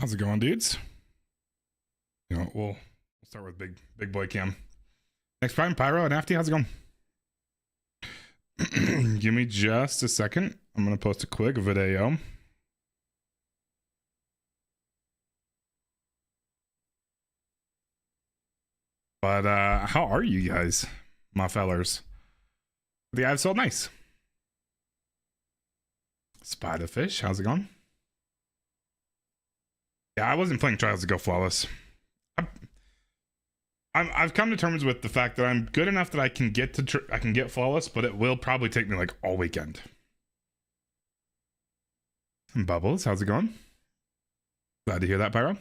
How's it going, dudes? We'll start with big boy Cam. Next Prime, Pyro and Afty, how's it going? Give me just a second. I'm gonna post a quick video. But how are you guys, my fellers? The I've sold nice. Spiderfish, how's it going? Yeah, I wasn't playing Trials to go flawless. I've come to terms with the fact that I'm good enough that I can get flawless, but it will probably take me like all weekend. And Bubbles, how's it going? Glad to hear that, Pyro.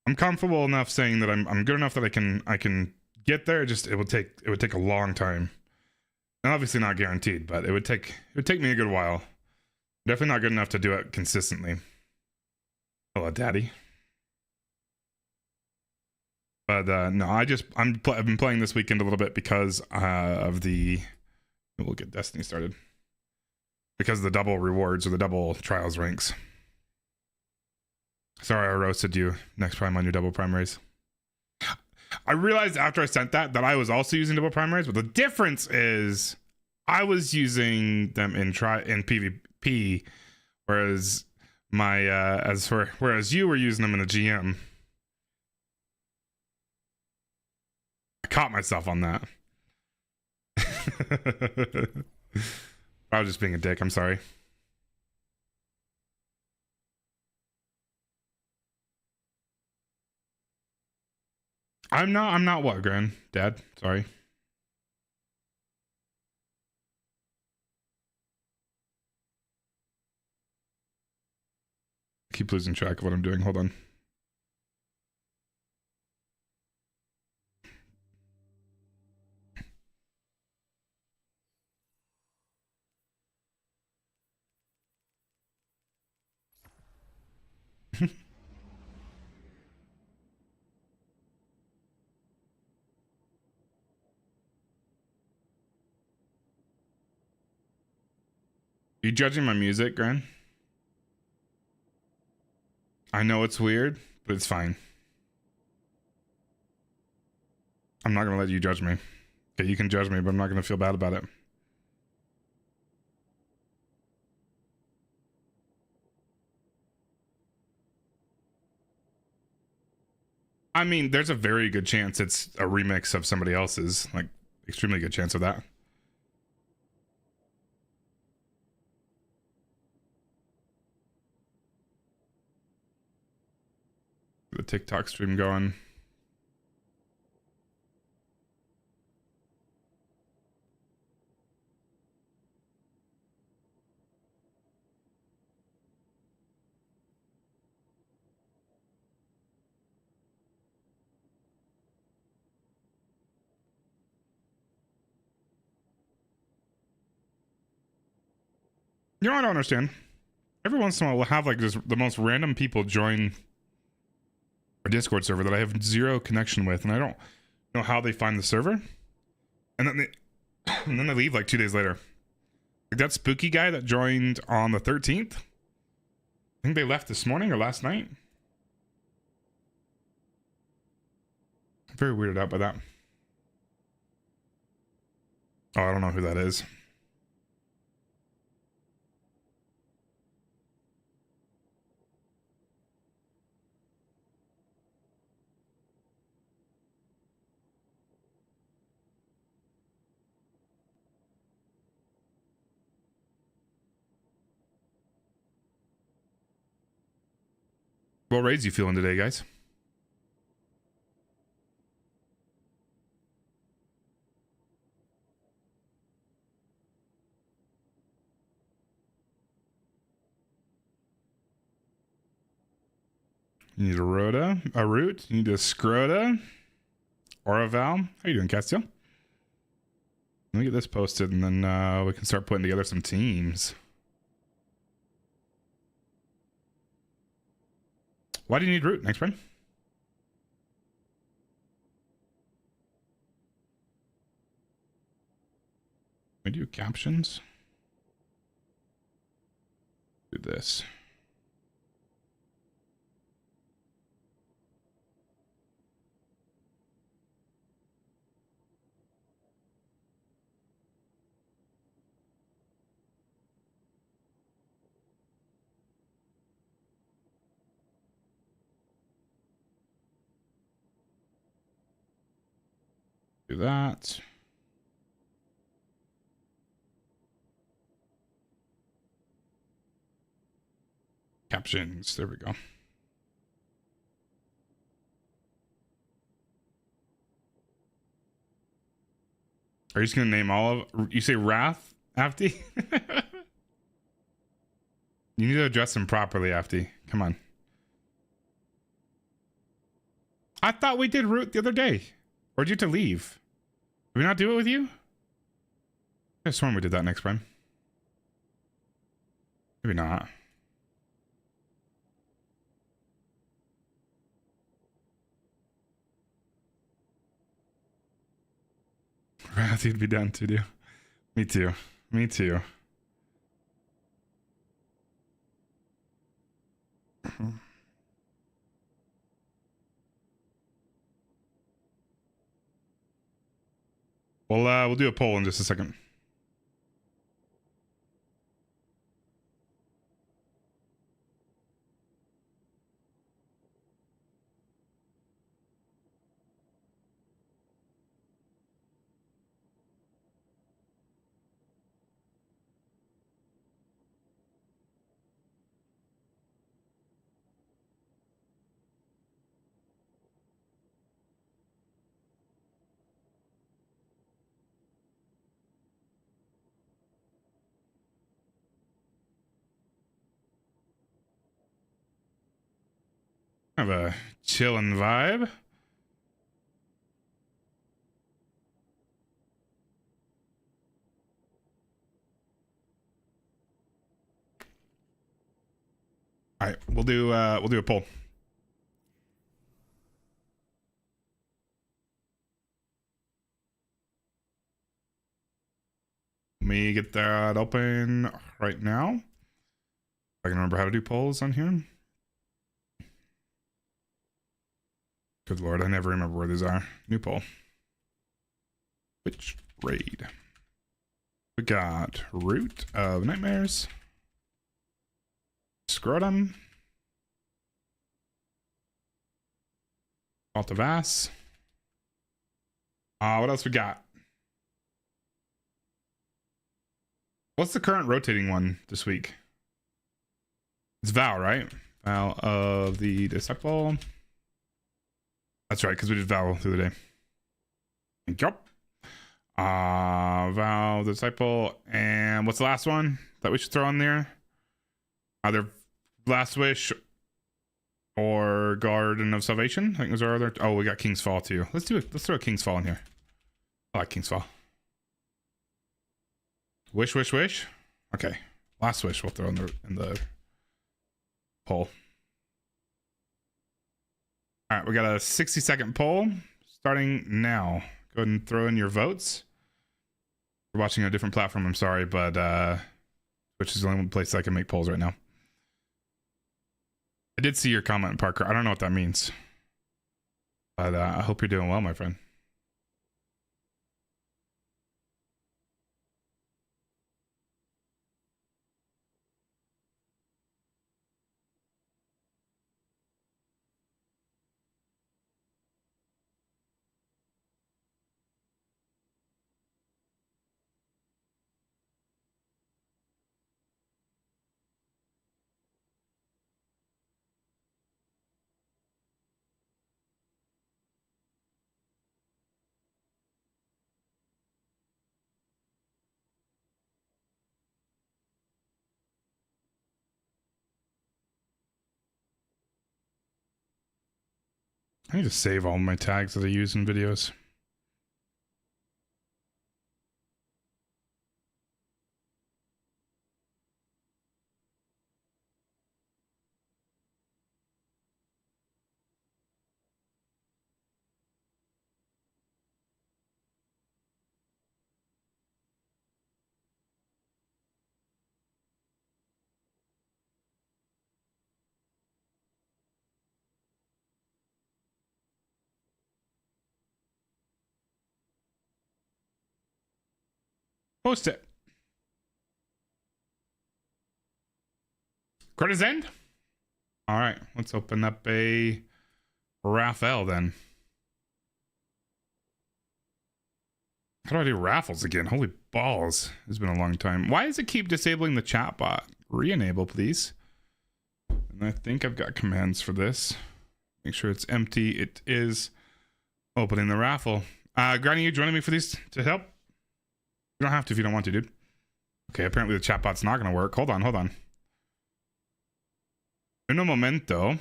I'm comfortable enough saying that I'm good enough that I can get there. Just it would take a long time. And obviously not guaranteed, but it would take me a good while. Definitely not good enough to do it consistently. Hello, Daddy. But no, I've been playing this weekend a little bit because of the. We'll get Destiny started. Because of the double rewards or the double trials ranks. Sorry, I roasted you. Next Prime on your double primaries. I realized after I sent that I was also using double primaries, but the difference is I was using them in PvP, whereas whereas you were using them in the GM. I caught myself on that. I was just being a dick. I'm sorry. I'm not what, Gran? Dad? Sorry. Keep losing track of what I'm doing. Hold on. You judging my music, Gran? I know it's weird, but it's fine. I'm not gonna let you judge me. Okay, you can judge me, but I'm not gonna feel bad about it. I mean, there's a very good chance it's a remix of somebody else's. Like, extremely good chance of that. The TikTok stream going. You know what I don't understand? Every once in a while, we'll have like just the most random people join a Discord server that I have zero connection with, and I don't know how they find the server. And then they leave like 2 days later. Like that spooky guy that joined on the 13th. I think they left this morning or last night. Very weirded out by that. Oh, I don't know who that is. What raids you feeling today, guys? You need a Rhoda, a Root. You need a Scrota, or a Val. How you doing, Castiel? Let me get this posted, and then we can start putting together some teams. Why do you need Root? Next one. We do captions. Do this. Do that. Captions. There we go. Are you just gonna name all of? You say Wrath, Afty? You need to address him properly, Afty. Come on. I thought we did root the other day. Or did you have to leave? Did we not do it with you? I sworn we did that next prime. Maybe not. Wrath, you'd be down to do. Me too. Me too. We'll do a poll in just a second. Have a chillin' vibe. All right, we'll do a poll. Let me get that open right now. I can remember how to do polls on here. Good lord, I never remember where these are. New poll. Which raid? We got Root of Nightmares. Scrotum. Vault of Ass. What else we got? What's the current rotating one this week? It's Vow, right? Vow of the Disciple. That's right, because we did Vow through the day. Thank you. Vow, the Disciple, and what's the last one that we should throw on there? Either Last Wish or Garden of Salvation. I think those are other. Oh, we got King's Fall too. Let's do it. Let's throw a King's Fall in here. I like King's Fall. Wish, wish, wish. Okay, Last Wish we'll throw in the poll. All right, we got a 60-second poll starting now. Go ahead and throw in your votes. We're watching a different platform. I'm sorry, but Twitch is the only place I can make polls right now. I did see your comment, Parker. I don't know what that means, but I hope you're doing well, my friend. I need to save all my tags that I use in videos. Post it. Credits end. All right, let's open up a Raphael then. How do I do raffles again? Holy balls. It's been a long time. Why does it keep disabling the chat bot? Re-enable, please. And I think I've got commands for this. Make sure it's empty. It is opening the raffle. Granny, you joining me for these to help? You don't have to if you don't want to, dude. Okay, apparently the chat bot's not going to work. Hold on. In a momento.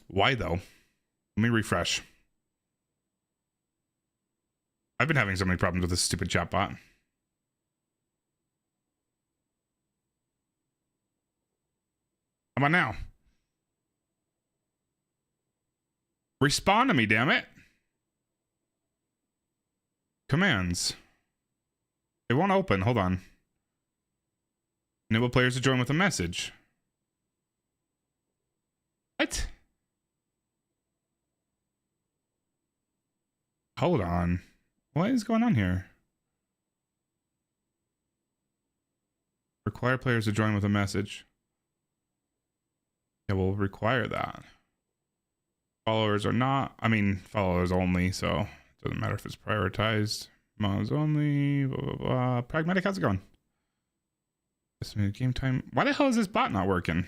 Why though? Let me refresh. I've been having so many problems with this stupid chatbot. How about now? Respond to me, damn it. Commands. It won't open. Hold on. Enable players to join with a message. What? Hold on. What is going on here? Require players to join with a message. Yeah, we'll require that. Followers are not, followers only, so it doesn't matter if it's prioritized. Mods only, blah, blah, blah. Pragmatic, how's it going? Estimated game time. Why the hell is this bot not working?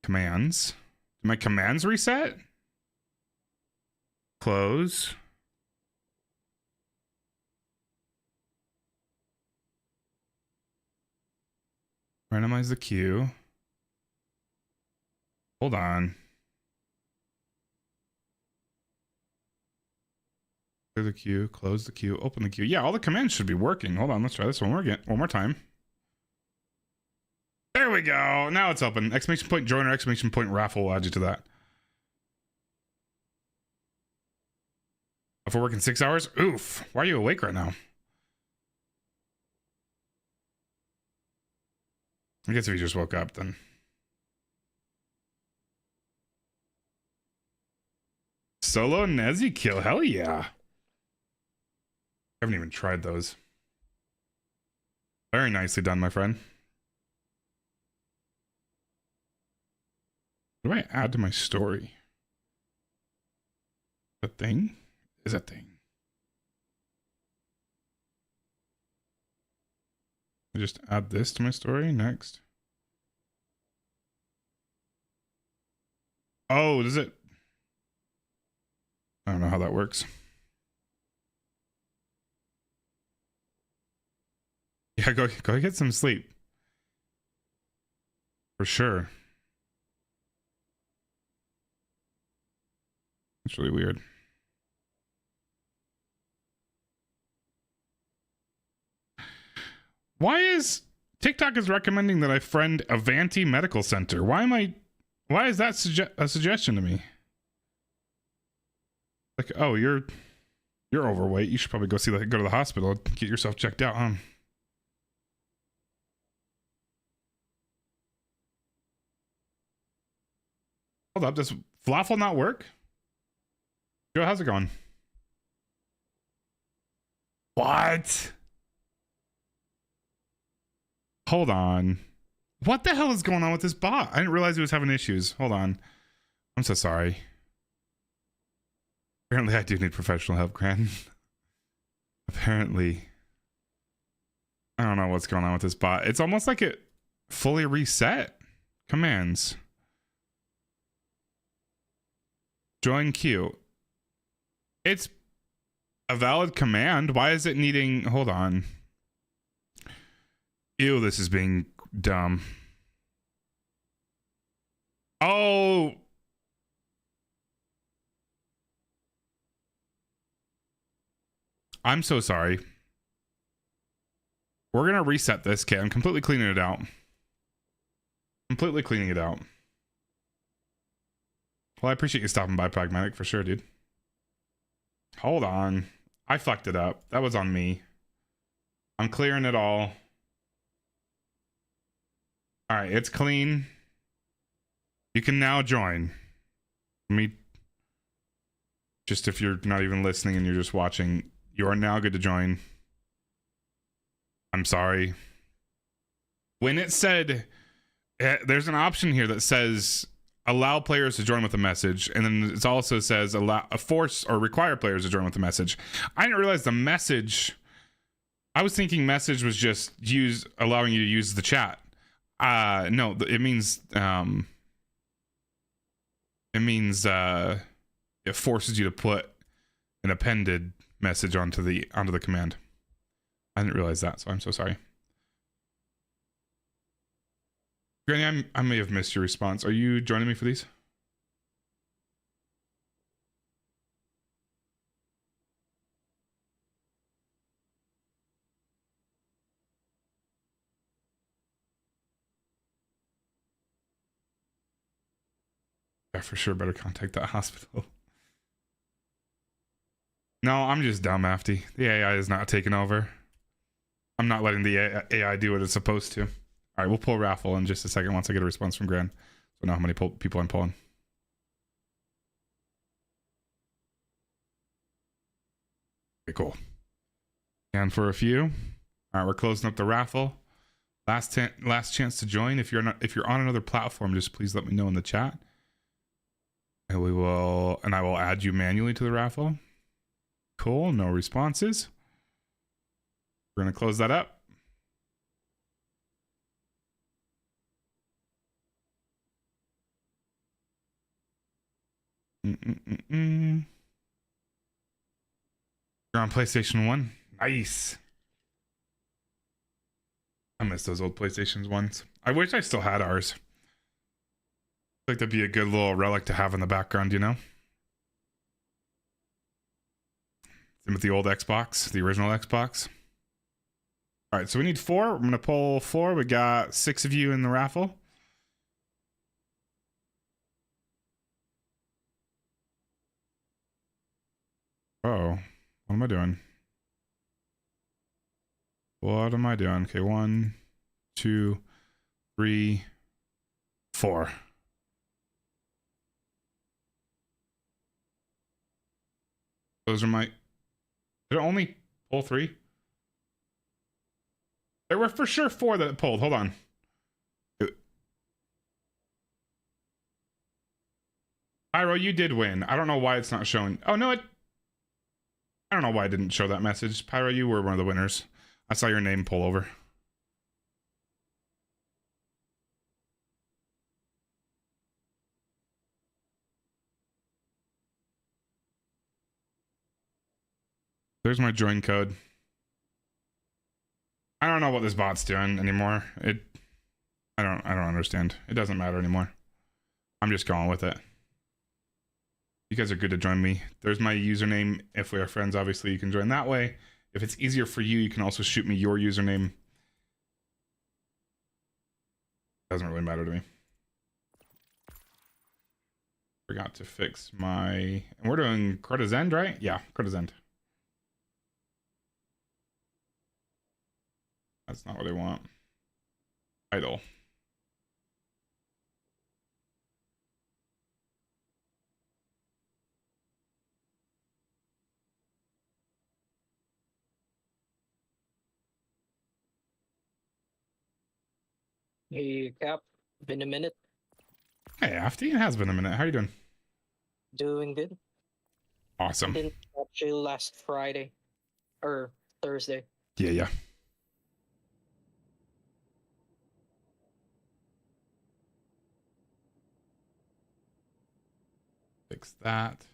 Commands. Did my commands reset? Close. Randomize the queue. Hold on. Clear the queue, close the queue, open the queue. Yeah, all the commands should be working. Hold on, let's try this one more time. There we go. Now it's open. Exclamation point joiner, exclamation point raffle will add you to that. If we're working 6 hours? Oof. Why are you awake right now? I guess if you just woke up, then. Solo Nezzy kill. Hell yeah. I haven't even tried those. Very nicely done, my friend. What do I add to my story? A thing? Is a thing. I just add this to my story next. Oh, does it? I don't know how that works. Yeah, go get some sleep. For sure. It's really weird. Why is TikTok is recommending that I friend Avanti Medical Center? Why is that a suggestion to me? Like, oh, you're overweight. You should probably go to the hospital, get yourself checked out, huh? Hold up, does Falafel not work? Joe, how's it going? What? Hold on. What the hell is going on with this bot? I didn't realize it was having issues. Hold on. I'm so sorry. Apparently I do need professional help, Gran. Apparently. I don't know what's going on with this bot. It's almost like it fully reset. Commands. Join queue. It's a valid command. Why is it needing... Hold on. Ew, this is being dumb. Oh. I'm so sorry. We're going to reset this, kid. I'm completely cleaning it out. Completely cleaning it out. Well, I appreciate you stopping by, Pragmatic, for sure, dude. Hold on. I fucked it up. That was on me. I'm clearing it all. All right, it's clean. You can now join. Let me... Just if you're not even listening and you're just watching, you are now good to join. I'm sorry. When it said there's an option here that says allow players to join with a message, and then it also says allow force or require players to join with the message. I didn't realize the message. I was thinking message was just allowing you to use the chat. No, it means it forces you to put an appended message onto the command. I didn't realize that, so I'm so sorry. Granny, I may have missed your response. Are you joining me for these? Yeah, for sure. Better contact that hospital. No, I'm just dumb, Afty. The AI is not taking over. I'm not letting the AI do what it's supposed to. All right, we'll pull raffle in just a second once I get a response from Gran. So I know how many people I'm pulling. Okay, cool. And for a few. All right, we're closing up the raffle. Last chance to join. If you're on another platform, just please let me know in the chat. And I will add you manually to the raffle. Cool, no responses. We're gonna close that up. You're on PlayStation 1. Nice. I miss those old PlayStation 1s. I wish I still had ours. Like that'd be a good little relic to have in the background, you know? Same with the old Xbox, the original Xbox. All right, so we need 4. I'm gonna pull 4. We got 6 of you in the raffle. Oh, what am I doing? What am I doing? Okay, 1, 2, 3, 4. Those are my. Did it only pull 3? There were for sure 4 that it pulled. Hold on. Pyro, you did win. I don't know why it's not showing. Oh, no, I don't know why it didn't show that message. Pyro, you were one of the winners. I saw your name pull over. There's my join code. I don't know what this bot's doing anymore. I don't understand. It doesn't matter anymore. I'm just going with it. You guys are good to join me. There's my username. If we are friends, obviously you can join that way. If it's easier for you, you can also shoot me your username. Doesn't really matter to me. Forgot to fix my... And we're doing Crota's End, right? Yeah, Crota's End. That's not what I want. Idle. Hey, Cap. Been a minute. Hey, Afty, it has been a minute. How are you doing? Doing good. Awesome. Didn't catch you last Friday or Thursday. Yeah. Fix that.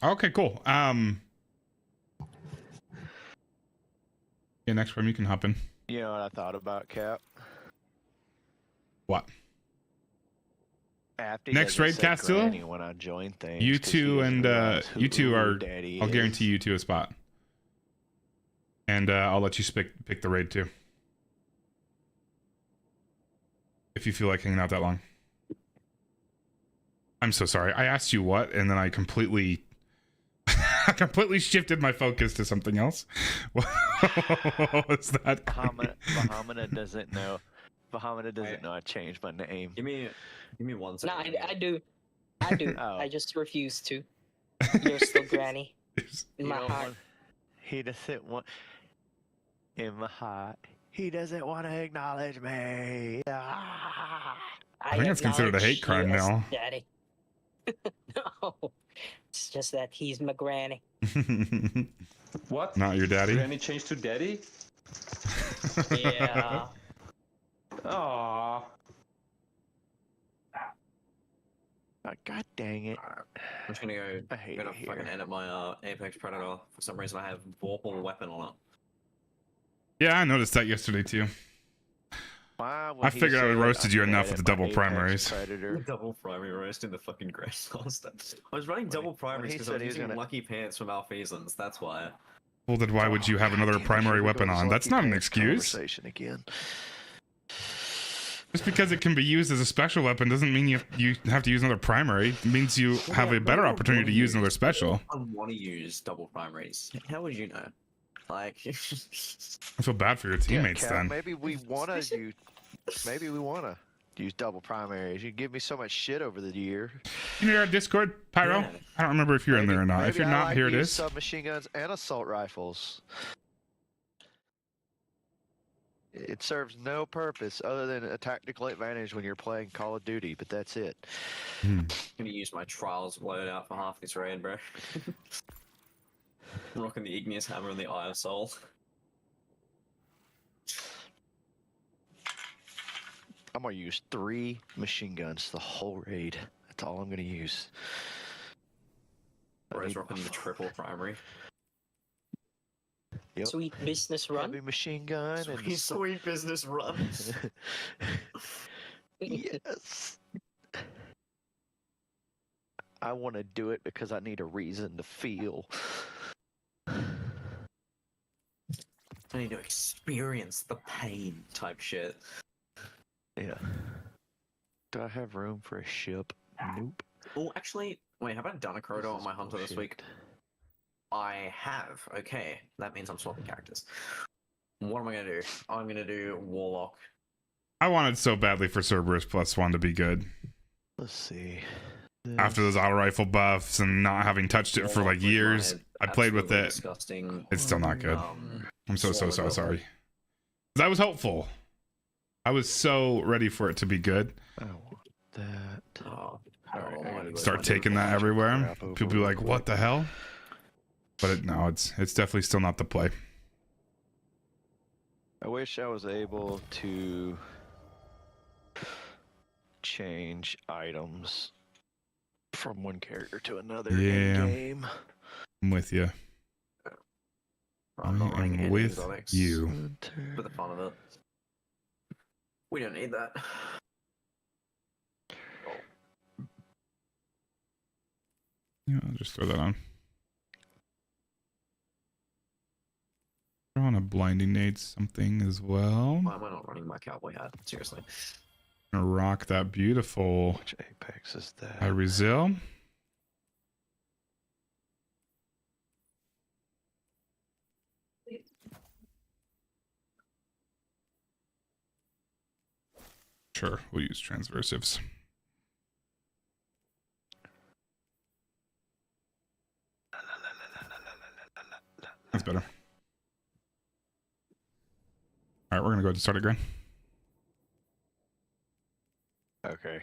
Okay, cool. Yeah, next time you can hop in. You know what I thought about, Cap? What? After Next raid, Castillo? when I join things, You 'cause two he and doesn't realize you two who are. Daddy I'll is. guarantee you two a spot. And I'll let you pick the raid too. If you feel like hanging out that long. I'm so sorry. I asked you what, and then I completely shifted my focus to something else. What was that? Bahama doesn't know. Bahamut doesn't Right. know I changed my name. Give me 1 No, second. I do. I do. Oh. I just refuse to. You're still Granny in You my don't heart. want- He doesn't want. In my heart, he doesn't want to acknowledge me. Ah. I think it's considered a hate crime acknowledge now. you as Daddy. No, it's just that he's my granny. What? Not your daddy. Granny changed to daddy? Yeah. Aww. Oh, God dang it. Alright, I'm just gonna go. I I'm hate gonna it fucking here. edit my Apex Predator. For some reason, I have Vorpal weapon on it. Yeah, I noticed that yesterday too. Why would I he figured I say that roasted I'm you gonna enough with edit the my double Apex primaries. Predator? Double primary roast in the fucking grass last time. I was running When double he primaries because I said was he was using gonna- lucky pants from Malfeasance. That's why. Well, then why would you have another Damn, primary here we go, weapon this on? That's lucky not an pants excuse. Conversation again. Just because it can be used as a special weapon doesn't mean you have to use another primary. It means you have a better opportunity to use another special. I want to use double primaries. How would you know? Like, I feel bad for your teammates yeah, Cal, then. maybe we wanna use. Maybe we wanna use double primaries. You give me so much shit over the year. You know our Discord, Pyro? Yeah. I don't remember if you're in there or not. If Maybe you're I not, like here to it use is. Submachine guns and assault rifles. It serves no purpose other than a tactical advantage when you're playing Call of Duty, but that's it. I'm gonna use my Trials loadout for half this raid, bro. Rocking the Igneous Hammer and the Eye of Soul. I'm gonna use 3 machine guns the whole raid. That's all I'm gonna use. I Bro's need rocking the triple primary. Yep. Sweet business heavy run. machine gun and Sweet, sweet business run. yes. I want to do it because I need a reason to feel. I need to experience the pain type shit. Yeah. Do I have room for a ship? Nope. Oh, actually, wait, have I done a corridor on my hunter this week? I have. Okay, that means I'm swapping characters. What am I gonna do? I'm gonna do Warlock. I wanted so badly for Cerberus +1 to be good. Let's see. After those auto rifle buffs and not having touched it for Warlock like with years, my I played with absolutely it. Disgusting. It's still not good. I'm so Solid weapon. sorry. 'Cause I was hopeful. I was so ready for it to be good. I want that. Oh, Alright, I gotta go Start find taking that everything. everywhere. Crap over People be like, real "What the hell?" But no, it's definitely still not the play. I wish I was able to change items from one character to another Yeah. in game. I'm with you. I'm not running I'm any with exotics you. for the fun of it. We don't need that. Yeah, I'll just throw that on. Throw on a blinding nade something as well. Why am I not running my cowboy hat? Seriously. Gonna rock that beautiful Which Apex is that? Irizil. Sure, we'll use transversives. That's better. All right, we're gonna go ahead and start again. Okay.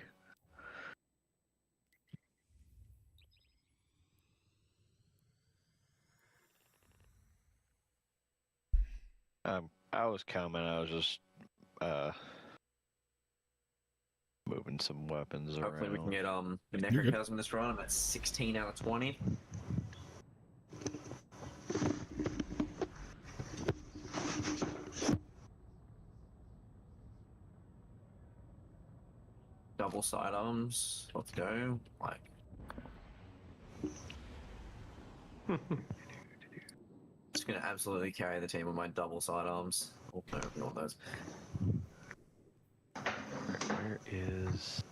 I was coming. I was just moving some weapons Hopefully we can around. get the You're good. Necrochasm this run. I'm at 16 out of 20. Double sidearms. Let's go. Like. Just gonna absolutely carry the team with my double sidearms. Oh, no, not those. Where is?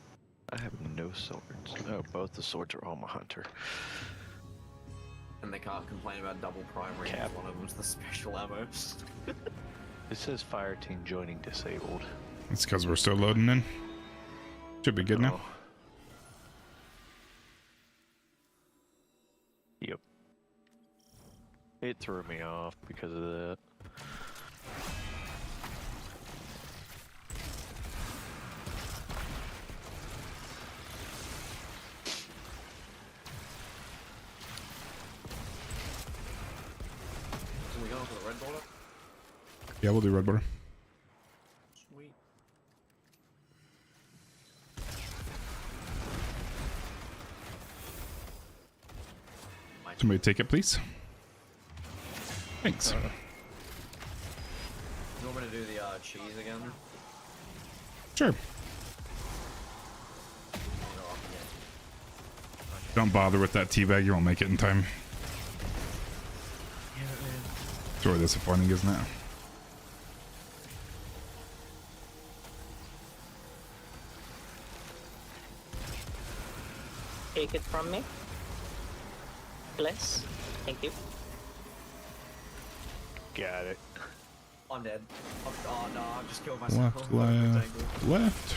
I have no swords. Oh, both the swords are on my hunter. And they can't complain about double primary. Cap. One of them's the special ammo. It says fire team joining disabled. It's because we're still loading in. Should be good now. Oh. Yep. It threw me off because of that. So we going for the red border? Yeah, we'll do red border. Sweet. Somebody take it, please. Thanks. You want me to do the cheese again? Sure. You know, yeah. Don't bother with that teabag. You won't make it in time. It's really disappointing, isn't it? Take it from me. Bless. Thank you. Got it. I'm dead. Oh no, I've just killed myself. Left, Oh, left, left.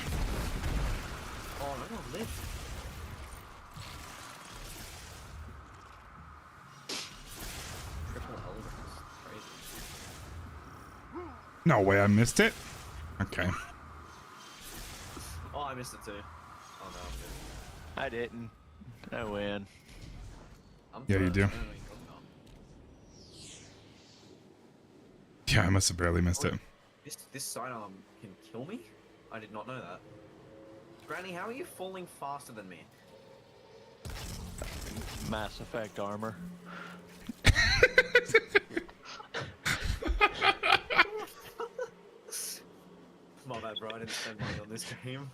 no, I live. Triple elders. Crazy. No way, I missed it. Okay. Oh, I missed it too. Oh no, I'm good. I didn't. I win. I'm Yeah, you first. do. I don't know what you're talking about. Yeah, I must have barely missed it. This sidearm can kill me? I did not know that. Granny, how are you falling faster than me? Mass Effect armor. My bad, bro. I didn't spend money on this game.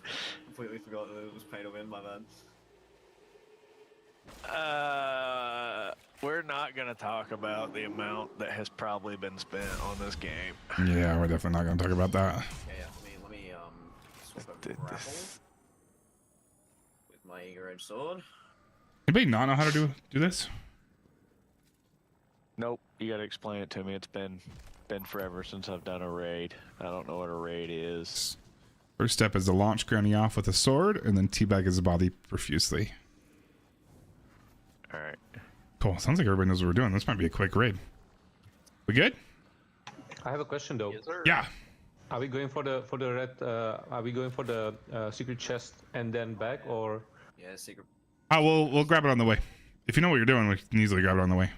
Completely forgot that it was pay to win. My bad. We're not gonna talk about the amount that has probably been spent on this game. Yeah, we're definitely not going to talk about that. Okay, yeah. Let me swap a grapple with my eager edge sword. Anybody not know how to do this? Nope, you gotta explain it to me. It's been forever since I've done a raid. I don't know what a raid is. First step is to launch Granny off with a sword, and then teabag his body profusely. All right. Cool. Sounds like everybody knows what we're doing. This might be a quick raid. We good? I have a question though. Yeah. Are we going for the red? Are we going for the secret chest and then back, or? Yeah, secret. We'll grab it on the way. If you know what you're doing, we can easily grab it on the way.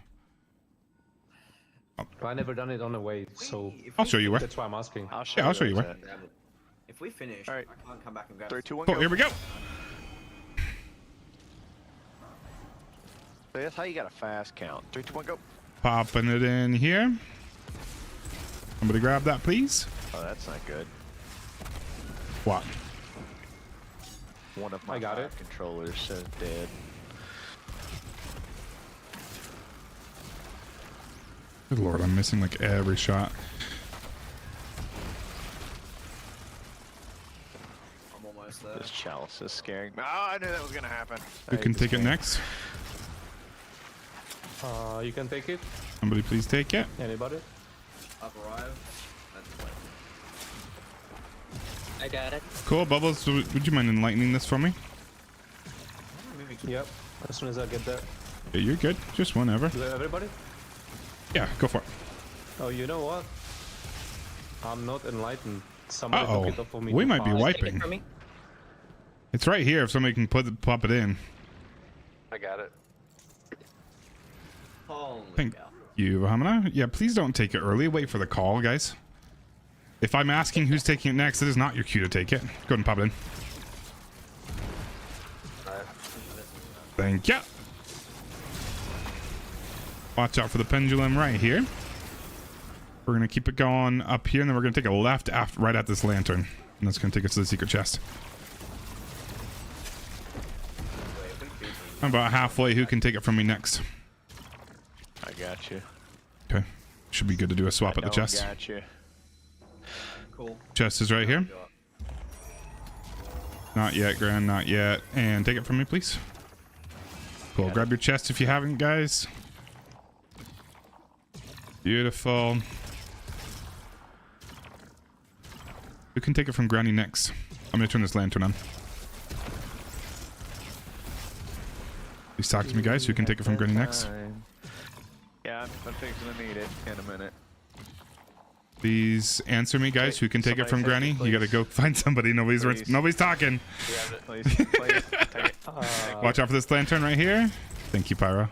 I never done it on the way, so I'll show you where. that's why I'm asking. I'll show Yeah, I'll show you where where. it's at. If we finish, All right. I can't come back and grab 3, it. 2, 1, Cool. go. Here we go. So that's how you got a fast count. 3, 2, 1, go. Popping it in here. Somebody grab that, please. Oh, that's not good. What? One of my I got 5 it. controllers says dead. Good lord, I'm missing like every shot. I'm almost there. This chalice is scaring me. Oh, I knew that was gonna happen. Who can take it next? You can take it. Somebody please take it. Anybody? I've arrived. That's like, I got it. Cool. Bubbles, would you mind enlightening this for me? Yep. As soon as I get there. Yeah, you're good. Just whenever. Is that everybody? Yeah, go for it. Oh, you know what? I'm not enlightened. Somebody Uh-oh. took it off for me. We too might be fast. white- Take Wiping. it from me. It's right here if somebody can pop it in. I got it. holy Thank cow. you, Hamana. Yeah, please don't take it early. Wait for the call, guys. If I'm asking who's taking it next, it is not your cue to take it. Go ahead and pop it in. Thank you. Watch out for the pendulum right here. We're going to keep it going up here, and then we're going to take a left right at this lantern. And that's going to take us to the secret chest. I'm about halfway. Who can take it from me next? I got you. Okay. Should be good to do a swap at the chest. Got you. Cool. Chest is right here. Do it. Not yet, Gran. Not yet. And take it from me, please. Cool. Grab your chest if you haven't, guys. Beautiful. Who can take it from Granny next? I'm gonna turn this lantern on. Please talk to me, guys. Who can take it from Granny next? Yeah, I'm fixing to need it in a minute. Please answer me, guys. Who can take it from Somebody take Granny? it, You gotta go find somebody. Please. Nobody's talking. Please, please, take it. Watch out for this lantern right here. Thank you, Pyro.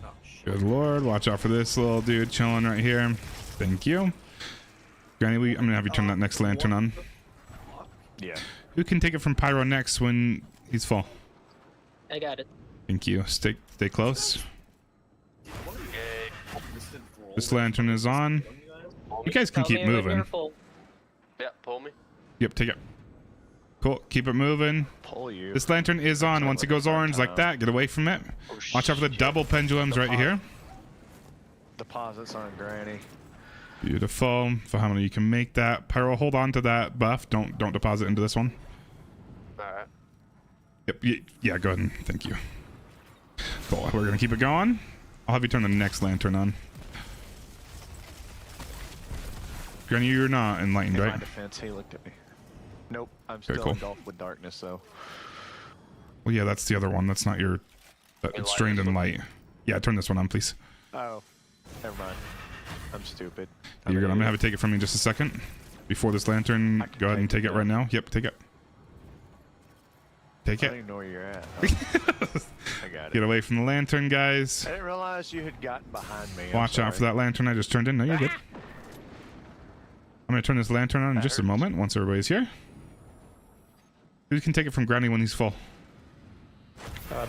Oh, shit. Good lord. Watch out for this little dude chilling right here. Thank you. Granny, I'm gonna have you turn that next lantern on. Yeah. Who can take it from Pyro next when he's full? I got it. Thank you. Stay close. This lantern is on. You guys can Tell keep me when moving. you're full. Yeah, pull me. Yep, take it. Cool. Keep it moving. Pull you. This lantern is on. Once it goes orange like that, get away from it. Watch out for the double pendulums right here. Deposits on Granny. Beautiful. For how many you can make that. Pyro, hold on to that buff. Don't deposit into this one. Alright. Yep. Yeah, go ahead and thank you. Cool. We're gonna keep it going. I'll have you turn the next lantern on. Granny, you're not enlightened, In my right? defense, he looked at me. Nope, I'm still cool. engulfed with darkness, so. Well, yeah, that's the other one. That's not your. It's light strained this in one? light. Yeah, turn this one on, please. Oh, never mind. I'm stupid. You're good. I'm gonna have it take it from me in just a second. Before this lantern, I can go ahead and take take it it right now. now. Yep, take it. Take I don't it. even know where you're at. Oh, I got Get it. away from the lantern, guys. I didn't realize you had gotten behind me. Watch out for that lantern I just turned in. No, you're good. I'm gonna turn this lantern on in That just a hurts. moment once everybody's here. Who can take it from Granny when he's full?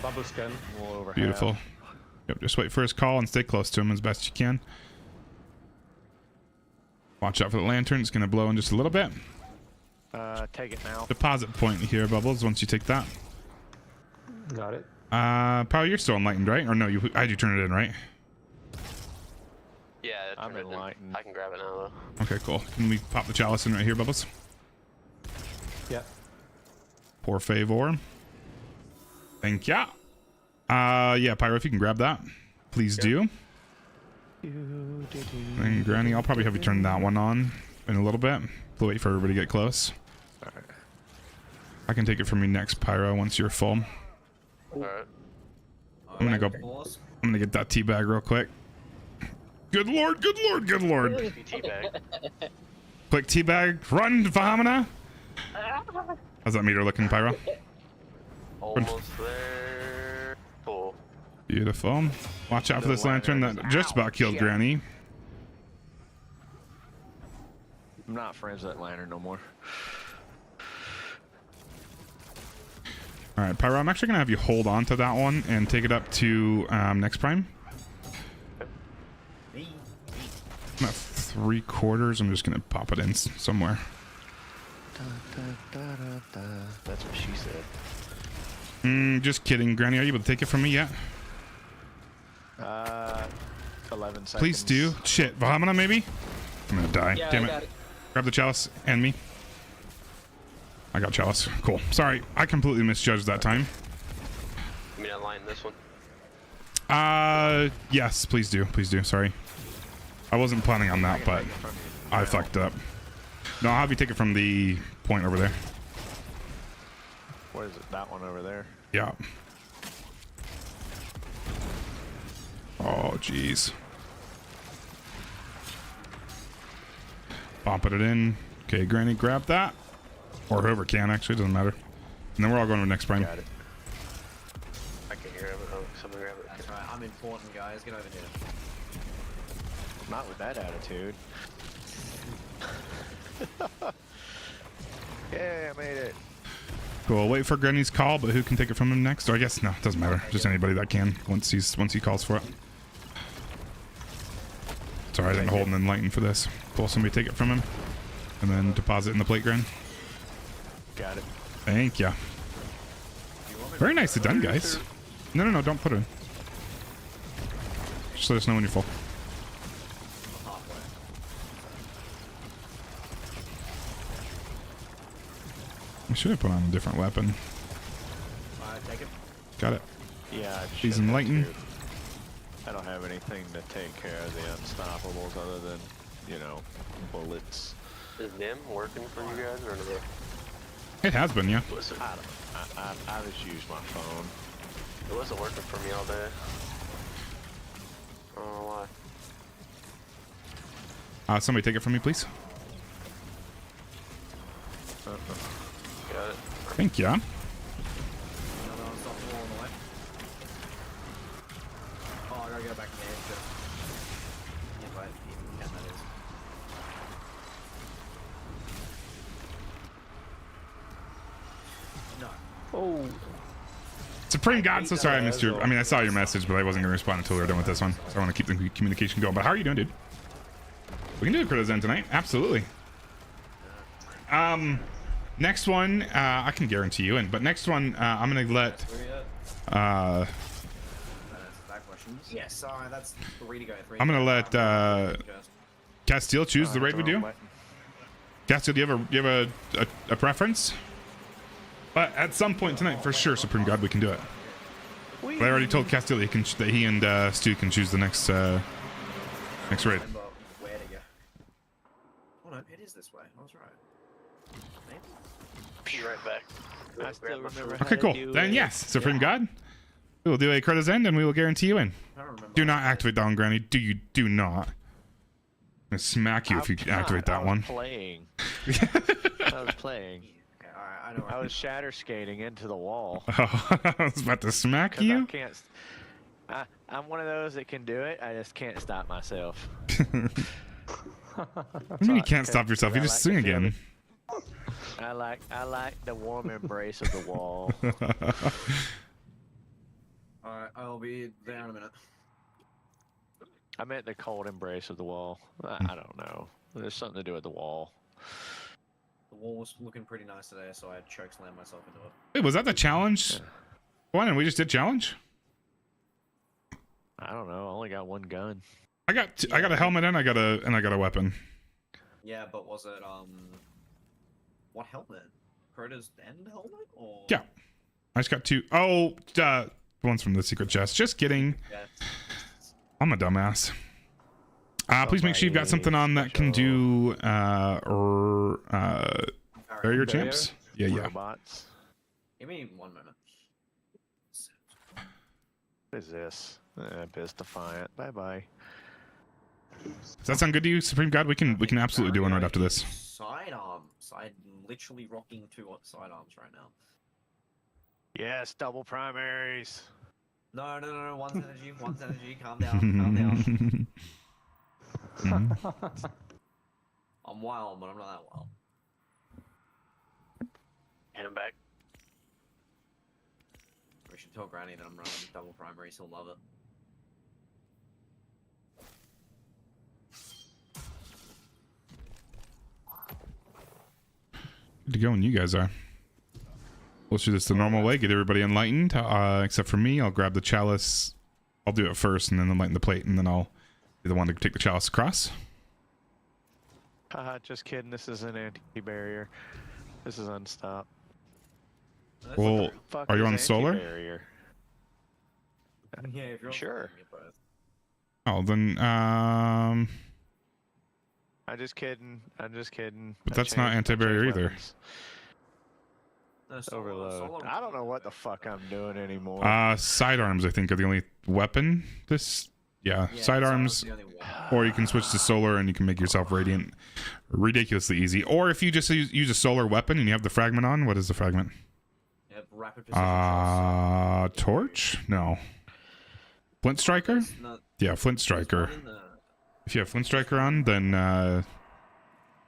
Bubble scan. Well, over Beautiful. half. Yep, just wait for his call and stay close to him as best you can. Watch out for the lantern. It's gonna blow in just a little bit. Take it now. Deposit point here, Bubbles, once you take that. Got it. Probably you're still enlightened, right? Or no, I had you turn it in, right? Yeah, I'm turn it in. enlightened. I can grab it now though. Okay, cool. Can we pop the chalice in right here, Bubbles? Yeah. Por favor. Thank ya. Yeah, Pyro, if you can grab that, please do. And Granny, I'll probably have you turn that one on in a little bit. We'll wait for everybody to get close. Alright. I can take it from you next, Pyro, once you're full. Alright. I'm gonna go. Pause. I'm gonna get that tea bag real quick. Good lord, good lord, good lord. Teabag. Quick tea bag, run, Vahamana. How's that meter looking, Pyro? Almost there. Cool. Beautiful. Watch out for this lantern that just about killed Granny. I'm not friends with that lantern no more. Alright, Pyro, I'm actually gonna have you hold on to that one and take it up to next prime. I'm at 3/4. I'm just gonna pop it in somewhere. That's what she said. Just kidding, Granny. Are you able to take it from me yet? 11 seconds. Please do. Shit, Vahamana maybe? I'm gonna die. Yeah, Damn I it. got it. Grab the chalice and me. I got chalice. Cool. Sorry, I completely misjudged that time. You mean align this one? Yes, please do. Please do. Sorry. I wasn't planning on that, but I fucked up. No, I'll have you take it from the point over there. What is it? That one over there? Yeah. Oh, jeez. Bumping it in. Okay, Granny, grab that. Or whoever can, actually. Doesn't matter. And then we're all going to the next prime. Got it. I can grab it. Oh, someone grab it. That's right. I'm important, guys. Get over here. Not with that attitude. Yeah, I made it. Cool. Wait for Granny's call, but who can take it from him next? Or I guess, no, it doesn't matter. Just anybody that can once he calls for it. Sorry, I didn't hold an enlighten for this. Cool, somebody take it from him. And then deposit in the plate, Gran. Got it. Thank ya. Very nicely done, guys. No, don't put it in. Just let us know when you're full. I should have put on a different weapon. Take it. Got it. Yeah, I Please should've enlighten. too. I don't have anything to take care of the unstoppables other than you know, bullets. Is NIM working for you guys or no? It has been, yeah. Listen, I just use my phone. it wasn't working for me all day. I don't know why. Somebody take it from me, please. Got it. Thank you. Another unstoppable on the way. Oh, I gotta go back to the edge. Invite people can, that is. No. Oh, Supreme God, so sorry I missed your. I mean, I saw your message, but I wasn't gonna respond until we were done with this one. So I want to keep the communication going. But how are you doing, dude? We can do a Crypto Zen tonight. Absolutely. Next one, I can guarantee you in. But next one, I'm gonna let. That questions. Yes, sorry, that's 3 to go. 3 I'm to gonna go. let Castile choose the raid we do. Castile, do you have a preference? But at some point tonight, for sure, Supreme God, we can do it. But I already told Castile that he and Stu can choose the next next raid. Remember where to go. Oh no, it is this way. I was right. Maybe. Be right back. I still remember. Okay, cool. Then yes, Supreme God, we will do a Crypto Zen and we will guarantee you in. I don't remember. Do not activate that one, Granny. Do not. I'm gonna smack you if you activate that one. Playing. I was playing. Okay, alright, I know where I was shatter skating into the wall. Oh, I was about to smack 'Cause I you. can't. I'm one of those that can do it. I just can't stop myself. I mean, you can't stop yourself. You I just like sing to feel again. I like the warm embrace of the wall. Alright, I'll be there in a minute. I meant the cold embrace of the wall. I don't know. There's something to do with the wall. The wall was looking pretty nice today, so I choke slammed myself into it. Wait, was that the challenge? One, and we just did challenge. I don't know. I only got one gun. I got a helmet and I got a weapon. Yeah, but was it what helmet? Crotter's end helmet or Yeah. I just got two. Oh, the one's from the secret chest. Just kidding. Yeah. I'm a dumbass. Please make sure you've got something on that can do barrier champs. Yeah, yeah. Robots. Give me 1 moment. What is this? Biz Defiant. Bye bye. Does that sound good to you, Supreme God? We can absolutely do one right after this. Sidearms. I'm literally rocking 2 sidearms right now. Yes, double primaries. No, one's energy, calm down. I'm wild, but I'm not that wild. Hand him back. We should tell Granny that I'm running double primaries, he'll love it. Good to go when you guys are. We'll do this the normal way, get everybody enlightened, except for me. I'll grab the chalice. I'll do it first and then enlighten the plate, and then I'll be the one to take the chalice across. Haha, just kidding. This is an anti-barrier. This is unstop. That's Well, Fuck are you is on solar? anti-barrier? yeah, if you're on Sure. you get both. Oh, then, I'm just kidding. But I that's not changed anti-barrier either. weapons. No, solar- Overload. solar I don't know what the fuck I'm doing anymore. Sidearms, I think, are the only weapon. Yeah, Yeah, sidearms. the only one. Or you can switch to solar and you can make yourself radiant ridiculously easy. Or if you just use a solar weapon and you have the fragment on, what is the fragment? Yeah, rapid precision shots. Torch? No. Flint Striker? There's no- Yeah, Flint there's Striker. one in the- If you have Flint Striker on, then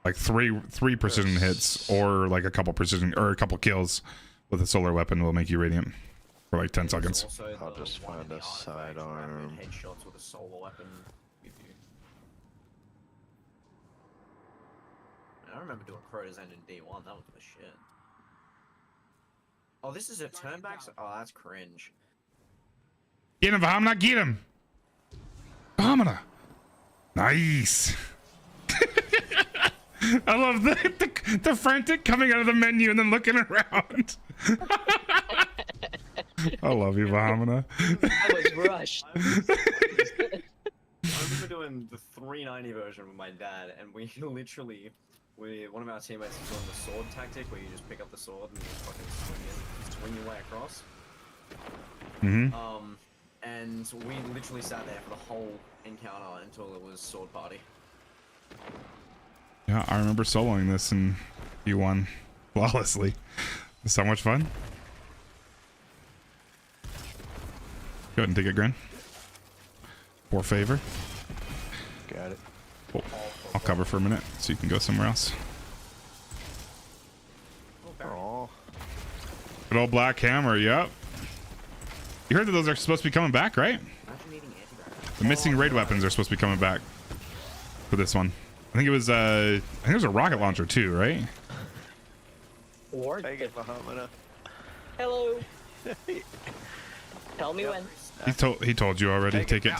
like three precision hits or like a couple kills with a solar weapon will make you radiant for like 10 there's seconds. also I'll the just one in find a the artifact, rapid sidearm. headshots with a solar weapon give you. I remember doing Crota's End in D1, that was the shit. Oh, this is a turnback? Oh, that's cringe. Get him, Vahmana, get him! Vahmana! Nice! I love the frantic coming out of the menu and then looking around. I love you, Vahmana. I was rushed. I remember doing the 390 version with my dad, and we literally, one of our teammates is doing the sword tactic, where you just pick up the sword and just fucking swing your way across. Mm-hmm. And we literally sat there for the whole encounter until it was sword party. Yeah, I remember soloing this and you won flawlessly. It's so much fun. Go ahead and take it, Gren. For favor. Got it. Cool. I'll cover for a minute so you can go somewhere else. Aw. Good old Black Hammer, yep. You heard that those are supposed to be coming back, right? Imagine eating antivirus. The missing raid weapons are supposed to be coming back for this one. I think it was I think it was a rocket launcher too, right? Ward. Take it, Bahamut. Hello. Tell me when. He told you already. Take it.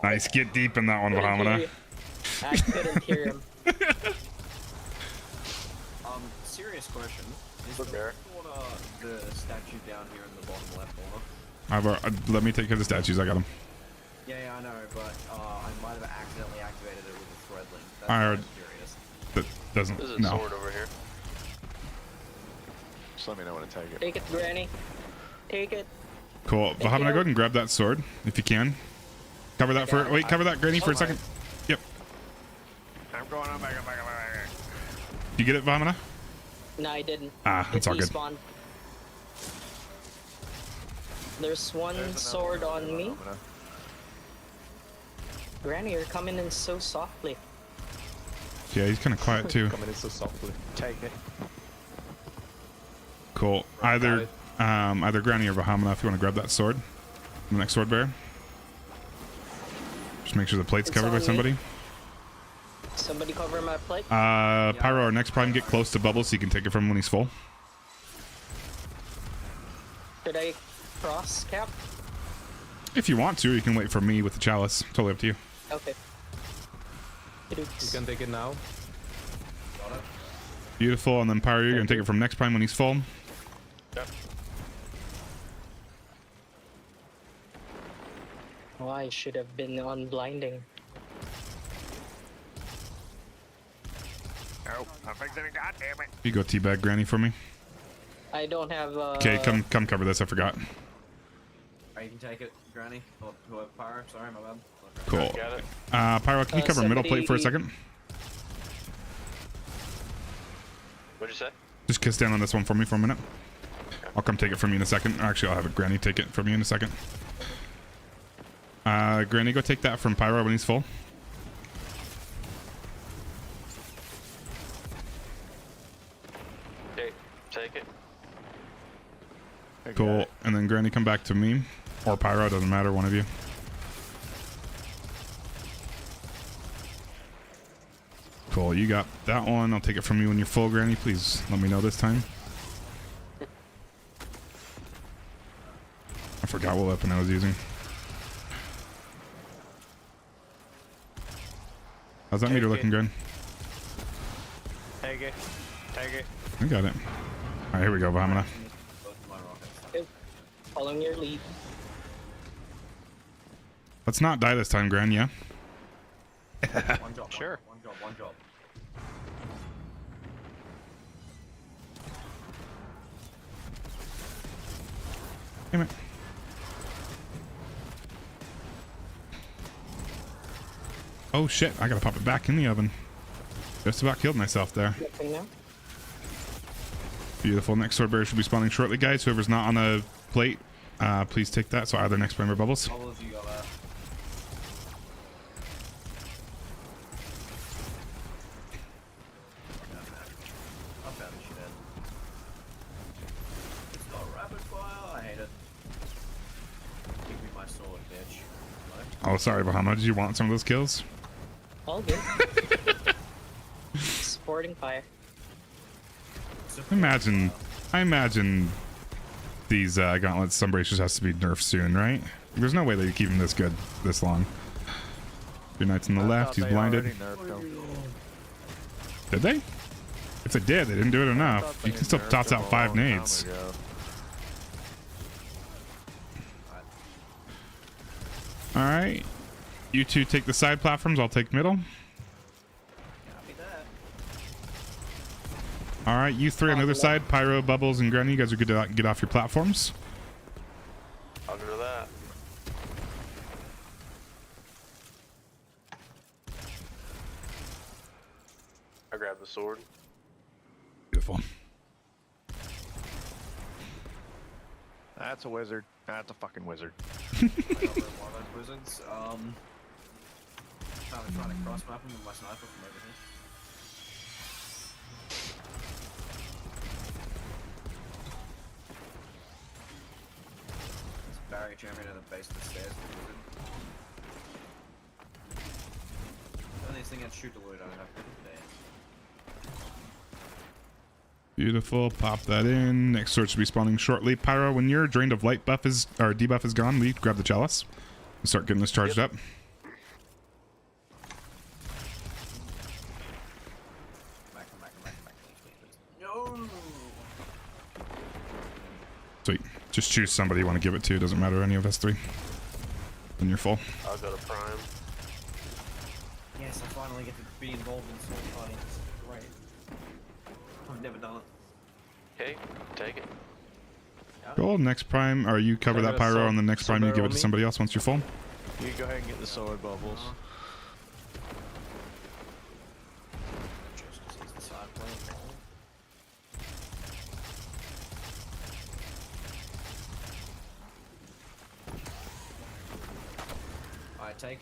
Nice, get deep in that one, Couldn't hear Bahamut. you. I couldn't hear him. Serious question. Is Look there. the statue down here in the bottom left corner? Let me take care of the statues. I got them. Yeah, I know, but I might have accidentally activated it with a thread link. That's I why heard- I'm curious. That doesn't. There's a No. sword over here. Just let me know when to take it. Take it, Granny. Take it. Cool. Thank Bahamut, you. go ahead and grab that sword if you can. Cover that for. Wait, cover that, Granny, for a second. Yep. I'm going on back. You get it, Bahamut? No, I didn't. Ah, it's all good. Despawned. There's one sword on me. Granny, you're coming in so softly. Yeah, he's kind of quiet too. Coming in so softly. Take it. Cool. Got Either it. either Granny or Bahamut, if you want to grab that sword. The next sword bearer. Just make sure the plate's It's covered by on me. somebody. Somebody cover my plate. Pyro, our next prime, get close to Bubble so you can take it from him when he's full. Should I cross cap? If you want to, you can wait for me with the chalice. Totally up to you. Okay. You can take it now. Beautiful. And then Pyro, you're going to take it from next prime when he's full. Oh, I should have been on blinding. Oh, I'm fixing it. God damn it. You go teabag Granny for me. I don't have. Okay, come cover this. I forgot. Alright, you can take it, Granny. Or whoever, Pyro. Sorry, my bad. Cool. Got it. Pyro, can you cover middle plate for a somebody- second? What'd you say? Just stand on this one for me for a minute. I'll come take it from you in a second. Actually, I'll have it Granny take it from you in a second. Granny, go take that from Pyro when he's full. Okay, take it. I got Cool. it. And then Granny, come back to me. Or Pyro, doesn't matter, one of you. Cool, you got that one. I'll take it from you when you're full, Granny. Please let me know this time. I forgot what weapon I was using. How's that meter Take looking it. good? Take it. Take it. I got it. Alright, here we go, Vamana. Both of my rockets. Okay. Following your lead. Let's not die this time, Gran, yeah? One job. Sure. One job. Damn it. Oh shit, I gotta pop it back in the oven. Just about killed myself there. Nothing now. Beautiful. Next sword bearer should be spawning shortly, guys. Whoever's not on the plate, please take that. So either next prime or Bubbles. All of you got that. I found this shit out. It's not rapid fire. I hate it. Give me my sword, bitch. Hello? Oh, sorry, Bahama. Did you want some of those kills? All good. Supporting fire. I imagine these gauntlets, some bracers has to be nerfed soon, right? There's no way they keep him this good this long. Your knight's on the left, he's blinded. Did they? If they did, they didn't do it enough. You can still toss out 5 nades. Alright. You two take the side platforms. I'll take middle. Copy that. All right, you three on the other side. Pyro, Bubbles, and Granny. You guys are good to get off your platforms. I'll do that. I grab the sword. Beautiful. That's a wizard. That's a fucking wizard. I got rid of one of those wizards. I'm trying to cross map him with my sniper from over here. There's a barrier champion at the base of the stairs. Only thing I'd shoot the loot, I don't have to today. Beautiful. Pop that in. Next sword should be spawning shortly. Pyro, when your drained of light buff is or debuff is gone, we grab the chalice and start getting this charged up. Come back. Please. No! Sweet. Just choose somebody you want to give it to. Doesn't matter any of us three. When you're full. I'll go to prime. Yes, I finally get to be involved in sword fighting. This is great. I've never done it. Okay, take it. Cool. Next prime, or you cover I that got pyro some- on the next prime. You somewhere give it on to me. somebody else once you're full. You go ahead and get the sword, Bubbles. Just to use the side plate. Alright, take.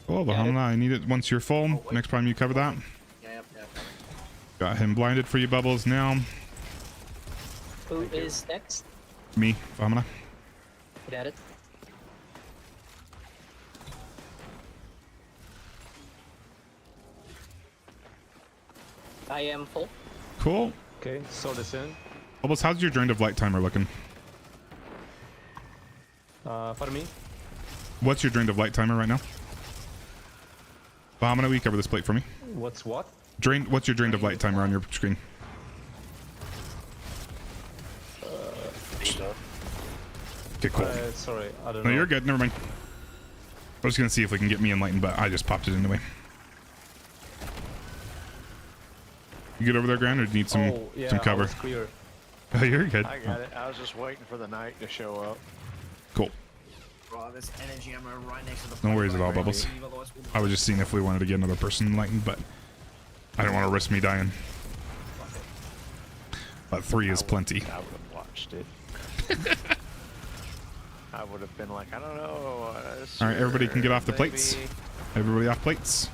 Cool. Bahamla, I need it once you're full. wait. Next prime, you cover that. Yep. Got him blinded for you, Bubbles. Now, Who is next? me, Bahamla. Get at it. I am full. Cool. Okay, sword is in. Bubbles, how's your drained of light timer looking? For me, What's your drained of light timer right now? Bahamla, will you cover this plate for me? what's what? What's your drained of light timer on your screen? Okay, cool. Sorry, I don't No, know. you're good. Never mind. I was gonna see if we can get me enlightened, but I just popped it anyway. You get over there, Grant, or do you need some Oh, yeah, some I cover? was clear. Oh, you're good. I got it. I was just waiting for the night to show up. Cool. Bro, there's energy ammo right next to the No worries at all, plate. Bubbles. Otherwise we'll- I was just seeing if we wanted to get another person enlightened, but I don't want to risk me dying. But 3 is plenty. I would have watched it. I would have been like, I don't know. All right, everybody can get off the plates. maybe. Everybody off plates.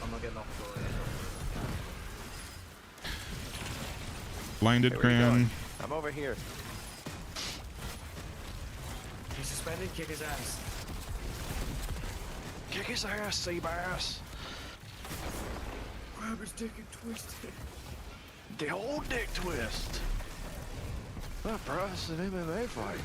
I'm not getting off the door yet. Blinded, Hey, where you Gran. going? I'm over here. He's suspended, kick his ass. Kick his ass, Seabass. Grab his dick and twist it. The old dick twist. That bro, it's an MMA fight.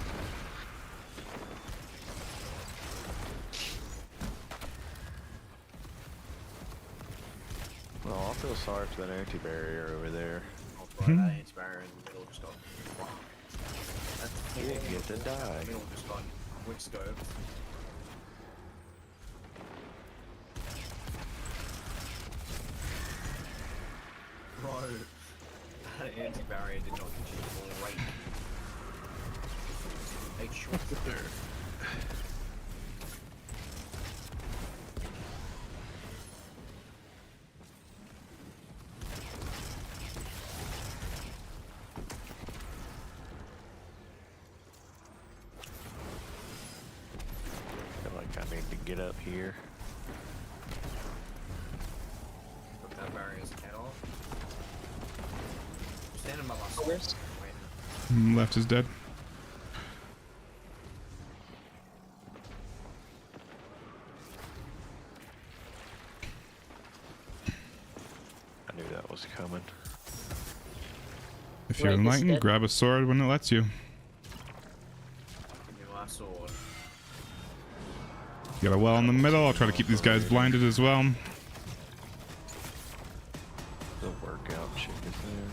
Well, I feel sorry for that anti-barrier over there. Oh, bro, that anti-barrier in the middle just got... He didn't get to die. The middle just got quick scoped. Bro, that anti-barrier did not contribute great. Make sure. I feel like I need to get up here. Took that barrier's head off. I'm standing by my sword. Where's- Waiting. Left is dead. I knew that was coming. If you're Right is enlightened, dead. grab a sword when it lets you. Give me my sword. You got a well in the middle. I'll try to keep these guys blinded as well. The workout chick is there.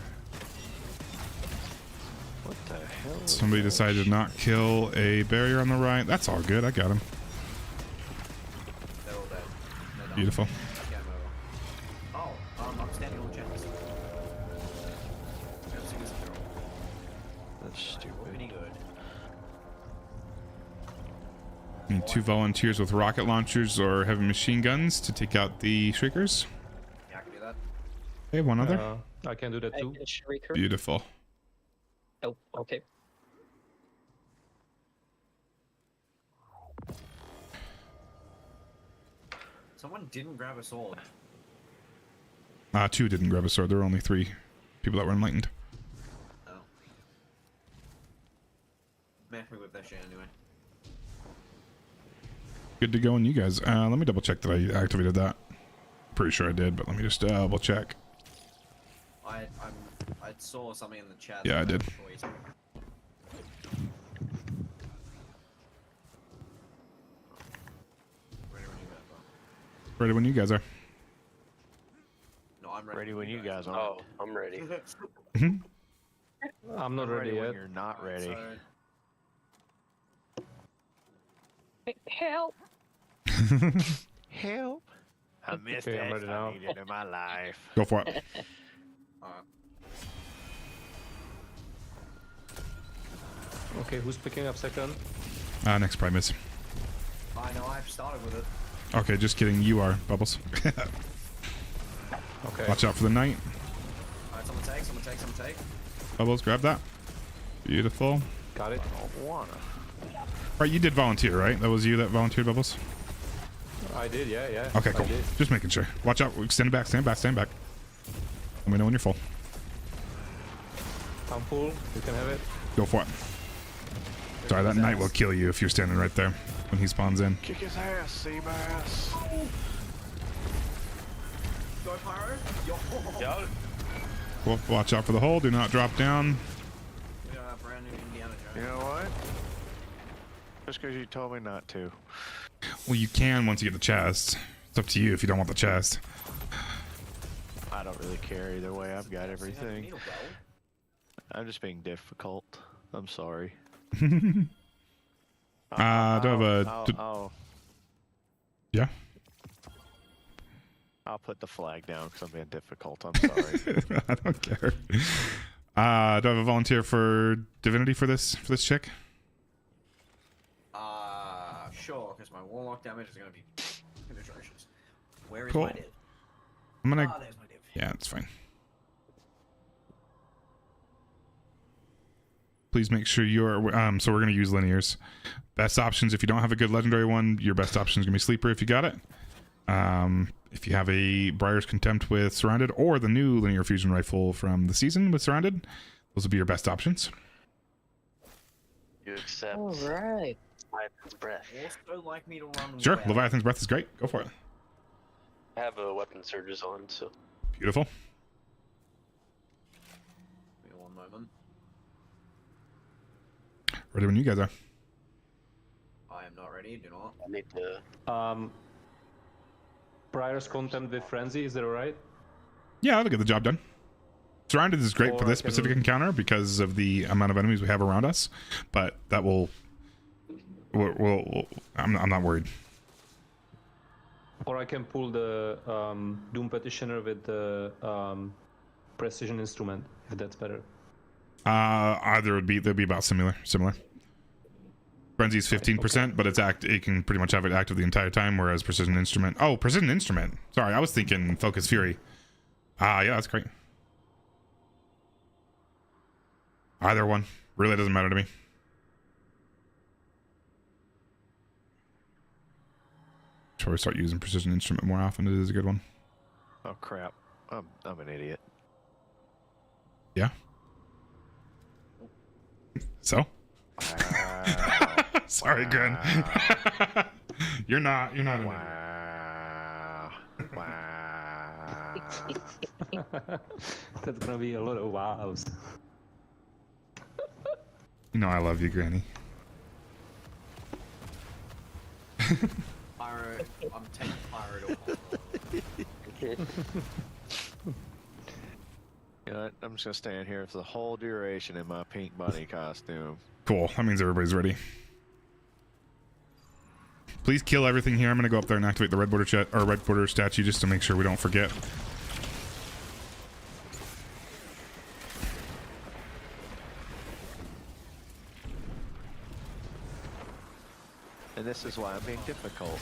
What the hell? is Somebody that decided to shit? not kill a barrier on the right. That's all good. I got him. No. Beautiful. That's game over. Oh, I'm standing on chance. That's stupid. Pretty good. Need 2 volunteers with rocket launchers or heavy machine guns to take out the Shriekers. Yeah, I can do that. Okay, one other. I can do that I too. can Shrieker. Beautiful. Oh, okay. Someone didn't grab a sword. 2 didn't grab a sword. There were only 3 people that were enlightened. Oh. Meh, we whip that shit anyway. Good to go on you guys. Let me double check that I activated that. Pretty sure I did, but let me just double check. I saw something in the chat. Yeah, I that did. choice. Ready when you get it, Ready when you guys are. bro. No, I'm ready. Ready when you guys Oh, aren't. I'm ready. I'm not ready when yet. you're not ready. Help! Help! I missed Okay, I'm that. ready I now. needed in my life. Go for it. Okay, who's picking up second? Next Primus. I know, I've started with it. Okay, just kidding. You are, Bubbles. Okay. Watch out for the knight. Alright, someone take, someone take, someone take. Bubbles, grab that. Beautiful. Got it. I don't wanna. Right, you did volunteer, right? That was you that volunteered, Bubbles? I did, yeah. Okay, I cool. did. Just making sure. Watch out. Stand back, stand back, stand back. Let me know when you're full. I'm full. You can have it. Go for it. Sorry, that knight will kill you if you're standing right there when he spawns in. Kick his ass, Seabass. Go, Pyro! Yo! Yo, Well, watch out for the hole. Do not drop down. We got a brand new Indiana You Jones. know what? Just because you told me not to. Well, you can once you get the chest. It's up to you if you don't want the chest. I don't really care either way. I've got See, I everything. need a well. I'm just being difficult. I'm sorry. Do I have a- Yeah? I'll put the flag down because I'm being difficult. I'm sorry. I don't care. Do I have a volunteer for divinity for this chick? Sure, because my warlock damage is going to be atrocious. Where is Cool. my div? I'm gonna. Ah, there's my div. Yeah, it's fine. Please make sure you're. So we're gonna use linears. Best options if you don't have a good legendary one, your best option is gonna be sleeper if you got it. If you have a Briar's Contempt with Surrounded or the new linear fusion rifle from the season with Surrounded, those will be your best options. you accept All right. Leviathan's breath. Also like me to run Sure, well. Leviathan's Breath is great. Go for it. I have a weapon surges on, so Beautiful. Give me one moment. Ready when you guys are. I am not ready, do not. I need to. Briar's Contempt with Frenzy, is that alright? Yeah, that'll get the job done. Surrounded is great Or for I this specific can- encounter because of the amount of enemies we have around us, but that will. I'm not worried. Or I can pull the Doom Petitioner with the Precision Instrument, if that's better. Either they'll be about similar. Frenzy's 15%, but it can pretty much have it active the entire time, whereas Precision Instrument. Oh, Precision Instrument. Sorry, I was thinking Focus Fury. Yeah, that's great. Either one really doesn't matter to me. Should we start using Precision Instrument more often? It is a good one. Oh crap! I'm an idiot. Yeah. So. Wow. Sorry, Gren. Wow. You're not an idiot. Wow. Wow. That's gonna be a lot of wows. You know I love you, Granny. Pyro, I'm taking Pyro to You know what? I'm just gonna stand here for the whole duration in my pink bunny costume. Cool. That means everybody's ready. Please kill everything here. I'm gonna go up there and activate the red border chat or red border statue just to make sure we don't forget. And this is why I'm being difficult.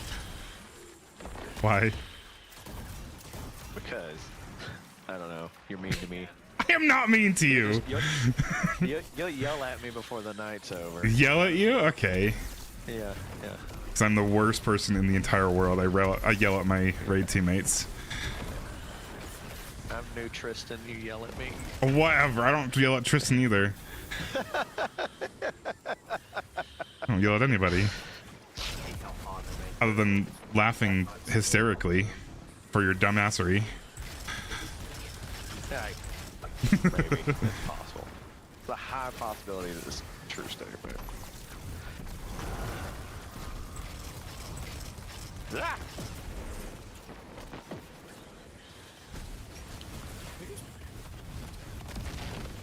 Why? Because, I don't know, you're mean to me. I am not mean to you. You'll yell at me before the night's over. Yell at you? Okay. Yeah. Because I'm the worst person in the entire world. I yell at my raid teammates. I'm new Tristan, you yell at me. Whatever. I don't yell at Tristan either. I don't yell at anybody. Other than laughing hysterically for your dumbassery. Yeah, maybe. It's possible. It's a high possibility that this is a true statement. Ah!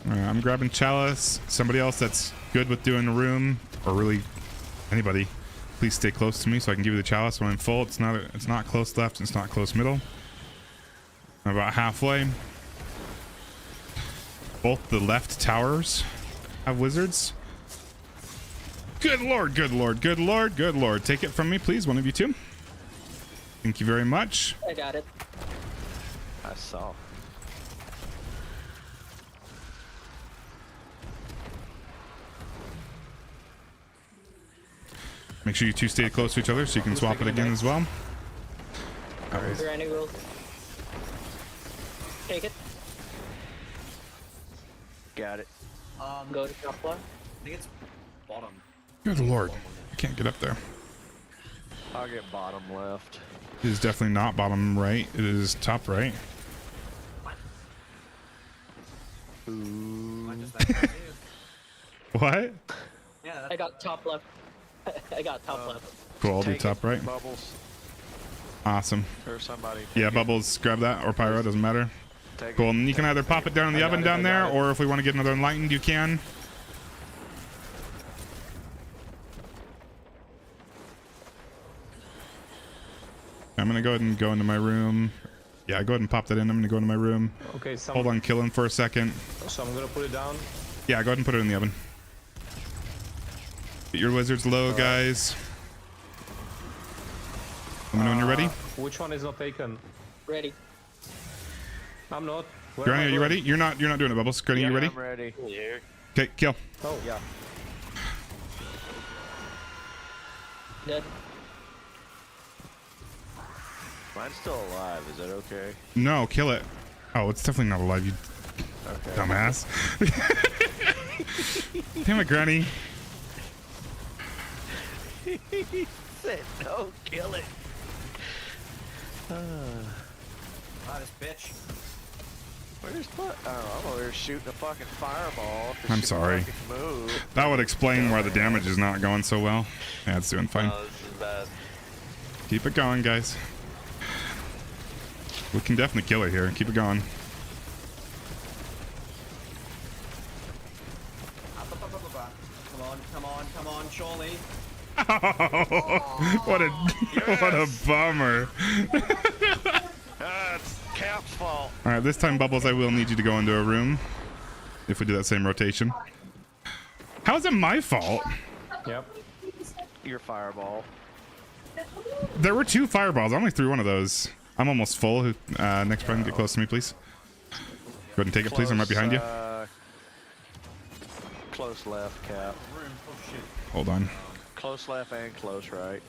Alright, I'm grabbing Chalice. Somebody else that's good with doing a room, or really anybody, please stay close to me so I can give you the Chalice when I'm full. It's not close left, it's not close middle. I'm about halfway. Both the left towers have wizards. Good lord, good lord, good lord, good lord. Take it from me, please, one of you two. Thank you very much. I got it. I saw. Make sure you two stay close to each other so you can swap it again as well. Granny will take it. Got it. Go to top floor. I think it's bottom. Good lord. I can't get up there. I'll get bottom left. It is definitely not bottom right. It is top right. Ooh. Might just that crazy. What? Yeah, I got top left. I got top left. Cool, I'll do Take top it, right. Bubbles. Awesome. Or somebody. Yeah, take it. Bubbles, grab that, or Pyro, doesn't matter. Take Cool, it. and you can either pop it down in the I oven got it, down I there, got it. or if we want to get another enlightened, you can. I'm gonna go ahead and go into my room. Yeah, go ahead and pop that in. I'm gonna go into my room. Okay, Hold on, kill him for a second. So I'm gonna put it down. Yeah, go ahead and put it in the oven. Get your wizards low, guys. Let me know when you're ready. Which one is not taken? Ready. I'm not. Where Granny, am I are you going? ready? You're not doing it, Bubbles. Granny, you ready? I'm ready. Yeah. Okay, kill. Oh, yeah. Dead. Mine's still alive. Is that okay? No, kill it. Oh, it's definitely not alive, you Okay. dumbass. Damn it, Granny. He said no, kill it. Ah, this bitch. Where's what? Oh, I'm over here shooting a fucking fireball. I'm She sorry. fucking Move. That would explain why the damage is not going so well. Yeah, it's doing fine. Oh, this is bad. Keep it going, guys. We can definitely kill it here. Keep it going. Come on, surely. What a bummer. It's Cap's fault. All right, this time, Bubbles, I will need you to go into a room if we do that same rotation. How is it my fault? Yep. Your fireball. There were 2 fireballs. I only threw one of those. I'm almost full. Next button, get close to me, please. Go ahead and take it, please. I'm right behind you. Close left, Cap. Hold on. Close left and close right.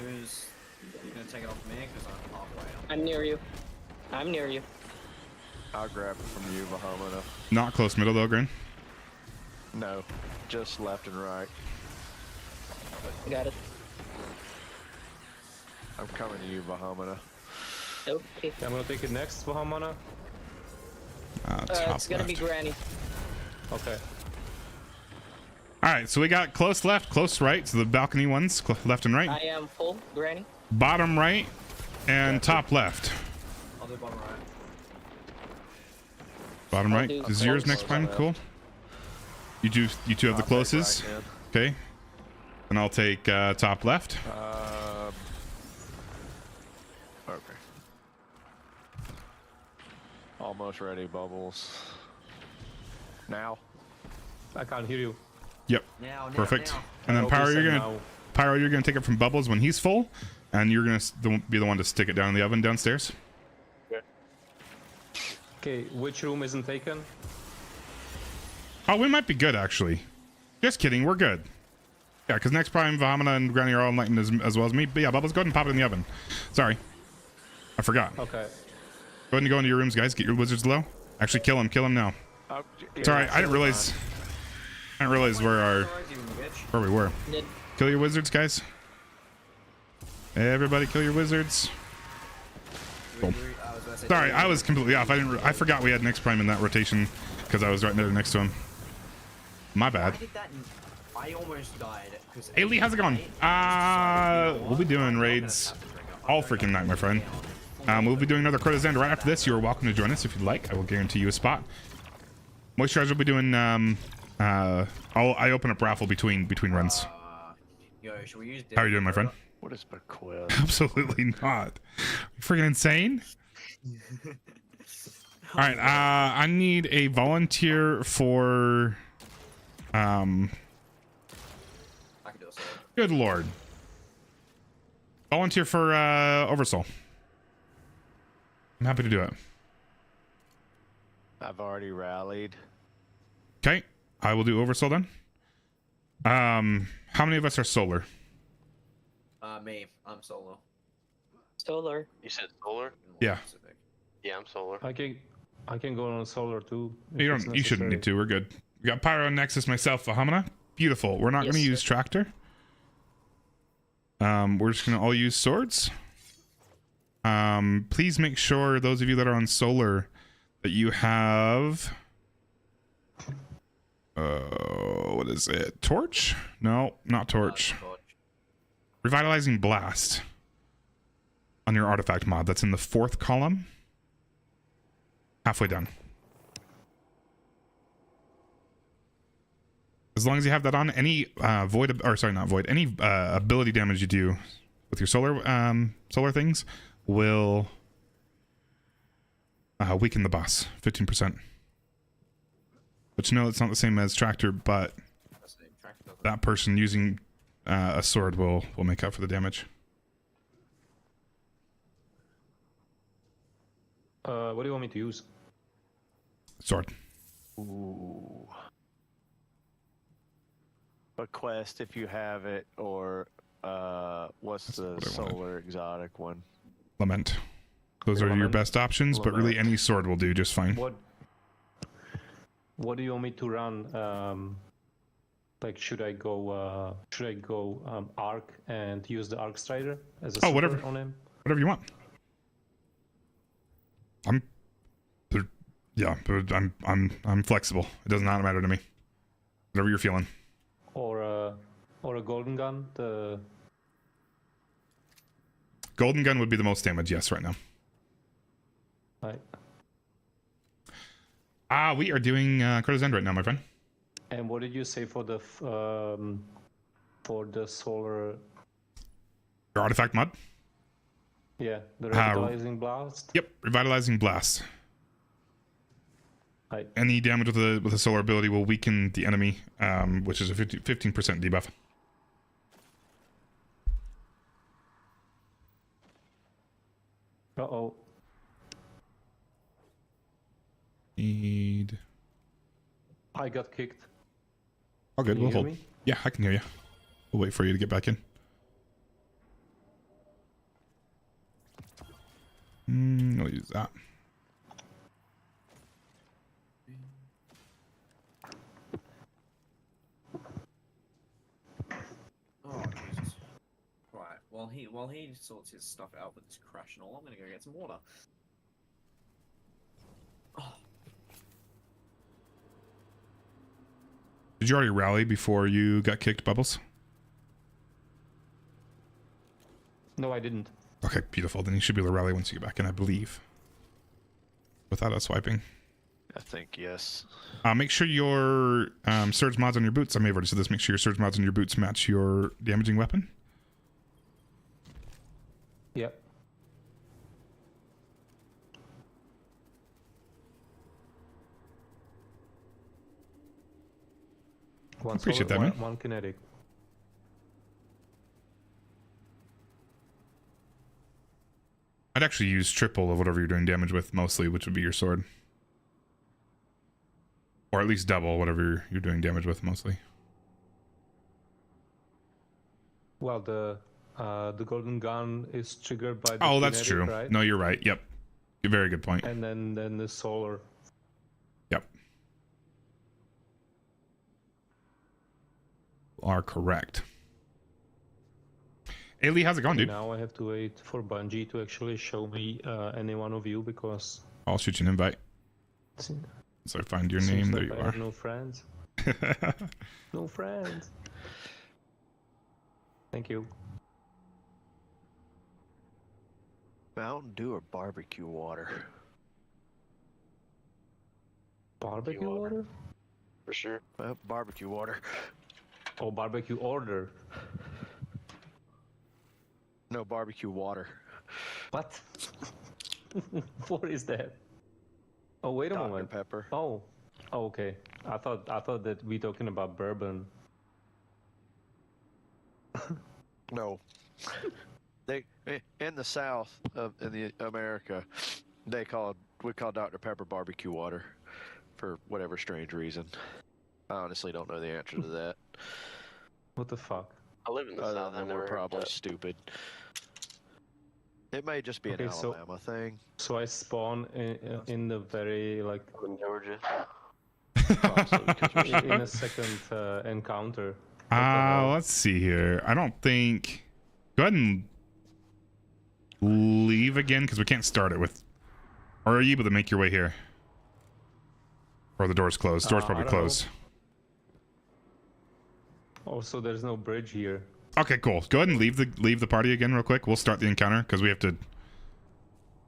Who's you gonna take it off me? Because I'm halfway. I'm near you. I'm near you. I'll grab it from you, Bahomina. Not close middle, though, Grin. No, just left and right. I got it. I'm coming to you, Bahomina. Okay. I'm gonna take it next, Bahamana. Top It's gonna be left. Granny. Okay. All right, so we got close left, close right. So the balcony ones, left and right. I am full, Granny. Bottom right and top left. I'll do bottom right. Bottom I'll right do is yours close next one. left. Cool. You two have the I'll take closest. right then. Okay. And I'll take top left. Okay. Almost ready, Bubbles. Now. I can't hear you. Yep. Now, Perfect. now. And then Nobody Pyro, said you're now. gonna take it from Bubbles when he's full, and you're gonna be the one to stick it down in the oven downstairs. Okay, which room isn't taken? Oh, we might be good actually. Just kidding, we're good. Yeah, because next Prime, Vahana, and Granny are all enlightened as well as me. But yeah, Bubbles, go ahead and pop it in the oven. Sorry, I forgot. Go Okay. ahead and go into your rooms, guys. Get your wizards low. Actually, kill him now. Oh, Sorry, I didn't realize. I didn't realize where we were. Did- Kill your wizards, guys. Everybody, kill your wizards. Boom. Sorry, I was completely off. I forgot we had next Prime in that rotation because I was right there next to him. My bad. I did that. I almost died. Hey Lee, how's it going? We'll be doing raids all freaking night, my friend. We'll be doing another Crota's End right after this. You're welcome to join us if you'd like. I will guarantee you a spot. Moisturizer will be doing. I open up raffle between runs. Yo, should we use How are you doing, my friend? What is bequest? Absolutely not. You freaking insane. All right. I need a volunteer for. I can do this. Good lord. Volunteer for Oversoul. I'm happy to do it. I've already rallied. Okay, I will do Oversoul then. How many of us are solar? Me. I'm solo. Solar. You said solar? Yeah. Yeah, I'm solar. I can go on solar too. if You it's don't. You shouldn't necessary. need to. We're good. We got Pyro, Nexus, myself, Vahamana. Beautiful. We're not Yes, going to sir. use Tractor. We're just going to all use swords. Please make sure those of you that are on solar that you have. What is it? Torch? No, not torch. Revitalizing Blast on your artifact mod. That's in the 4th column. Halfway down. As long as you have that on, any void, or sorry, not void, any ability damage you do with your solar things will weaken the boss 15%. But you know it's not the same as Tractor, but that person using a sword will make up for the damage. What do you want me to use? Sword. Ooh. Bequest if you have it, or what's the what I wanted. solar exotic one? Lament. Those are your Lament? best options, but really Lament. any sword will do just fine. What do you want me to run? Like, should I go Arc and use the Arc Strider as a Oh, super whatever. on him? Whatever you want. I'm flexible. It does not matter to me. Whatever you're feeling. Or a Golden Gun? The Golden Gun would be the most damage, yes, right now. right. We are doing Crota's End right now, my friend. And what did you say for the solar? Your artifact mod? Yeah, the revitalizing blast. Yep, Revitalizing Blast. Right. Any damage with a solar ability will weaken the enemy, which is a 15% debuff. Uh-oh. Need... I got kicked. Oh, good. Can you We'll hear hold. me? Yeah, I can hear you. We'll wait for you to get back in. I'll use that. Oh Jesus! Right. While he sorts his stuff out with his crash and all, I'm gonna go get some water. Oh, Did you already rally before you got kicked, Bubbles? No, I didn't. Okay, beautiful. Then you should be able to rally once you get back in, I believe. Without us swiping. I think yes. Make sure your surge mods on your boots. I may have already said this. Make sure your surge mods on your boots match your damaging weapon. Yep. One Appreciate solar, that, man. one kinetic. I'd actually use triple of whatever you're doing damage with mostly, which would be your sword. Or at least double whatever you're doing damage with mostly. Well, the golden gun is triggered by the Oh, that's kinetic, true. right? No, you're right. Yep. Very good point. And then the solar. Yep. Are correct. Hey Lee, how's it going, dude? Now I have to wait for Bungie to actually show me any one of you because I'll shoot you an invite. it So I find your seems name. There like you I are. have no friends. No friends. Thank you. Mountain Dew or barbecue water? Barbecue water. water? For sure. Barbecue water. Oh, barbecue order. No, barbecue water. What? What is that? Oh, wait a Dr. moment. Pepper. Oh, okay. I thought that we talking about bourbon. No. They in the South of in the America, we call Dr. Pepper barbecue water for whatever strange reason. I honestly don't know the answer to that. What the fuck? I live in the Other South. I than never we're heard probably that. stupid. It may just be an Okay, so- Alabama thing. So I spawn in the very like I'm in Georgia. in a second encounter. What the hell? Let's see here. I don't think. Go ahead and leave again because we can't start it with. Or are you able to make your way here? Or the door's closed. Door's I probably don't know. closed. Also, there's no bridge here. Okay, cool. Go ahead and leave the party again real quick. We'll start the encounter because we have to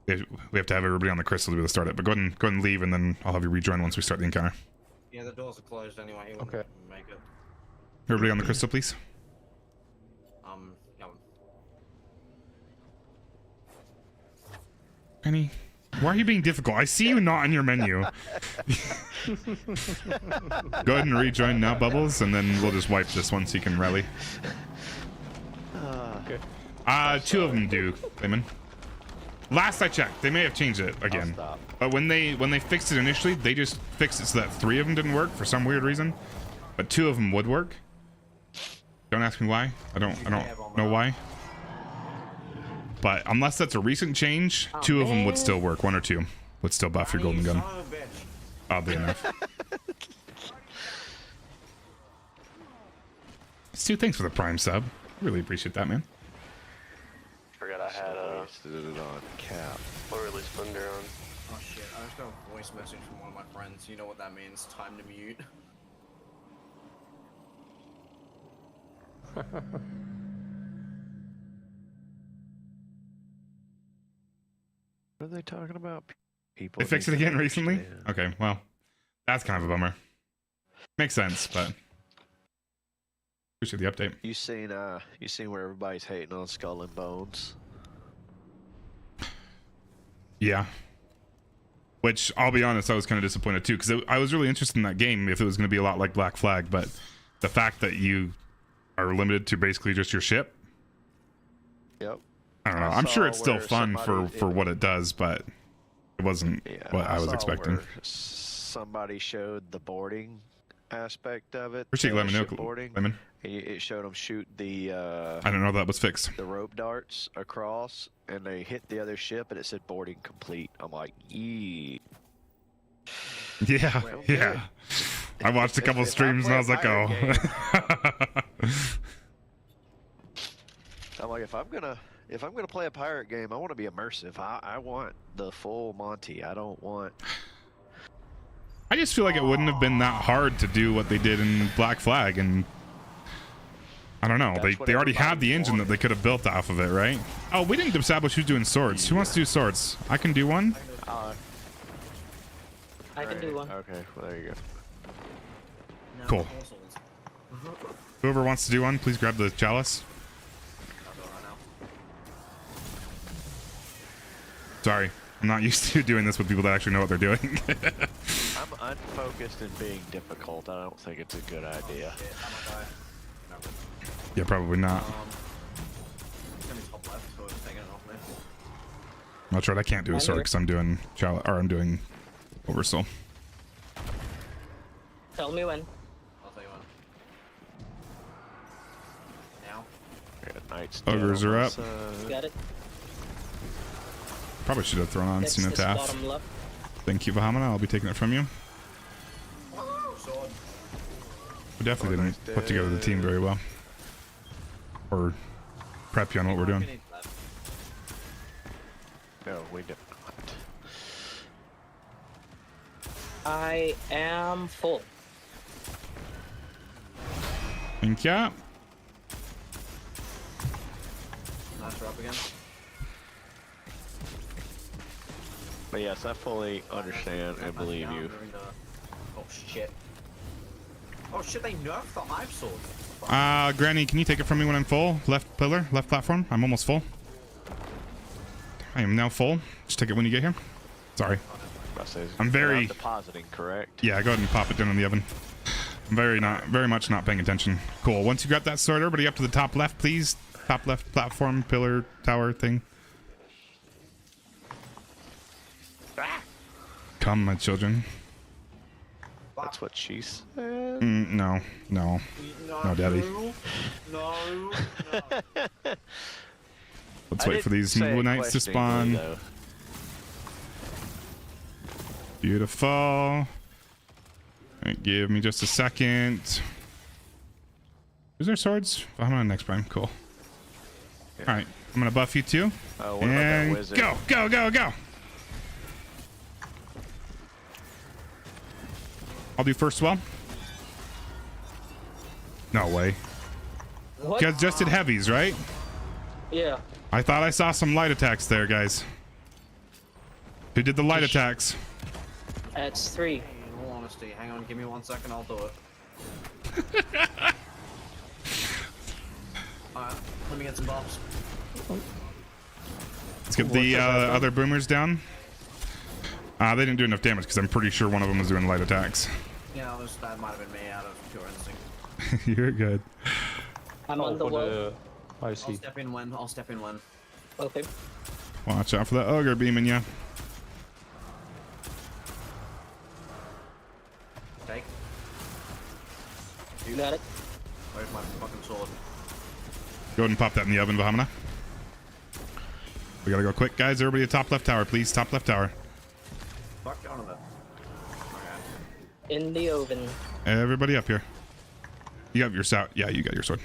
have everybody on the crystal to be able to start it. But go ahead and leave, and then I'll have you rejoin once we start the encounter. Yeah, the doors are closed anyway. He wouldn't Okay. make it. Everybody on the crystal, please. No. Penny, why are you being difficult? I see you not on your menu. Go ahead and rejoin now, Bubbles, and then we'll just wipe this one so you can rally. Okay. Two of them do, Clayman. Last I checked, they may have changed it again. But when they fixed it initially, they just fixed it so that 3 of them didn't work for some weird reason. But 2 of them would work. Don't ask me why. I don't know why. But unless that's a recent change, 2 of them would still work. 1 or 2 would still buff your golden gun. Son of a bitch. Oddly enough. Stu, thanks for the prime sub. Really appreciate that, man. Forgot I had Wasted it on cap. Literally Splendor on. Oh shit, I just got a voice message from one of my friends. You know what that means. Time to mute. What are they talking about? People. They fixed it need to again recently? understand. Okay, well, that's kind of a bummer. Makes sense, but appreciate the update. You seen where everybody's hating on Skull and Bones? Yeah. Which, I'll be honest, I was kind of disappointed too, because I was really interested in that game if it was going to be a lot like Black Flag, but the fact that you are limited to basically just your ship, Yep. I don't know. I I'm sure saw it's still where fun somebody- for what it does, but it wasn't Yeah. what I was saw expecting. where somebody showed the boarding aspect of it. Appreciate you letting me know, boarding. Lemon. It showed them shoot the I didn't know that was fixed. the rope darts across, and they hit the other ship, and it said boarding complete. I'm like, yee. Yeah, Well, yeah. I watched a couple If I streams and I was play like, a oh. I'm like, if I'm gonna play a pirate game, I want to be immersive. I want the full Monty. I don't want. I just feel like it wouldn't have been that hard to do what they did in Black Flag, and I don't know. That's what They already had everybody the engine that they could have built off of it, right? Oh, we didn't establish who's doing swords. Who wants to do swords? I can do one. I can do one. Okay, well, there you go. No, Cool. more swords. Whoever wants to do one, please grab the chalice. I'll do it right now. Sorry, I'm not used to doing this with people that actually know what they're doing. I'm unfocused and being difficult. I don't think it's a good idea. Shit, I might die. No, but, Yeah, probably not. it's gonna be top left, so it's taking it off me. That's right. I can't do a sword because I'm doing I'm doing oversoul. Tell me when. I'll tell you when. Now. Yeah, Knights Ogres down. are Let's, Got it. Probably should have thrown on Next is Cenotaph. bottom left. Thank you, Bahamana. I'll be taking it from you. Sword. We definitely Oh, didn't nice put together the team very well, or prep you on what we're doing. We need that. No, we don't. I am full. Thank ya. Nice, we're up again. But yes, I fully understand and believe Now I'm you. doing the- Oh shit. Oh shit, they nerfed the hive sword. Granny, can you take it from me when I'm full? Left pillar, left platform. I'm almost full. I am now full. Just take it when you get here. Sorry. I'm very- depositing, correct? Yeah, go ahead and pop it down in the oven. I'm very much not paying attention. Cool. Once you got that sword, everybody up to the top left, please. Top left platform, pillar, tower thing. Come, my children. That's what she said. No. No, Daddy. No. Let's wait for these knights to spawn. Beautiful. All right, give me just a second. Is there swords? I'm on next prime. Cool. All right, I'm gonna buff you too. Oh, what about that And wizard? go. I'll do first swell. No way. What? You guys just did heavies, right? Yeah. I thought I saw some light attacks there, guys. Who did the light attacks? That's 3. In all honesty, hang on, give me 1 second, I'll do it. Alright, let me get some buffs. Let's get the other boomers down. They didn't do enough damage because I'm pretty sure one of them was doing light attacks. Yeah, that might have been me out of pure instinct. You're good. I'm on the for wall. the... I I'll see. step in when. Okay. Watch out for that ogre beaming you. Take. You got it. Where's my fucking sword? Go ahead and pop that in the oven, Bahamana. We gotta go quick, guys. Everybody at top left tower, please. Top left tower. Fuck, go on with it. Okay. In the oven. Everybody up here. You got your sword. Yeah, you got your sword.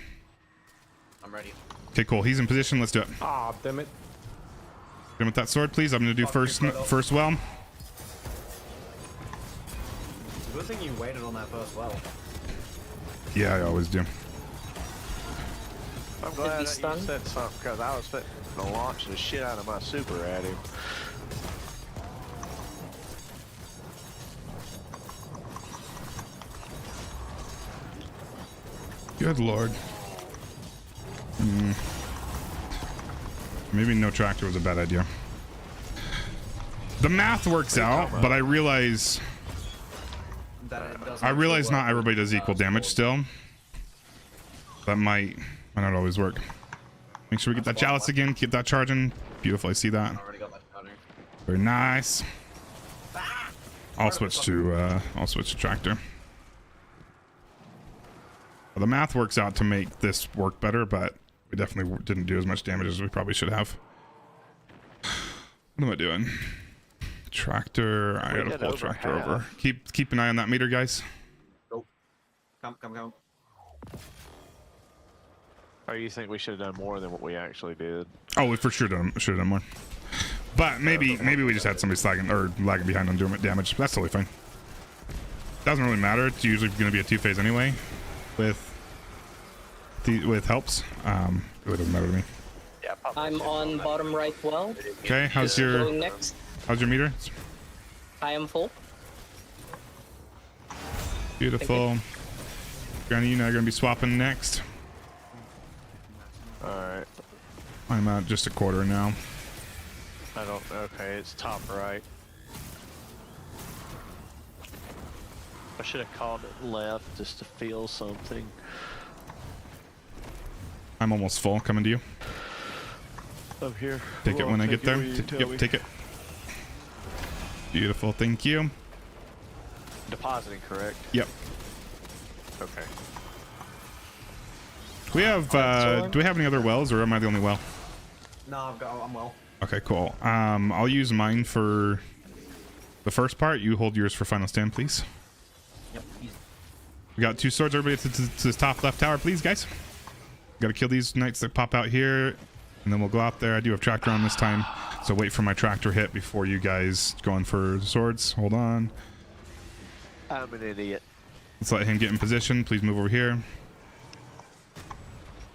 I'm ready. Okay, cool. He's in position. Let's do it. Ah, damn it. Get him with that sword, please. I'm gonna do Fuck first you, Frodo. first well. It's a good thing you waited on that first well. Yeah, I always do. I'm glad that you stunned? said something because I was fitting to launch the shit out of my super at him. Good lord. Maybe no tractor was a bad idea. The math works out, but I realize That it doesn't not actually work everybody with does equal damage sword. still. That might not always work. Make sure we get that chalice again. Keep that charging. Beautiful. I see that. I already got that counter. Very nice. I'll switch to tractor. Well, the math works out to make this work better, but we definitely didn't do as much damage as we probably should have. What am I doing? Tractor. I We gotta did pull over tractor half. over. Keep an eye on that meter, guys. Come. Or you think we should have done more than what we actually did? Oh, we for sure should have done more. But maybe we just had somebody lagging behind on doing damage. That's totally fine. Doesn't really matter. It's usually going to be a 2-phase anyway. With helps. It really doesn't matter to me. Yeah, I'm on bottom right well. Okay, how's Going your next. meter? I am full. Beautiful. Granny, you and I are gonna be swapping next. Alright. I'm at just a quarter now. I don't. Okay, it's top right. I should have called it left just to feel something. I'm almost full. Coming to you. Up here. Take it Well, when I take get there. when you tell Yep, me. take it. Beautiful. Thank you. Depositing, correct? Yep. Okay. We have. Do we have any other wells, or am I the only well? No, I'm well. Okay, cool. I'll use mine for the first part. You hold yours for final stand, please. Yep. We got 2 swords. Everybody to the top left tower, please, guys. Got to kill these knights that pop out here, and then we'll go out there. I do have tractor on this time, so wait for my tractor hit before you guys go in for the swords. Hold on. I'm an idiot. Let's let him get in position. Please move over here.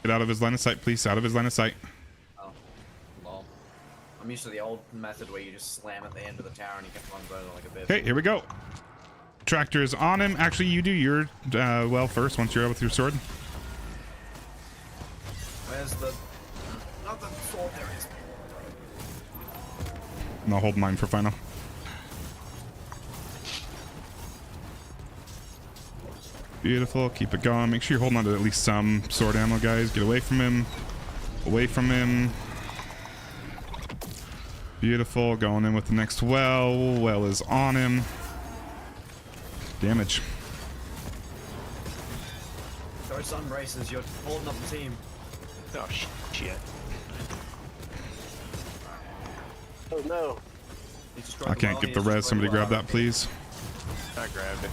Get out of his line of sight, please. Out of his line of sight. Oh, lol. I'm used to the old method where you just slam at the end of the tower and he can run over like a bitch. Okay, here we go. Tractor is on him. Actually, you do your well first once you're out with your sword. Where's the... Not the sword, there it is. And I'll hold mine for final. Beautiful. Keep it going. Make sure you're holding on to at least some sword ammo, guys. Get away from him. Away from him. Beautiful. Going in with the next well. Well is on him. Damage. Go Sun Racers, you're holding up the team. Oh shit. Oh no. You destroyed I the can't well, get you the res. destroyed Somebody the well. grab that, please. I grabbed it.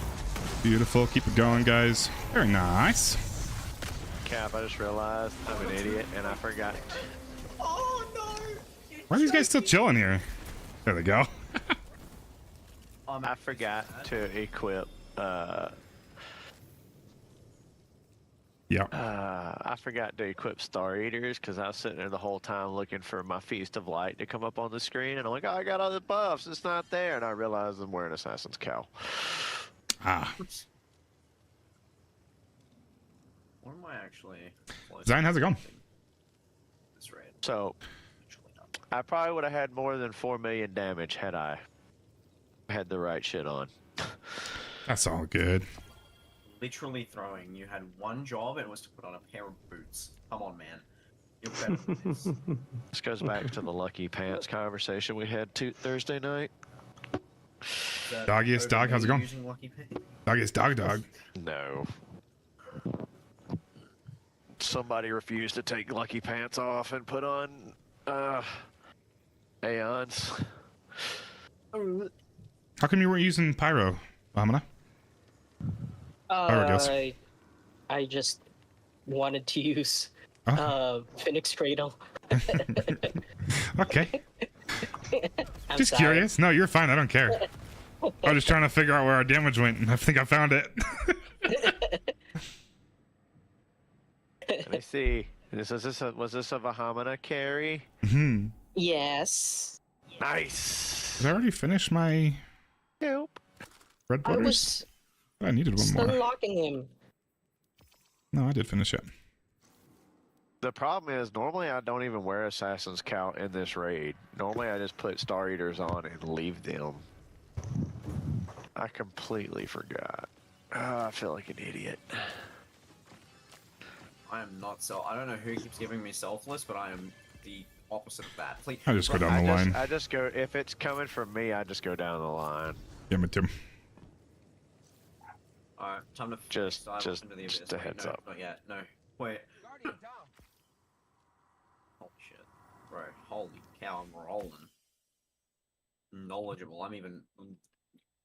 Beautiful. Keep it going, guys. Very nice. Cap, I just realized I'm an idiot and I forgot. Oh no! Why are these guys still chilling here? There they go. I forgot to equip. Yeah. I forgot to equip Star Eaters because I was sitting there the whole time looking for my Feast of Light to come up on the screen, and I'm like, oh, I got all the buffs, it's not there, and I realized I'm wearing Assassin's Cowl. Ah. What am I actually... Zion, how's it going? This raid. So Actually not. I probably would have had more than 4 million damage had I had the right shit on. That's all good. Literally throwing. You had one job and it was to put on a pair of boots. Come on, man. You're better than this. This goes back to the Lucky Pants conversation we had Thursday night. Is that Doggiest over dog, me how's it going? using Lucky Pants? Dog is dog. No. Somebody refused to take Lucky Pants off and put on Aeons. How come you weren't using Pyro, Vamana? Power Ghost. I just wanted to use Oh, Phoenix Cradle. okay. I'm Just sorry. curious. No, you're fine. I don't care. I was just trying to figure out where our damage went, and I think I found it. Let me see. Was this a Vahamana carry? Hmm. Yes. Nice. Did I already finish my Nope. red I borders? was I needed one still more. locking him. No, I did finish it. The problem is, normally I don't even wear Assassin's Cowl in this raid. Normally I just put Star Eaters on and leave them. I completely forgot. I feel like an idiot. I am not I don't know who keeps giving me selfless, but I am the opposite of that. Please. I just go down the line. I just go, if it's coming from me, I just go down the line. Yeah, me too. Alright, time to Just- dive just- into the abyss. just a Wait, heads no, up. Not yet. No. Wait. Holy shit. Bro, holy cow, I'm rolling. Knowledgeable.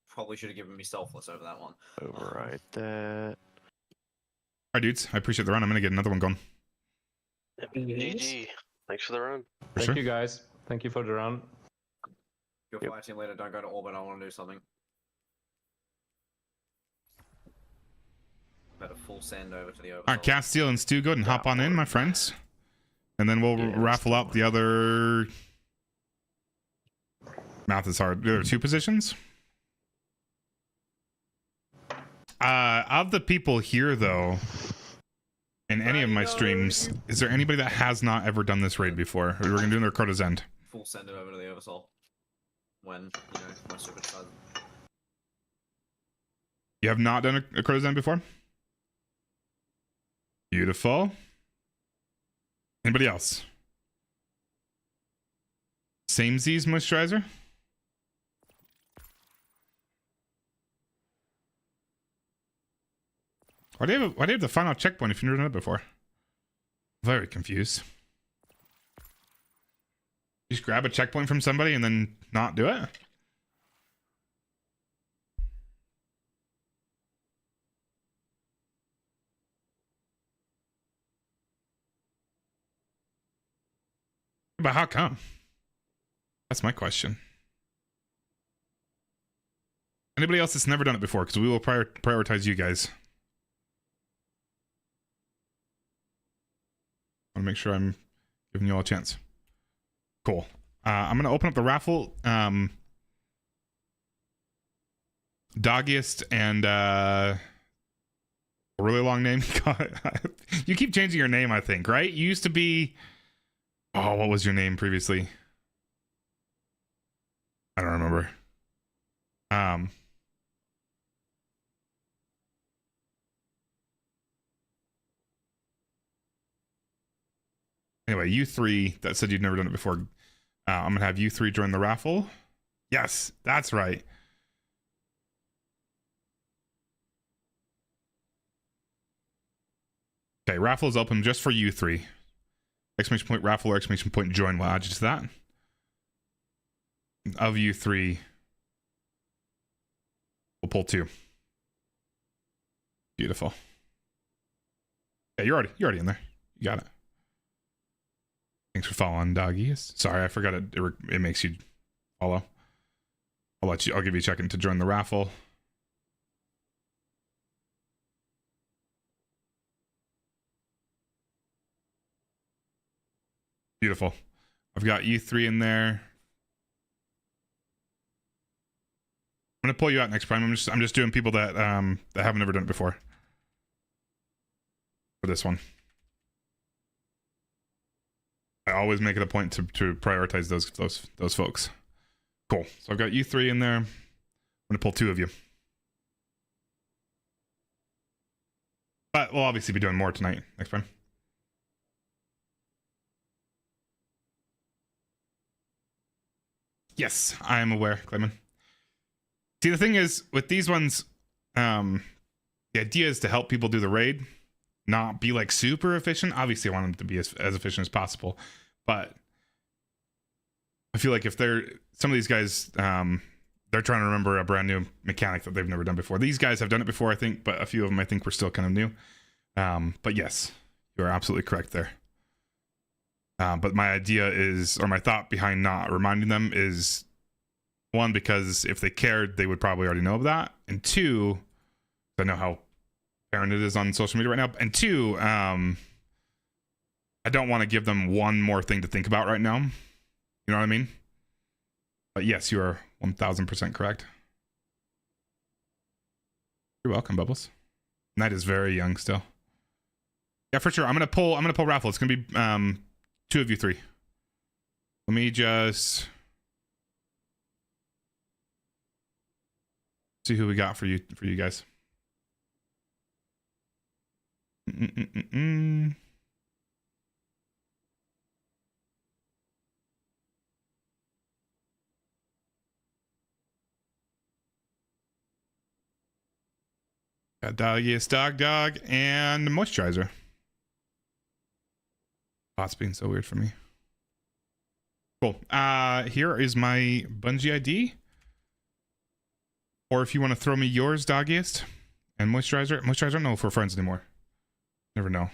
Probably should have given me selfless over that one. Override that. All right, dudes. I appreciate the run. I'm gonna get another one going. GG. Thanks for the run. For Thank sure. you guys. Thank you for the run. Your Yep. fire team leader, don't go to orbit, I want to do something. Better full send over to the orbit. All right, Castiel and Stu, go ahead and hop on in, my friends, and then we'll Yeah, raffle out the other. Math is hard. There are 2 positions. Of the people here, though, in any of my streams, is there anybody that has not ever done this raid before? We're gonna do their Crota's End. Full send it over to the Oversoul. When, you know, my stupid son. You have not done a Crota's End before? Beautiful. Anybody else? Samesies moisturizer? Why do you have the final checkpoint if you've never done it before? Very confused. You just grab a checkpoint from somebody and then not do it? But how come? That's my question. Anybody else that's never done it before? Because we will prioritize you guys. I want to make sure I'm giving you all a chance. Cool. I'm going to open up the raffle. Doggiest and a really long name. You keep changing your name, I think, right? You used to be... Oh, what was your name previously? I don't remember. Anyway, you three that said you'd never done it before. I'm gonna have you three join the raffle. Yes, that's right. Okay, raffle is open just for you three. Exclamation point raffle or exclamation point join will add you to that. Of you three, we'll pull 2. Beautiful. Yeah, you're already in there. You got it. Thanks for following, doggies. Sorry, I forgot it makes you follow. I'll give you a second to join the raffle. Beautiful. I've got you 3 in there. I'm gonna pull you out next prime. I'm just doing people that that haven't ever done it before. For this one. I always make it a point to prioritize those folks. Cool. So I've got you 3 in there. I'm gonna pull 2 of you. But we'll obviously be doing more tonight, next prime. Yes, I am aware, Clayman. See, the thing is, with these ones, the idea is to help people do the raid, not be like super efficient. Obviously, I want them to be as efficient as possible, but I feel like if some of these guys, they're trying to remember a brand new mechanic that they've never done before. These guys have done it before, I think, but a few of them I think were still kind of new. But yes, you are absolutely correct there. But my idea is, or my thought behind not reminding them is, 1, because if they cared, they would probably already know of that. And 2, I know how apparent it is on social media right now. And 2, I don't want to give them one more thing to think about right now. You know what I mean? But yes, you are 1000% correct. You're welcome, Bubbles. Night is very young still. Yeah, for sure. I'm gonna pull raffle. It's gonna be 2 of you 3. Let me just see who we got for you guys. Got Doggiest Dog and Moisturizer. Oh, it's being so weird for me. Cool. Here is my Bungie ID. Or if you want to throw me yours, Doggiest, and Moisturizer. Moisturizer, I don't know if we're friends anymore. Never know.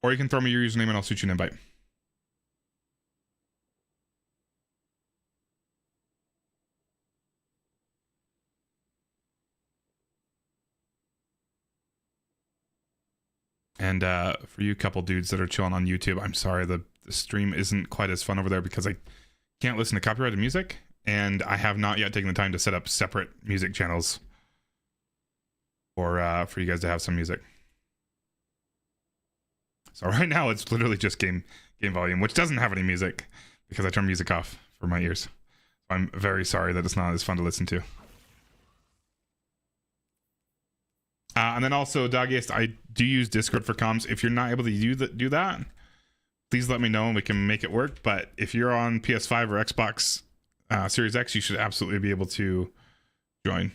Or you can throw me your username and I'll shoot you an invite. And for you couple dudes that are chilling on YouTube, I'm sorry the stream isn't quite as fun over there because I can't listen to copyrighted music. and I have not yet taken the time to set up separate music channels for you guys to have some music. So right now it's literally just game volume, which doesn't have any music because I turned music off for my ears. I'm very sorry that it's not as fun to listen to. And then also, Doggiest, I do use Discord for comms. If you're not able to do that, please let me know and we can make it work. But if you're on PS5 or Xbox Series X, you should absolutely be able to join.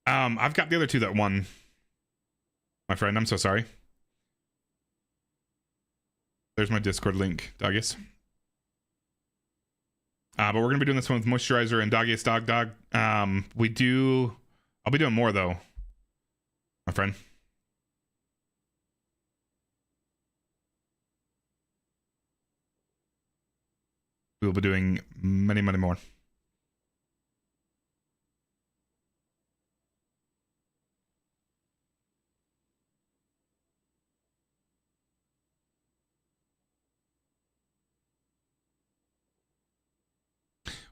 I've got the other two that won, my friend. I'm so sorry. There's my Discord link, Doggiest. But we're gonna be doing this one with Moisturizer and Doggiest Dog. I'll be doing more though, my friend. We'll be doing many more.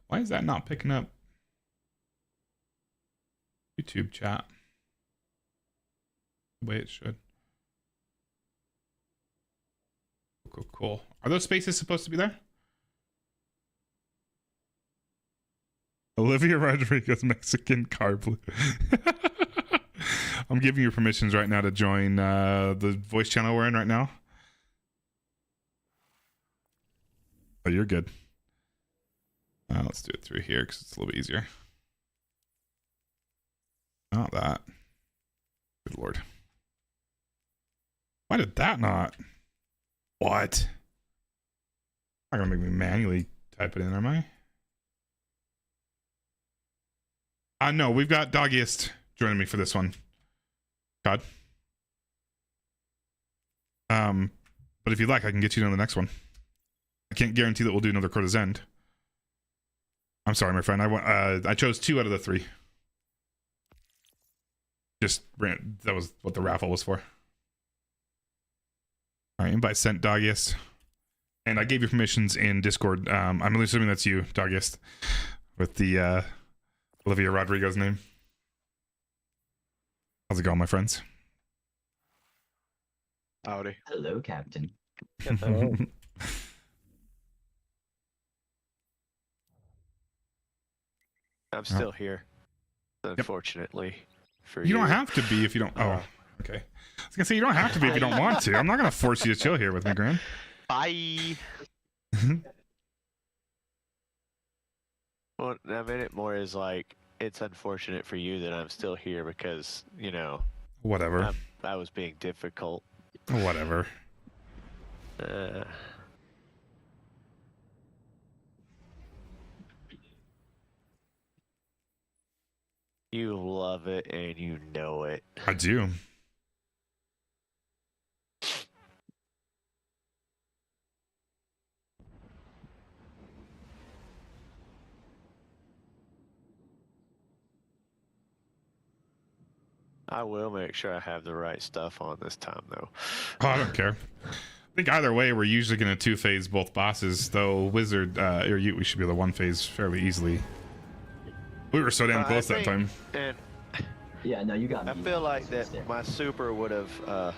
Why is that not picking up YouTube chat the way it should? Cool. Are those spaces supposed to be there? Olivia Rodrigo's Mexican car blue. I'm giving you permissions right now to join the voice channel we're in right now. Oh, you're good. Let's do it through here because it's a little bit easier. Not that. Good lord. Why did that not? What? Not gonna make me manually type it in, am I? No, we've got Doggiest joining me for this one. God. But if you'd like, I can get you to the next one. I can't guarantee that we'll do another Crota's End. I'm sorry, my friend. I chose 2 out of the 3. That was what the raffle was for. All right, invite sent, Doggiest. And I gave you permissions in Discord. I'm assuming that's you, Doggiest, with the Olivia Rodrigo's name. How's it going, my friends? Howdy. Hello, Captain. I'm still here, unfortunately. For You don't have to be if you don't. Oh, okay. I was gonna say you don't have to be if you don't want to. I'm not gonna force you to chill here with me, Gran. Bye. Well, I mean it more is like it's unfortunate for you that I'm still here because Whatever. I was being difficult. Whatever. You love it and you know it. I do. I will make sure I have the right stuff on this time, though. Oh, I don't care. I think either way, we're usually going to 2-phase both bosses, though Wizard or Ute, we should be able to 1-phase fairly easily. We were so damn close that time. And Yeah, no, you got me. I feel like that my super would have.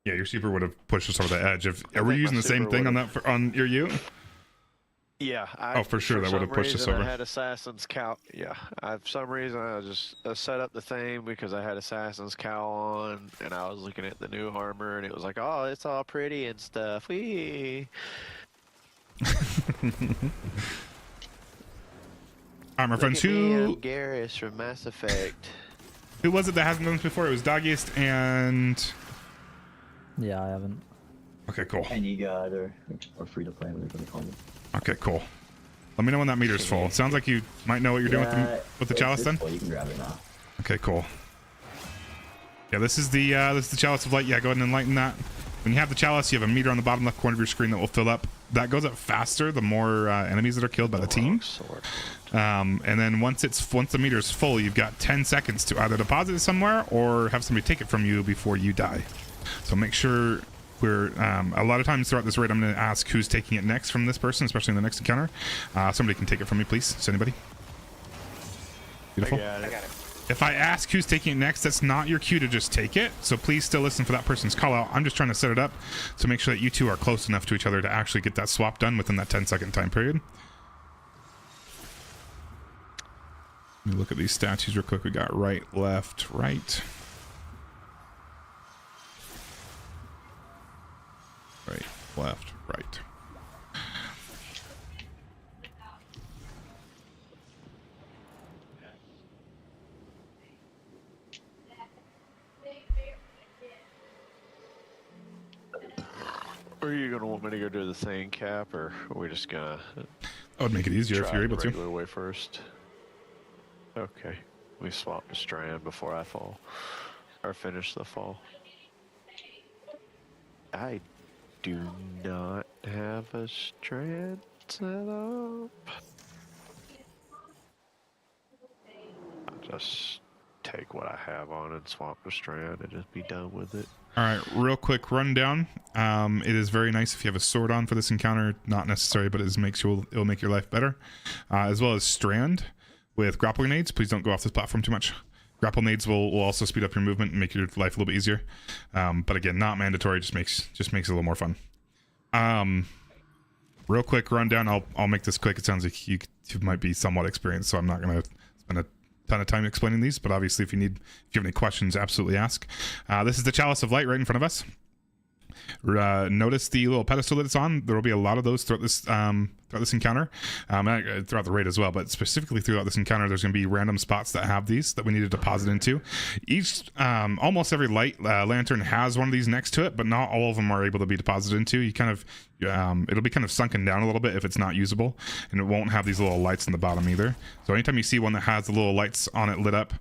Yeah, your super would have pushed us over the edge. Are we think my using the same super thing on would've- that on your Ute? Yeah. For sure, that would have pushed us some reason over. I had Assassin's Cowl. Yeah, for some reason I just set up the thing because I had Assassin's Cowl on, and I was looking at the new armor, and it was like, oh, it's all pretty and stuff. Whee! Alright, my friends, Look at me, I'm who Garrus from Mass Effect. was it that hasn't done this before? It was Doggiest and... Yeah, I haven't. Okay, cool. Any god or free to play, whatever they call it. Okay, cool. Let me know when that meter's full. It sounds like you might know what you're doing with the chalice then? You can grab it now. Okay, cool. Yeah, this is the chalice of light. Yeah, go ahead and enlighten that. When you have the chalice, you have a meter on the bottom left corner of your screen that will fill up. That goes up faster the more enemies that are killed by the team. And then once the meter's full, you've got 10 seconds to either deposit it somewhere or have somebody take it from you before you die. So make sure we're a lot of times throughout this raid, I'm going to ask who's taking it next from this person, especially in the next encounter. Somebody can take it from me, please. Is anybody? Beautiful. I got it. If I ask who's taking it next, that's not your cue to just take it. So please still listen for that person's call out. I'm just trying to set it up to make sure that you two are close enough to each other to actually get that swap done within that 10-second time period. Let me look at these statues real quick. We got right, left, right. Right, left, right. Are you gonna want me to go do the thing, Cap, or are we just gonna That would make it easier if try you're it able the to. regular way first? Okay, we swapped a strand before I fall, or finish the fall. I do not have a strand set up. I'll just take what I have on and swap the strand and just be done with it. All right, real quick rundown. It is very nice if you have a sword on for this encounter. Not necessary, but it will make your life better. As well as strand with grapple grenades. Please don't go off this platform too much. Grapple nades will also speed up your movement and make your life a little bit easier. But again, not mandatory. Just makes it a little more fun. Real quick rundown. I'll make this quick. It sounds like you might be somewhat experienced, so I'm not going to spend a ton of time explaining these. But obviously, if you have any questions, absolutely ask. This is the Chalice of Light right in front of us. Notice the little pedestal that it's on. There will be a lot of those throughout this encounter, throughout the raid as well, but specifically throughout this encounter there's going to be random spots that have these that we need to deposit into. Almost every light lantern has one of these next to it, but not all of them are able to be deposited into. You kind of it'll be kind of sunken down a little bit if it's not usable, and it won't have these little lights in the bottom either. So anytime you see one that has the little lights on it lit up,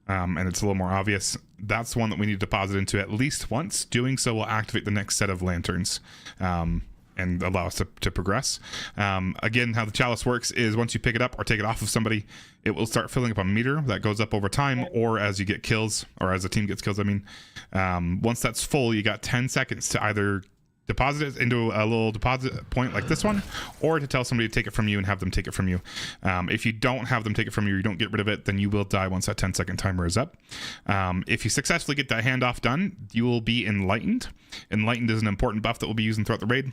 and it's a little more obvious, that's one that we need to deposit into at least once. Doing so will activate the next set of lanterns and allow us to progress. Again, how the chalice works is once you pick it up or take it off of somebody, it will start filling up a meter that goes up over time, or as you get kills, or as the team gets kills, I mean. Once that's full, you got 10 seconds to either deposit it into a little deposit point like this one, or to tell somebody to take it from you and have them take it from you. If you don't have them take it from you, you don't get rid of it, then you will die once that 10-second timer is up. If you successfully get that handoff done, you will be enlightened. Enlightened is an important buff that we'll be using throughout the raid.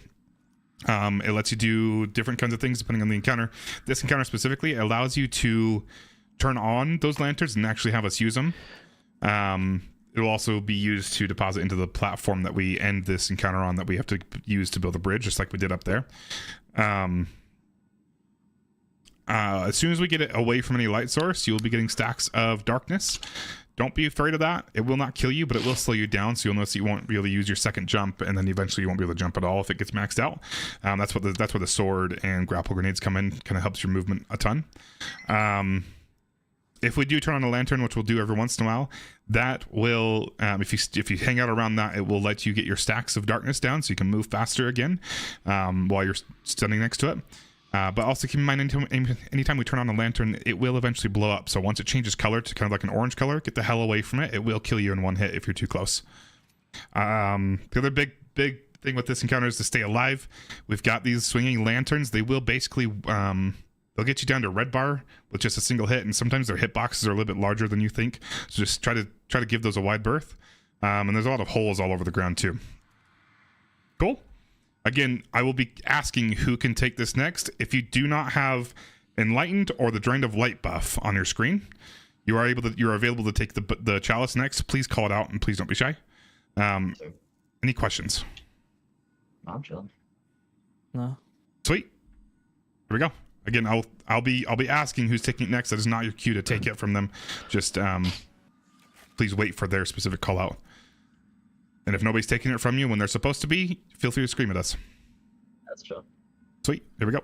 It lets you do different kinds of things depending on the encounter. This encounter specifically allows you to turn on those lanterns and actually have us use them. It will also be used to deposit into the platform that we end this encounter on, that we have to use to build a bridge, just like we did up there. As soon as we get it away from any light source, you'll be getting stacks of darkness. Don't be afraid of that. It will not kill you, but it will slow you down, so you'll notice you won't be able to use your second jump, and then eventually you won't be able to jump at all if it gets maxed out. That's where the sword and grapple grenades come in. Kind of helps your movement a ton. If we do turn on a lantern, which we'll do every once in a while, that will, if you hang out around that, it will let you get your stacks of darkness down so you can move faster again while you're standing next to it. But also keep in mind, anytime we turn on a lantern, it will eventually blow up. So once it changes color to kind of like an orange color, get the hell away from it. It will kill you in one hit if you're too close. The other big thing with this encounter is to stay alive. We've got these swinging lanterns. They will basically... they'll get you down to red bar with just a single hit, and sometimes their hitboxes are a little bit larger than you think. So just try to give those a wide berth. And there's a lot of holes all over the ground too. Cool. Again, I will be asking who can take this next. If you do not have Enlightened or the Drained of Light buff on your screen, you're available to take the chalice next. Please call it out, and please don't be shy. Any questions? I'm chilling. No. Sweet. Here we go. Again, I'll be asking who's taking it next. That is not your cue to take it from them. Just please wait for their specific call out. And if nobody's taking it from you when they're supposed to be, feel free to scream at us. That's chill. Sweet. Here we go.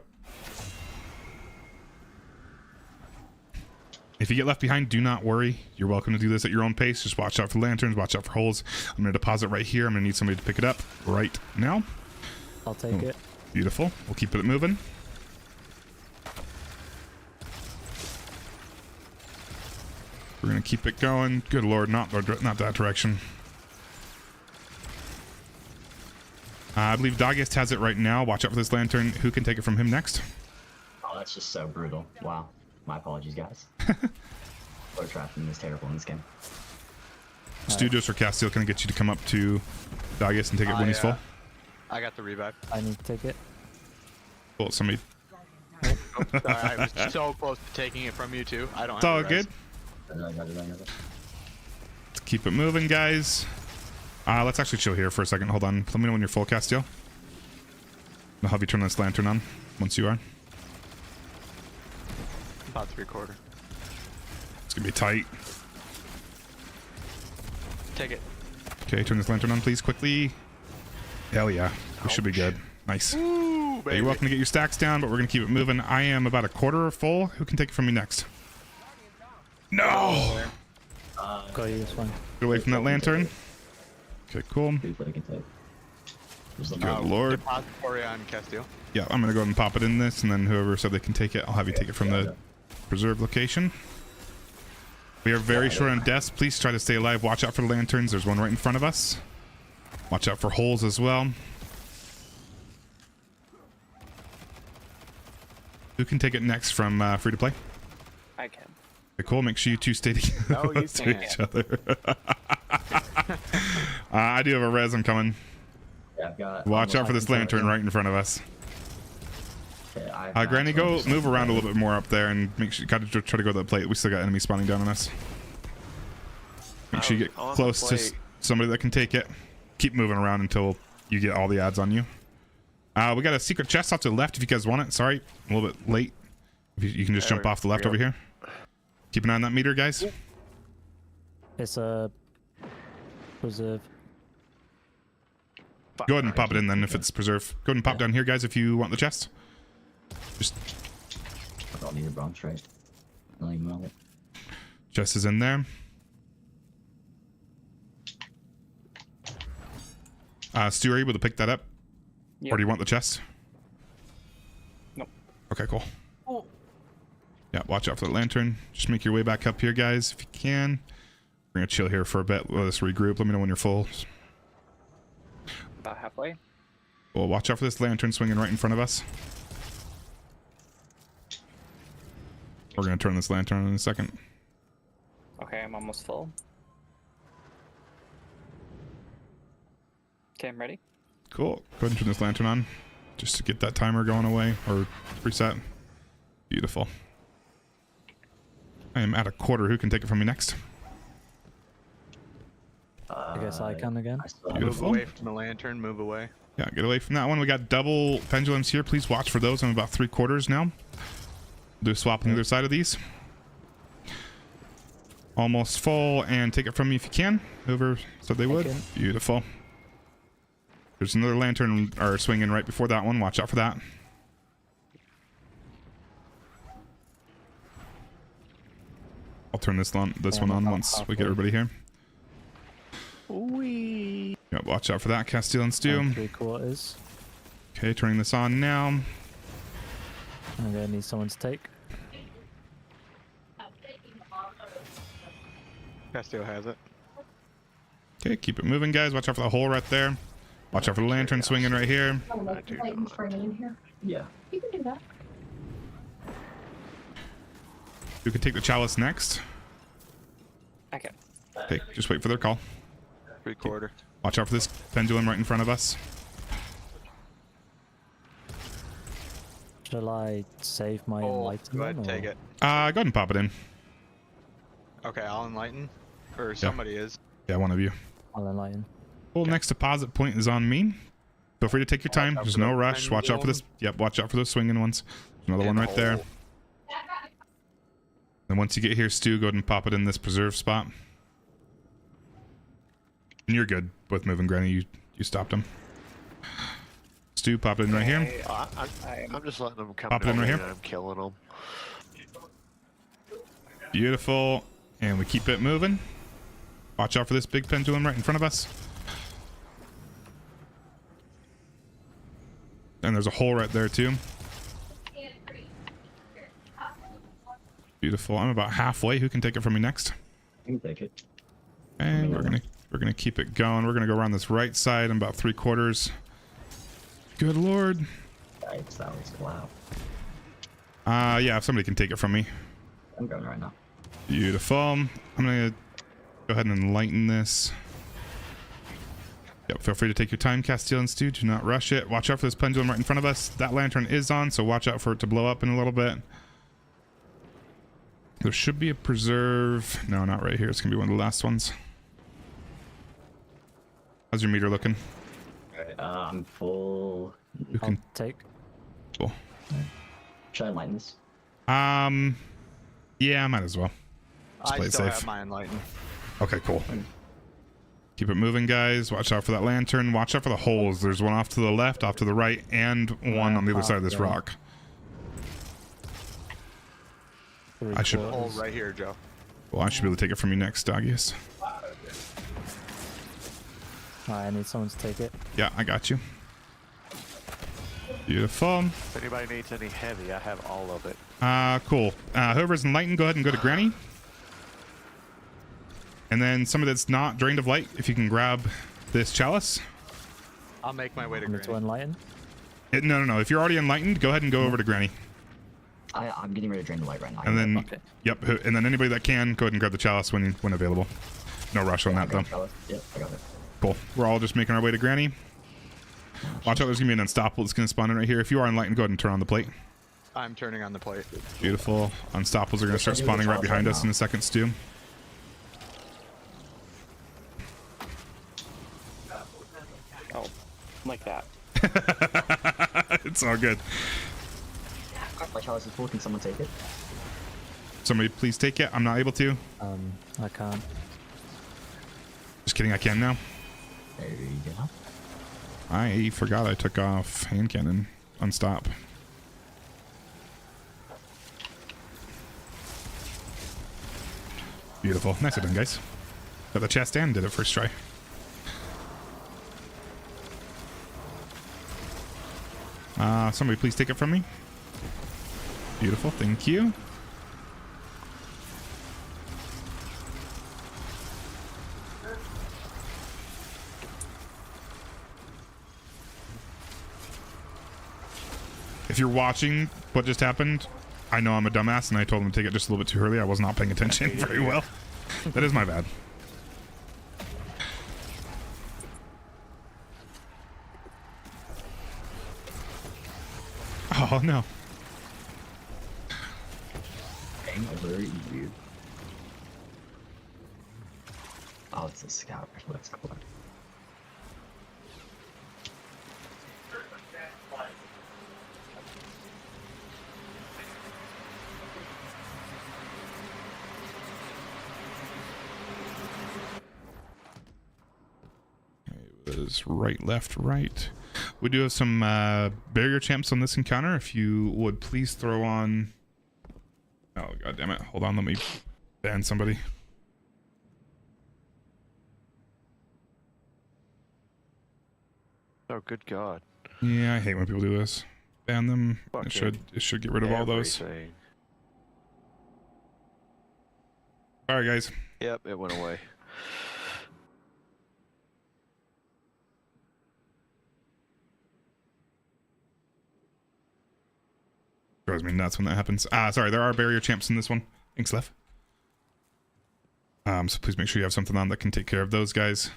If you get left behind, do not worry. You're welcome to do this at your own pace. Just watch out for lanterns, watch out for holes. I'm going to deposit right here. I'm going to need somebody to pick it up right now. I'll take it. Beautiful. We'll keep it moving. We're going to keep it going. Good lord, not that direction. I believe Dogist has it right now. Watch out for this lantern. Who can take it from him next? Oh, that's just so brutal. Wow. My apologies, guys. Floor trapping is terrible in this game. Studios or Castiel can get you to come up to Dogist and take it when he's full. I got the revive. I need to take it. Well, somebody. Sorry, I was so close to taking it from you too. I don't It's have all the res. good. I got it. Let's keep it moving, guys. Let's actually chill here for a second. Hold on. Let me know when you're full, Castiel. I'll have you turn this lantern on once you are. About 3/4. It's gonna be tight. Take it. Okay, turn this lantern on, please, quickly. Hell yeah. We should be good. Nice. Ooh, Yeah, baby. you're welcome to get your stacks down, but we're gonna keep it moving. I am about a quarter full. Who can take it from me next? No! Got you, it's fine. Get away from that lantern. Okay, cool. People can take. Just Good lord. Depository on Castile. Yeah, I'm gonna go ahead and pop it in this, and then whoever said they can take it, I'll have you take it from the preserve location. We are very short on deaths. Please try to stay alive. Watch out for the lanterns. There's one right in front of us. Watch out for holes as well. Who can take it next from free to play? I can. Okay, cool. Make sure you two stay together No, you to can't. each other. I do have a res. I'm coming. Yeah, I've got. Watch out for this lantern right in front of us. Okay, Granny, go move around a little bit more up there and make sure you gotta try to go to the plate. We still got enemies spawning down on us. Make sure you get On the close to plate. somebody that can take it. Keep moving around until you get all the ads on you. We got a secret chest off to the left if you guys want it. Sorry, a little bit late. If you can just There jump we off the left go. over here. Keep an eye on that meter, guys. It's a preserve. Go ahead and pop it in then if it's preserved. Go ahead and pop down here, guys, if you want the chest. Just I don't need a bronze, right? I don't even know it. chest is in there. Stu, are you able to pick that up? Yep. Or do you want the chest? Nope. Okay, cool. Oh. Yeah, watch out for the lantern. Just make your way back up here, guys, if you can. We're gonna chill here for a bit. Let us regroup. Let me know when you're full. About halfway. Well, watch out for this lantern swinging right in front of us. We're gonna turn this lantern on in a second. Okay, I'm almost full. Okay, I'm ready. Cool. Go ahead and turn this lantern on, just to get that timer going away or reset. Beautiful. I am at a quarter. Who can take it from me next? I guess I can again. I still have Move Beautiful. away from the lantern. Move away. Yeah, get away from that one. We got double pendulums here. Please watch for those. I'm about 3/4 now. Do a swap on the other side of these. Almost full, and take it from me if you can. Whoever said they would. can. Beautiful. There's another lantern or swinging right before that one. Watch out for that. I'll turn this one on once we get everybody here. Wee. Yeah, watch out for that, Castile and Stew. 3/4. Okay, turning this on now. I'm gonna need someone to take. Castile has it. Okay, keep it moving, guys. Watch out for the hole right there. Watch out for the lantern swinging right here. Yeah. You can do that. You can take the chalice next. I can. Okay, just wait for their call. 3/4. Watch out for this pendulum right in front of us. Shall I save my Oh, go enlightenment? ahead and take or- it. Go ahead and pop it in. Okay, I'll enlighten. Or somebody is. Yeah, one of you. I'll enlighten. Well, next deposit point is on me. Feel free to take your time. There's no rush. Watch out for this. Yep, watch out for those swinging ones. There's another one right there. And once you get here, Stu, go ahead and pop it in this preserve spot. And you're good with moving, Granny. You stopped him. Stu, pop it in right here. I'm just letting them come Pop it in down right here. and I'm killing them. Beautiful. And we keep it moving. Watch out for this big pendulum right in front of us. And there's a hole right there too. Beautiful. I'm about halfway. Who can take it from me next? You can take it. And we're gonna keep it going. We're gonna go around this right side. I'm about 3/4. Good lord. Yikes, that was loud. Yeah, if somebody can take it from me. I'm going right now. Beautiful. I'm gonna go ahead and enlighten this. Yep, feel free to take your time, Castile and Stu. Do not rush it. Watch out for this pendulum right in front of us. That lantern is on, so watch out for it to blow up in a little bit. There should be a preserve. No, not right here. It's gonna be one of the last ones. How's your meter looking? Alright, I'm full. You I'll can. take. Cool. Should I enlighten this? Yeah, I might as well. Just I play it still safe. have my enlighten. Okay, cool. Keep it moving, guys. Watch out for that lantern. Watch out for the holes. There's one off to the left, off to the right, and one on the other side of this rock. I should. Hole right here, Joe. Well, I should be able to take it from you next, Doggies. Alright, I need someone to take it. Yeah, I got you. Beautiful. If anybody needs any heavy, I have all of it. Cool. Whoever's enlightened, go ahead and go to Granny. And then somebody that's not drained of light, if you can grab this chalice. I'll make my way to I need to Granny. enlighten. No. If you're already enlightened, go ahead and go over to Granny. I'm getting ready to drain the light right now. And then, Okay. yep. And then anybody that can, go ahead and grab the chalice when available. No rush on that though. Yep, I got it. Cool. We're all just making our way to Granny. Watch out, there's gonna be an unstoppable that's gonna spawn in right here. If you are enlightened, go ahead and turn on the plate. I'm turning on the plate. Beautiful. Unstoppables are gonna start do the spawning right chalice behind right us now. in a second, Stu. Oh, like that. It's all good. My chalice is full. Can someone take it? Somebody please take it. I'm not able to. I can't. Just kidding, I can now. There you go. I forgot I took off hand cannon. Unstop. Beautiful. Nicely done, guys. Got the chest and did it first try. Somebody please take it from me. Beautiful, thank you. If you're watching what just happened, I know I'm a dumbass and I told him to take it just a little bit too early. I was not paying attention very well. That is my bad. Oh no. Game over you. Oh, it's a scout. Let's go. It was right, left, right. We do have some barrier champs on this encounter. If you would please throw on. Oh god damn it! Hold on, let me ban somebody. Oh, good God. Yeah, I hate when people do this. Ban them. Fucking It should get rid of all those. Everything. All right, guys. Yep, it went away. Drives me nuts when that happens. Sorry, there are barrier champs in this one. Thanks, Lev. So please make sure you have something on that can take care of those guys.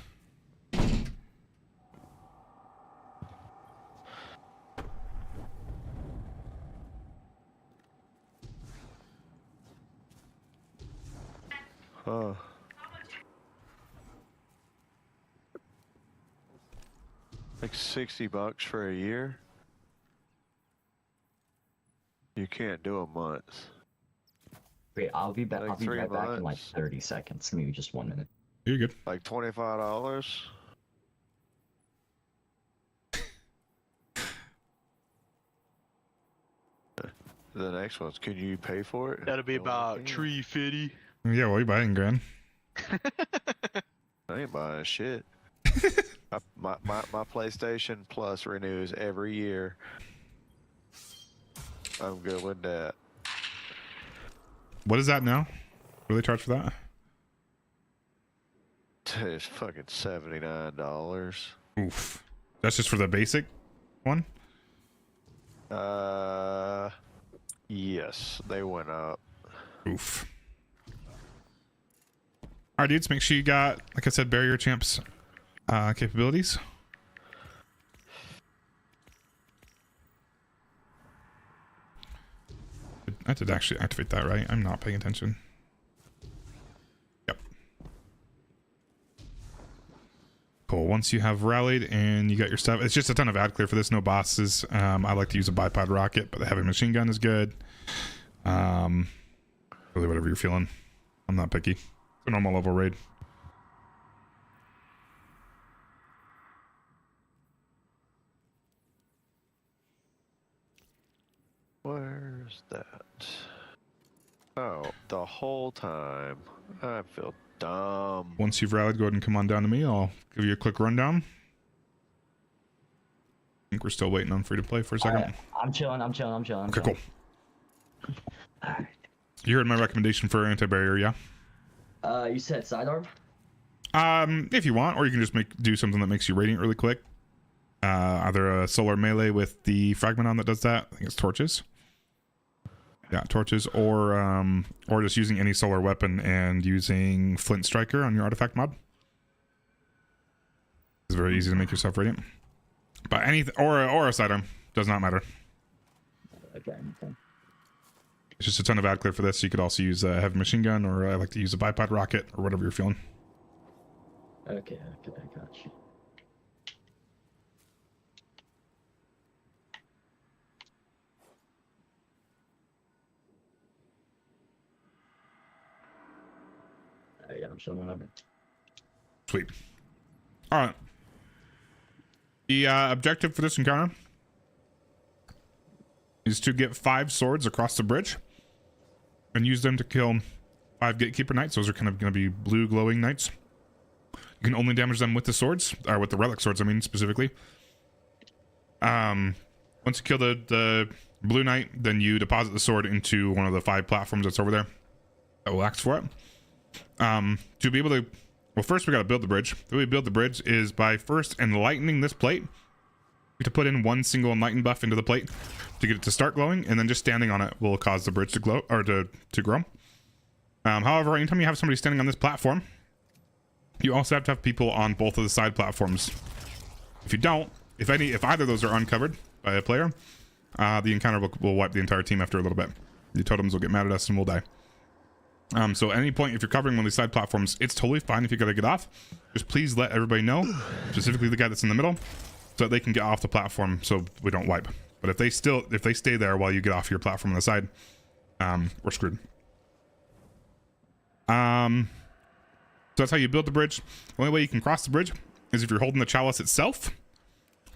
Oh. Like $60 for a year? You can't do a month. Wait, I'll be back. Like I'll be 3 right back in like months. 30 seconds. Maybe just 1 minute. You're good. Like $25? The next one's, can you pay for it? That'll be No, I about can't. $350. Yeah, what are you buying, Gran? I ain't buying shit. my PlayStation Plus renews every year. I'm good with that. What is that now? What do they charge for that? It's fucking $79. Oof. That's just for the basic one? Yes, they went up. Oof. All right, dudes, make sure you got, like I said, barrier champs capabilities. I did actually activate that, right? I'm not paying attention. Yep. Cool. Once you have rallied and you got your stuff, it's just a ton of ad clear for this. No bosses. I like to use a bipod rocket, but the heavy machine gun is good. Really, whatever you're feeling. I'm not picky. It's a normal level raid. Where's that? Oh, the whole time. I feel dumb. Once you've rallied, go ahead and come on down to me. I'll give you a quick rundown. I think we're still waiting on free to play for a second. I'm chilling. Okay, cool. You heard my recommendation for anti-barrier, yeah? You said sidearm? If you want, or you can just do something that makes you radiant really quick. Either a solar melee with the fragment on that does that. I think it's torches. Yeah, torches, or just using any solar weapon and using Flint Striker on your artifact mod. It's very easy to make yourself radiant. But anything, or a sidearm, does not matter. Okay. It's just a ton of ad clear for this. You could also use a heavy machine gun, or I like to use a bipod rocket, or whatever you're feeling. Okay, I got you. Yeah, I'm showing up. Sweet. All right. The objective for this encounter is to get 5 swords across the bridge and use them to kill 5 gatekeeper knights. Those are kind of going to be blue glowing knights. You can only damage them with the swords, or with the relic swords, I mean, specifically. Once you kill the blue knight, then you deposit the sword into one of the 5 platforms that's over there that will act for it. To be able to, well, first we got to build the bridge. The way we build the bridge is by first enlightening this plate. We have to put in 1 single enlighten buff into the plate to get it to start glowing, and then just standing on it will cause the bridge to glow, or to grow. However, anytime you have somebody standing on this platform, you also have to have people on both of the side platforms. If you don't, if either of those are uncovered by a player, the encounter will wipe the entire team after a little bit. The totems will get mad at us and we'll die. So at any point, if you're covering one of these side platforms, it's totally fine if you gotta get off. Just please let everybody know, specifically the guy that's in the middle, so that they can get off the platform so we don't wipe. But if they stay there while you get off your platform on the side, we're screwed. So that's how you build the bridge. The only way you can cross the bridge is if you're holding the chalice itself,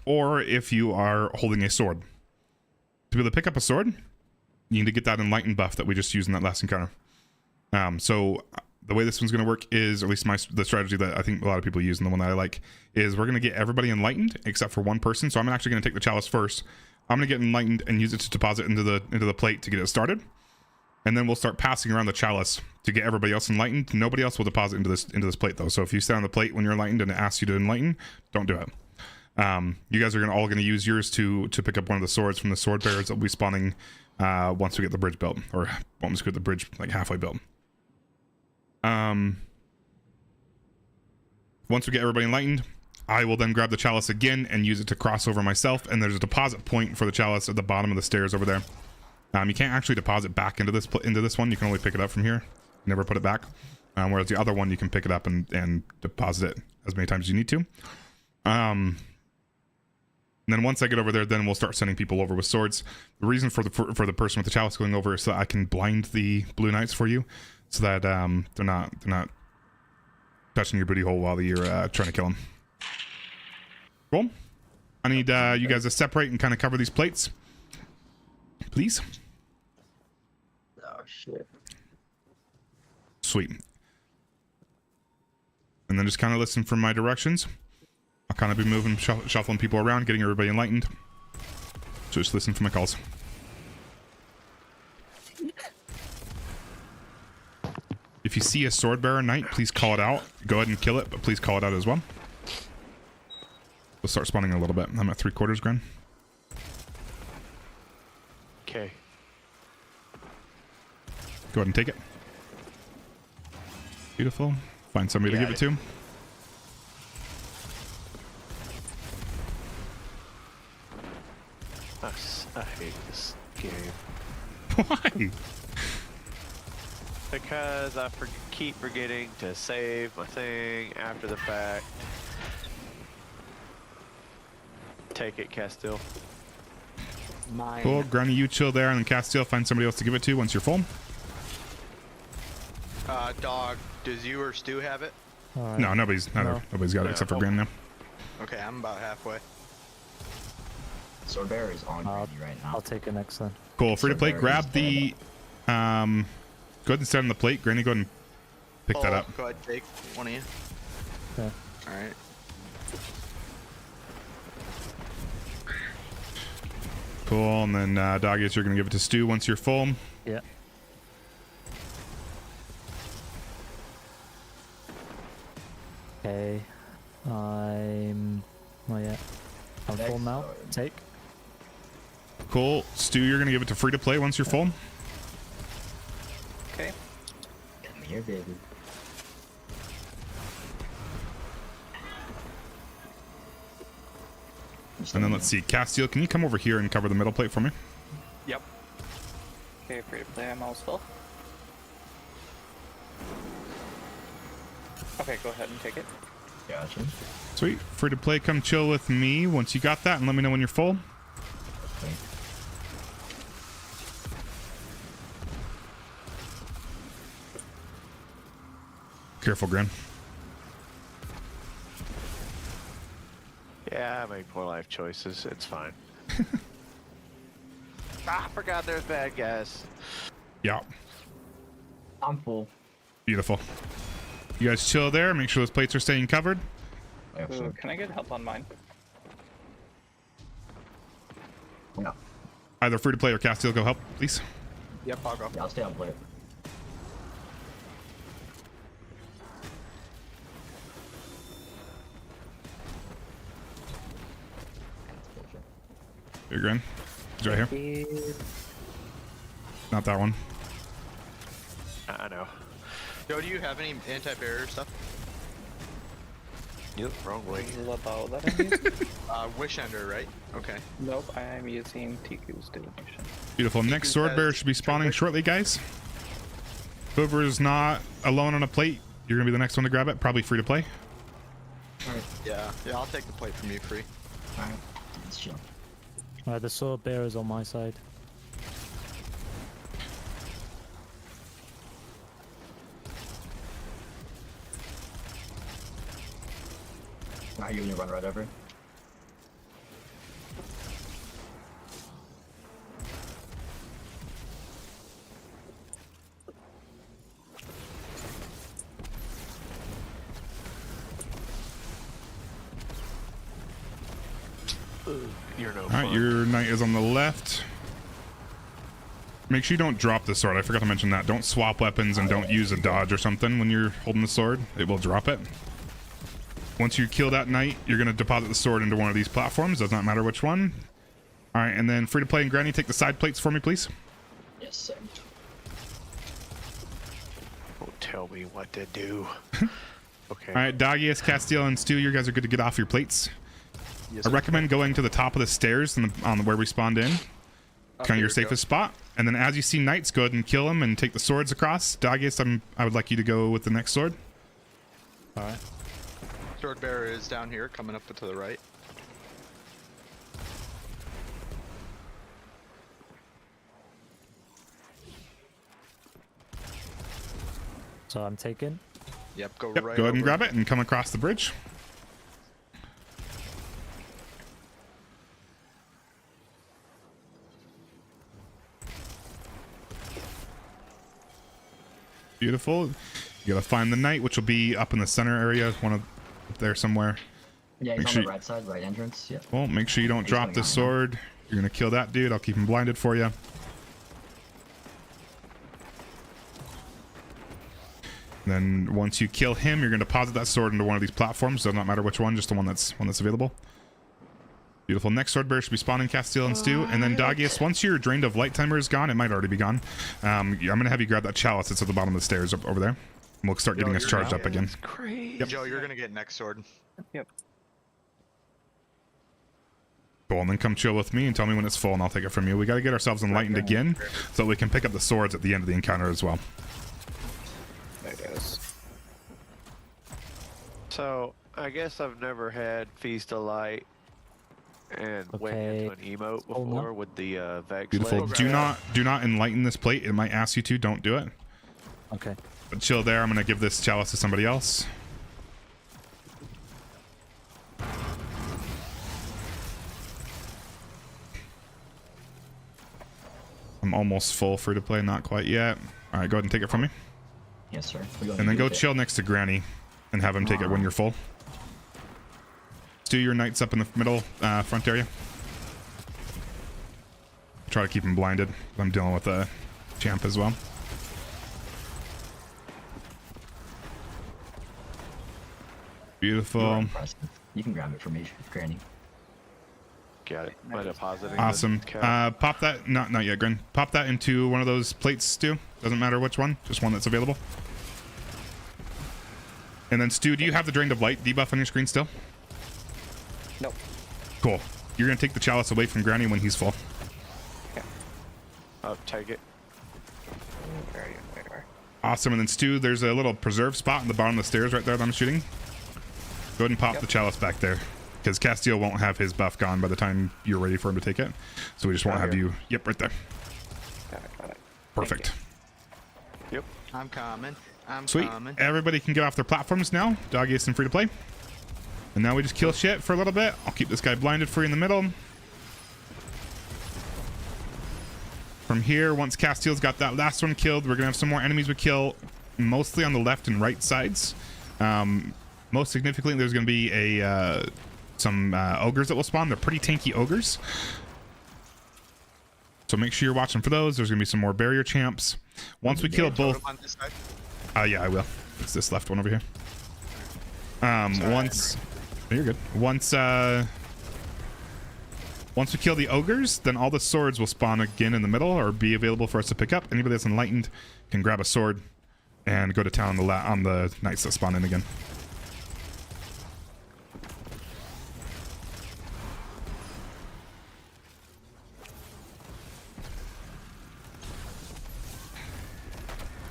or if you are holding a sword. To be able to pick up a sword, you need to get that enlightened buff that we just used in that last encounter. So the way this one's going to work is, or at least the strategy that I think a lot of people use, and the one that I like, is we're going to get everybody enlightened except for one person. So I'm actually going to take the chalice first. I'm going to get enlightened and use it to deposit into the plate to get it started. And then we'll start passing around the chalice to get everybody else enlightened. Nobody else will deposit into this plate though. So if you stand on the plate when you're enlightened and it asks you to enlighten, don't do it. You guys are all going to use yours to pick up one of the swords from the sword bearers that will be spawning once we get the bridge built, or once we get the bridge like halfway built. Once we get everybody enlightened, I will then grab the chalice again and use it to cross over myself, and there's a deposit point for the chalice at the bottom of the stairs over there. You can't actually deposit back into this one. You can only pick it up from here, never put it back. Whereas the other one, you can pick it up and deposit it as many times as you need to. And then once I get over there, then we'll start sending people over with swords. The reason for the person with the chalice going over is so that I can blind the blue knights for you, so that they're not touching your booty hole while you're trying to kill them. Cool. I need you guys to separate and kind of cover these plates, please. Oh shit. Sweet. And then just kind of listen for my directions. I'll kind of be moving, shuffling people around, getting everybody enlightened. So just listen for my calls. If you see a sword bearer knight, please call it out. Go ahead and kill it, but please call it out as well. We'll start spawning in a little bit. I'm at 3/4 grand. Go ahead and take it. Beautiful. Find somebody to give it to. I hate this game. Why? Because I keep forgetting to save my thing after the fact. Take it, Castile. Mine. Cool. Granny, you chill there, and then Castile, find somebody else to give it to once you're full. Dog, does you or Stu have it? Alright. No, nobody's got it except for Gran now. Okay, I'm about halfway. Sword Bearer is on I'll- Granny right now. I'll take it next then. Cool. Free to play. So Grab there the. Go ahead and set on the plate. Granny, go ahead and pick that up. Go ahead, take one of you. Okay. Alright. Cool. And then Doggies, you're gonna give it to Stu once you're full. Yeah. Okay. I'm not yet. I'm full now. Excellent. Take. Cool. Stu, you're gonna give it to free to play once you're full. Okay. Come here, baby. And then let's see, Castile, can you come over here and cover the middle plate for me? Yep. Okay, free to play. I'm almost full. Okay, go ahead and take it. Gotcha. Sweet. Free to play, come chill with me once you got that, and let me know when you're full. Okay. Careful, Gran. Yeah, I make poor life choices. It's fine. I forgot there's bad guys. Yeah. I'm full. Beautiful. You guys chill there. Make sure those plates are staying covered. Actually, Ooh, can I get help on mine? no. Either free to play or Castile, go help, please. Yep, I'll go. Yeah, I'll stay on plate. Here, Gran. He's right here. Not that one. I know. Joe, do you have any anti-barrier stuff? You look wrong way. Labao that I'm using? Wish Ender, right? Okay. Nope, I am using TQ's divination. Beautiful. Next sword bearer should be spawning shortly, guys. Whoever is not alone on a plate, you're gonna be the next one to grab it. Probably free to play. Yeah, I'll take the plate from you free. Alright, let's chill. Alright, the sword bearer is on my side. Are you gonna run right over? You're no All right, fun. your knight is on the left. Make sure you don't drop the sword. I forgot to mention that. Don't swap weapons and don't use a dodge or something when you're holding the sword. It will drop it. Once you kill that knight, you're going to deposit the sword into one of these platforms. Does not matter which one. All right, and then free to play and Granny, take the side plates for me, please. Yes, sir. Don't tell me what to do. Okay. All right, Doggius, Castile, and Stu, you guys are good to get off your plates. I recommend going to the top of the stairs on where we spawned in. Kind of your safest spot. And then as you see knights, go ahead and kill them and take the swords across. Doggius, I would like you to go with the next sword. Alright. Sword bearer is down here, coming up to the right. So I'm taking. Yep, go Yep, right. go ahead and over. grab it and come across the bridge. Beautiful. You gotta find the knight, which will be up in the center area, up there somewhere. Yeah, he's Make on sure the right side, right entrance. Yep. Well, make sure you don't He's drop coming the out now. sword. You're gonna kill that dude. I'll keep him blinded for you. Then once you kill him, you're gonna deposit that sword into one of these platforms. Does not matter which one, just the one that's available. Beautiful. Next sword bearer should be spawning Castiel and Stu. And then Doggius, once your drained of light timer is gone, it might already be gone. I'm going to have you grab that chalice that's at the bottom of the stairs up over there. And we'll start getting us charged up again. Crazy. Yep. Joe, you're gonna get next sword. Cool, and then come chill with me and tell me when it's full and I'll take it from you. We got to get ourselves enlightened again so we can pick up the swords at the end of the encounter as well. There it goes. So I guess I've never had Feast of Light and went into an emote Oh, no. before with the Vex. Beautiful. legs. Do not enlighten this plate. It might ask you to. Don't do it. Okay. But chill there. I'm going to give this chalice to somebody else. I'm almost full free to play. Not quite yet. All right, go ahead and take it from me. Yes, sir. And then go chill next to Granny and have him take it when you're full. Stu your knights up in the middle front area. Try to keep him blinded. I'm dealing with a champ as well. Beautiful. You can grab it for me, Granny. Got it. Am I depositing? Awesome. the cap? Pop that. Not yet, Gren. Pop that into one of those plates, Stu. Doesn't matter which one. Just one that's available. And then, Stu, do you have the Drained of Light debuff on your screen still? Nope. Cool. You're going to take the chalice away from Granny when he's full. I'll take it. Awesome. And then, Stu, there's a little preserve spot on the bottom of the stairs right there that I'm shooting. Go ahead and pop the chalice back there. Because Castiel won't have his buff gone by the time you're ready for him to take it. So we just won't have you... Yep, right there. Got it. Perfect. Yep. I'm coming. I'm Sweet. coming. Everybody can get off their platforms now. Doggiest and free to play. And now we just kill shit for a little bit. I'll keep this guy blinded for you in the middle. From here, once Castiel's got that last one killed, we're going to have some more enemies we kill, mostly on the left and right sides. Most significantly, there's going to be some ogres that will spawn. They're pretty tanky ogres. So make sure you're watching for those. There's going to be some more barrier champs. Once we kill both... On this side. yeah, I will. It's this left one over here. Once... You're good. Once we kill the ogres, then all the swords will spawn again in the middle or be available for us to pick up. Anybody that's enlightened can grab a sword and go to town on the knights that spawn in again.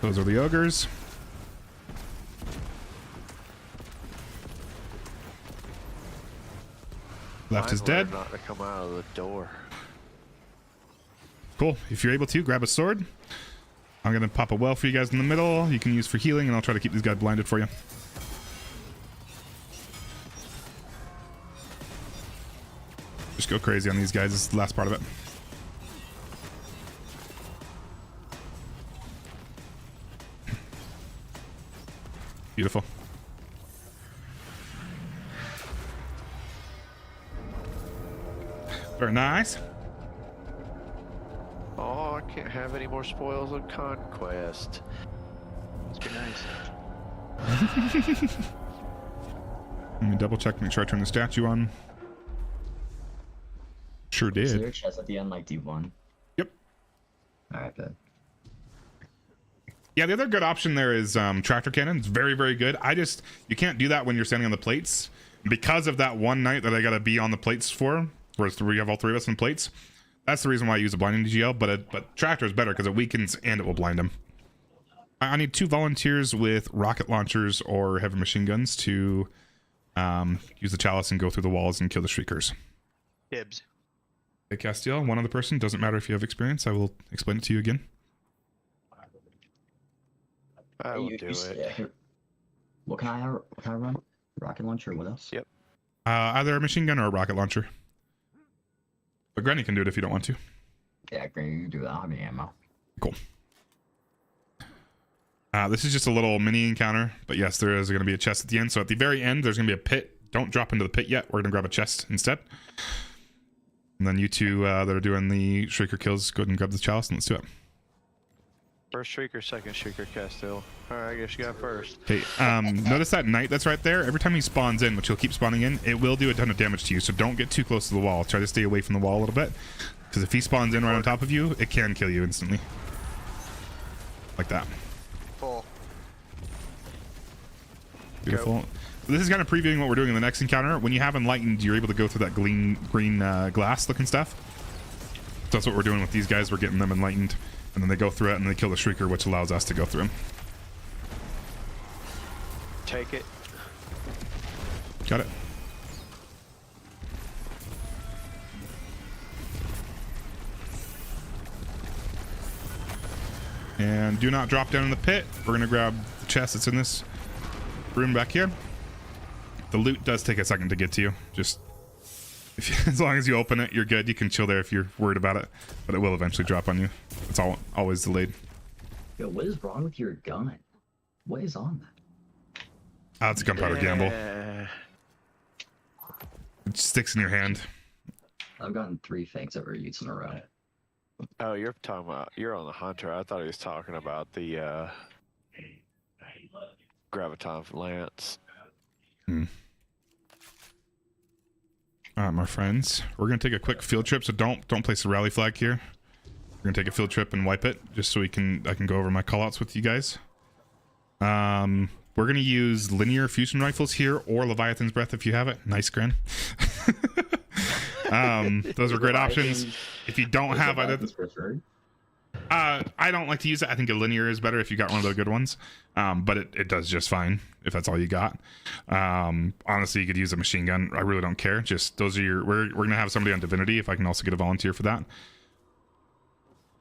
Those are the ogres. Left is dead. Not to come out of the door. Cool. If you're able to, grab a sword. I'm going to pop a well for you guys in the middle. You can use for healing, and I'll try to keep these guys blinded for you. Just go crazy on these guys. This is the last part of it. Beautiful. Very nice. Oh, I can't have any more spoils of conquest. Must be nice. Let me double check, make sure I turn the statue on. Sure Is there did. a chest at the end like D1? Yep. Alright, good. Yeah, the other good option there is tractor cannon. It's very, very good. You can't do that when you're standing on the plates. Because of that one night that I gotta be on the plates for, where we have all three of us on plates. That's the reason why I use a blinding DGL, but tractor is better because it weakens and it will blind him. I need 2 volunteers with rocket launchers or heavy machine guns to use the chalice and go through the walls and kill the shriekers. Dibs. Hey, Castiel, one other person. Doesn't matter if you have experience. I will explain it to you again. I will do it. Yeah, here. What can I run? Rocket launcher, what else? Yep. Either a machine gun or a rocket launcher. But Granny can do it if you don't want to. Yeah, Granny, you can do that. I don't have any ammo. Cool. This is just a little mini encounter, but yes, there is going to be a chest at the end. So at the very end, there's going to be a pit. Don't drop into the pit yet. We're going to grab a chest instead. And then you two that are doing the Shrieker kills, go ahead and grab the chalice and let's do it. First Shrieker, second Shrieker, Castile. Alright, I guess you got first. Okay, notice that knight that's right there. Every time he spawns in, which he'll keep spawning in, it will do a ton of damage to you. So don't get too close to the wall. Try to stay away from the wall a little bit. Because if he spawns in right on top of you, it can kill you instantly. Like that. Full. Beautiful. So this is kind of previewing what we're doing in the next encounter. When you have Enlightened, you're able to go through that green glass looking stuff. So that's what we're doing with these guys. We're getting them Enlightened. And then they go through it and they kill the Shrieker, which allows us to go through him. Take it. Got it. And do not drop down in the pit. We're going to grab the chest that's in this room back here. The loot does take a second to get to you. Just as long as you open it, you're good. You can chill there if you're worried about it, but it will eventually drop on you. It's always delayed. Yo, what is wrong with your gun? What is on that? It's a gunpowder gamble. Yeah. It sticks in your hand. I've gotten 3 fakes over Utes in a row. Oh, you're talking about, you're on the Hunter. I thought he was talking about the Graviton Lance. All right, my friends, we're gonna take a quick field trip. So don't place a rally flag here. We're gonna take a field trip and wipe it, just so I can go over my callouts with you guys. We're gonna use linear fusion rifles here, or Leviathan's Breath if you have it. Nice, Gren. Those are great options. If you don't have either, I don't like to use it. I think a linear is better if you got one of the good ones. But it does just fine if that's all you got. Honestly, you could use a machine gun. I really don't care. Just those are your. We're gonna have somebody on Divinity if I can also get a volunteer for that.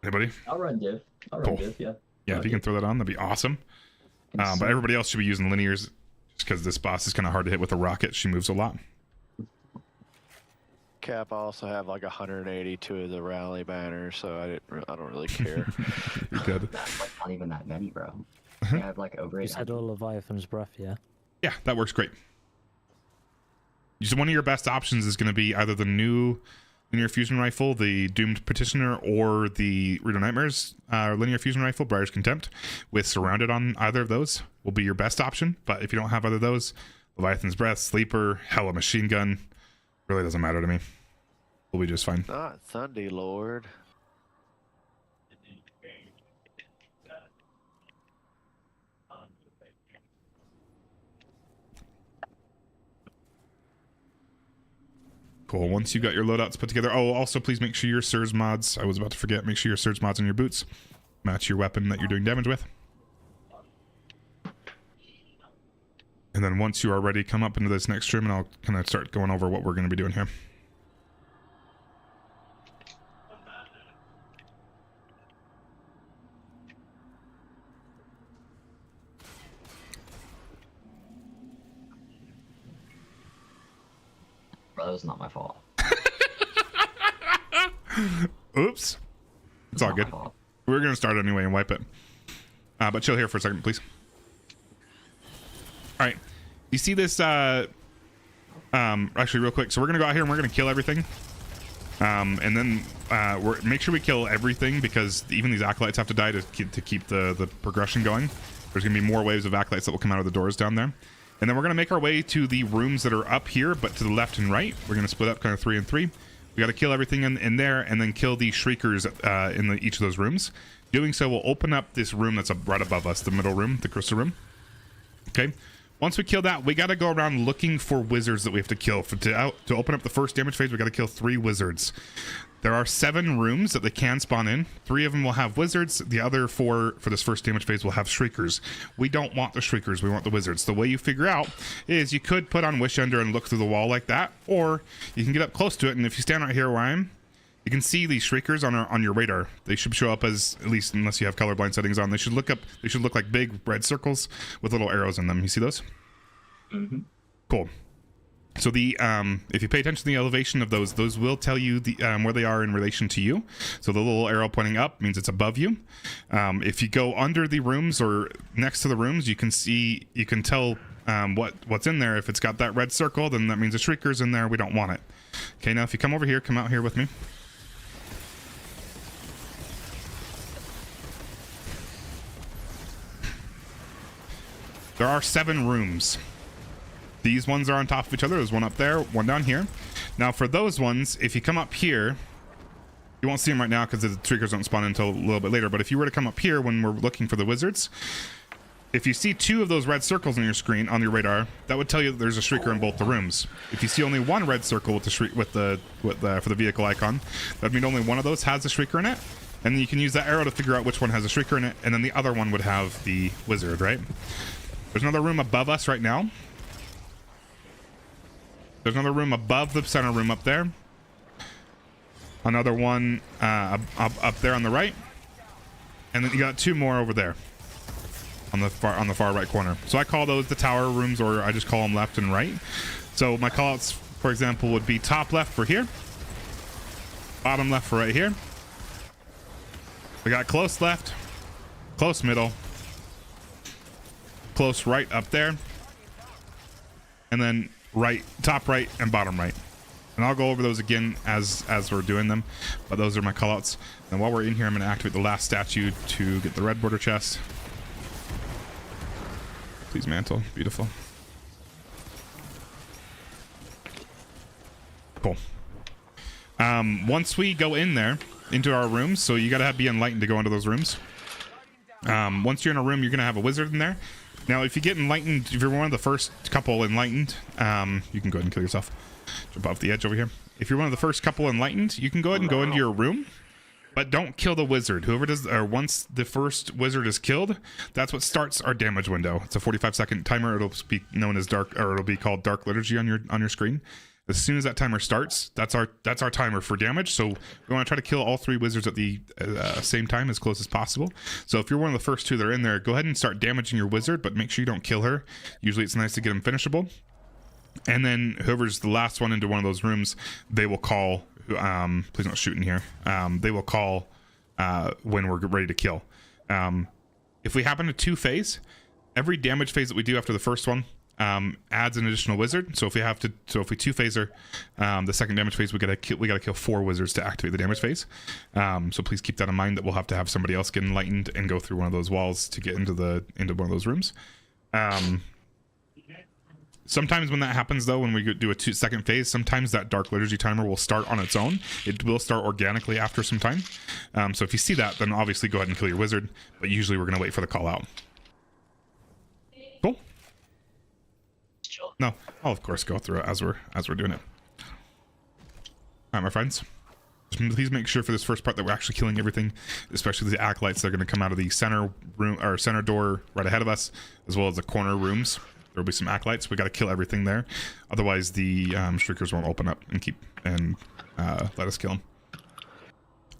Anybody? I'll run div. Cool. Yeah. Yeah, if you can throw that on, that'd be awesome. But everybody else should be using linears, just because this boss is kind of hard to hit with a rocket. She moves a lot. Cap, I also have like 182 of the rally banners, so I don't really care. You're good. That's like not even that many, bro. I have like over You 800. said all Leviathan's Breath, yeah? Yeah, that works great. So one of your best options is going to be either the new linear fusion rifle, the Doomed Petitioner, or the Rito Nightmares linear fusion rifle, Briar's Contempt, with Surrounded on either of those will be your best option. But if you don't have either of those, Leviathan's Breath, Sleeper, hell, a machine gun, really doesn't matter to me. We'll be just fine. Not Thundy Lord. Cool. Once you got your loadouts put together. Oh, also please make sure your Surge mods, I was about to forget, make sure your Surge mods on your boots match your weapon that you're doing damage with. And then once you are ready, come up into this next stream and I'll kind of start going over what we're going to be doing here. Bro, that was not my fault. Oops. It's all Not my good. fault. We're going to start anyway and wipe it. But chill here for a second, please. All right. You see this, actually real quick. So we're going to go out here and we're going to kill everything. And then make sure we kill everything, because even these acolytes have to die to keep the progression going. There's going to be more waves of acolytes that will come out of the doors down there. And then we're going to make our way to the rooms that are up here, but to the left and right. We're going to split up kind of 3 and 3. We got to kill everything in there, and then kill the Shriekers in each of those rooms. Doing so will open up this room that's right above us, the middle room, the crystal room. Okay. Once we kill that, we got to go around looking for wizards that we have to kill. To open up the first damage phase, we got to kill 3 wizards. There are 7 rooms that they can spawn in. 3 of them will have wizards. The other 4 for this first damage phase will have Shriekers. We don't want the Shriekers. We want the wizards. The way you figure out is you could put on Wish Under and look through the wall like that, or you can get up close to it, and if you stand right here where I am, you can see these Shriekers on your radar. They should show up as, at least unless you have colorblind settings on, they should look like big red circles with little arrows in them. You see those? Mm-hmm. Cool. So the if you pay attention to the elevation of those will tell you the where they are in relation to you. So the little arrow pointing up means it's above you. If you go under the rooms or next to the rooms, you can tell what's in there. If it's got that red circle, then that means the Shrieker's in there. We don't want it. Okay, now if you come over here, come out here with me. there are 7 rooms. These ones are on top of each other. There's one up there, one down here. Now for those ones, if you come up here, you won't see them right now because the shriekers don't spawn until a little bit later. But if you were to come up here when we're looking for the wizards, if you see 2 of those red circles on your screen, on your radar, that would tell you that there's a shrieker in both the rooms. If you see only 1 red circle with the for the vehicle icon, that'd mean only one of those has a shrieker in it. And then you can use that arrow to figure out which one has a shrieker in it, and then the other one would have the wizard, right? There's another room above us right now. There's another room above the center room up there. Another one up there on the right. And then you got 2 more over there on the far right corner. So I call those the tower rooms, or I just call them left and right. So my callouts, for example, would be top left for here, bottom left for right here. We got close left, close middle, close right up there, and then right, top right, and bottom right. And I'll go over those again as we're doing them, but those are my callouts. And while we're in here, I'm going to activate the last statue to get the red border chest. Please mantle, beautiful. Cool. Once we go in there into our rooms, so you gotta be enlightened to go into those rooms. Once you're in a room, you're gonna have a wizard in there. Now, if you get enlightened, if you're one of the first couple enlightened, you can go ahead and kill yourself. Jump off the edge over here. If you're one of the first couple enlightened, you can go ahead and go into your room, but don't kill the wizard. Whoever does, or once the first wizard is killed, that's what starts our damage window. It's a 45-second timer. It'll be known as dark, or it'll be called dark liturgy on your screen. As soon as that timer starts, that's our timer for damage. So we want to try to kill all 3 wizards at the same time, as close as possible. So if you're one of the first 2 that are in there, go ahead and start damaging your wizard, but make sure you don't kill her. Usually it's nice to get them finishable. And then whoever's the last one into one of those rooms, they will call, please don't shoot in here. They will call when we're ready to kill. If we happen to 2-phase, every damage phase that we do after the first one adds an additional wizard. So if we 2-phaser the second damage phase, we gotta kill 4 wizards to activate the damage phase. So please keep that in mind, that we'll have to have somebody else get enlightened and go through one of those walls to get into one of those rooms. Sometimes when that happens, though, when we do a second phase, sometimes that dark liturgy timer will start on its own. It will start organically after some time. So if you see that, then obviously go ahead and kill your wizard. But usually we're going to wait for the call out. Cool. No, I'll of course go through it as we're doing it. All right, my friends. Just please make sure for this first part that we're actually killing everything, especially the acolytes that are going to come out of the center room or center door right ahead of us, as well as the corner rooms. There'll be some acolytes. We got to kill everything there, otherwise the shriekers won't open up and let us kill them.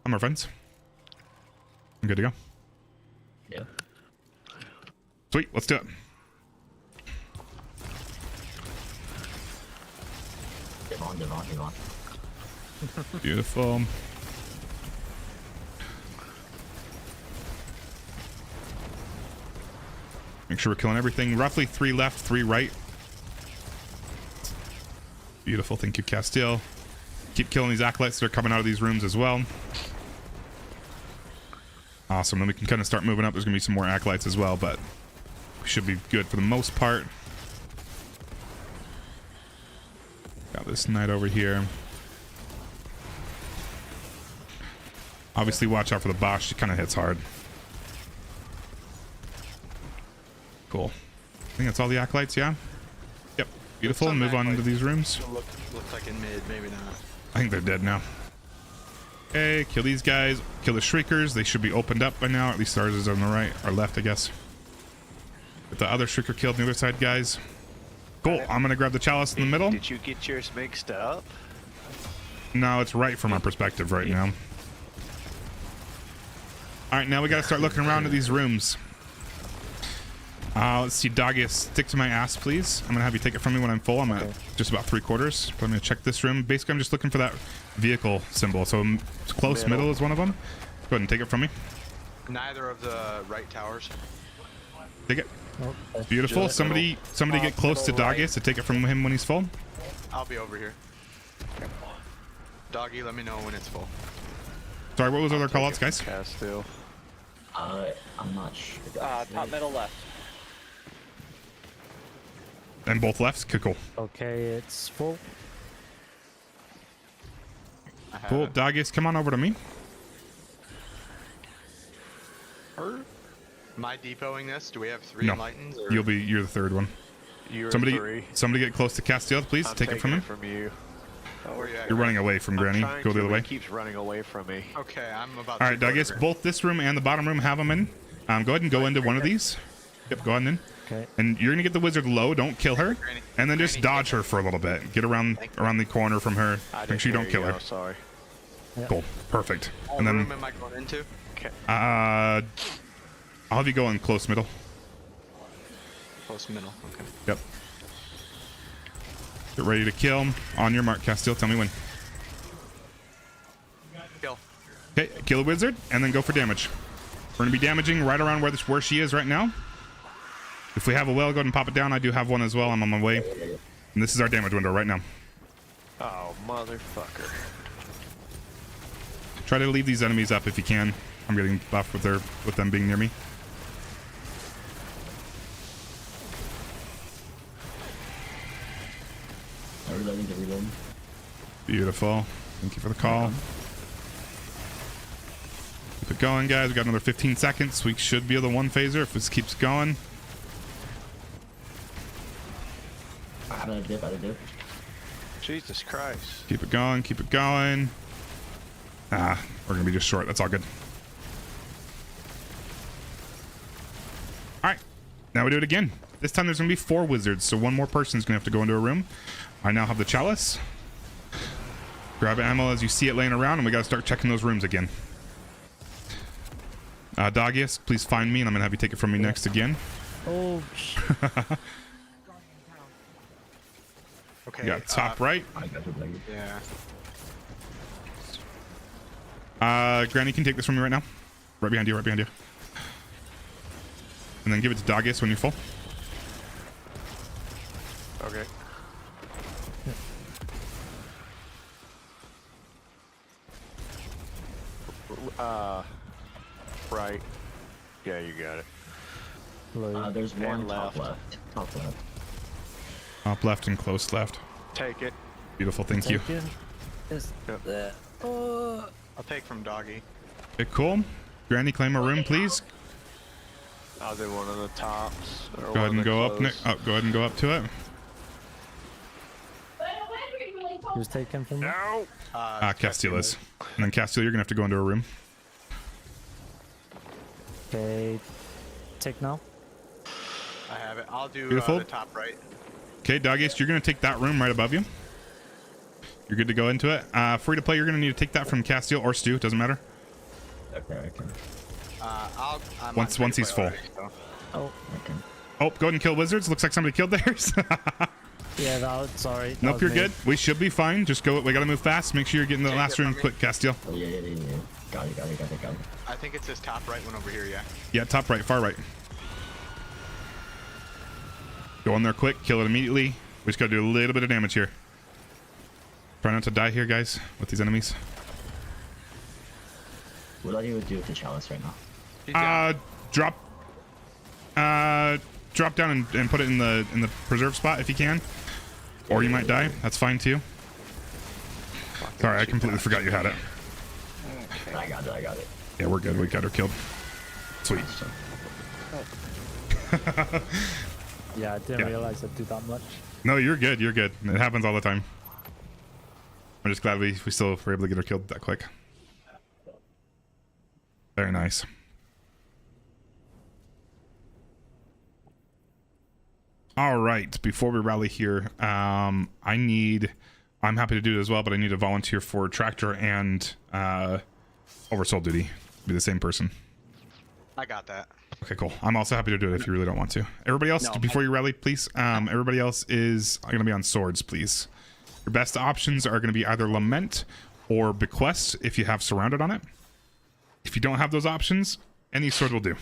I'm our friends. I'm good to go. Yeah. Sweet, let's do it. Devon. Beautiful. Make sure we're killing everything. Roughly 3 left, 3 right. Beautiful. Thank you, Castile. Keep killing these acolytes that are coming out of these rooms as well. Awesome. Then we can kind of start moving up. There's going to be some more acolytes as well, but we should be good for the most part. Got this knight over here. Obviously, watch out for the Bosch. She kind of hits hard. Cool. I think that's all the acolytes, yeah? Yep. Beautiful. Move on into these rooms. Looks like in mid, maybe not. I think they're dead now. Okay, kill these guys. Kill the shriekers. They should be opened up by now. At least ours is on the right, or left, I guess. Get the other shrieker killed on the other side, guys. Cool. I'm gonna grab the chalice in the middle. Did you get yours mixed up? No, it's right from our perspective right now. All right, now we gotta start looking around at these rooms. Let's see, Doggy, stick to my ass, please. I'm gonna have you take it from me when I'm full. I'm at just about 3/4, but I'm gonna check this room. Basically, I'm just looking for that vehicle symbol. So close middle is one of them. Go ahead and take it from me. Neither of the right towers. Take it. Beautiful. Somebody get close to Doggy to take it from him when he's full. I'll be over here. Doggy, let me know when it's full. Sorry, what was other callouts, guys? Castile. I'm not sure. Top middle left. And both lefts. Okay, cool. Okay, it's full. I have Cool. it. Doggies, come on over to me. Am I depoting this? Do we have 3 No. enlightens? Or? You're the third one. You're Somebody three. get close to Castiel, please. I'm Take it from taking him. From you. Where you at? You're running away from I'm Granny. trying Go the to, other but way. He keeps running away from me. Okay, I'm about. All right, to go to Doggies, Granny. both this room and the bottom room have them in. Go ahead and go into one of these. Yep, go on in. Okay. And you're gonna get the wizard low. Don't kill her. Granny. And then just Granny, dodge her for a little bit. Get around the corner from her. I Make didn't sure you don't hear kill you. her. Oh, sorry. Cool. Perfect. What And then room am I going into? I'll have you go in close middle. Close middle. Okay. Yep. Get ready to kill. On your mark, Castiel. Tell me when. Kill. Okay, kill a wizard, and then go for damage. We're gonna be damaging right around where she is right now. If we have a well, go ahead and pop it down. I do have one as well. I'm on my way. And this is our damage window right now. Oh, motherfucker. Try to leave these enemies up if you can. I'm getting buffed with them being near me. Reloading to reload. Beautiful. Thank you for the call. Keep it going, guys. We got another 15 seconds. We should be able to one phaser if this keeps going. Out of dip, out of dip. Jesus Christ. Keep it going. Keep it going. Ah, we're gonna be just short. That's all good. All right. Now we do it again. This time there's gonna be 4 wizards, so one more person's gonna have to go into a room. I now have the chalice. Grab ammo as you see it laying around, and we gotta start checking those rooms again. Doggiest, please find me, and I'm gonna have you take it from me next again. Oh, Okay. You got top right. I got the blade. Yeah. Granny can take this from me right now. Right behind you, right behind you. And then give it to Doggiest when you're full. Okay. Right. Yeah, you got it. low. There's one top left. left. Top left. Top left and close left. Take it. Beautiful, thank you. Take it. Just Yep. there. I'll take from Doggy. Okay, cool. Granny, claim a room, please. I'll do one of the tops. Or Go one ahead of and the go up. close. Go ahead and go up to it. Who's taken from me? No. Castiel is. And then Castiel, you're gonna have to go into a room. Okay. Take now. I have it. I'll do Beautiful. the top right. Okay, Doggiest, you're gonna take that room right above you. You're good to go into it. Free to play, you're gonna need to take that from Castiel or Stu. Doesn't matter. Okay. I'm Once on he's free full. to play already, so. Oh, Okay. Oh, go ahead and kill wizards. Looks like somebody killed theirs. yeah, that was, sorry. that Nope, was you're me. good. We should be fine. Just go. We gotta move fast. Make sure you're getting the Take last it room from quick, Castiel. Oh, yeah. Got it. I think it's this top right one over here, yeah. Yeah, top right, far right. Go in there quick. Kill it immediately. We just gotta do a little bit of damage here. Try not to die here, guys, with these enemies. What do I do with the chalice right now? He's down. Drop down and put it in the preserve spot if you can. Or you might die. That's fine too. Sorry, I completely forgot you had it. I got it. Yeah, we're good. We got her killed. Sweet. Yeah, I didn't Yeah. realize I'd do that much. No, you're good. You're good. It happens all the time. I'm just glad we still were able to get her killed that quick. Very nice. All right. Before we rally here, I'm happy to do it as well, but I need a volunteer for tractor and oversoul duty. Be the same person. I got that. Okay, cool. I'm also happy to do it if you really don't want to. Everybody else, No, before you rally, please. Everybody else is going to be on swords, please. Your best options are going to be either Lament or Bequest if you have Surrounded on it. If you don't have those options, any sword will do.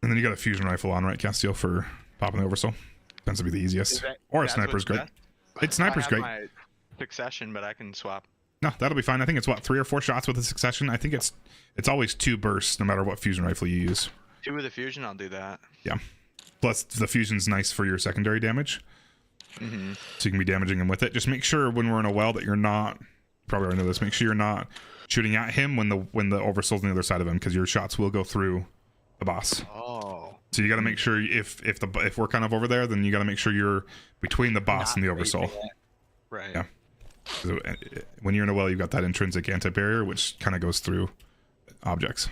And then you got a fusion rifle on, right, Castiel, for popping the oversoul? Tends to be the easiest. Or a That's sniper's what's great. best? Sniper's I have great. my succession, but I can swap. No, that'll be fine. I think it's what, 3 or 4 shots with a succession. I think it's always 2 bursts, no matter what fusion rifle you use. 2 with the fusion, I'll do that. Plus, the fusion's nice for your secondary damage. Mm-hmm. So you can be damaging him with it. Just make sure when we're in a well that you're not, probably already know this, make sure you're not shooting at him when the oversoul's on the other side of him, because your shots will go through the boss. Oh. So you got to make sure if we're kind of over there, then you got to make sure you're between the boss and the oversoul. Right. Yeah. So when you're in a well, you've got that intrinsic anti-barrier, which kind of goes through objects.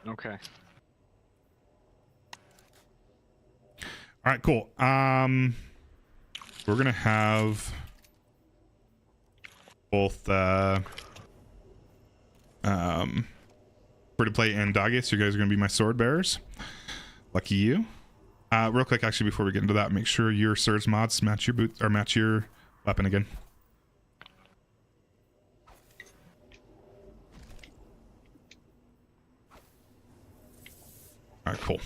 Okay. All right, cool. We're gonna have both free to play and Doggies. You guys are gonna be my sword bearers. Lucky you. Real quick, actually, before we get into that, make sure your Surge mods match your boots or match your weapon again. All right, cool.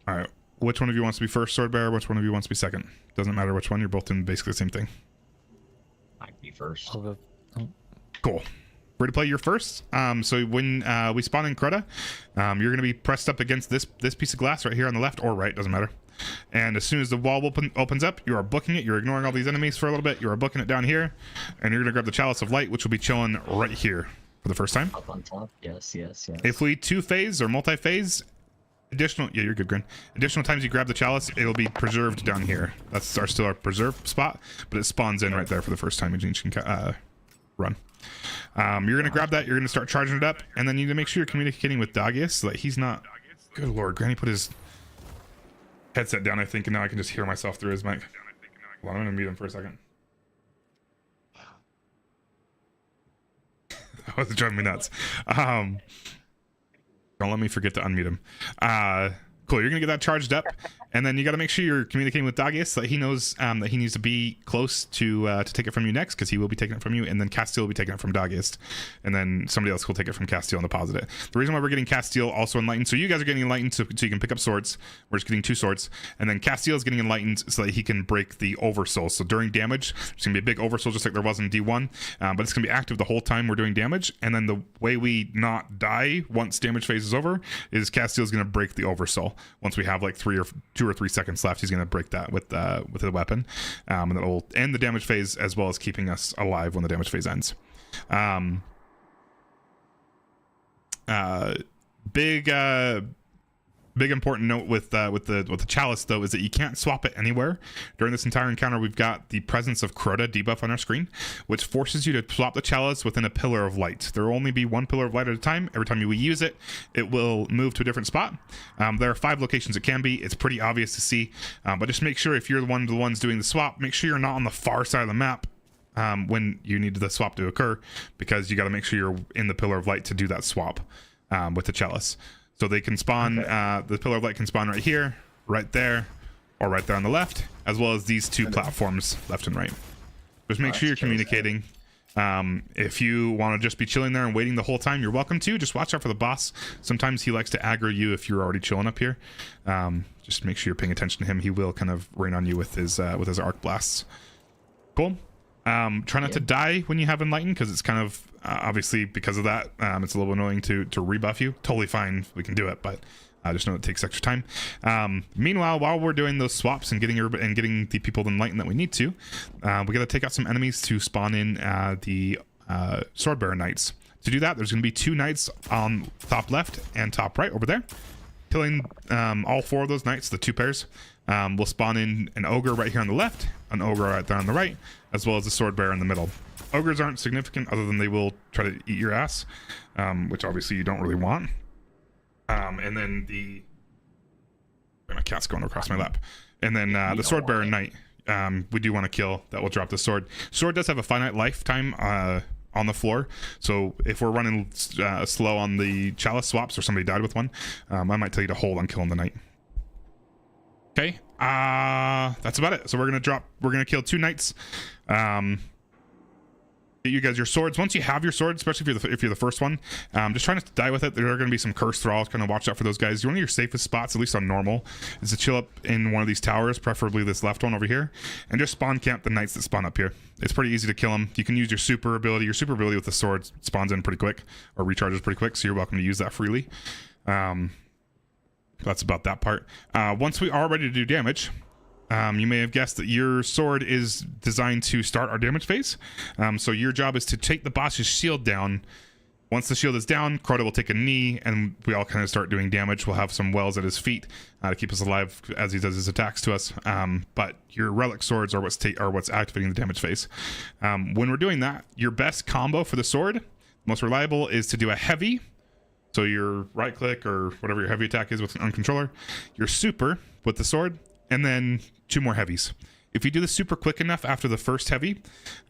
All right, which one of you wants to be first sword bearer? Which one of you wants to be second? Doesn't matter which one. You're both doing basically the same thing. I can be first. I'll go. Oh. Cool. Free to play, you're first. So when we spawn in Crota, you're going to be pressed up against this piece of glass right here on the left or right, doesn't matter. And as soon as the wall opens up, you are booking it. You're ignoring all these enemies for a little bit. You are booking it down here, and you're going to grab the Chalice of Light, which will be chilling right here for the first time. Up on top. Yes. If we two-phase or multi-phase, additional, yeah, you're good, Grin. Additional times you grab the Chalice, it'll be preserved down here. That's still our preserve spot, but it spawns in right there for the first time you can run. You're gonna grab that, you're gonna start charging it up, and then you need to make sure you're communicating with Doggius so that he's not. Good lord, Granny put his headset down, I think, and now I can just hear myself through his mic. Hold on, I'm gonna mute him for a second. That was driving me nuts. Don't let me forget to unmute him. Cool, you're gonna get that charged up, and then you got to make sure you're communicating with Doggius so that he knows that he needs to be close to take it from you next, because he will be taking it from you, and then Castile will be taking it from Doggius, and then somebody else will take it from Castile and deposit it. The reason why we're getting Castile also enlightened, so you guys are getting enlightened so you can pick up swords. We're just getting 2 swords, and then Castile is getting enlightened so that he can break the oversoul. So during damage, there's gonna be a big oversoul just like there was in D1, but it's gonna be active the whole time we're doing damage. And then the way we not die once damage phase is over is Castile's gonna break the oversoul. Once we have like 2 or 3 seconds left, he's gonna break that with the weapon, and that will end the damage phase as well as keeping us alive when the damage phase ends. Big important note with the Chalice though is that you can't swap it anywhere. During this entire encounter, we've got the presence of Crota debuff on our screen, which forces you to swap the Chalice within a pillar of light. There will only be 1 pillar of light at a time. Every time you use it, it will move to a different spot. There are 5 locations it can be. It's pretty obvious to see, but just make sure if you're one of the ones doing the swap, make sure you're not on the far side of the map when you need the swap to occur, because you got to make sure you're in the pillar of light to do that swap with the Chalice. So they can spawn, the pillar of light can spawn right here, right there, or right there on the left, as well as these 2 platforms left and right. Just make sure you're communicating. If you want to just be chilling there and waiting the whole time, you're welcome to. Just watch out for the boss. Sometimes he likes to aggro you if you're already chilling up here. Just make sure you're paying attention to him. He will kind of rain on you with his arc blasts. Cool. Try not to die when you have Enlighten, because it's kind of obviously because of that, it's a little annoying to rebuff you. Totally fine, we can do it, but just know it takes extra time. Meanwhile, while we're doing those swaps and getting the people to Enlighten that we need to, we got to take out some enemies to spawn in the Swordbearer Knights. To do that, there's going to be 2 knights on top left and top right over there. Killing all 4 of those knights, the 2 pairs, will spawn in an ogre right here on the left, an ogre right there on the right, as well as a sword bearer in the middle. Ogres aren't significant other than they will try to eat your ass, which obviously you don't really want. And then my cat's going across my lap. And then the sword bearer knight, we do want to kill. That will drop the sword. Sword does have a finite lifetime on the floor, so if we're running slow on the Chalice swaps or somebody died with one, I might tell you to hold on killing the knight. Okay, that's about it. So we're gonna kill 2 knights. you guys your swords. Once you have your sword, especially if you're the first one, just try not to die with it. There are going to be some cursed thralls. Kind of watch out for those guys. One of your safest spots, at least on normal, is to chill up in one of these towers, preferably this left one over here, and just spawn camp the knights that spawn up here. It's pretty easy to kill them. You can use your super ability. Your super ability with the sword spawns in pretty quick, or recharges pretty quick, so you're welcome to use that freely. That's about that part. Once we are ready to do damage, you may have guessed that your sword is designed to start our damage phase. So your job is to take the boss's shield down. Once the shield is down, Crota will take a knee, and we all kind of start doing damage. We'll have some wells at his feet to keep us alive as he does his attacks to us. But your relic swords are what's activating the damage phase. When we're doing that, your best combo for the sword, most reliable, is to do a heavy. So your right click or whatever your heavy attack is with on controller, your super with the sword, and then 2 more heavies. If you do this super quick enough after the first heavy,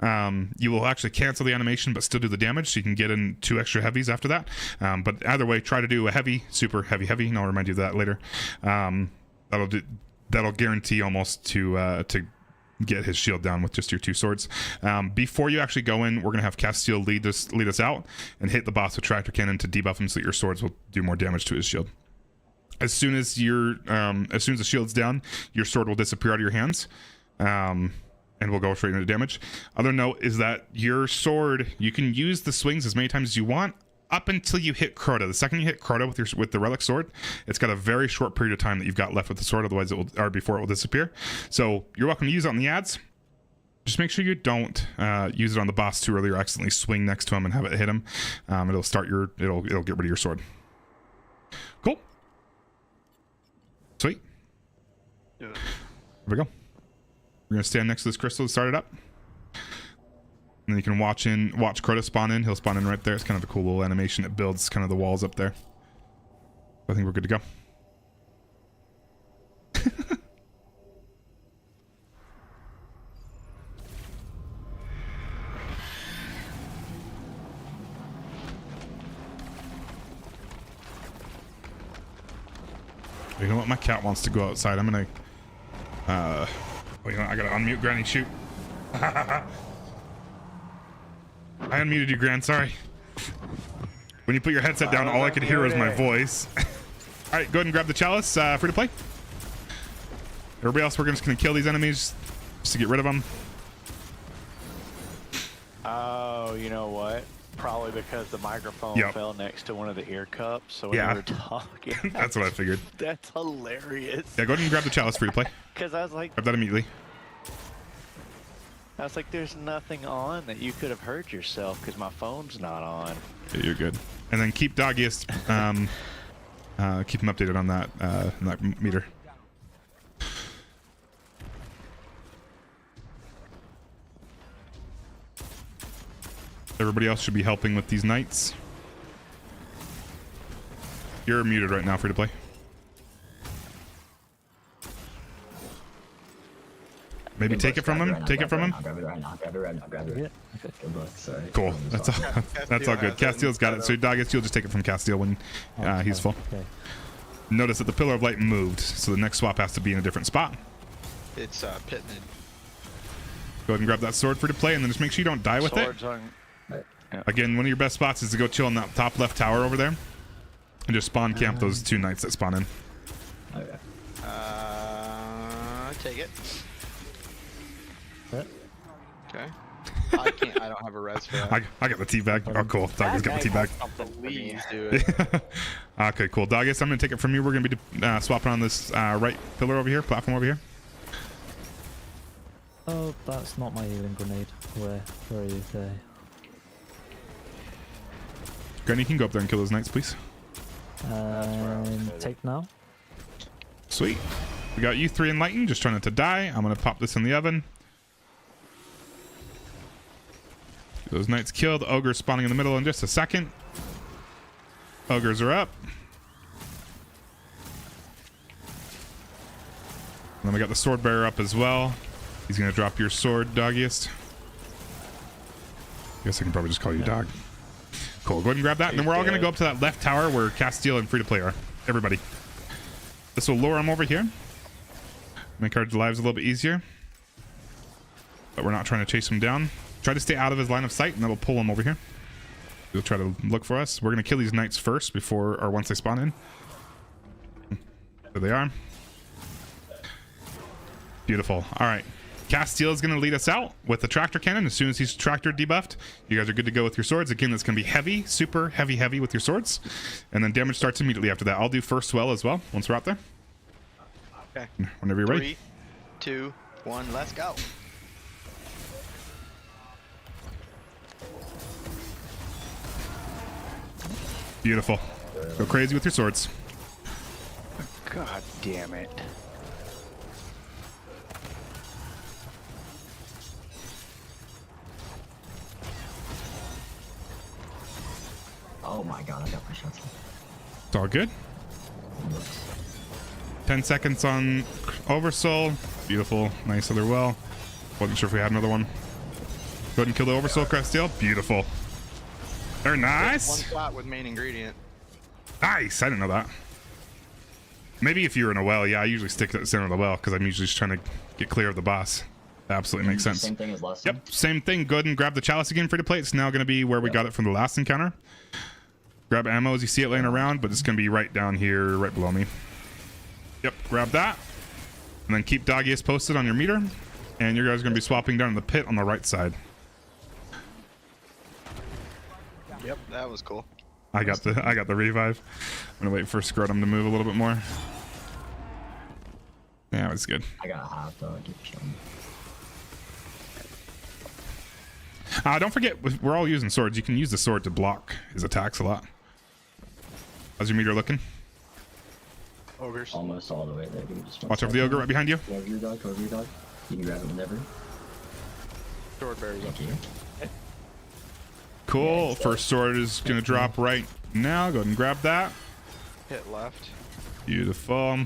you will actually cancel the animation but still do the damage, so you can get in 2 extra heavies after that. But either way, try to do a heavy, super, heavy, heavy, and I'll remind you of that later. That'll guarantee almost to get his shield down with just your 2 swords. Before you actually go in, we're gonna have Castile lead us out and hit the boss with tractor cannon to debuff him so that your swords will do more damage to his shield. As soon as the shield's down, your sword will disappear out of your hands, and we'll go straight into damage. Other note is that your sword, you can use the swings as many times as you want up until you hit Crota. The second you hit Crota with the relic sword, it's got a very short period of time that you've got left with the sword, otherwise it will, or before it will disappear. So you're welcome to use it on the ads. Just make sure you don't use it on the boss too early or accidentally swing next to him and have it hit him. It'll get rid of your sword. Cool. Sweet. Yeah. Here we go. We're gonna stand next to this crystal to start it up. And then you can watch Crota spawn in. He'll spawn in right there. It's kind of a cool little animation. It builds kind of the walls up there. I think we're good to go. You know what? My cat wants to go outside. I'm gonna you know what? I gotta unmute Granny. Shoot. I unmuted you, Gran. Sorry. When you put your headset down, all I could hear was my voice. All right, go ahead and grab the chalice. Free to play. Everybody else, we're just gonna kill these enemies just to get rid of them. Oh, you know what? Probably because the microphone fell next to one of the ear cups, so when we were talking. That's what I figured. That's hilarious. Yeah, go ahead and grab the chalice. Free to play. Because I was like, grab that immediately. I was like, there's nothing on that you could have heard yourself because my phone's not on. Yeah, you're good. And then keep Doggiest, keep him updated on that meter. Everybody else should be helping with these knights. You're muted right now, free to play. Maybe take it from him. Take it from him. Grab it right now. Grab it right now. Grab it. Yeah. Good luck. Sorry. Cool. That's all. That's all good. Castile's got it. So Doggiest, you'll just take it from Castile when he's full. Okay. Notice that the Pillar of Light moved, so the next swap has to be in a different spot. It's Pittman. Go ahead and grab that sword free to play, and then just make sure you don't die with it. Again, one of your best spots is to go chill in that top left tower over there, and just spawn camp those 2 knights that spawn in. Okay. Take it. What? Okay. I don't have a res for that. I got the teabag. Oh, cool. Doggiest got the teabag. Please do it. Okay, cool. Doggiest, I'm going to take it from you. We're going to be swapping on this right pillar over here, platform over here. Oh, that's not my healing grenade. Where are you there? Granny, you can go up there and kill those knights, please. Take now. Sweet. We got you 3 enlightened. Just trying not to die. I'm going to pop this in the oven. Those knights killed. Ogre's spawning in the middle in just a second. Ogres are up. And then we got the sword bearer up as well. He's going to drop your sword, Doggiest. I guess I can probably just call you Dog. Cool. Go ahead and grab that. And then we're all going to go up to that left tower where Castile and free-to-play are. Everybody. This will lure him over here. Make our lives a little bit easier. But we're not trying to chase him down. Try to stay out of his line of sight, and that'll pull him over here. He'll try to look for us. We're gonna kill these knights first before, or once they spawn in. There they are. Beautiful. All right. Castiel is going to lead us out with the tractor cannon. As soon as he's tractor debuffed, you guys are good to go with your swords. Again, that's going to be heavy, super heavy with your swords. And then damage starts immediately after that. I'll do first swell as well once we're out there. Okay. Whenever you're ready. 3, 2, 1, let's go. Beautiful. Go crazy with your swords. God damn it. Oh my god, I got my shots. It's all good. 10 seconds on Oversoul. Beautiful. Nice other well. Wasn't sure if we had another one. Go ahead and kill the Oversoul, Castiel. Beautiful. Very nice. One shot with main ingredient. Nice. I didn't know that. Maybe if you're in a well, yeah, I usually stick at the center of the well because I'm usually just trying to get clear of the boss. Absolutely makes sense. Same thing as last time. Yep, same thing. Go ahead and grab the chalice again for the plate. It's now going to be where we got it from the last encounter. Grab ammo as you see it laying around, but it's going to be right down here, right below me. Yep, grab that. And then keep Doggiest posted on your meter. And you guys are going to be swapping down in the pit on the right side. Yep, that was cool. I got the revive. I'm going to wait for Scrotum to move a little bit more. Yeah, it's good. I got a half though. I keep showing. Don't forget, we're all using swords. You can use the sword to block his attacks a lot. How's your meter looking? Ogres. Almost all the way there, dude. Just Watch over the ogre right behind you. Cover your dog, cover your dog. You can grab it whenever. Sword bearers up. Thank you. Cool. First sword is going to drop right now. Go ahead and grab that. Hit left. Beautiful.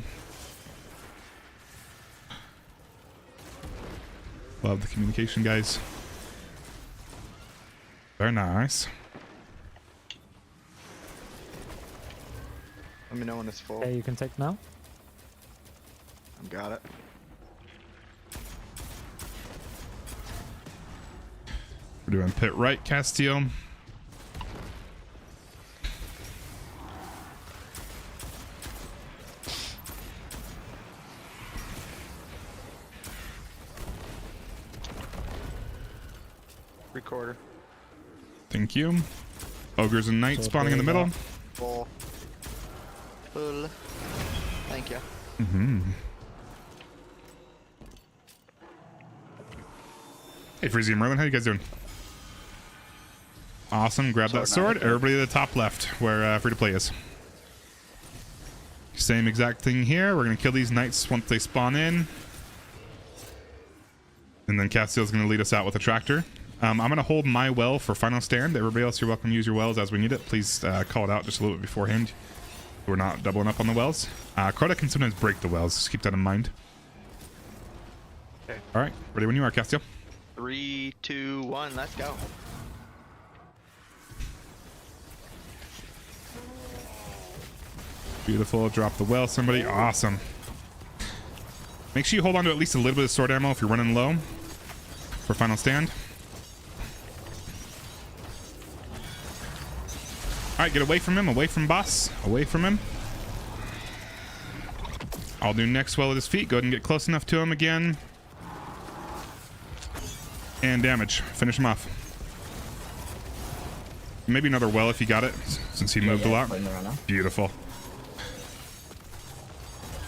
Love the communication, guys. Very nice. Let me know when it's full. Okay, you can take now. Got it. We're doing pit right, Castiel. Recorder. Thank you. Ogres and knights spawning in the middle. Full. Full. Thank you. Hey, Freezy and Merlin, how you guys doing? Awesome. Grab that sword. Everybody to the top left, where free to play is. Same exact thing here. We're gonna kill these knights once they spawn in, and then Castiel's gonna lead us out with a tractor. I'm gonna hold my well for final stand. Everybody else, you're welcome to use your wells as we need it. Please call it out just a little bit beforehand. We're not doubling up on the wells. Crota can sometimes break the wells. Just keep that in mind. Okay. All right, ready when you are, Castiel. 3, 2, 1, let's go. Beautiful. Drop the well, somebody. Awesome. Make sure you hold on to at least a little bit of sword ammo if you're running low for final stand. All right, get away from him. Away from boss. Away from him. I'll do next well at his feet. Go ahead and get close enough to him again. And damage. Finish him off. Maybe another well if you got it, since he moved a lot. Beautiful.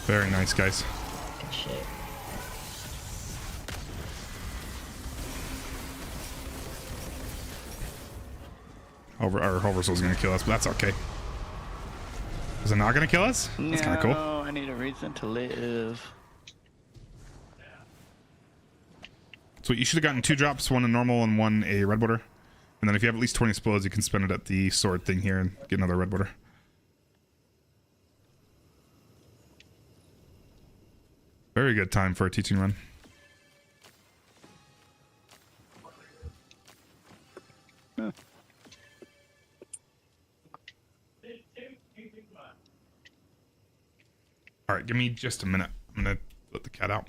Very nice, guys. Good shit. Oversoul's gonna kill us, but that's okay. Is it not gonna kill us? That's kind of cool. No, I need a reason to live. So you should have gotten 2 drops, one a normal and one a red border. And then if you have at least 20 explodes, you can spend it at the sword thing here and get another red border. Very good time for a teaching run. All right, give me just a minute. I'm gonna let the cat out.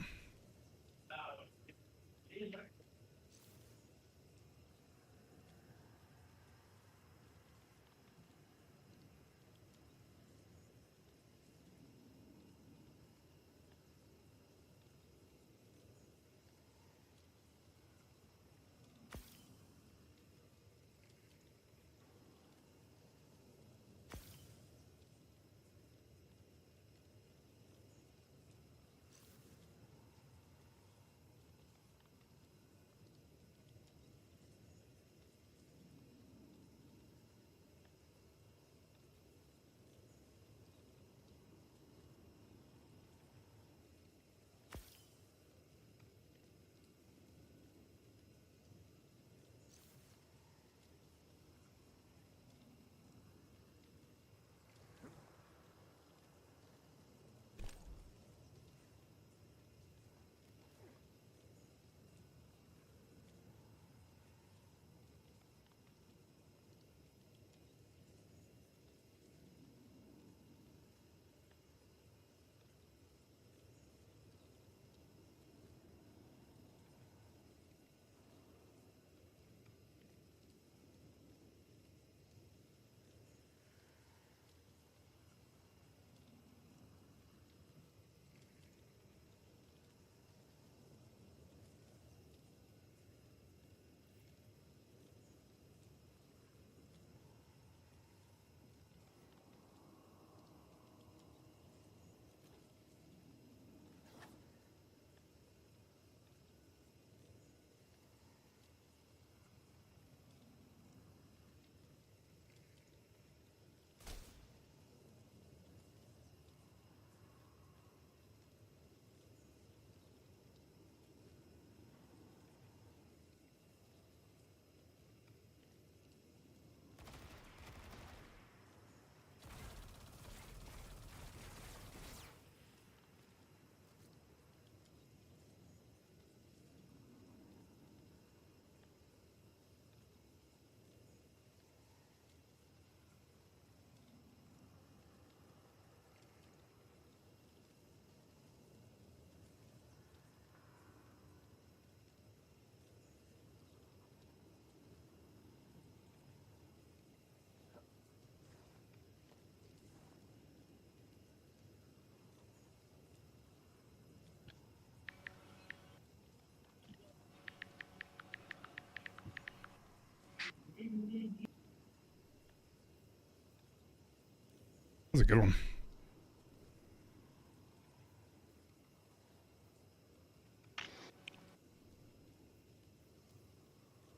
was a good one.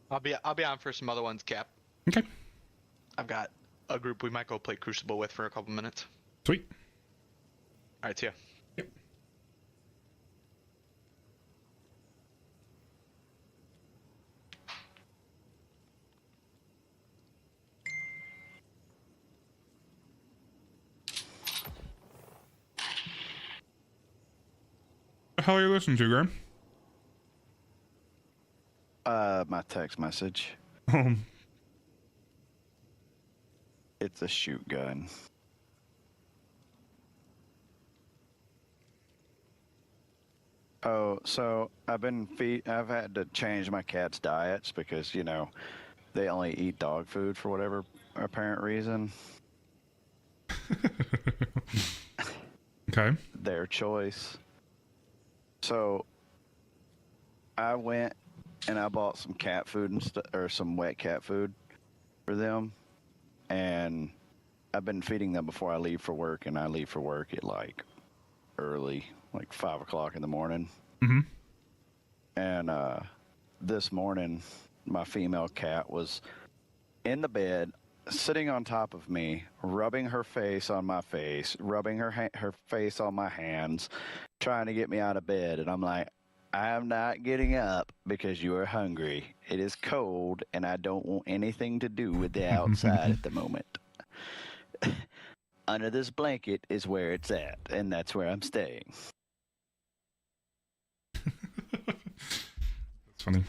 I'll be on for some other ones, Cap. Okay. I've got a group we might go play Crucible with for a couple minutes. Sweet. All right, see ya. Yep. The hell are you listening to, Graham? My text message. It's a shoot gun. Oh, so I've had to change my cat's diets because, you know, they only eat dog food for whatever apparent reason. Okay. Their choice. So I went and I bought some cat food and or some wet cat food for them, and I've been feeding them before I leave for work, and I leave for work at like early, like 5 o'clock in the morning. Mm-hmm. And this morning, my female cat was in the bed, sitting on top of me, rubbing her face on my face, rubbing her face on my hands, trying to get me out of bed. And I'm like, I am not getting up because you are hungry. It is cold, and I don't want anything to do with the outside at the moment. Under this blanket is where it's at, and that's where I'm staying. That's funny.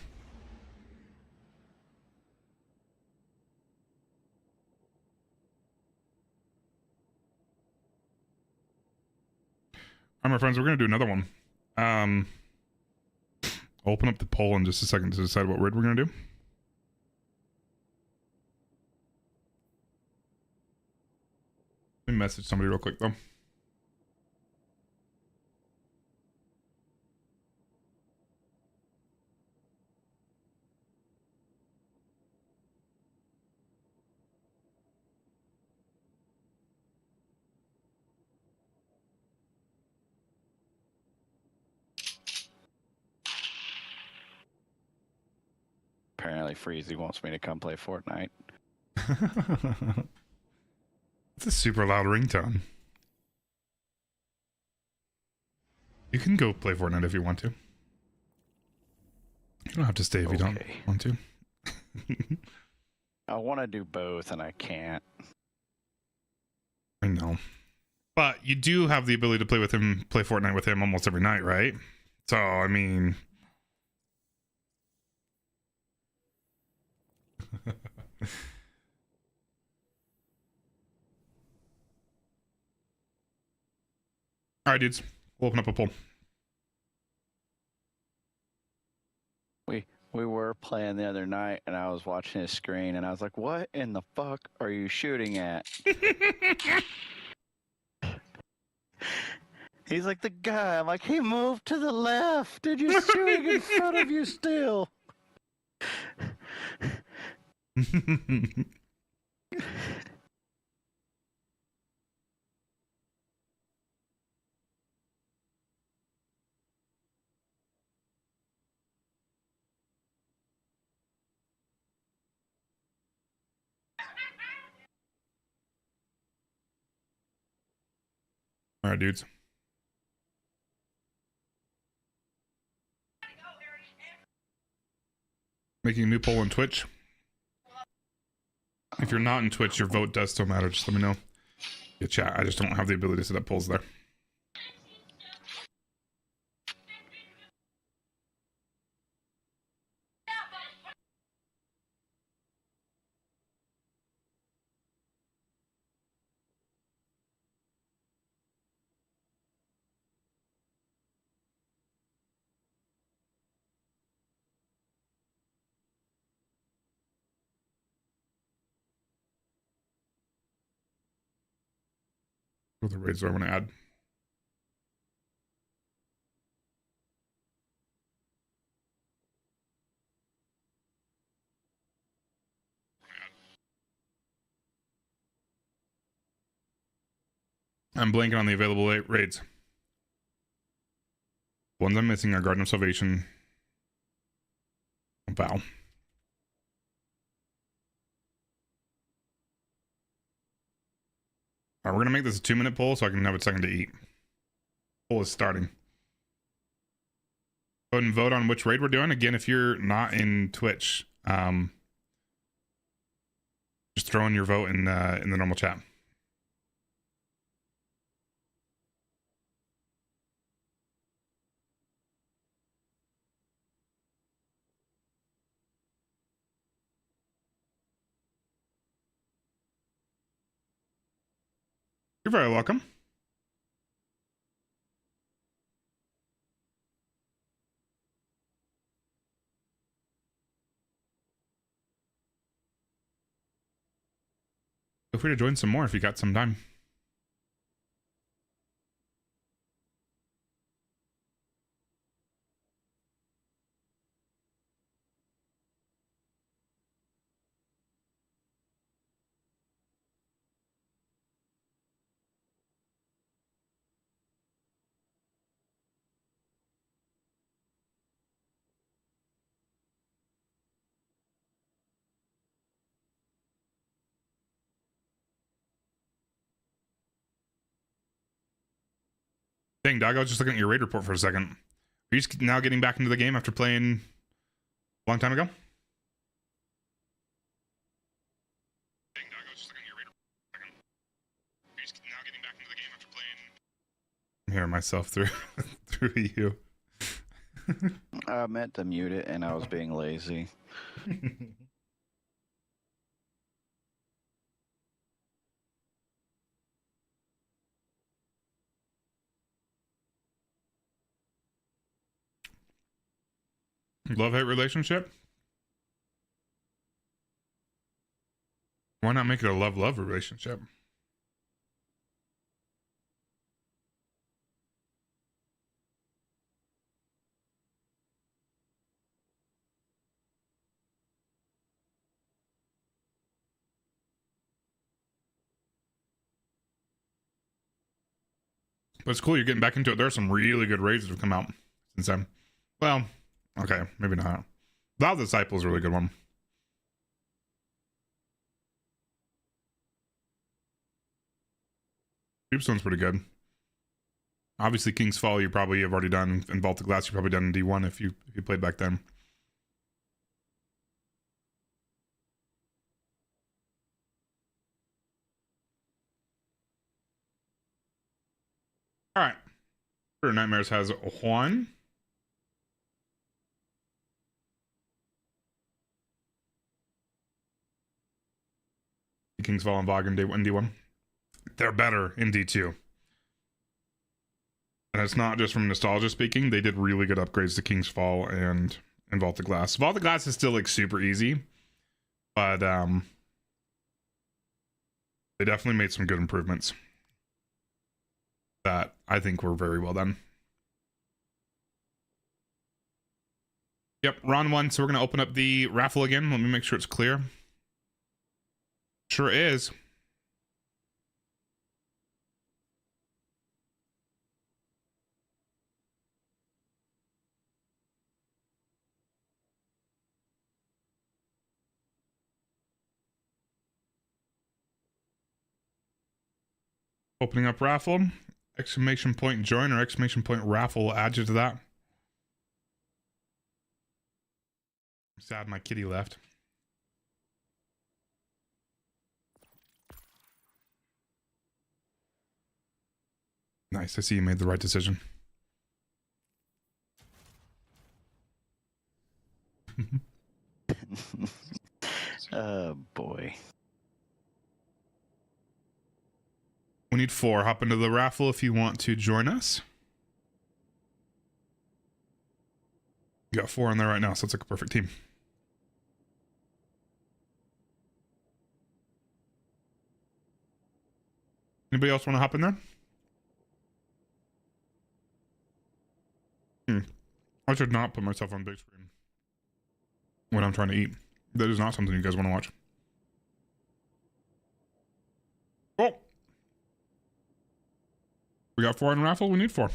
All right, my friends, we're going to do another one. I'll open up the poll in just a second to decide what word we're going to do. Let me message somebody real quick, though. Apparently, Freezy wants me to come play Fortnite. It's a super loud ringtone. You can go play Fortnite if you want to. You don't have to stay if you don't want to. I want to do both, and I can't. I know. But you do have the ability to play Fortnite with him almost every night, right? So, I mean... Alright, dudes. We'll open up a poll. We were playing the other night, and I was watching his screen, and I was like, what in the fuck are you shooting at? He's like, the guy. I'm like, he moved to the left. Did you shooting in front of you still? All right, dudes. Making a new poll on Twitch. If you're not in Twitch, your vote does still matter. Just let me know. Yeah, chat. I just don't have the ability to set up polls there. What other raids do I want to add? I'm blanking on the available raids. Ones I'm missing are Garden of Salvation. Vow. All right, we're gonna make this a 2-minute poll so I can have a second to eat. Poll is starting. Go ahead and vote on which raid we're doing. Again, if you're not in Twitch, just throw in your vote in the normal chat. You're very welcome. Feel free to join some more if you got some time. Dang, dog, I was just looking at your raid report for a second. Are you just now getting back into the game after playing a long time ago? Dang, dog, I was just looking at your raid report for a second. Are you just now getting back into the game after playing... I'm hearing myself through you. I meant to mute it and I was being lazy. Love-hate relationship? Why not make it a love-love relationship? But it's cool you're getting back into it. There are some really good raids that have come out since then. Well, okay, maybe not. Thou Disciple is a really good one. Creepstone's pretty good. Obviously, King's Fall you probably have already done, and Vault of Glass you probably done in D1 if you played back then. All right. Sure, Nightmares has Juan. King's Fall and Vog in D1. They're better in D2. And it's not just from nostalgia speaking. They did really good upgrades to King's Fall and Vault of Glass. Vault of Glass is still like super easy. But they definitely made some good improvements that I think were very well done. Yep, round 1. So we're going to open up the raffle again. Let me make sure it's clear. Sure is. Opening up raffle. Exclamation point join or exclamation point raffle will add you to that. I'm sad my kitty left. Nice, I see you made the right decision. Oh boy. We need 4. Hop into the raffle if you want to join us. You got 4 in there right now, so it's like a perfect team. Anybody else want to hop in there? I should not put myself on big screen when I'm trying to eat. That is not something you guys want to watch. Oh! We got 4 in raffle. We need 4. Go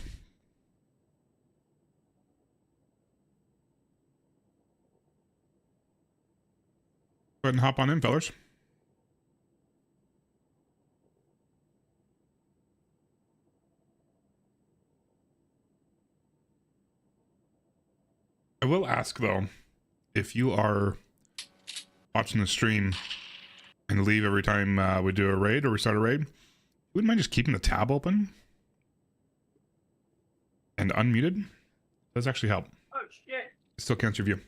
ahead and hop on in, fellas. I will ask though, if you are watching the stream and leave every time we do a raid or we start a raid, wouldn't mind just keeping the tab open and unmuted? Does actually help. Oh shit! It still counts your view.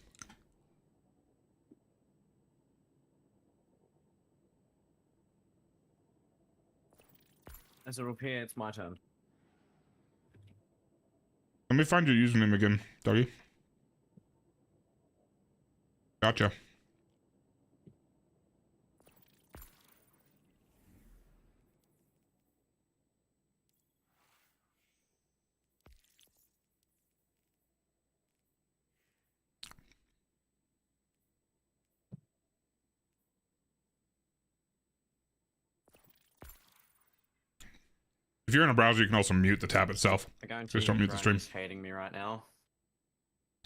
As a repair, it's my turn. Let me find your username again, Dougie. Gotcha. If you're in a browser, you can also mute the tab itself. Just don't mute the stream. He's hating me right now.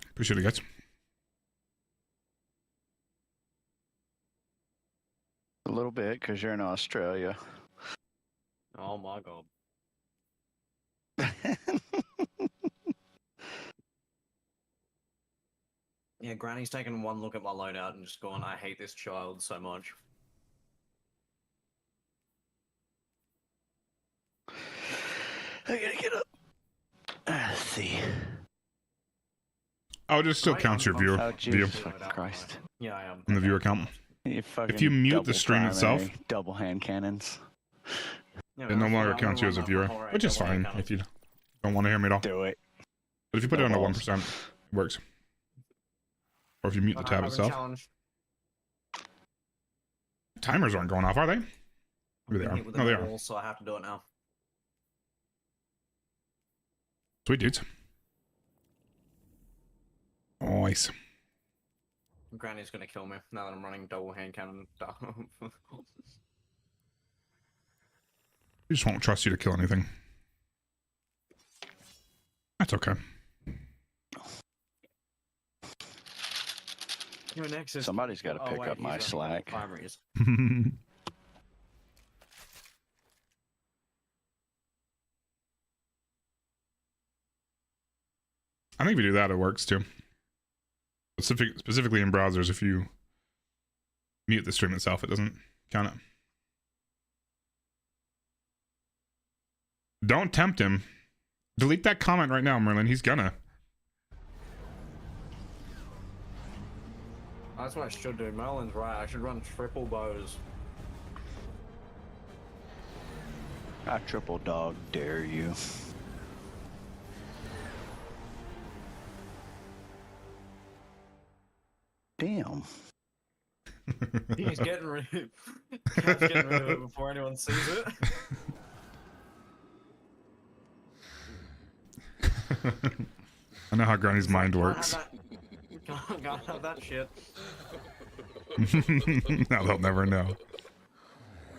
Appreciate it, guys. A little bit, because you're in Australia. Oh my god. Yeah, Granny's taken one look at my loadout and just gone, I hate this child so much. I gotta get up. Let's see. Oh, it just still counts your view. Oh, view Jesus Christ. Yeah, I am. in the viewer count. If you mute the stream itself, double hand cannons. Yeah, it no that's longer what I counts you as a wanna viewer, run my whole which is double hand fine cannon. if you don't want to hear me at all. Do it. But if you put it on to Double. 1%, it works. Or if you mute the tab I've been itself. challenged. Timers aren't going off, are they? Maybe they Hit are. with the No, they are. balls, so I have to do it now. Sweet dudes. Nice. Granny's gonna kill me now that I'm running double hand cannon. We just won't trust you to kill anything. That's okay. Your Nexus. Somebody's got to pick wait, up my he's running slack. primaries. I think if you do that, it works too. Specifically in browsers, if you mute the stream itself, it doesn't count it. Don't tempt him. Delete that comment right now, Merlin. He's gonna. That's what I should do. Merlin's right. I should run triple bows. I triple dog dare you. Damn. He's getting rid of it. Cat's getting rid of it before anyone sees it. I know how Granny's mind works. Can't have that shit. Now they'll never know.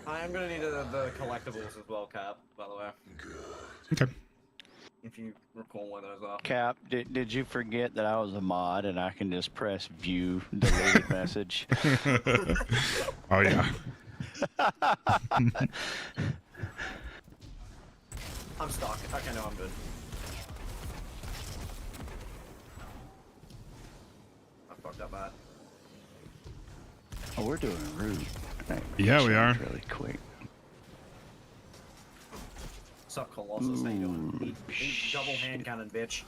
I am gonna need the collectibles as well, Cap, by the way. Okay. If you recall where those are. Cap, did you forget that I was a mod and I can just press view deleted message? Oh yeah. I'm stuck. Okay, no, I'm good. I fucked up that. Oh, we're doing root. Right, Yeah, we are. Really quick. What's up, Colossus? How you doing? Eat double hand cannon, bitch.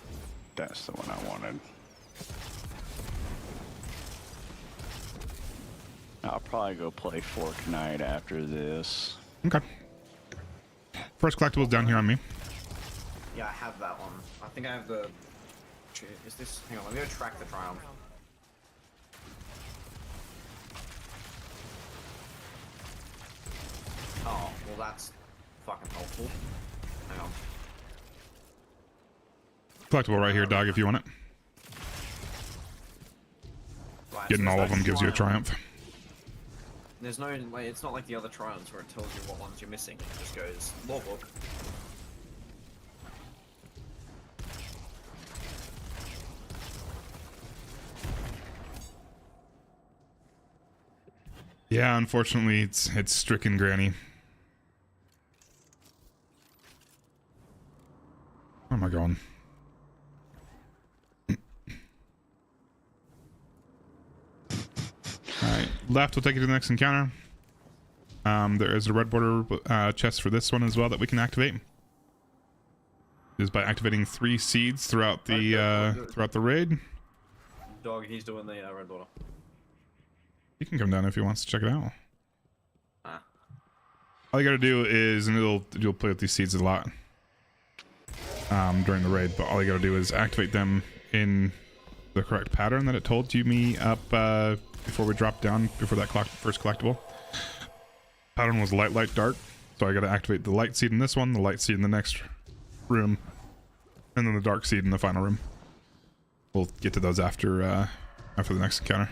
That's the one I wanted. I'll probably go play Fortnite after this. Okay. First collectibles down here on me. Yeah, I have that one. I think I have the... Is this... Hang on, let me go track the Triumph. Oh, well that's fucking helpful. Hang on. Collectible right here, dog, if you want it. Right, Getting so all there's of them no gives you a Triumph. triumph. There's no... Like, it's not like the other Triumphs where it tells you what ones you're missing. It just goes, lawbook. Yeah, unfortunately, it's stricken Granny. Where am I going? Alright, left will take you to the next encounter. There is a red border chest for this one as well that we can activate. It is by activating 3 seeds throughout the raid. Dog, he's doing the red border. He can come down if he wants to check it out. Ah. All you gotta do is, and you'll play with these seeds a lot during the raid, but all you gotta do is activate them in the correct pattern that it told me up before we dropped down, before that first collectible. Pattern was light, light, dark. So I gotta activate the light seed in this one, the light seed in the next room, and then the dark seed in the final room. We'll get to those after the next encounter.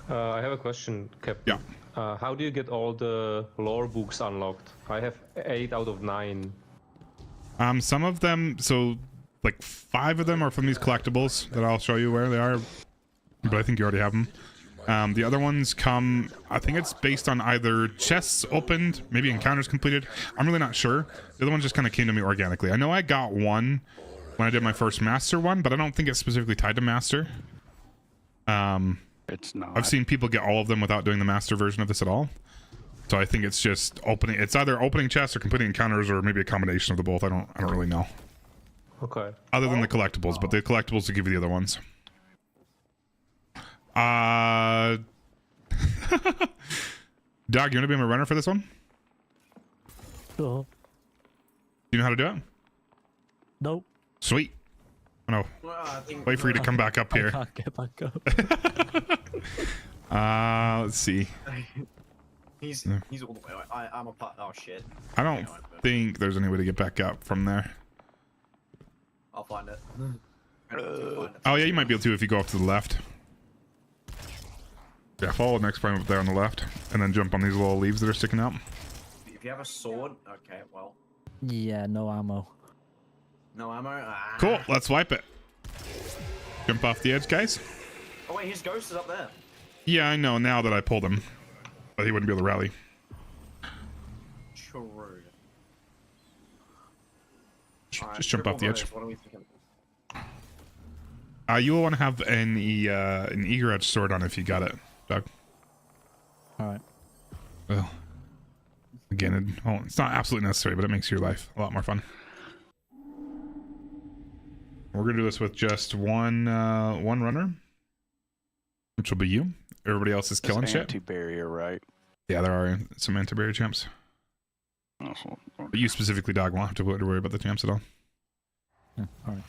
I have a question, Captain. Yeah. How do you get all the lore books unlocked? I have 8 out of 9. Some of them, so like 5 of them are from these collectibles that I'll show you where they are, but I think you already have them. The other ones come, I think it's based on either chests opened, maybe encounters completed. I'm really not sure. The other one just kind of came to me organically. I know I got one when I did my first master one, but I don't think it's specifically tied to master. It's not. I've seen people get all of them without doing the master version of this at all. So I think it's just opening. It's either opening chests or completing encounters, or maybe a combination of the both. I don't really know. Okay. Other than the collectibles, but the collectibles will give you the other ones. Dog, you want to be my runner for this one? Sure. You know how to do it? Nope. Sweet. Oh, no. Wait for you to come back up here. I can't get back up. Let's see. He's all the way. I'm a part. Oh shit. I don't think there's any way to get back up from there. I'll find it. Oh yeah, you might be able to if you go off to the left. Yeah, follow the next frame up there on the left, and then jump on these little leaves that are sticking out. If you have a sword, okay, well. Yeah, no ammo. No ammo? Ah. Cool, let's wipe it. Jump off the edge, guys. Oh wait, his ghost is up there. Yeah, I know now that I pulled him. But he wouldn't be able to rally. True. Just jump off the edge. What are we thinking? You will want to have an eager edge sword on if you got it, Doug. Alright. Well, again, it's not absolutely necessary, but it makes your life a lot more fun. We're gonna do this with just one runner, which will be you. Everybody else is killing shit. Anti-barrier, right? Yeah, there are some anti-barrier champs. But you specifically, Dog, won't have to worry about the champs at all. Yeah, alright.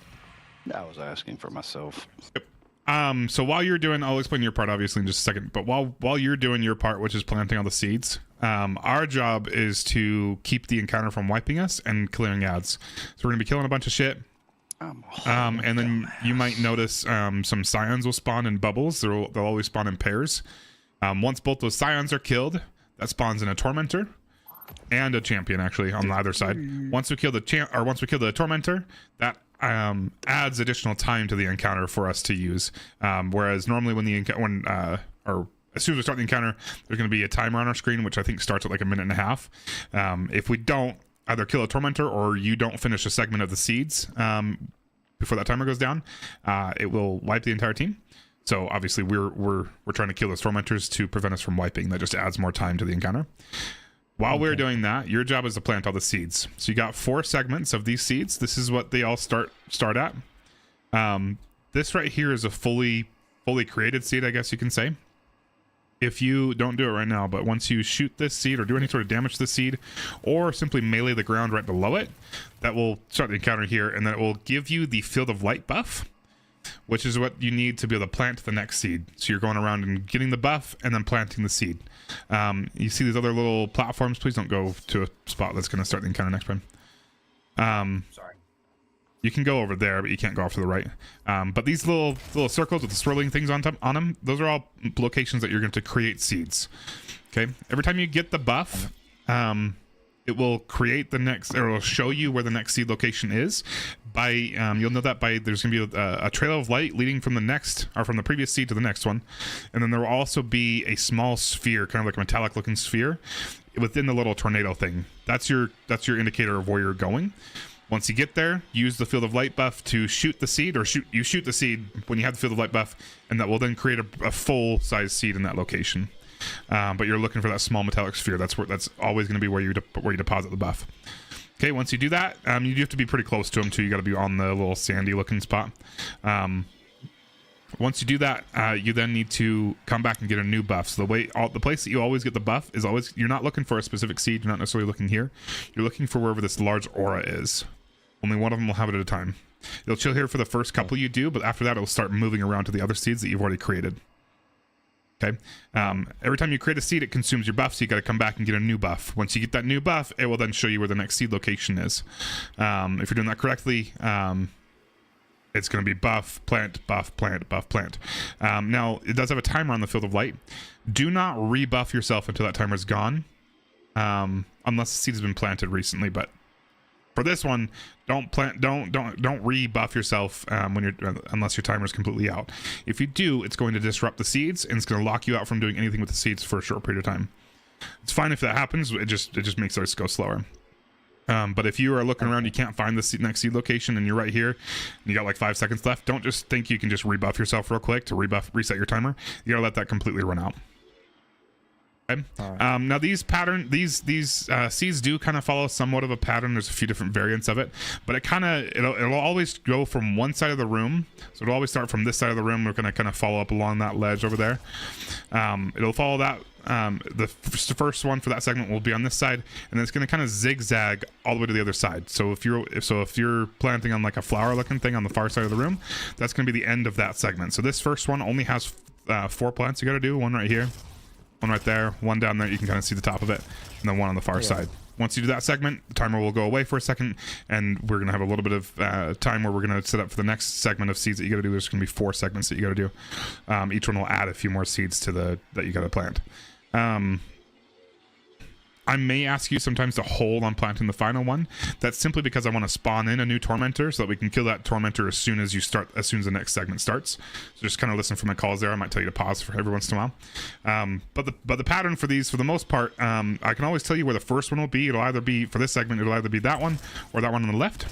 I was asking for myself. Yep. So while you're doing, I'll explain your part obviously in just a second, but while you're doing your part, which is planting all the seeds, our job is to keep the encounter from wiping us and clearing ads. So we're gonna be killing a bunch of shit. And then you might notice some scions will spawn in bubbles. They'll always spawn in pairs. Once both those scions are killed, that spawns in a tormentor and a champion actually on either side. Once we kill the tormentor, that adds additional time to the encounter for us to use. Whereas normally or as soon as we start the encounter, there's going to be a timer on our screen, which I think starts at like 1.5 minutes. If we don't either kill a tormentor or you don't finish a segment of the seeds before that timer goes down, it will wipe the entire team. So obviously we're trying to kill those tormentors to prevent us from wiping. That just adds more time to the encounter. While we're doing that, your job is to plant all the seeds. So you got 4 segments of these seeds. This is what they all start at. This right here is a fully created seed, I guess you can say. If you don't do it right now, but once you shoot this seed or do any sort of damage to the seed, or simply melee the ground right below it, that will start the encounter here, and then it will give you the Field of Light buff, which is what you need to be able to plant the next seed. So you're going around and getting the buff and then planting the seed. You see these other little platforms. Please don't go to a spot that's going to start the encounter next time. Sorry. You can go over there, but you can't go off to the right. But these little circles with the swirling things on them, those are all locations that you're going to create seeds. Okay. Every time you get the buff, it will create the next, or it'll show you where the next seed location is. By you'll know that by there's gonna be a trail of light leading from the next, or from the previous seed to the next one, and then there will also be a small sphere, kind of like a metallic looking sphere, within the little tornado thing. That's your indicator of where you're going. Once you get there, use the field of light buff to shoot the seed, or shoot the seed when you have the field of light buff, and that will then create a full size seed in that location. But you're looking for that small metallic sphere. That's always going to be where you deposit the buff. Okay, once you do that, you do have to be pretty close to them too. You got to be on the little sandy looking spot. Once you do that, you then need to come back and get a new buff. So the place that you always get the buff is always, you're not looking for a specific seed. You're not necessarily looking here. You're looking for wherever this large aura is. Only one of them will have it at a time. It'll chill here for the first couple you do, but after that, it'll start moving around to the other seeds that you've already created. Okay. Every time you create a seed, it consumes your buff, so you got to come back and get a new buff. Once you get that new buff, it will then show you where the next seed location is. If you're doing that correctly, it's going to be buff, plant, buff, plant, buff, plant. Now, it does have a timer on the field of light. Do not rebuff yourself until that timer is gone, unless the seed has been planted recently. But for this one, don't rebuff yourself unless your timer is completely out. If you do, it's going to disrupt the seeds, and it's going to lock you out from doing anything with the seeds for a short period of time. It's fine if that happens. It just makes ours go slower. But if you are looking around, you can't find the next seed location, and you're right here, and you got like 5 seconds left, don't just think you can just rebuff yourself real quick to reset your timer. You gotta let that completely run out. Okay. Right. Now these seeds do kind of follow somewhat of a pattern. There's a few different variants of it, but it'll always go from one side of the room. So it'll always start from this side of the room. We're gonna kind of follow up along that ledge over there. It'll follow that. The first one for that segment will be on this side, and then it's going to kind of zigzag all the way to the other side. So if you're planting on like a flower looking thing on the far side of the room, that's going to be the end of that segment. So this first one only has 4 plants you got to do. One right here, one right there, one down there. You can kind of see the top of it, and then one on the far side. Once you do that segment, the timer will go away for a second, and we're going to have a little bit of time where we're going to set up for the next segment of seeds that you got to do. There's going to be 4 segments that you got to do. Each one will add a few more seeds to that you got to plant. I may ask you sometimes to hold on planting the final one. That's simply because I want to spawn in a new tormentor so that we can kill that tormentor as soon as the next segment starts. So just kind of listen for my calls there. I might tell you to pause for every once in a while. But the pattern for these, for the most part, I can always tell you where the first one will be. It'll either be for this segment, it'll either be that one or that one on the left.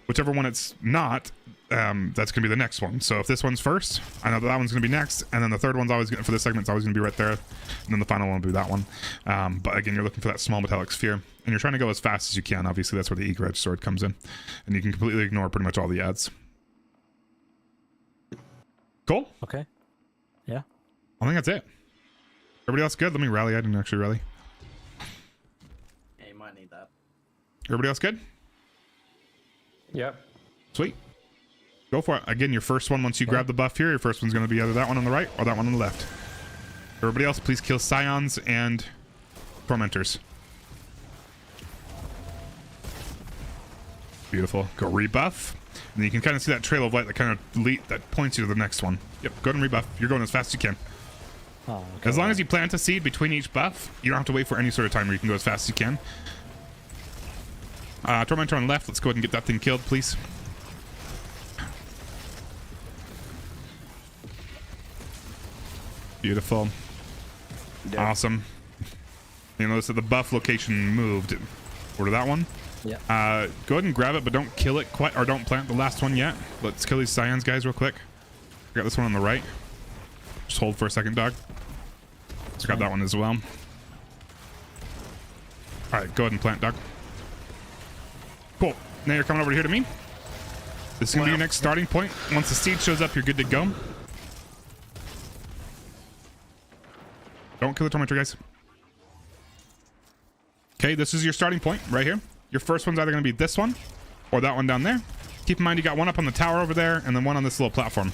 Whichever one it's not, that's gonna be the next one. So if this one's first, I know that one's gonna be next, and then the third one's always for this segment's always gonna be right there, and then the final one will be that one. But again, you're looking for that small metallic sphere, and you're trying to go as fast as you can. Obviously, that's where the Eager Edge Sword comes in, and you can completely ignore pretty much all the ads. Cool. Okay. Yeah. I think that's it. Everybody else good? Let me rally. I didn't actually rally. Yeah, you might need that. Everybody else good? Yep. Sweet. Go for it. Again, your first one, once you grab the buff here, your first one's going to be either that one on the right or that one on the left. Everybody else, please kill Scions and Tormentors. Beautiful. Go rebuff. And you can kind of see that trail of light that kind of that points you to the next one. Yep, go ahead and rebuff. You're going as fast as you can. Oh, okay. As long as you plant a seed between each buff, you don't have to wait for any sort of timer. You can go as fast as you can. Tormentor on left. Let's go ahead and get that thing killed, please. Beautiful. Yeah. Awesome. You notice that the buff location moved. Order that one. Yeah. Go ahead and grab it, but don't kill it quite, or don't plant the last one yet. Let's kill these Scions guys real quick. I got this one on the right. Just hold for a second, dog. Let's grab that one as well. All right, go ahead and plant, dog. Cool. Now you're coming over here to me. This is going to be your next starting point. Once the seed shows up, you're good to go. Don't kill the Tormentor, guys. Okay, this is your starting point right here. Your first one's either going to be this one or that one down there. Keep in mind you got one up on the tower over there and then one on this little platform.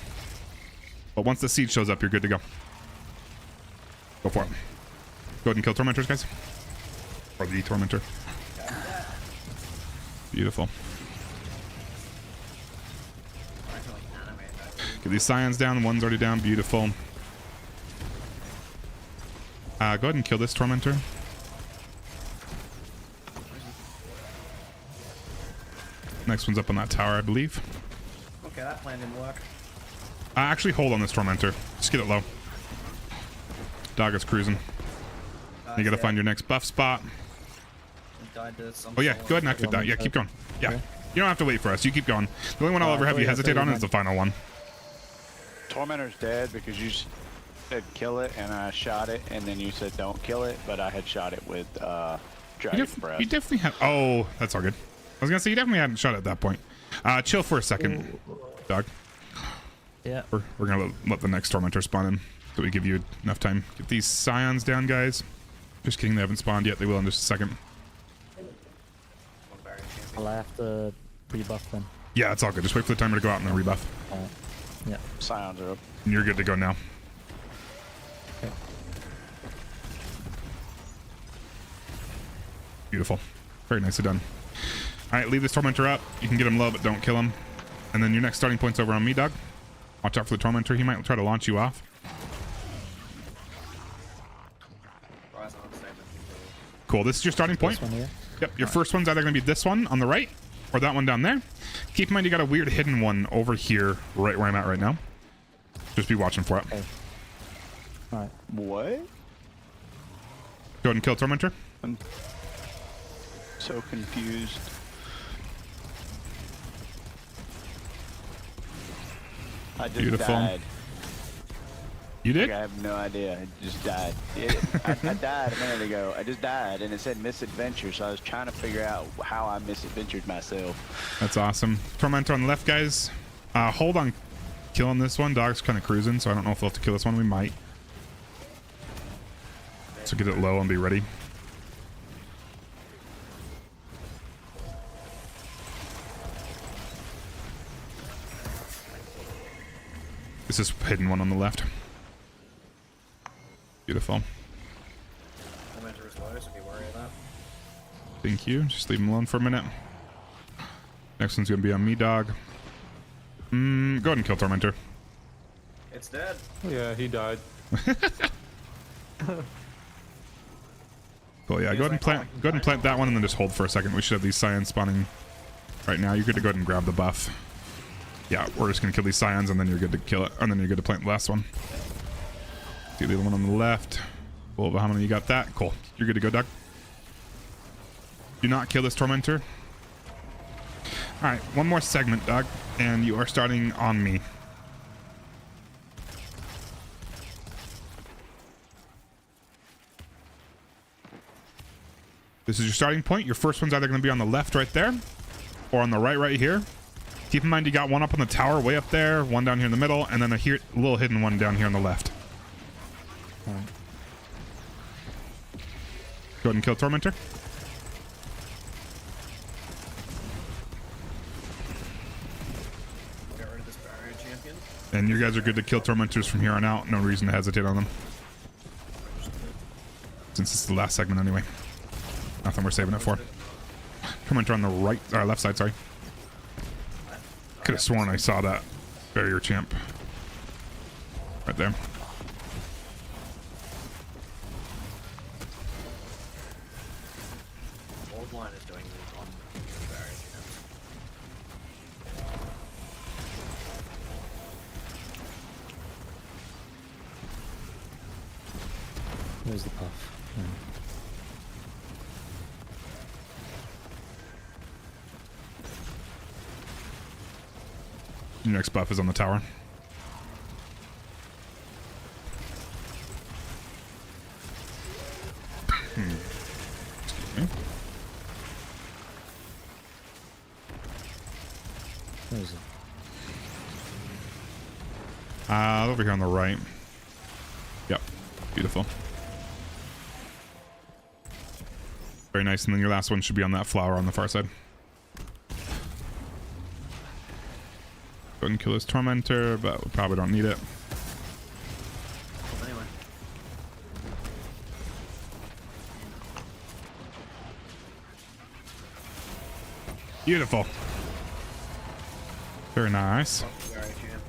But once the seed shows up, you're good to go. Go for it. Go ahead and kill Tormentors, guys. Or the Tormentor. Beautiful. Get these Scions down. One's already down. Beautiful. Go ahead and kill this Tormentor. Next one's up on that tower, I believe. Okay, that plan didn't work. Actually, hold on this Tormentor. Just get it low. Dog is cruising. You gotta find your next buff spot. Died to some Oh yeah, sort go of- ahead and activate that. Yeah, keep going. Yeah. You don't have to wait for us. You keep going. The only one I'll ever have you hesitate on is the final one. Tormentor's dead because you said kill it and I shot it, and then you said don't kill it, but I had shot it with Dragon's Breath. You definitely have. Oh, that's all good. I was gonna say you definitely hadn't shot it at that point. Chill for a second, Dog. Yeah. We're gonna let the next Tormentor spawn in, so we give you enough time. Get these Scions down, guys. Just kidding, they haven't spawned yet. They will in just a second. I'll have to rebuff them. Yeah, it's all good. Just wait for the timer to go out and then rebuff. Yeah. Scions are up. And you're good to go now. Okay. Beautiful. Very nicely done. All right, leave this Tormentor up. You can get him low, but don't kill him. And then your next starting point's over on me, Doug. Watch out for the Tormentor. He might try to launch you off. Rise on, save it. Cool. This is your starting point. This one here. Yep. Your first one's either going to be this one on the right or that one down there. Keep in mind you got a weird hidden one over here, right where I'm at right now. Just be watching for it. Okay. All right. What? Go ahead and kill Tormentor. I'm so confused. I just Beautiful. died. You did? Like, I have no idea. I just died. I died a minute ago. I just died, and it said misadventure, so I was trying to figure out how I misadventured myself. That's awesome. Tormentor on the left, guys. Hold on killing this one. Dog's kind of cruising, so I don't know if we'll have to kill this one. We might. So get it low and be ready. This is hidden one on the left. Beautiful. Tormentor is low, so be wary of that. Thank you. Just leave him alone for a minute. Next one's gonna be on me, Dog. Go ahead and kill Tormentor. It's dead. Yeah, he died. Cool. Yeah. Go ahead and plant that one, and then just hold for a second. We should have these Scions spawning right now. You're good to go ahead and grab the buff. Yeah, we're just gonna kill these Scions, and then you're good to kill it, and then you're good to plant the last one. See the other one on the left. Well, how many you got that? Cool. You're good to go, Doug. Do not kill this Tormentor. All right, one more segment, Doug, and you are starting on me. This is your starting point. Your first one's either going to be on the left right there or on the right here. Keep in mind you got one up on the tower way up there, one down here in the middle, and then a little hidden one down here on the left. All right. Go ahead and kill Tormentor. Get rid of this barrier champion. And you guys are good to kill Tormentors from here on out. No reason to hesitate on them. Since it's the last segment anyway. Nothing we're saving it for. Tormentor on the right, left side, sorry. Could have sworn I saw that barrier champ. Right there. Old line is doing these on barrier champs. Where's the puff? Your next buff is on the tower. Excuse me. Where is it? Over here on the right. Yep. Beautiful. Very nice. And then your last one should be on that flower on the far side. Go ahead and kill this Tormentor, but we probably don't need it. Anyway. Beautiful. Very nice. Barrier champ.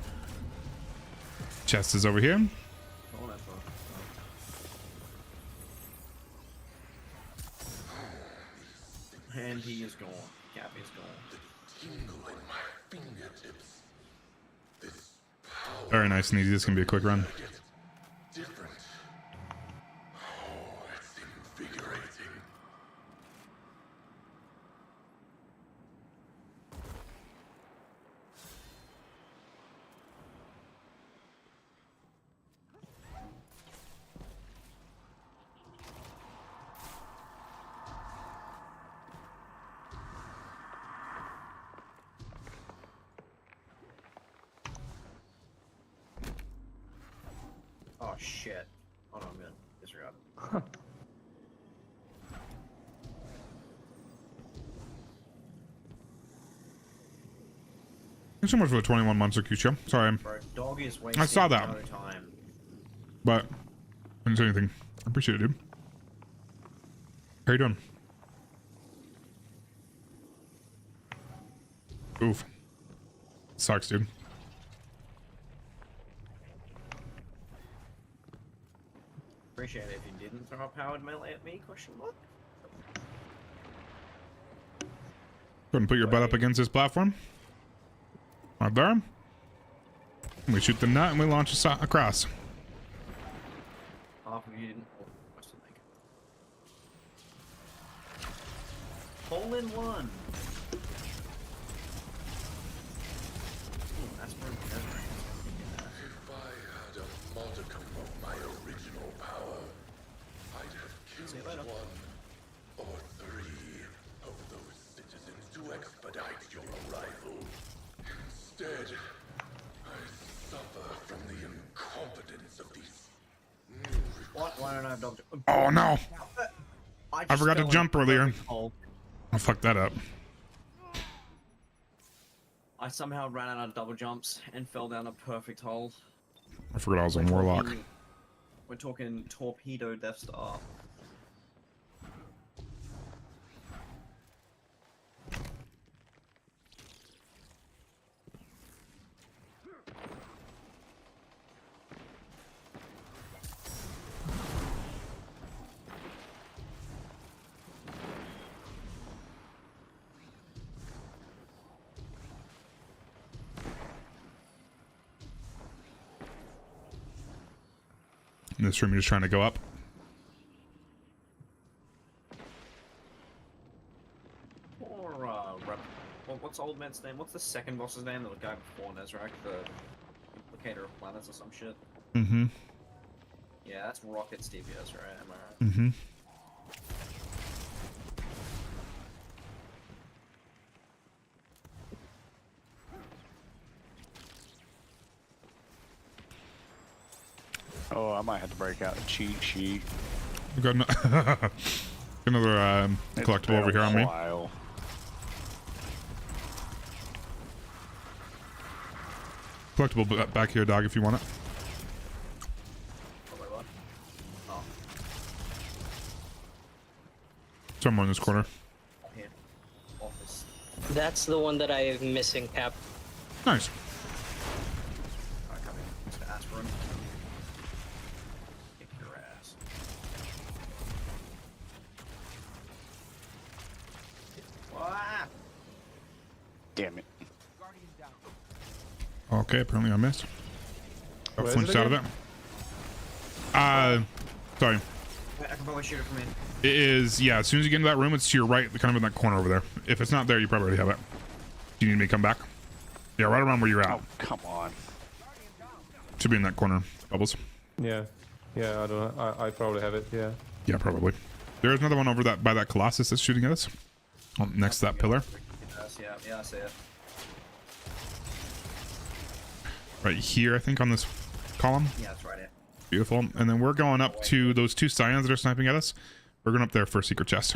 Chest is over here. Oh, that's fine. And he is gone. Cappy is gone. Very nice and easy. This can be a quick run. Oh shit. Oh no, I'm gonna disregard. Thanks so much for the 21 months, Akusha. Sorry, Bro, dog is wasting I saw that. no time. but I didn't say anything. I appreciate it, dude. How you doing? Oof. Sucks, dude. Appreciate it if you didn't throw a powered melee at me, question mark? Go ahead and put your butt up against this platform. Right there. We shoot the nut and we launch across. Half of you didn't. Oh, I still make it. Hole in one! Ooh, that's pretty good. If I had a modicum of my original power, I'd have killed one or three of those citizens to expedite your arrival. Instead, I suffer from the incompetence of these new What? Why don't I have double jump? Oh no! I just forgot to fell in jump a earlier. perfect hole. I fucked that up. I somehow ran out of double jumps and fell down a perfect hole. I forgot I was a warlock. We're talking torpedo Death Star. In this room, you're just trying to go up. Or, what's old man's name? What's the second boss's name? The guy before Nezrak, the implicator of planets or some shit? Mm-hmm. Yeah, that's Rocket Stevios, right? Am I right? Mm-hmm. Oh, I might have to break out a cheat sheet. We got another It's collectible been over here a on me. while. Collectible back here, dog, if you want it. Oh, wait, what? Oh, Somewhere in this corner. here. Office. That's the one that I am missing, Cap. Nice. Alright, come in. Let's ask for him. Kick your ass. Ah! Damn it. Okay, apparently I missed. I Where is flinched it out of it. Sorry. Wait, I can probably shoot it from in. It is, yeah, as soon as you get into that room, it's to your right, kind of in that corner over there. If it's not there, you probably already have it. Do you need me to come back? Yeah, right around where you're at. Oh, come on. Should be in that corner, Bubbles. Yeah, yeah. I don't know. I probably have it. Yeah. Yeah, probably. There's another one over that by that Colossus that's shooting at us. Oh, next to that pillar. Yeah, yeah, I see it. Right here, I think, on this column. Yeah, that's right. Beautiful. And then we're going up to those two Scions that are sniping at us. We're going up there for a secret chest.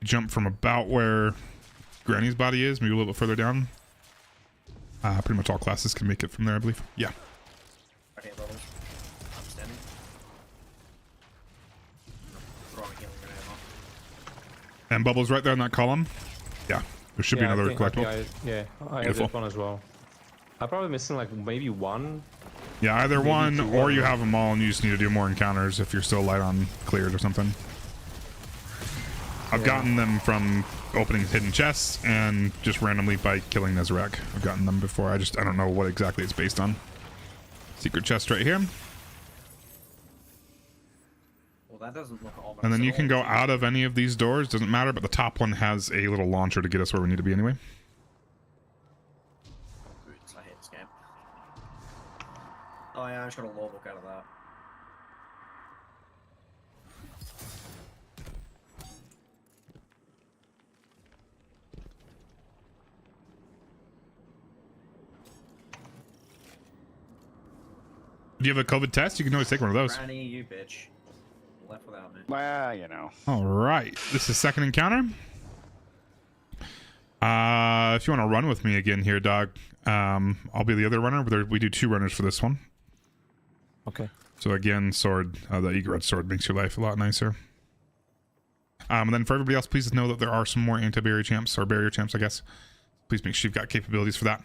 Jump from about where Granny's body is, maybe a little bit further down. Pretty much all classes can make it from there, I believe. Yeah. Okay, levels. I'm standing. Throwing a healing grenade off. And Bubbles right there in that column. Yeah. There should be Yeah, another I collectible. have Beautiful. that one as well. I'm probably missing like maybe one. Yeah, either Maybe one two or you other. have them all and you just need to do more encounters if you're still light on cleared or something. I've gotten them from opening hidden chests and just randomly by killing Nezarec. I've gotten them before. I don't know what exactly it's based on. Secret chest right here. Well, that doesn't look ominous. And then at you can all. go out of any of these doors. Doesn't matter, but the top one has a little launcher to get us where we need to be anyway. Oops, I hate this game. Oh yeah, I just got a law book out of that. Do you have a COVID test? You can always take one of those. Granny, you bitch. Left without me. Well, you know. All right. This is second encounter. If you want to run with me again here, dog, I'll be the other runner. But we do 2 runners for this one. Okay. So again, sword, the Egret sword makes your life a lot nicer. And then for everybody else, please know that there are some more anti-barrier champs, or barrier champs, I guess. Please make sure you've got capabilities for that.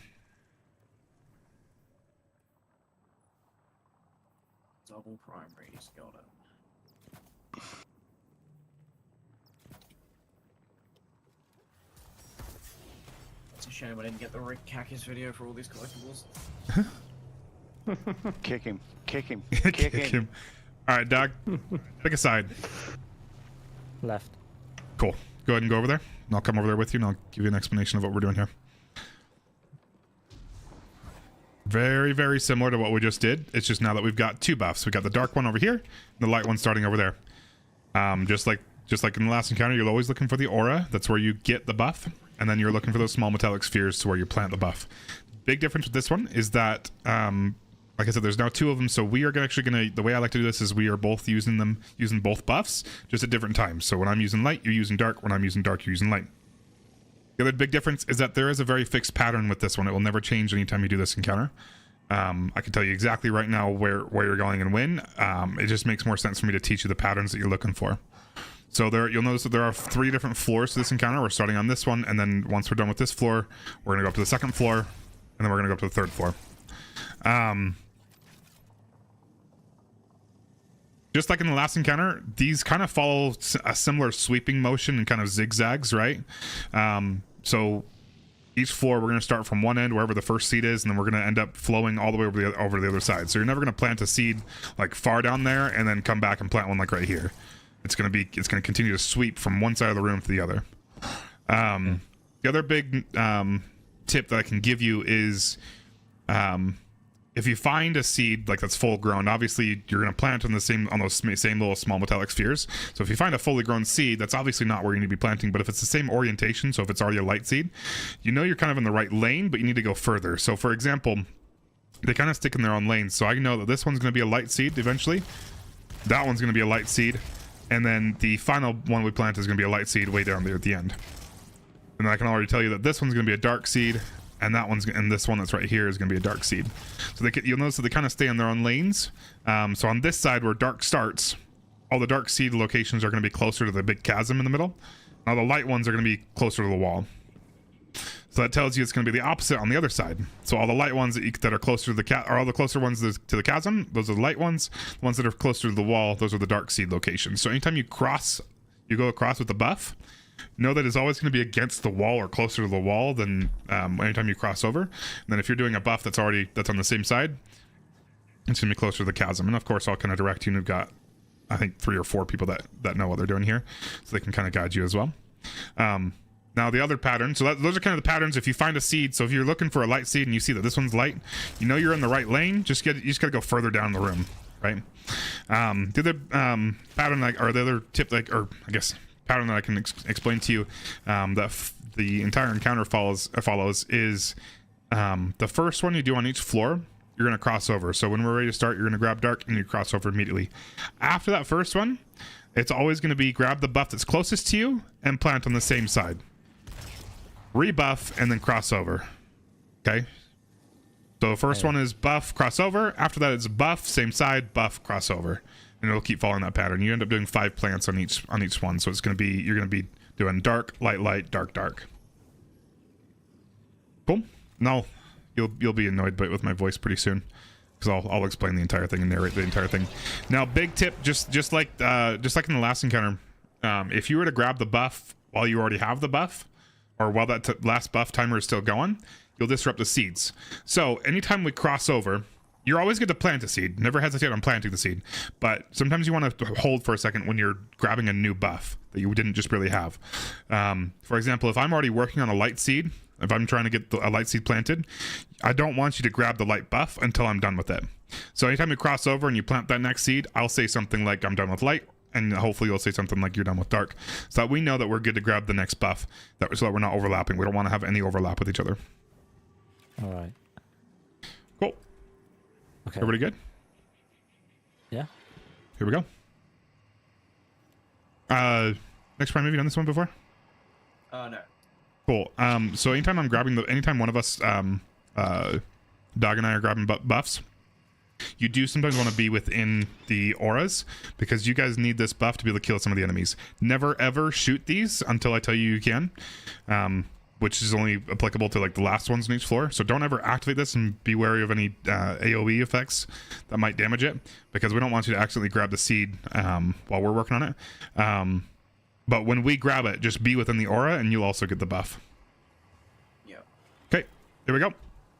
Double primaries, got it. It's a shame I didn't get the Rick Kakis video for all these collectibles. Kick him. Kick him. Kick Kick him. him. All right, dog. Pick a side. Left. Cool. Go ahead and go over there. And I'll come over there with you, and I'll give you an explanation of what we're doing here. Very, very similar to what we just did. It's just now that we've got 2 buffs. We've got the dark one over here, and the light one starting over there. Just like in the last encounter, you're always looking for the aura. That's where you get the buff. And then you're looking for those small metallic spheres to where you plant the buff. Big difference with this one is that, like I said, there's now 2 of them. So we are actually going to, the way I like to do this is we are both using both buffs, just at different times. So when I'm using light, you're using dark. When I'm using dark, you're using light. The other big difference is that there is a very fixed pattern with this one. It will never change anytime you do this encounter. I can tell you exactly right now where you're going and when. It just makes more sense for me to teach you the patterns that you're looking for. So you'll notice that there are 3 different floors to this encounter. We're starting on this one, and then once we're done with this floor, we're gonna go up to the 2nd floor, and then we're gonna go up to the 3rd floor. Just like in the last encounter, these kind of follow a similar sweeping motion and kind of zigzags, right? So each floor, we're going to start from one end, wherever the first seed is, and then we're going to end up flowing all the way over to the other side. So you're never going to plant a seed like far down there and then come back and plant one like right here. It's going to continue to sweep from one side of the room to the other. The other big tip that I can give you is if you find a seed like that's full grown, obviously you're going to plant on those same little small metallic spheres. So if you find a fully grown seed, that's obviously not where you need to be planting. But if it's the same orientation, so if it's already a light seed, you know you're kind of in the right lane, but you need to go further. So for example, they kind of stick in their own lanes. So I know that this one's going to be a light seed eventually. That one's going to be a light seed. And then the final one we plant is going to be a light seed way down there at the end. And I can already tell you that this one's going to be a dark seed. And this one that's right here is going to be a dark seed. So you'll notice that they kind of stay in their own lanes. So on this side where dark starts, all the dark seed locations are going to be closer to the big chasm in the middle. All the light ones are going to be closer to the wall. So that tells you it's going to be the opposite on the other side. So all the light ones that are closer to the all the closer ones to the chasm, those are the light ones. The ones that are closer to the wall, those are the dark seed locations. So anytime you go across with the buff, know that it's always going to be against the wall or closer to the wall than anytime you cross over. And then if you're doing a buff that's on the same side, it's going to be closer to the chasm. And of course, I'll kind of direct you. And we've got, I think, 3 or 4 people that know what they're doing here, so they can kind of guide you as well. Now the other pattern, so those are kind of the patterns. If you find a seed, so if you're looking for a light seed and you see that this one's light, you know you're in the right lane. You just got to go further down the room, right? The other pattern, or the other tip, or I guess pattern that I can explain to you, that the entire encounter follows is the first one you do on each floor, you're going to cross over. So when we're ready to start, you're going to grab dark and you cross over immediately. After that first one, it's always going to be grab the buff that's closest to you and plant on the same side. Rebuff and then cross over. Okay. So the first one is buff, crossover. After that, it's buff, same side, buff, crossover, and it'll keep following that pattern. You end up doing 5 plants on each one. So it's going to be, you're going to be doing dark, light, light, dark, dark. Cool. No, you'll be annoyed with my voice pretty soon, because I'll explain the entire thing and narrate the entire thing. Now, big tip, just like in the last encounter, If you were to grab the buff while you already have the buff, or while that last buff timer is still going, you'll disrupt the seeds. So anytime we cross over, you're always good to plant a seed. Never hesitate on planting the seed. But sometimes you want to hold for a second when you're grabbing a new buff that you didn't just really have. For example, if I'm already working on a light seed, if I'm trying to get a light seed planted, I don't want you to grab the light buff until I'm done with it. So anytime you cross over and you plant that next seed, I'll say something like I'm done with light, and hopefully you'll say something like you're done with dark, so that we know that we're good to grab the next buff, so that we're not overlapping. We don't want to have any overlap with each other. All right. Cool. Okay. Everybody good? Yeah. Here we go. Next prime, have you done this one before? No. Cool. So anytime I'm grabbing anytime one of us, Dog and I are grabbing buffs, you do sometimes want to be within the auras, because you guys need this buff to be able to kill some of the enemies. Never ever shoot these until I tell you you can, which is only applicable to like the last ones on each floor. So don't ever activate this, and be wary of any AoE effects that might damage it, because we don't want you to accidentally grab the seed while we're working on it. But when we grab it, just be within the aura and you'll also get the buff. Yeah. Okay, here we go.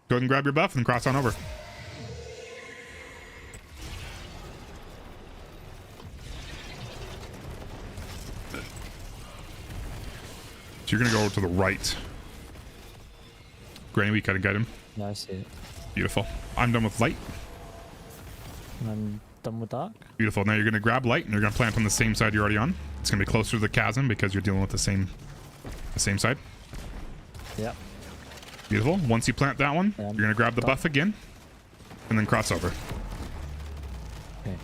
Go ahead and grab your buff and cross on over. So you're gonna go to the right. Granny, we gotta guide him. Yeah, I see it. Beautiful. I'm done with light. And I'm done with dark. Beautiful. Now you're gonna grab light and you're gonna plant on the same side you're already on. It's gonna be closer to the chasm because you're dealing with the same side. Yep. Beautiful. Once you plant that one, you're gonna grab the buff again and then cross over. Okay.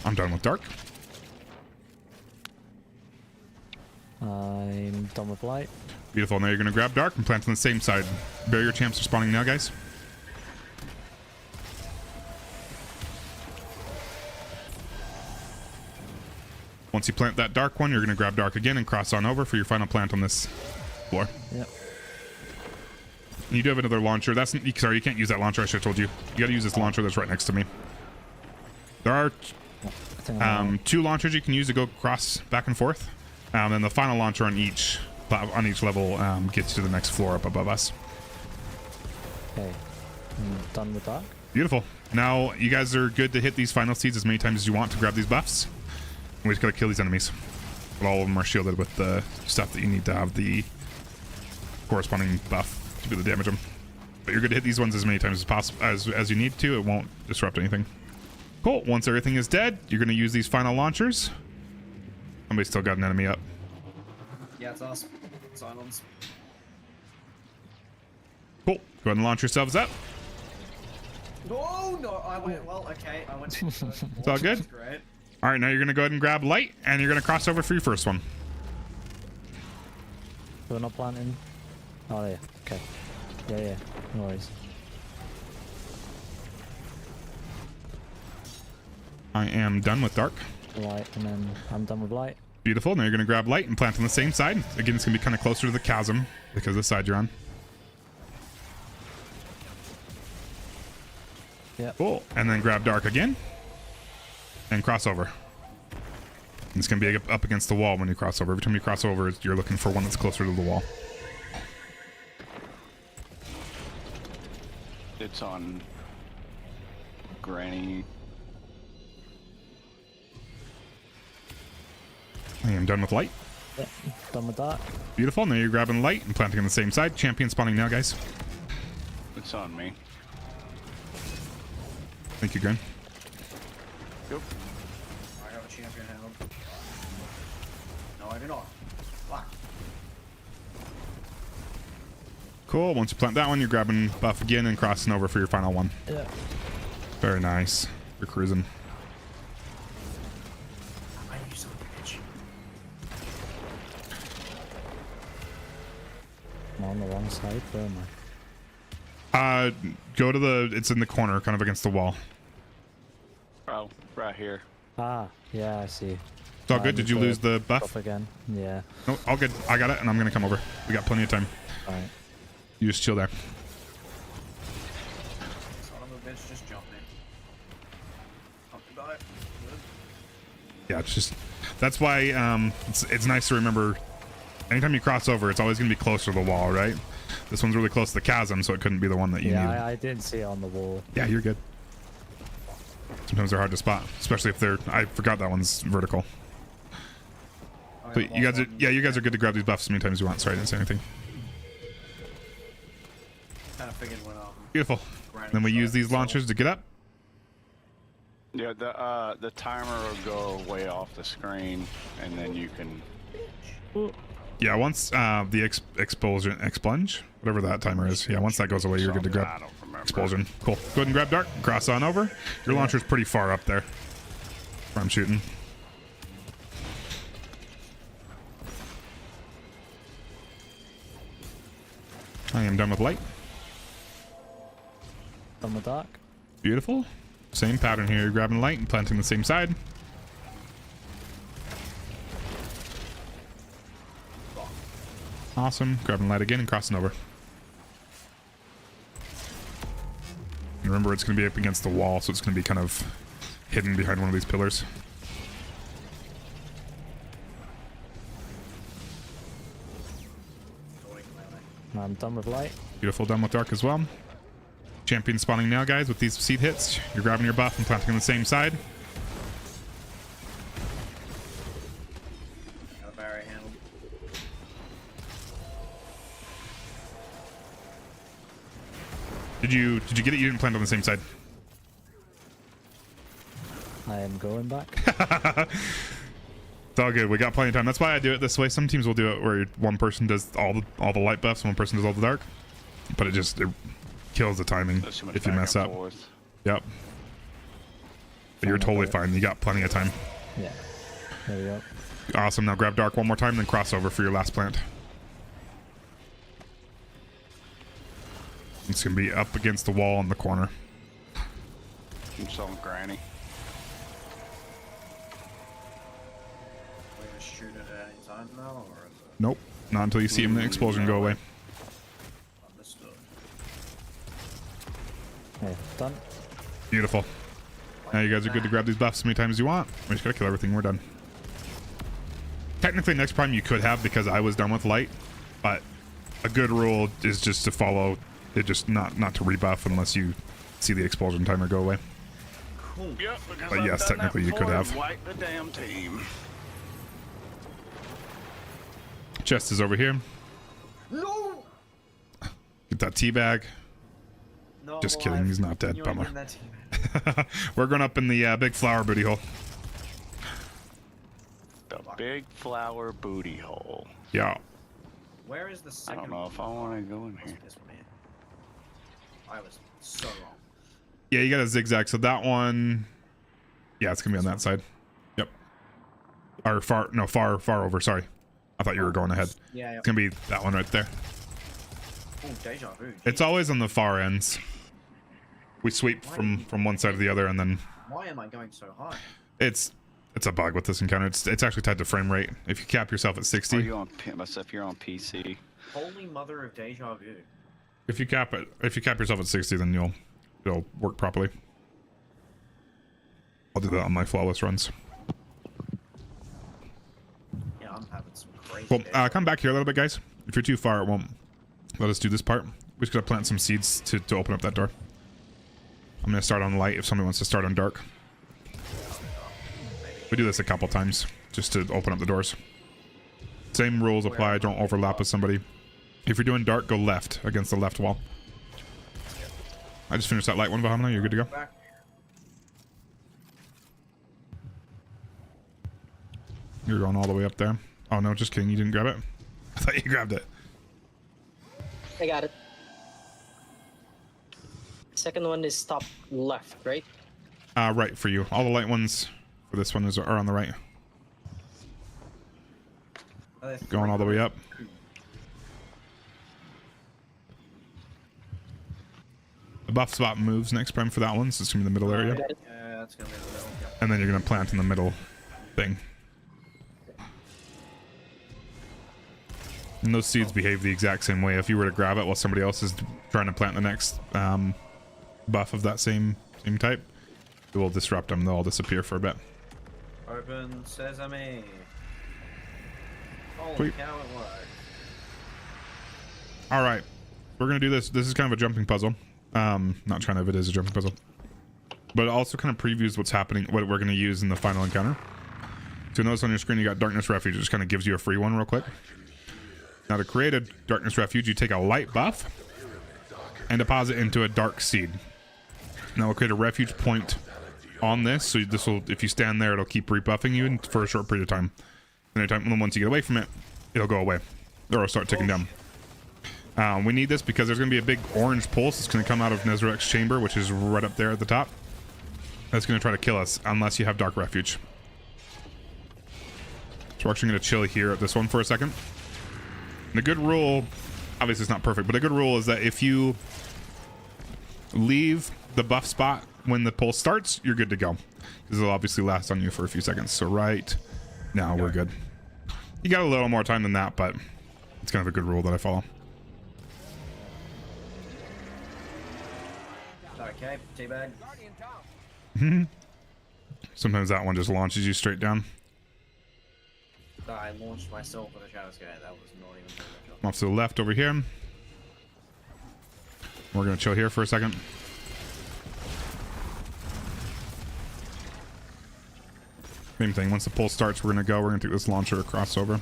I'm done with dark. I'm done with light. Beautiful. Now you're gonna grab dark and plant on the same side. Barrier champs are spawning now, guys. Once you plant that dark one, you're gonna grab dark again and cross on over for your final plant on this floor. Yep. And you do have another launcher. Sorry, you can't use that launcher. I should have told you. You gotta use this launcher that's right next to me. There are 2 launchers you can use to go cross back and forth. And the final launcher on each level gets to the next floor up above us. Okay. I'm done with dark. Beautiful. Now you guys are good to hit these final seeds as many times as you want to grab these buffs. And we just gotta kill these enemies. But all of them are shielded with the stuff that you need to have the corresponding buff to be able to damage them. But you're good to hit these ones as many times as possible as you need to. It won't disrupt anything. Cool. Once everything is dead, you're gonna use these final launchers. Somebody's still got an enemy up. Yeah, it's us. Silence. Cool. Go ahead and launch yourselves up. Oh no! I went. Well, okay. I went. It's all good. Great. All right, now you're gonna go ahead and grab light, and you're gonna cross over for your first one. We're not planting. Oh yeah. Okay. Yeah. No worries. I am done with dark. Light, and then I'm done with light. Beautiful. Now you're gonna grab light and plant on the same side. Again, it's gonna be kind of closer to the chasm because of the side you're on. Yeah. Cool. And then grab dark again and cross over. And it's gonna be up against the wall when you cross over. Every time you cross over, you're looking for one that's closer to the wall. It's on Granny. I am done with light. Yep. Done with that. Beautiful. Now you're grabbing light and planting on the same side. Champion spawning now, guys. It's on me. Thank you, Gren. Yep. I have a champion hand. No, I do not. Fuck. Cool. Once you plant that one, you're grabbing buff again and crossing over for your final one. Yeah. Very nice. You're cruising. I'm on the wrong side. Where am I? Go to it's in the corner, kind of against the wall. Oh, right here. Ah, yeah, I see. It's all good. Did you lose the buff? Again? Yeah. No, all good. I got it, and I'm gonna come over. We got plenty of time. All right. You just chill there. it's just jumping. Pumped about it. Good. Yeah, it's just that's why it's nice to remember. Anytime you cross over, it's always going to be closer to the wall, right? This one's really close to the chasm, so it couldn't be the one that you needed. Yeah, I didn't see it on the wall. Yeah, you're good. Sometimes they're hard to spot, especially if they're. I forgot that one's vertical. But you guys are, yeah, you guys are good to grab these buffs as many times as you want. Sorry, I didn't say anything. Kind of figured when Beautiful. Then we use these launchers to get up. Yeah, the timer will go way off the screen, and then you can. Yeah, once the expunge, whatever that timer is. Yeah, once that goes away, you're good to grab expulsion. Cool. Go ahead and grab Dark. Cross on over. Your launcher's pretty far up there. Where I'm shooting. I am done with light. Done with dark. Beautiful. Same pattern here. You're grabbing light and planting the same side. Awesome. Grabbing light again and crossing over. And remember, it's going to be up against the wall, so it's going to be kind of hidden behind one of these pillars. I'm done with light. Beautiful. Done with dark as well. Champion spawning now, guys, with these seed hits. You're grabbing your buff and planting on the same side. got a barrier handle. Did you get it? You didn't plant on the same side. I am going back. It's all good. We got plenty of time. That's why I do it this way. Some teams will do it where one person does all the light buffs and one person does all the dark. But it kills the timing if you mess up. Yep. But you're totally fine. You got plenty of time. Yeah. There we go. Awesome. Now grab dark one more time, then cross over for your last plant. It's gonna be up against the wall in the corner. I'm selling Granny. We just shoot it at any time now, or is it Nope. Not until you see him, the explosion go away. understood? Okay, done. Beautiful. Now you guys are good to grab these buffs as many times as you want. We just gotta kill everything. We're done. Technically, next prime you could have because I was done with light, but a good rule is just to follow it, just not to rebuff unless you see the expulsion timer go away. Cool. Yep, But yes, technically you could have. Wipe the damn team. Chest is over here. No. Get that tea bag. No, Just kidding, he's not dead. You ain't Bummer. getting that team. We're going up in the big flower booty hole. The big flower booty hole. Yeah. Where is the I second? don't know if I want to go in here. This one here. I was so wrong. Yeah, you got a zigzag. So that one, yeah, it's gonna be on that side. Yep. Or far over. Sorry, I thought you were going ahead. Yeah. It's gonna be that one right there. Oh, deja vu. It's always on the far ends. We sweep from one side to the other, and then Why am I going so high? it's a bug with this encounter. It's actually tied to frame rate. If you cap yourself at 60, Are you on if you're on PC? Holy mother of deja vu. if you cap yourself at 60, then it'll work properly. I'll do that on my flawless runs. Yeah, I'm having some crazy. Well, come back here a little bit, guys. If you're too far, it won't let us do this part. We just gotta plant some seeds to open up that door. I'm gonna start on light if somebody wants to start on dark. We do this a couple times just to open up the doors. Same rules apply. Don't overlap with somebody. If you're doing dark, go left against the left wall. I just finished that light one, Bahama. You're good to go. You're going all the way up there. Oh no, just kidding. You didn't grab it. I thought you grabbed it. I got it. Second one is top left, right? Right for you. All the light ones for this one are on the right. Going all the way up. The buff spot moves next prime for that one, so it's gonna be the middle area. Yeah, that's gonna be the middle. And then you're gonna plant in the middle thing. And those seeds behave the exact same way. If you were to grab it while somebody else is trying to plant the next buff of that same type, it will disrupt them. They'll all disappear for a bit. Open sesame. Holy Sweet. cow, it worked. All right, we're gonna do this. This is kind of a jumping puzzle. Not trying to, if it is a jumping puzzle, but it also kind of previews what's happening, what we're gonna use in the final encounter. So notice on your screen you got Darkness Refuge. It just kind of gives you a free one real quick. Now to create a Darkness Refuge, you take a light buff and deposit into a dark seed. Now we'll create a refuge point on this, so this will, if you stand there, it'll keep rebuffing you for a short period of time. And anytime, once you get away from it, it'll go away, or it'll start ticking down. We need this because there's going to be a big orange pulse that's going to come out of Nezarac's chamber, which is right up there at the top. That's going to try to kill us unless you have Dark Refuge. So we're actually going to chill here at this one for a second. And the good rule, obviously it's not perfect, but a good rule is that if you leave the buff spot when the pulse starts, you're good to go, because it'll obviously last on you for a few seconds. So right now we're good. You got a little more time than that, but it's kind of a good rule that I follow. Okay, teabag. Sometimes that one just launches you straight down. I launched myself with a Shadow Sky. That was not even very much. Off to the left over here. We're gonna chill here for a second. Same thing. Once the pulse starts, we're gonna go. We're gonna take this launcher across over.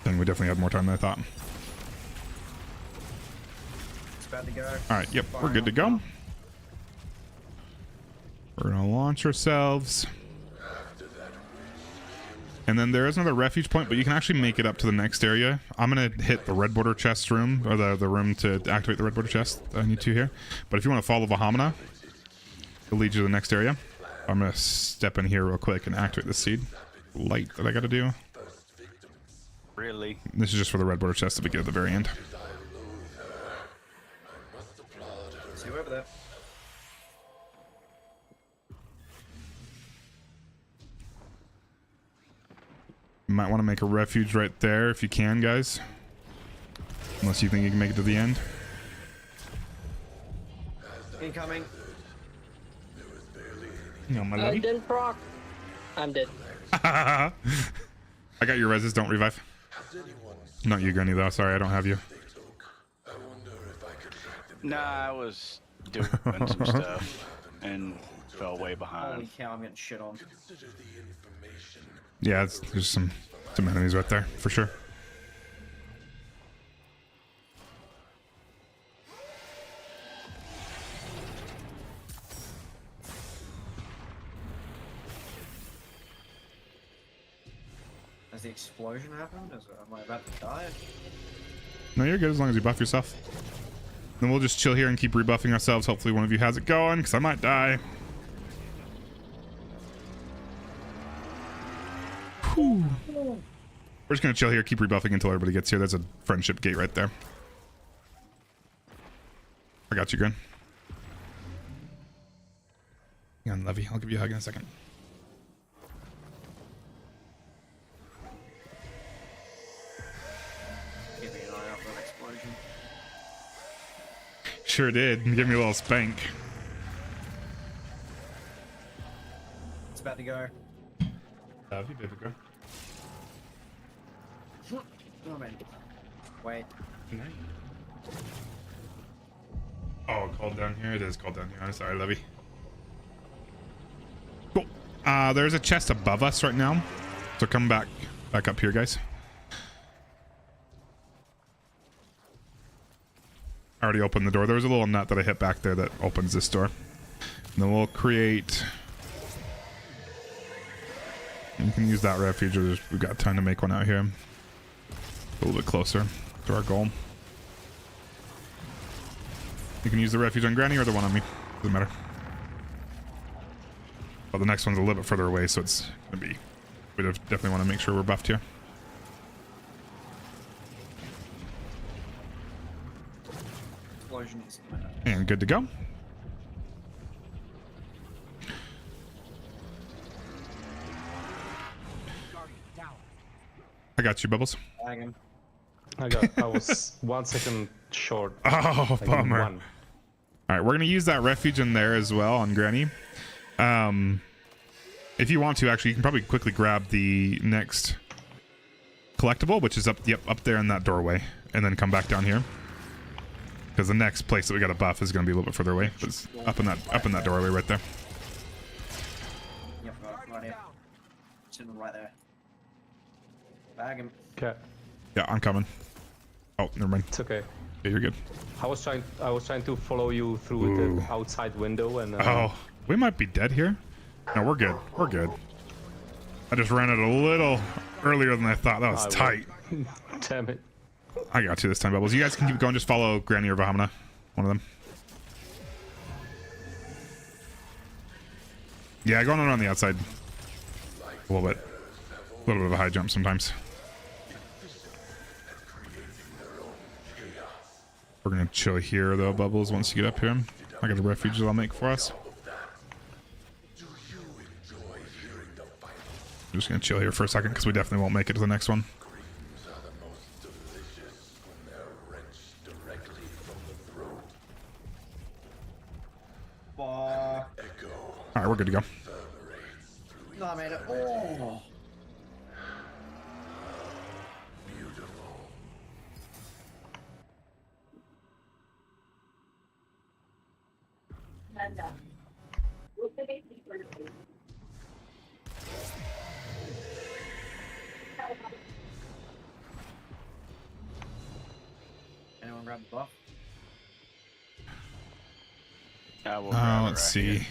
Then we definitely have more time than I thought. It's about to go. All right. Yep, we're good to go. We're gonna launch ourselves. And then there is another refuge point, but you can actually make it up to the next area. I'm gonna hit the red border chest room, or the room to activate the red border chest. I need to here. But if you want to follow Vahamana, it'll lead you to the next area. I'm gonna step in here real quick and activate the seed light that I gotta do. Really? This is just for the red border chest that we get at the very end. See you over there. You might want to make a refuge right there if you can, guys. Unless you think you can make it to the end. Incoming. No, my I lady. didn't proc. I'm dead. I got your reses, don't revive. Not you, Gunny, though. Sorry, I don't have you. Nah, I was doing some stuff and fell way behind. Holy cow, I'm getting shit on. Yeah, there's some enemies right there, for sure. Has the explosion happened? Am I about to die? No, you're good as long as you buff yourself. Then we'll just chill here and keep rebuffing ourselves. Hopefully one of you has it going, because I might die. Whew. We're just going to chill here, keep rebuffing until everybody gets here. There's a friendship gate right there. I got you, Grin. Hang on, Levy. I'll give you a hug in a second. Give me an eye out for an explosion. Sure did. Give me a little spank. It's about to go. Love you, baby girl. Oh man. Wait. Oh, cold down here. It is cold down here. I'm sorry, Levy. Cool. There's a chest above us right now. So come back up here, guys. I already opened the door. There was a little nut that I hit back there that opens this door. And then we'll create... You can use that refuge, or we've got time to make one out here. A little bit closer to our goal. You can use the refuge on Granny or the one on me. Doesn't matter. Well, the next one's a little bit further away, so it's gonna be... We definitely want to make sure we're buffed here. Explosion is And good to go. I got you, Bubbles. Bag him. I was 1 second short. Oh, like bummer. one. All right, we're gonna use that refuge in there as well on Granny. If you want to, actually, you can probably quickly grab the next collectible, which is up there in that doorway, and then come back down here. Because the next place that we got to buff is gonna be a little bit further away. But it's up in that doorway right there. Yep, right here. Sitting right there. Bag him. Okay, Yeah, I'm coming. Oh, never mind. it's okay. Yeah, you're good. I was trying to follow you through the outside window and. Oh, we might be dead here. No, we're good. We're good. I just ran it a little earlier than I thought. That was tight. Damn it. I got you this time, Bubbles. You guys can keep going. Just follow Granny or Vahamana. One of them. Yeah, going on the outside. A little bit. A little bit of a high jump sometimes. We're going to chill here, though, Bubbles, once you get up here. I got a refuge that I'll make for us. I'm just going to chill here for a second, because we definitely won't make it to the next one. Alright, we're good to go. No, I made it. Oh. Anyone grab the buff? Let's see.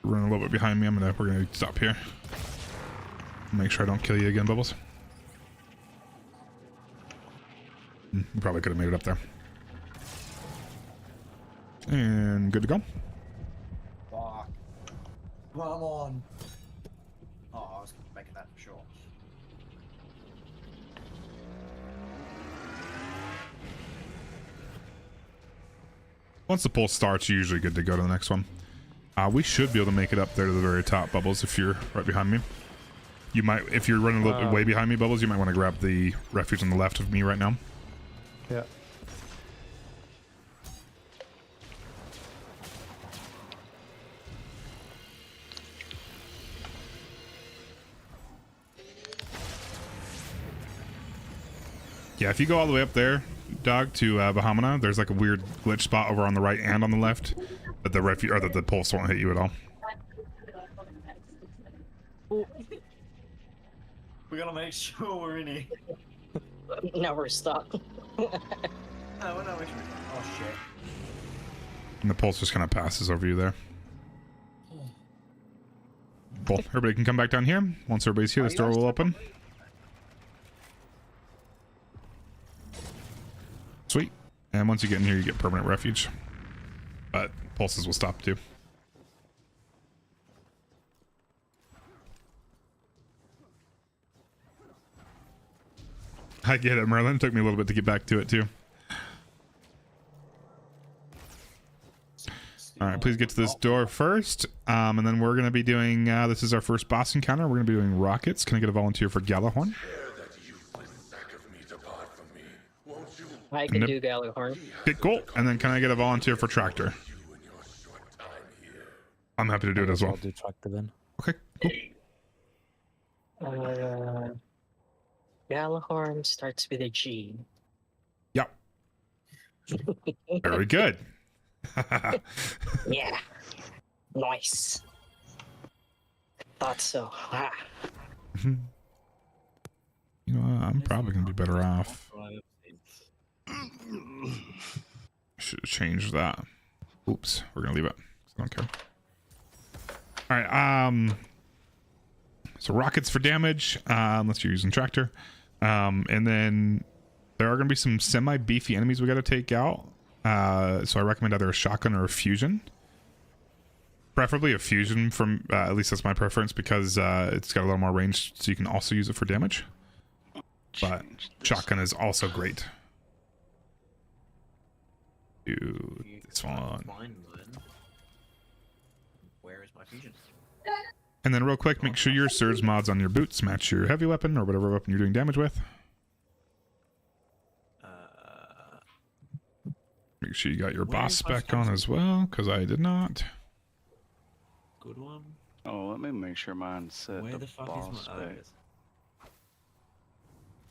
Running a little bit behind me. We're gonna stop here. Make sure I don't kill you again, Bubbles. We probably could have made it up there. And good to go. Fuck. Come on. Oh, I was making that for sure. Once the pulse starts, you're usually good to go to the next one. We should be able to make it up there to the very top, Bubbles, if you're right behind me. You might, if you're running a little bit way behind me, Bubbles, you might want to grab the refuge on the left of me right now. Yeah. Yeah, if you go all the way up there, Dog, to Vahamana, there's like a weird glitch spot over on the right and on the left that the refuge or that the pulse won't hit you at all. We gotta make sure we're in here. Now we're stuck. Oh, no, we should. Oh shit. And the pulse just kind of passes over you there. Cool. Everybody can come back down here. Once everybody's here, this door will open. Sweet. And once you get in here, you get permanent refuge. But pulses will stop too. I get it, Merlin. It took me a little bit to get back to it too. All right, please get to this door first. And then we're going to be doing, this is our first boss encounter. We're going to be doing rockets. Can I get a volunteer for Gjallarhorn? I can do Gjallarhorn. Okay, cool. And then can I get a volunteer for Tractor? I'm happy to do it as well. I'll do Tractor then. Okay, cool. Gjallarhorn starts with a G. Yep. Very good. Yeah. Nice. Thought so. Ah. You know, I'm probably going to be better off. Should change that. Oops, we're going to leave it. I don't care. All right, so rockets for damage, unless you're using Tractor. And then there are going to be some semi-beefy enemies we got to take out. So I recommend either a shotgun or a fusion. Preferably a fusion, from at least that's my preference, because it's got a little more range, so you can also use it for damage. But shotgun is also great. Do this one. Where is my fusion? And then real quick, make sure your surge mods on your boots match your heavy weapon or whatever weapon you're doing damage with. Make sure you got your Where boss is my spec on as well, because I did not. Good one. Oh, let me make sure mine's set Where to the fuck boss is my? spec. Oh, it is.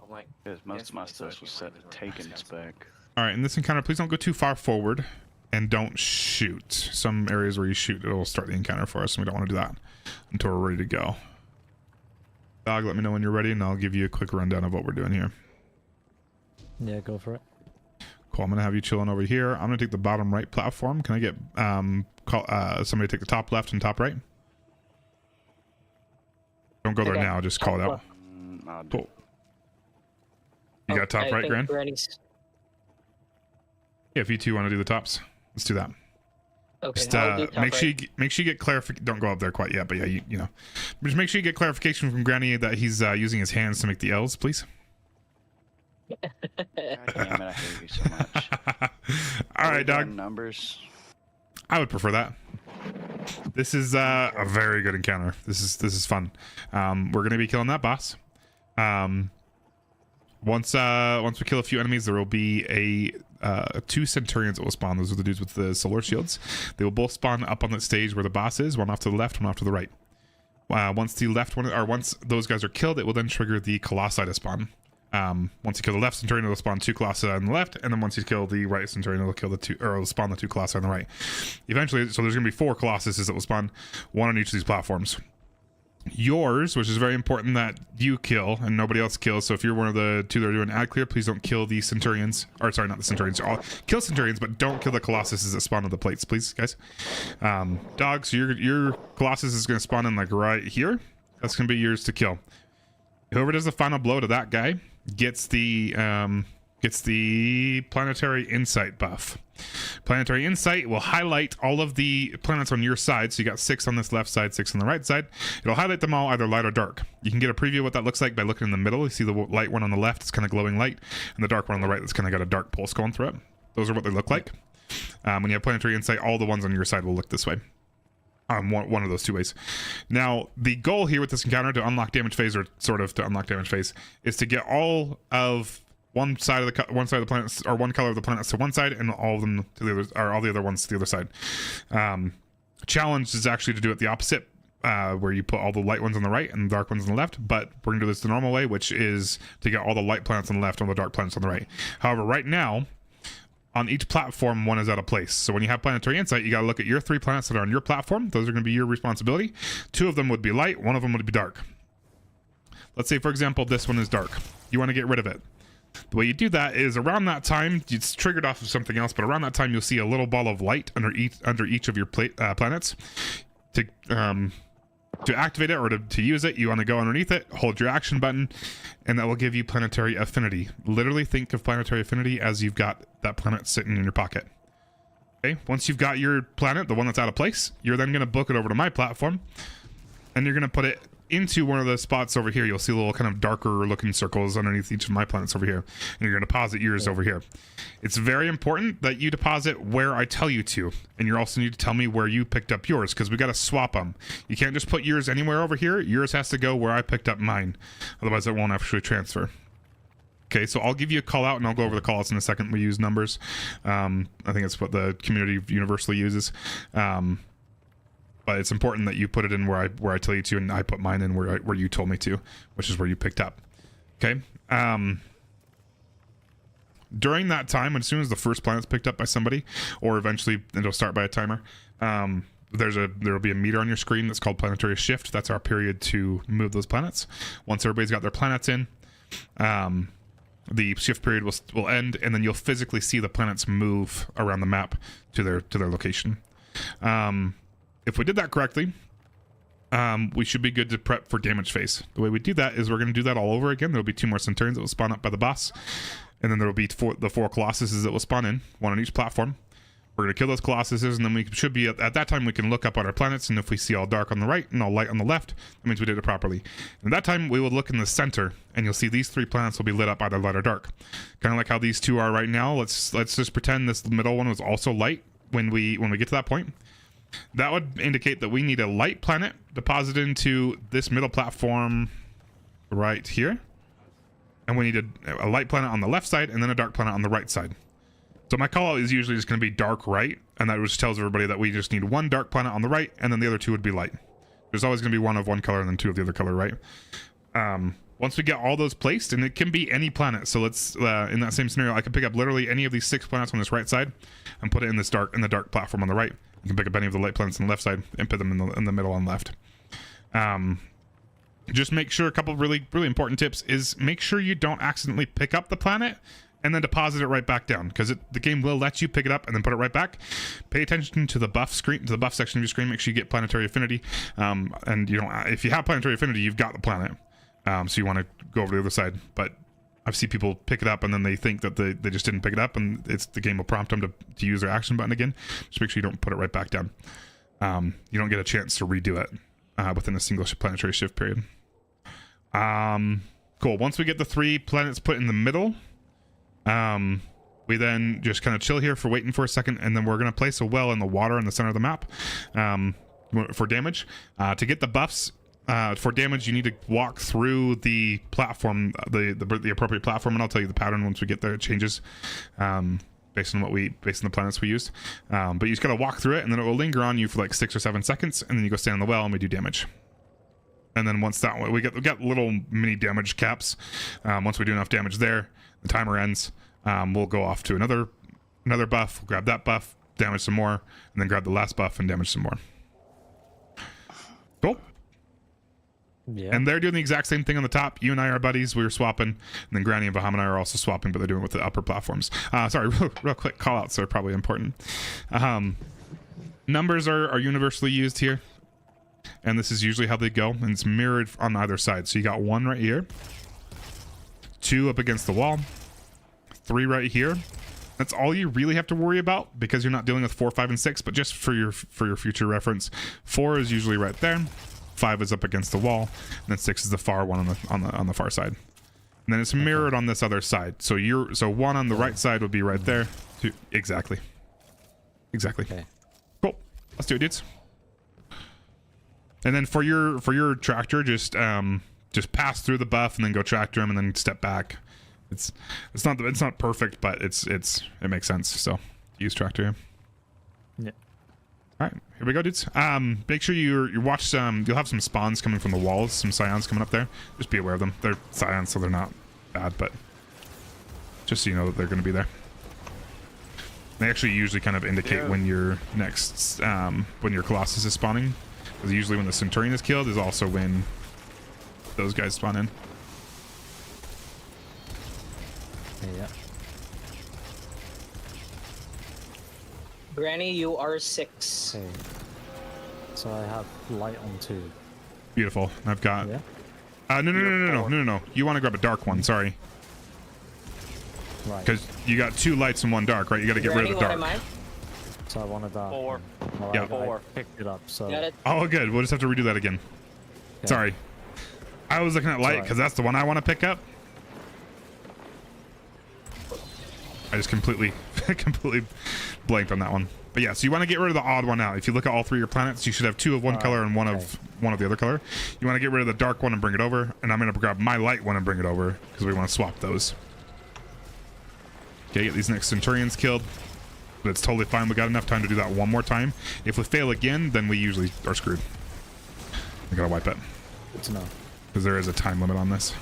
I'm like, Because most of my desperately stuff was searching set for to my taken scouts. spec. All right, in this encounter, please don't go too far forward, and don't shoot. Some areas where you shoot, it will start the encounter for us, and we don't want to do that until we're ready to go. Dog, let me know when you're ready, and I'll give you a quick rundown of what we're doing here. Yeah, go for it. Cool. I'm gonna have you chilling over here. I'm gonna take the bottom right platform. Can I get somebody take the top left and top right? Don't go there Okay. now. Just call it out. I'll do Cool. You got top I right, think Gran? Granny's... Yeah, if you two want to do the tops, let's do that. Okay, Just I'll do top make sure right. you get clarification. Don't go up there quite yet, but yeah, you know, just make sure you get clarification from Granny that he's using his hands to make the L's, please. God damn it, I hate you so much. All Are we right, dog. doing numbers. I would prefer that. This is a very good encounter. This is fun. We're gonna be killing that boss. Once we kill a few enemies, there will be two Centurions that will spawn. Those are the dudes with the solar shields. They will both spawn up on the stage where the boss is, one off to the left, one off to the right. Once the left one, or once those guys are killed, it will then trigger the Colossi to spawn. Once you kill the left Centurion, it'll spawn two Colossi on the left, and then once you kill the right Centurion, it'll kill the two, or it'll spawn the two Colossi on the right. Eventually, so there's gonna be 4 Colossuses that will spawn, one on each of these platforms. Yours, which is very important that you kill and nobody else kills. So if you're one of the two that are doing ad clear, please don't kill the Centurions. Or sorry, not the Centurions. Kill Centurions, but don't kill the Colossuses that spawn on the plates, please, guys. Dog, so your Colossus is going to spawn in like right here. That's going to be yours to kill. Whoever does the final blow to that guy gets the Planetary Insight buff. Planetary Insight will highlight all of the planets on your side. So you got 6 on this left side, 6 on the right side. It'll highlight them all either light or dark. You can get a preview of what that looks like by looking in the middle. You see the light one on the left, it's kind of glowing light, and the dark one on the right that's kind of got a dark pulse going through it. Those are what they look like. When you have Planetary Insight, all the ones on your side will look this way. One of those two ways. Now, the goal here with this encounter to unlock damage phase, or sort of to unlock damage phase, is to get all of one side of the planets, or one color of the planets to one side, and all of them to the other, or all the other ones to the other side. Challenge is actually to do it the opposite, where you put all the light ones on the right and the dark ones on the left, but we're gonna do this the normal way, which is to get all the light planets on the left and all the dark planets on the right. However, right now, on each platform, one is out of place. So when you have Planetary Insight, you got to look at your 3 planets that are on your platform. Those are going to be your responsibility. 2 of them would be light, 1 of them would be dark. Let's say, for example, this one is dark. You want to get rid of it. The way you do that is around that time, it's triggered off of something else, but around that time, you'll see a little ball of light under each of your planets. To activate it or to use it, you want to go underneath it, hold your action button, and that will give you Planetary Affinity. Literally think of Planetary Affinity as you've got that planet sitting in your pocket. Okay, once you've got your planet, the one that's out of place, you're then going to book it over to my platform, and you're going to put it into one of the spots over here. You'll see little kind of darker looking circles underneath each of my planets over here, and you're going to deposit yours over here. It's very important that you deposit where I tell you to, and you also need to tell me where you picked up yours, because we got to swap them. You can't just put yours anywhere over here. Yours has to go where I picked up mine, otherwise it won't actually transfer. Okay, so I'll give you a call out, and I'll go over the call outs in a second. We use numbers. I think it's what the community universally uses. But it's important that you put it in where I tell you to, and I put mine in where you told me to, which is where you picked up. Okay. During that time, as soon as the first planet's picked up by somebody, or eventually it'll start by a timer, there'll be a meter on your screen that's called Planetary Shift. That's our period to move those planets. Once everybody's got their planets in, the shift period will end, and then you'll physically see the planets move around the map to their location. If we did that correctly, we should be good to prep for damage phase. The way we do that is we're going to do that all over again. There'll be 2 more Centurions that will spawn up by the boss, and then there will be the 4 Colossuses that will spawn in, 1 on each platform. We're going to kill those Colossuses, and then we should be at that time we can look up at our planets, and if we see all dark on the right and all light on the left, that means we did it properly. And at that time we will look in the center, and you'll see these 3 planets will be lit up either light or dark, kind of like how these 2 are right now. Let's just pretend this middle one was also light when we get to that point. That would indicate that we need a light planet deposited into this middle platform right here, and we need a light planet on the left side and then a dark planet on the right side. So my call out is usually just going to be dark right, and that just tells everybody that we just need one dark planet on the right, and then the other two would be light. There's always going to be one of one color and then two of the other color, right? Once we get all those placed, and it can be any planet. So let's in that same scenario, I can pick up literally any of these 6 planets on this right side and put it in the dark platform on the right. You can pick up any of the light planets on the left side and put them in the middle on the left. Just make sure, a couple of really important tips is make sure you don't accidentally pick up the planet and then deposit it right back down, because the game will let you pick it up and then put it right back. Pay attention to the buff screen, to the buff section of your screen. Make sure you get planetary affinity, and you don't. If you have planetary affinity, you've got the planet. So you want to go over to the other side. But I've seen people pick it up and then they think that they just didn't pick it up, and the game will prompt them to use their action button again. Just make sure you don't put it right back down. You don't get a chance to redo it within a single planetary shift period. Cool. Once we get the 3 planets put in the middle, we then just kind of chill here for waiting for a second, and then we're going to place a well in the water in the center of the map for damage. To get the buffs for damage, you need to walk through the platform, the appropriate platform, and I'll tell you the pattern once we get there. It changes based on the planets we used. But you just got to walk through it, and then it will linger on you for like 6 or 7 seconds, and then you go stand on the well and we do damage. And then once that we got little mini damage caps. Once we do enough damage there, the timer ends. We'll go off to another buff, we'll grab that buff, damage some more, and then grab the last buff and damage some more. Cool. Yeah. And they're doing the exact same thing on the top. You and I are buddies. We were swapping, and then Granny and Vaham and I are also swapping, but they're doing it with the upper platforms. Sorry, real quick call outs are probably important. Numbers are universally used here, and this is usually how they go, and it's mirrored on either side. So you got 1 right here, 2 up against the wall, 3 right here. That's all you really have to worry about, because you're not dealing with 4, 5, and 6. But just for your future reference, 4 is usually right there, 5 is up against the wall, and then 6 is the far one on the far side. And then it's mirrored on this other side. So 1 on the right side would be right there. 2, exactly. Okay. Cool. Let's do it, dudes. And then for your tractor, just pass through the buff and then go tractor him and then step back. It's not perfect, but it makes sense. So use tractor him. Yeah. All right, here we go, dudes. Make sure you watch some. You'll have some spawns coming from the walls. Some scions coming up there. Just be aware of them. They're scions, so they're not bad, but just so you know that they're going to be there. They actually usually kind of indicate when your next when your Colossus is spawning, because usually when the Centurion is killed is also when those guys spawn in. Yeah. Granny, you are 6. Okay. So I have light on 2. Beautiful. I've got. Yeah. No. You want to grab a dark one? Sorry. Right. Because you got 2 lights and 1 dark, right? You got to get rid of the dark. What am I? So I want a dark. 4. Well, Yeah. 4. I picked it up. So. Got it. Oh, good. We'll just have to redo that again. Okay. Sorry. I was looking at light because that's the one I want to pick up. I just completely blanked on that one. But yeah, so you want to get rid of the odd one out. If you look at all 3 of your planets, you should have 2 of one color and one of the other color. You want to get rid of the dark one and bring it over, and I'm going to grab my light one and bring it over because we want to swap those. Okay, get these next Centurions killed. But it's totally fine. We got enough time to do that one more time. If we fail again, then we usually are screwed. We gotta wipe it. Good to know. Because there is a time limit on this.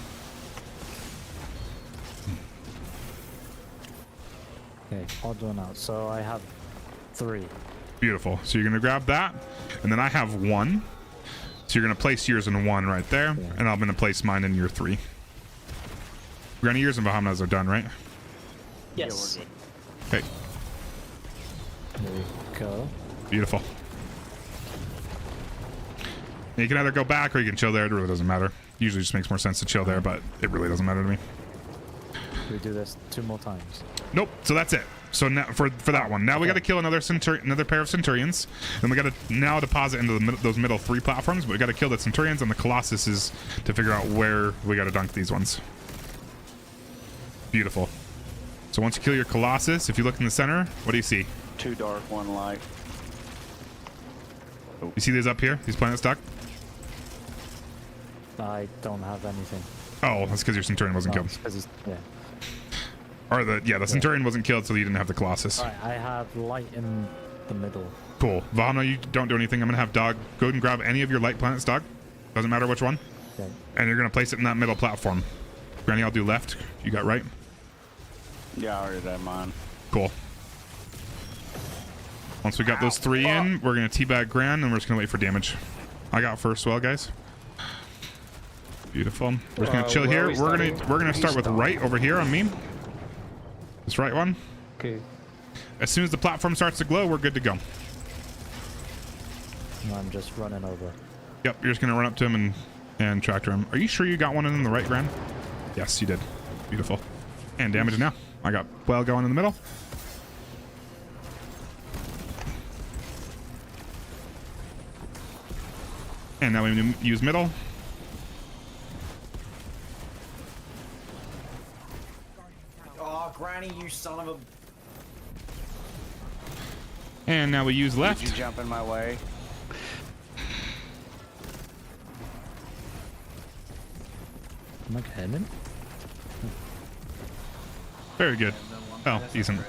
Okay, odd one out. So I have 3. Beautiful. So you're gonna grab that, and then I have 1. So you're gonna place yours in 1 right there, and I'm gonna place mine in your 3. Granny, yours and Bahamas are done, right? Yes. Okay. There we go. Beautiful. You can either go back or you can chill there. It really doesn't matter. Usually just makes more sense to chill there, but it really doesn't matter to me. We do this 2 more times. Nope. So that's it. So now for that one, now we got to kill another pair of Centurions, and we got to now deposit into those middle 3 platforms. But we got to kill the Centurions and the Colossuses to figure out where we got to dunk these ones. Beautiful. So once you kill your Colossus, if you look in the center, what do you see? 2 dark, 1 light. You see these up here? These planets stuck? I don't have anything. Oh, that's because your Centurion wasn't killed. Yeah. Or the Centurion wasn't killed, so you didn't have the Colossus. Alright, I have light in the middle. Cool. Vahana, you don't do anything. I'm gonna have Dog go and grab any of your light planets, Dog. Doesn't matter which one. Okay. And you're gonna place it in that middle platform. Granny, I'll do left. You got right. Yeah, I already did mine. Cool. Once we got those 3 in, we're gonna teabag Gran, and we're just gonna wait for damage. I got first swell, guys. Beautiful. We're just gonna chill here. We're gonna start with right over here on me. This right one. Okay. As soon as the platform starts to glow, we're good to go. I'm just running over. Yep, you're just gonna run up to him and tractor him. Are you sure you got one in the right, Gran? Yes, you did. Beautiful. And damage now. I got well going in the middle. And now we use middle. Oh, Granny, you son of a... And now we use left. Did you jump in my way? Am I cannon? Very good. Oh, decent.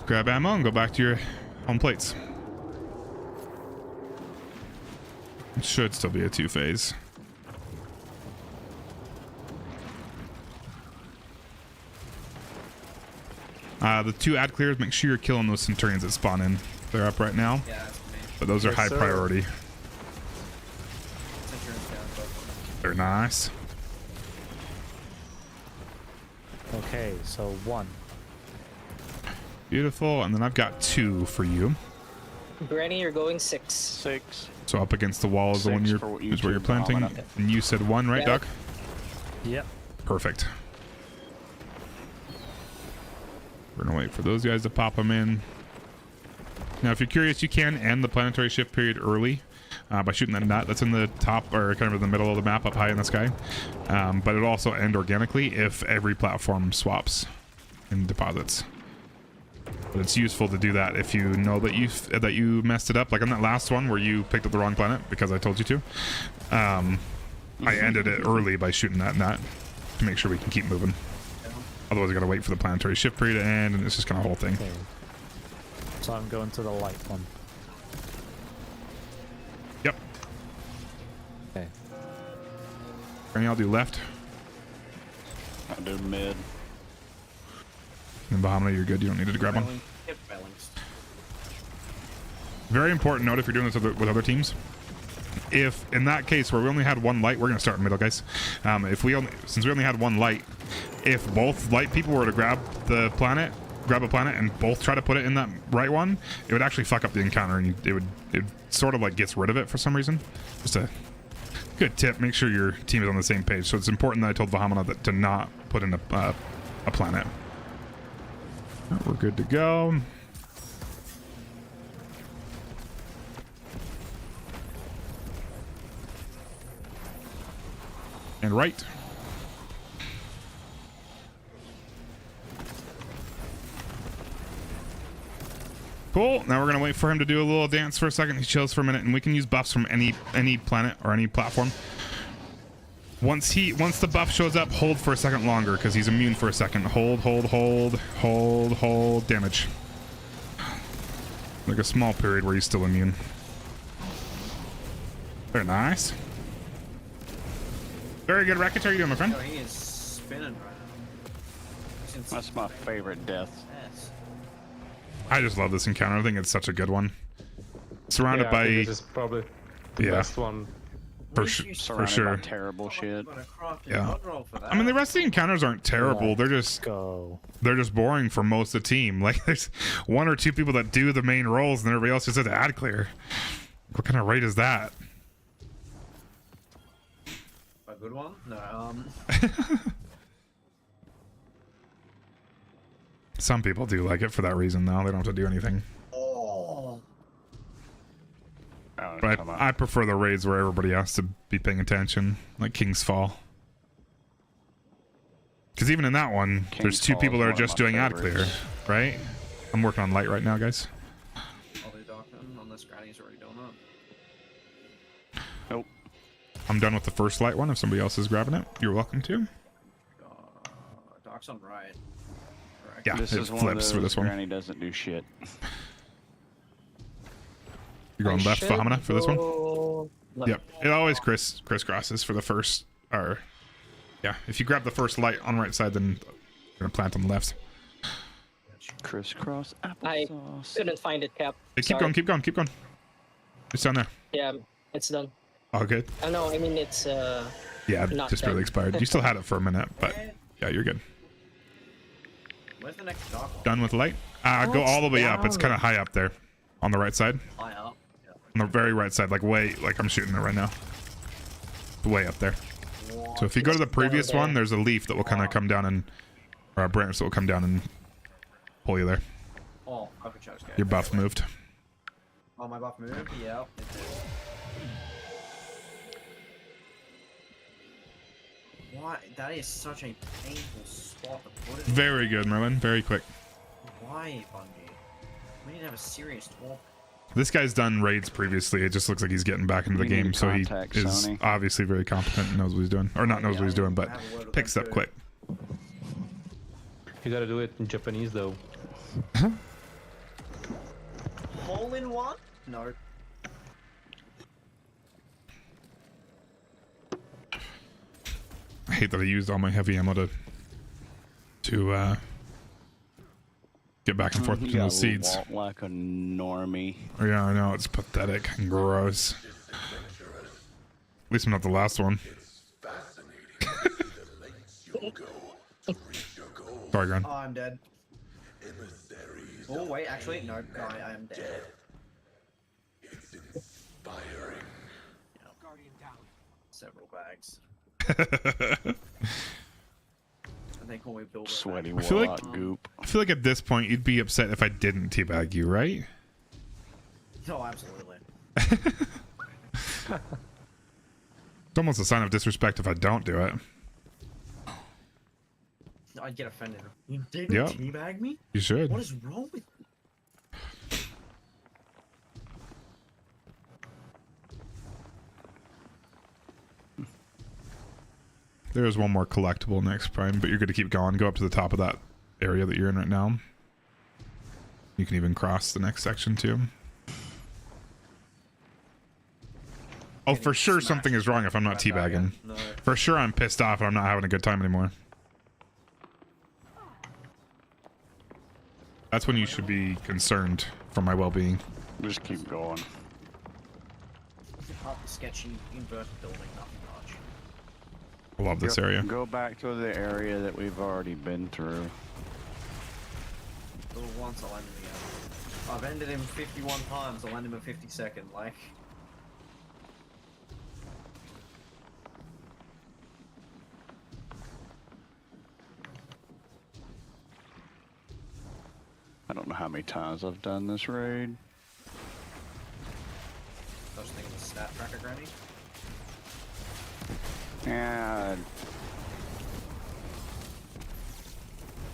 Grab ammo and go back to your home plates. It should still be a 2-phase. The 2 ad clears, make sure you're killing those Centurions that spawn in. They're up right now. Yeah, that's me. But those are Yes, high sir. priority. Centurion's down, both. They're nice. Okay, so 1. Beautiful. And then I've got 2 for you. Granny, you're going 6. 6. So up against the wall is the one 6 for what you is where you're two planting. domino. And you said 1, right, Yeah. Duck? Yep. Perfect. We're gonna wait for those guys to pop them in. Now, if you're curious, you can end the planetary shift period early by shooting that nut that's in the top or kind of in the middle of the map up high in the sky. But it'll also end organically if every platform swaps and deposits. But it's useful to do that if you know that you messed it up, like on that last one where you picked up the wrong planet because I told you to. I ended it early by shooting that nut to make sure we can keep moving. Otherwise, I gotta wait for the planetary shift period to end, and it's just kind of a whole thing. Okay. So I'm going to the light one. Yep. Okay. And I'll do left. I'll do mid. And Bahamut, you're good. You don't need to grab one. Yep, balanced. Very important note if you're doing this with other teams. If in that case where we only had 1 light, we're gonna start in middle, guys. Since we only had 1 light, if both light people were to grab a planet and both try to put it in that right one, it would actually fuck up the encounter, and it sort of like gets rid of it for some reason. Just a good tip. Make sure your team is on the same page. So it's important that I told Bahamut that to not put in a planet. We're good to go. And right. Cool. Now we're gonna wait for him to do a little dance for a second. He chills for a minute, and we can use buffs from any planet or any platform. Once the buff shows up, hold for a second longer because he's immune for a second. Hold, damage. Like a small period where he's still immune. Very nice. Very good, Rackets. How are you doing, my friend? Yo, he is spinning right now. That's my favorite death. Yes. I just love this encounter. I think it's such a good one. Surrounded by... This is probably the best one. For Surrounded sure. by terrible shit. Yeah. I mean, the rest of the encounters aren't terrible. They're just boring for most of the team. Like, there's 1 or 2 people that do the main roles, and everybody else just does the ad clear. What kind of raid is that? A good one? No. Some people do like it for that reason, though. They don't have to do anything. Oh. But I prefer the raids where everybody has to be paying attention, like King's Fall. Because even in that one, there's 2 people that are just doing ad clear, right? I'm working on light right now, guys. I'll do Darkman unless Granny's already done that. Nope. I'm done with the first light one. If somebody else is grabbing it, you're welcome to. flips on right. Correct. Yeah, This it is one flips of for those this one. Granny doesn't do shit. You're going left, Fahamana, for this one? Go left. Yep. It always crisscrosses for the first, or yeah. If you grab the first light on the right side, then you're gonna plant on the left. Crisscross I applesauce. couldn't find it, Cap. Hey, keep Sorry. going, keep going, keep going. It's down there. Yeah, it's done. Oh, good. No, I mean it's Yeah, it Not just barely done. expired. You still had it for a minute, but yeah, you're good. Where's the next dark one? Done with the light. Go all the way up. It's kind of high up there, on the right side. High up. Yeah. On the very right side, like I'm shooting it right now. Way up there. So if you go to the previous one, there's a leaf that will kind of come down and, or a branch that will come down and pull you there. Oh, I could charge. Your buff moved. Oh, my buff moved? Yeah, it did. Why? That is such a painful spot to put it in. Very good, Merlin. Very quick. Why, Bungie? We need to have a serious talk. This guy's done raids previously. It just looks like he's getting back into the We need game, to so he contact is Sony. obviously very competent and knows what he's doing. Or not knows what he's doing, but picks up quick. You gotta do it in Japanese though. Hole in one? No. I hate that I used all my heavy ammo to get back and forth You between gotta those seeds. walk like a normie. Yeah, I know, it's pathetic and gross. At least I'm not the last one. Sorry, Gran. Oh, I'm dead. Oh, wait, actually, no, I am dead. Several bags. They call me Bill. Sweaty I feel like- warlock goop. I feel like at this point you'd be upset if I didn't teabag you, right? No, absolutely. It's almost a sign of disrespect if I don't do it. I'd get offended. You didn't Yep. teabag me? You should. What is wrong with you? There is one more collectible next, Prime, but you're good to keep going. Go up to the top of that area that you're in right now. You can even cross the next section too. Oh, for sure something is wrong if I'm not teabagging. No. For sure I'm pissed off and I'm not having a good time anymore. That's when you should be concerned for my well-being. Just keep going. Up the sketchy inverted building, nothing much. I love this area. Go back to the area that we've already been through. Little once I'll end him again. I've ended him 51 times, I'll end him at 52nd, like. I don't know how many times I've done this raid. I was thinking of stat tracker, Granny. Yeah,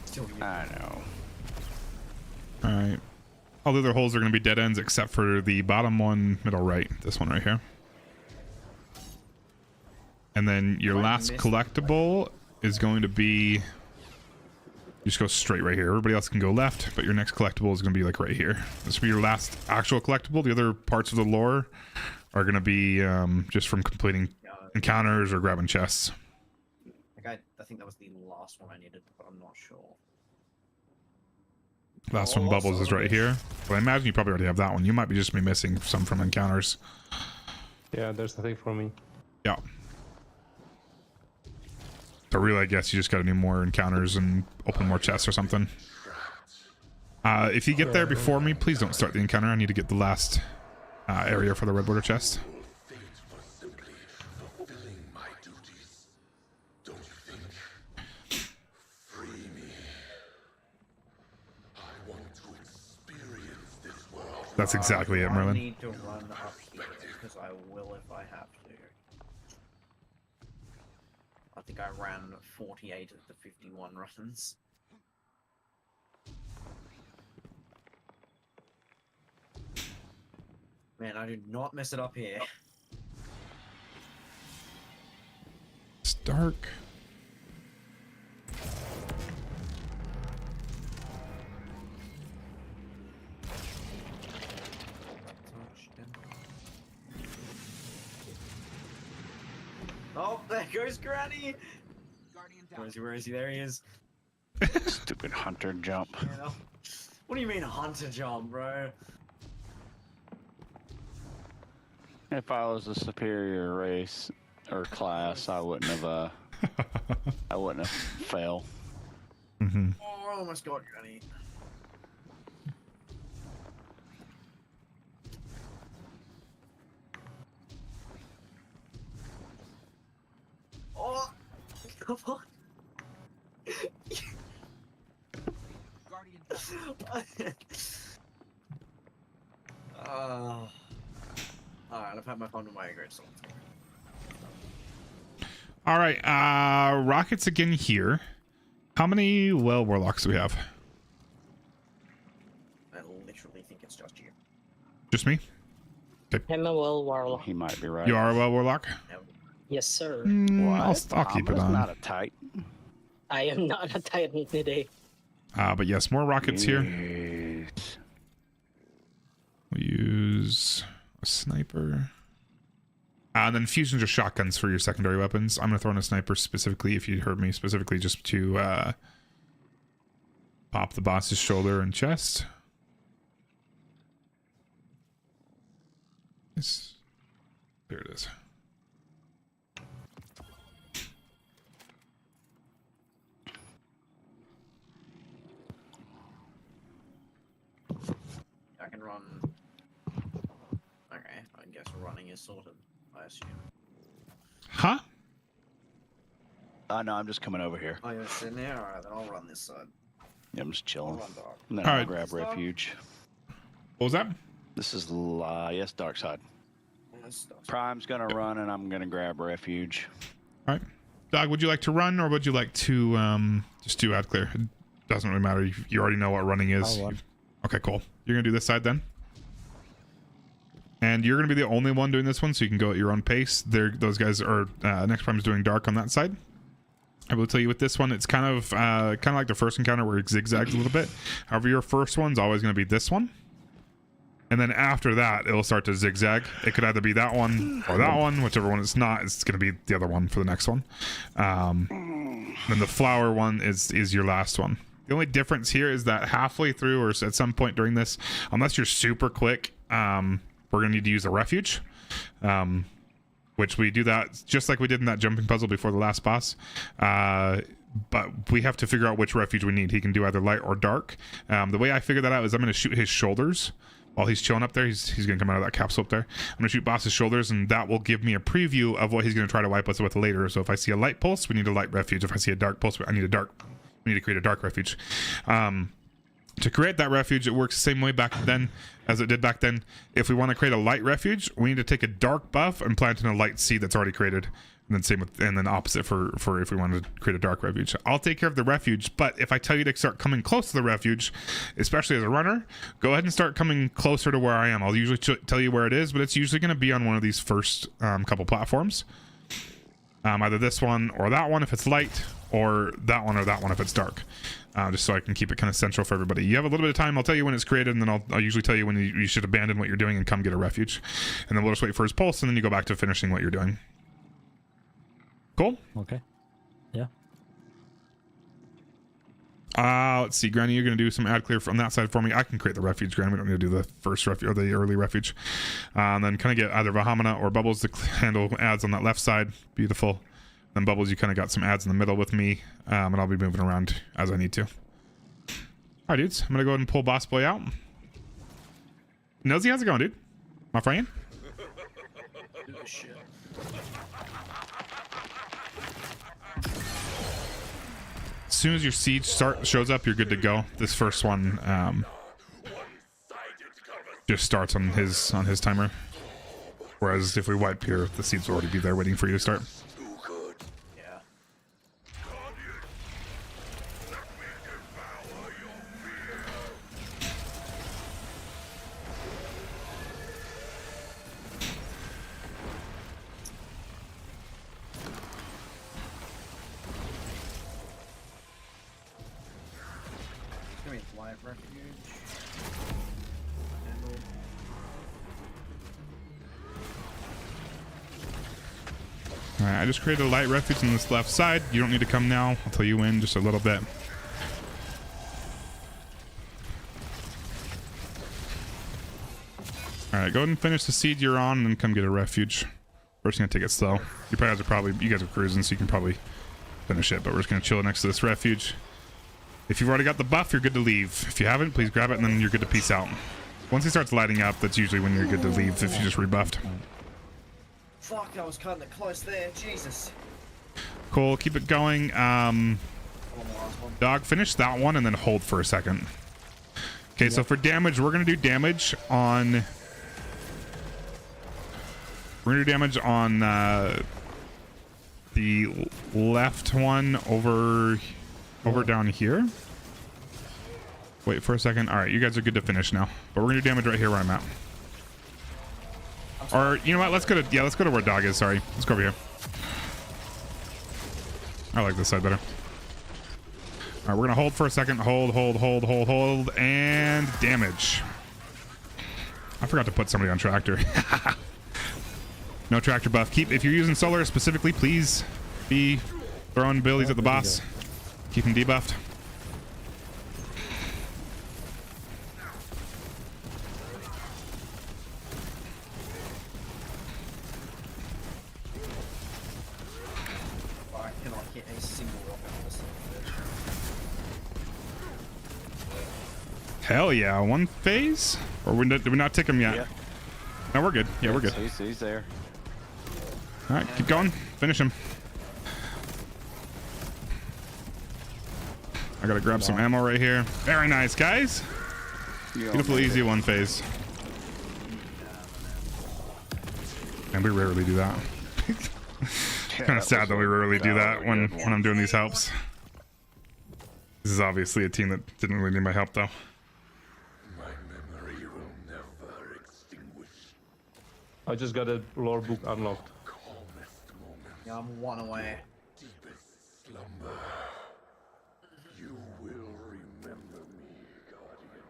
Still you. I know. Alright. All the other holes are going to be dead ends except for the bottom one, middle right. This one right here. And then your If I last missed- collectible is going to be... You just go straight right here. Everybody else can go left, but your next collectible is going to be like right here. This will be your last actual collectible. The other parts of the lore are going to be just from completing encounters or grabbing chests. Like I think that was the last one I needed, but I'm not sure. Last one, Bubbles, is right here. But I imagine you probably already have that one. You might be just be missing some from encounters. Yeah, there's nothing for me. Yeah. So really, I guess you just got to do more encounters and open more chests or something. If you get there before me, please don't start the encounter. I need to get the last area for the red border chest. Fate was simply fulfilling my duties. Don't you think? Free me. I want to experience this world. That's exactly it, I Merlin. need to run up here, because I will if I have to. I think I ran 48 of the 51 runs. Man, I did not mess it up here. It's dark. Oh, there goes Granny. Where is he? Where is he? There he is. Stupid hunter jump. You know? What do you mean hunter jump, bro? If I was a superior race or class, I wouldn't have I wouldn't have failed. Mm-hmm. Oh, I almost got Granny. Oh, come on. Alright, I've had my fun with my great sword. All right, rockets again here. How many well warlocks do we have? I literally think it's just you. Just me? I'm a well warlock. He might be right. You are a well warlock? Yes, sir. I'll keep it on. Not a tight. I am not a titan today. But yes, more rockets here. Yes. We'll use a sniper. And then fusions or shotguns for your secondary weapons. I'm going to throw in a sniper specifically, if you heard me, specifically just to pop the boss's shoulder and chest. There it is. I can run. Okay, I guess running is sorted, I assume. Huh? No, I'm just coming over here. Oh, you're sitting there? Alright, then I'll run this side. Yeah, I'm just chilling. I'll run dark. And then All I'll right. grab refuge. What was that? This is yes, dark side. Yes, dark side. Prime's gonna run, and I'm gonna grab refuge. All right. Dog, would you like to run or would you like to just do ad clear? It doesn't really matter. You already know what running is. I'll run. Okay, cool. You're going to do this side then? And you're going to be the only one doing this one, so you can go at your own pace. Those guys are... Next Prime's doing dark on that side. I will tell you with this one, it's kind of like the first encounter where it zigzags a little bit. However, your first one's always going to be this one. And then after that, it'll start to zigzag. It could either be that one or that one. Whichever one it's not, it's going to be the other one for the next one. Then the flower one is your last one. The only difference here is that halfway through or at some point during this, unless you're super quick, we're going to need to use a refuge. Which we do that just like we did in that jumping puzzle before the last boss. But we have to figure out which refuge we need. He can do either light or dark. The way I figure that out is I'm going to shoot his shoulders. While he's chilling up there, he's going to come out of that capsule up there. I'm going to shoot boss's shoulders, and that will give me a preview of what he's going to try to wipe us with later. So if I see a light pulse, we need a light refuge. If I see a dark pulse, we need to create a dark refuge. To create that refuge, it works the same way back then as it did back then. If we want to create a light refuge, we need to take a dark buff and plant in a light seed that's already created. And then opposite for if we want to create a dark refuge. I'll take care of the refuge, but if I tell you to start coming close to the refuge, especially as a runner, go ahead and start coming closer to where I am. I'll usually tell you where it is, but it's usually going to be on one of these first couple platforms. Either this one or that one if it's light, or that one if it's dark. Just so I can keep it kind of central for everybody. You have a little bit of time. I'll tell you when it's created, and then I'll usually tell you when you should abandon what you're doing and come get a refuge. And then we'll just wait for his pulse, and then you go back to finishing what you're doing. Cool? Okay. Yeah. Let's see, Granny, you're going to do some ad clear from that side for me. I can create the refuge, Granny. We don't need to do the first refuge or the early refuge. And then kind of get either Vahamana or Bubbles to handle ads on that left side. Beautiful. Then Bubbles, you kind of got some ads in the middle with me, and I'll be moving around as I need to. All right, dudes. I'm going to go ahead and pull Boss Boy out. Nosy, how's it going, dude? My friend? As soon as your siege shows up, you're good to go. This first one just starts on his timer. Whereas if we wipe here, the siege will already be there waiting for you to start. Yeah. Give me live refuge. Handle. All right, I just created a light refuge on this left side. You don't need to come now. I'll tell you when, just a little bit. All right, go ahead and finish the seed you're on, and then come get a refuge. We're just gonna take it slow. You guys are cruising, so you can probably finish it. But we're just gonna chill next to this refuge. If you've already got the buff, you're good to leave. If you haven't, please grab it, and then you're good to peace out. Once he starts lighting up, that's usually when you're good to leave. If you just rebuffed. Fuck, I was cutting it close there. Jesus. Cool, keep it going. Dog, finish that one and then hold for a second. Okay, so for damage, we're gonna do damage on. We're gonna do damage on the left one over down here. Wait for a second. All right, you guys are good to finish now. But we're gonna do damage right here where I'm at. Or you know what? Let's go to where Dog is. Sorry, let's go over here. I like this side better. All right, we're gonna hold for a second. Hold, and damage. I forgot to put somebody on tractor. No tractor buff. If you're using solar specifically, please be throwing billies at the boss. Keep him debuffed. I cannot hit a single rock on this thing. Hell yeah, one phase? Or did we not tick him yet? Yeah. No, we're good. Yeah, we're good. He's there. All right, keep going. Finish him. I gotta grab some ammo right here. Very nice, guys. Beautiful, easy one phase. And we rarely do that. Kind of sad that we rarely do that when I'm doing these helps. This is obviously a team that didn't really need my help, though. My memory will never extinguish. I just got a lore book unlocked. Calmest moment, Yeah, I'm one away. deepest slumber. You will remember me, Guardian.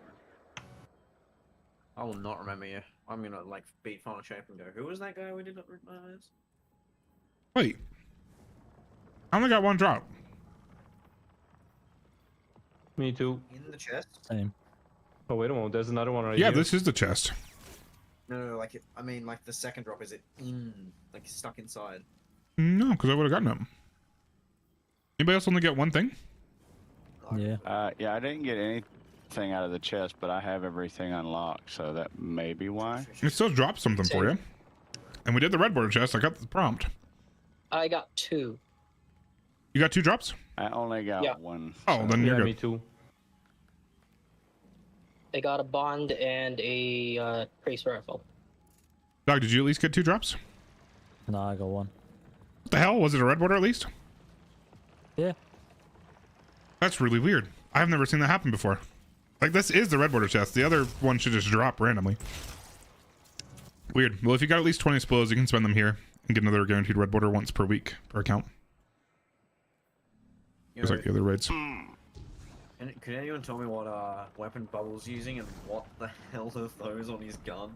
I will not remember you. I'm gonna like beat Final Shape and go, who was that guy we did not recognize? Wait. I only got one drop. Me too. In the chest? Same. Oh wait a moment, there's another one right Yeah, here. this is the chest. No, like I mean, like the second drop. Is it in, like stuck inside? No, because I would have gotten them. Anybody else only get one thing? Yeah. Yeah, I didn't get anything out of the chest, but I have everything unlocked, so that may be why. It still dropped something for you. And we did the red border chest. I got the prompt. I got 2. You got 2 drops? I only got Yeah. one. Oh, then you're Yeah, me good. too. I got a bond and a trace rifle. Dog, did you at least get 2 drops? No, I got 1. What the hell? Was it a red border at least? Yeah. That's really weird. I've never seen that happen before. Like, this is the red border chest. The other one should just drop randomly. Weird. Well, if you got at least 20 explodes, you can spend them here and get another guaranteed red border once per week per account. Just like the other raids. And could anyone tell me what weapon Bubble's using and what the hell are those on his gun?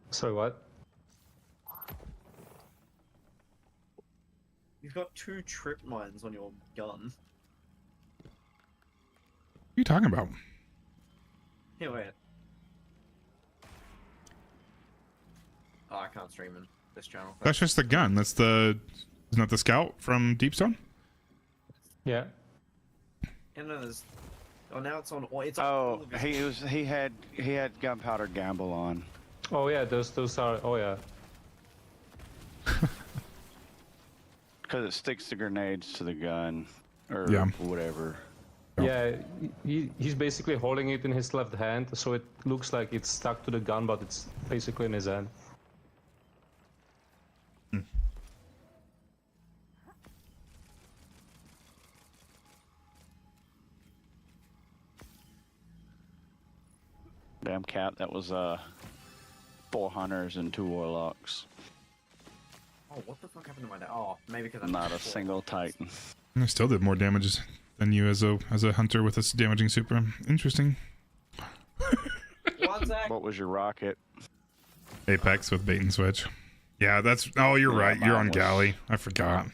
Sorry, what? You've got 2 trip mines on your gun. What are you talking about? Here, wait. Oh, I can't stream in this channel. That's just the gun. That's the... Isn't that the scout from Deepstone? Yeah. And then there's... Oh, now it's on... It's on Oh, he had gunpowder gamble on. Oh yeah, those are. Oh yeah. Because it sticks the grenades to the gun, or Yeah. whatever. Yeah, he's basically holding it in his left hand, so it looks like it's stuck to the gun, but it's basically in his hand. Damn Cap, that was 4 hunters and 2 warlocks. Oh, what the fuck happened to my dad? Oh, maybe because I'm Not a single Titan. I still did more damage than you as a hunter with this damaging super. Interesting. One sec. What was your rocket? Apex with bait and switch. Yeah, that's. Oh, you're Yeah, right. You're mine on was- galley. I forgot.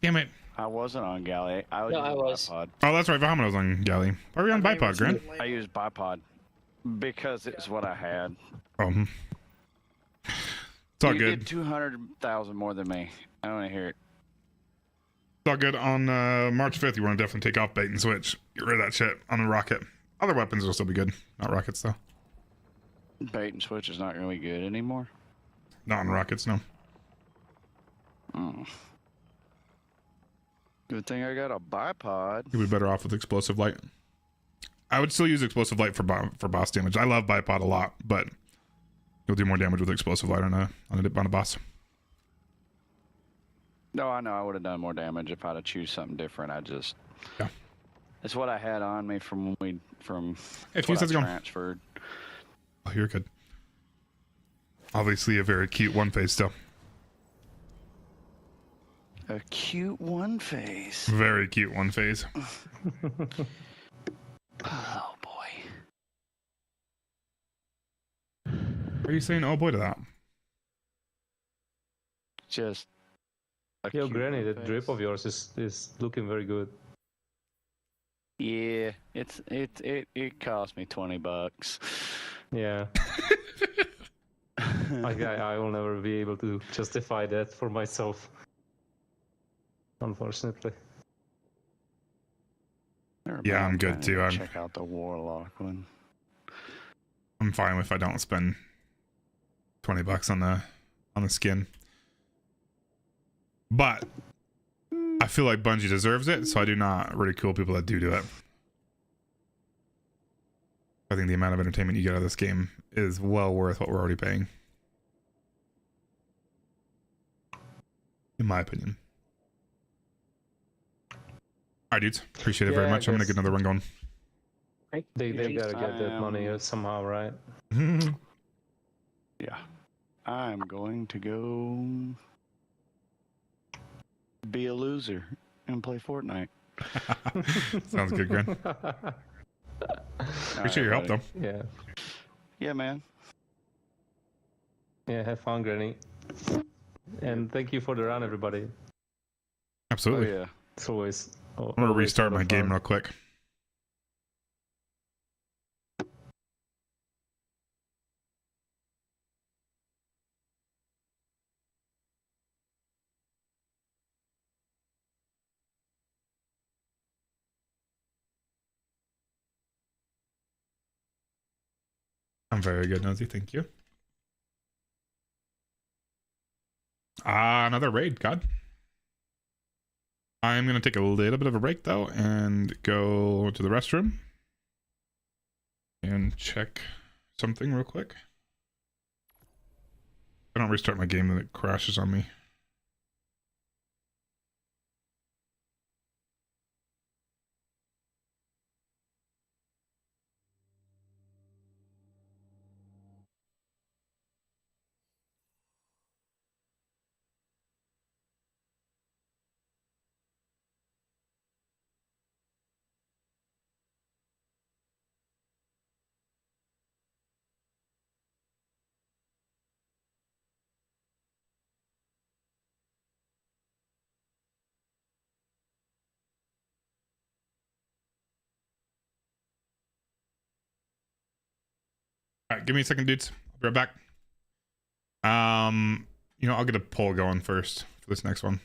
Damn it. I wasn't on galley. I was No, I using was. bipod. Oh, that's right. Vahama was on galley. Why are we on bipod, Grant? I used bipod because it's what I had. Oh. It's all you good. did 200,000 more than me. I don't want to hear it. It's all good. On March 5th, you want to definitely take off bait and switch. Get rid of that shit on the rocket. Other weapons will still be good. Not rockets, though. Bait and switch is not really good anymore. Not on rockets, no. Oh. Good thing I got a bipod. You'll be better off with explosive light. I would still use explosive light for boss damage. I love bipod a lot, but you'll do more damage with explosive light on a boss. No, I know I would have done more damage if I'd have choose something different. Yeah. It's what I had on me from when Hey, it's few what I seconds ago. transferred. Oh, you're good. Obviously a very cute one face still. A cute one face. Very cute one face. Oh boy. Are you saying oh boy to that? Just a Yo, cute Granny, one that drip face. of yours is looking very good. Yeah, it cost me $20. Yeah. I will never be able to justify that for myself. Unfortunately. Never Yeah, mind, I'm good I need too. to check out the Warlock one. I'm fine if I don't spend $20 on the skin. But I feel like Bungie deserves it, so I do not ridicule people that do it. I think the amount of entertainment you get out of this game is well worth what we're already paying. In my opinion. Alright, dudes. Appreciate it very Yeah, I much. I'm gonna guess- get another run going. They gotta get that money somehow, right? Yeah. I'm going to go be a loser and play Fortnite. Sounds good, Gren. Appreciate your help, though. Yeah. Yeah, man. Yeah, have fun, Granny. And thank you for the run, everybody. Absolutely. Oh, yeah. It's always. I'm gonna restart my game real quick. I'm very good, Nosy. Thank you. Another raid, God. I'm going to take a little bit of a break, though, and go to the restroom and check something real quick. If I don't restart my game, then it crashes on me. All right, give me a second, dudes. I'll be right back. I'll get a poll going first for this next one.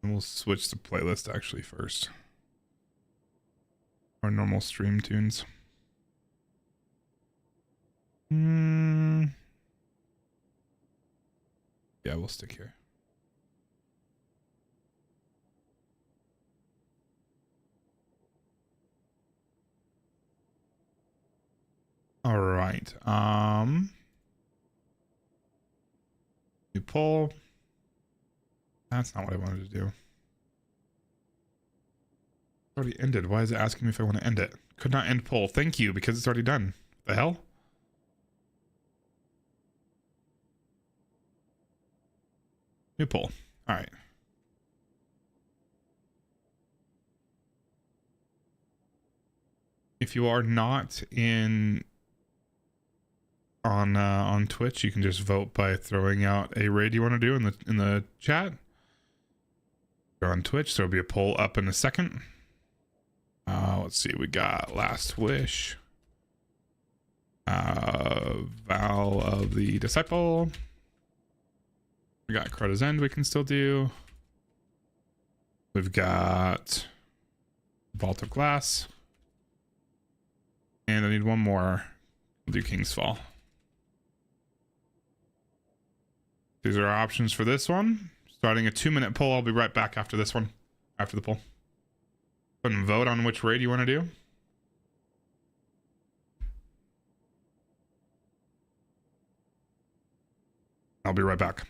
And we'll switch the playlist actually first. Our normal stream tunes. Yeah, we'll stick here. All right. New poll. That's not what I wanted to do. It's already ended. Why is it asking me if I want to end it? Could not end poll. Thank you, because it's already done. The hell? New poll. All right. if you are not in on Twitch, you can just vote by throwing out a raid you want to do in the chat. You're on Twitch, so there'll be a poll up in a second. Let's see, we got Last Wish, Vow of the Disciple. We got Crota's End we can still do. We've got Vault of Glass. And I need one more. We'll do King's Fall. These are our options for this one. Starting a 2-minute poll. I'll be right back after this one. After the poll. Go ahead and vote on which raid you want to do. I'll be right back.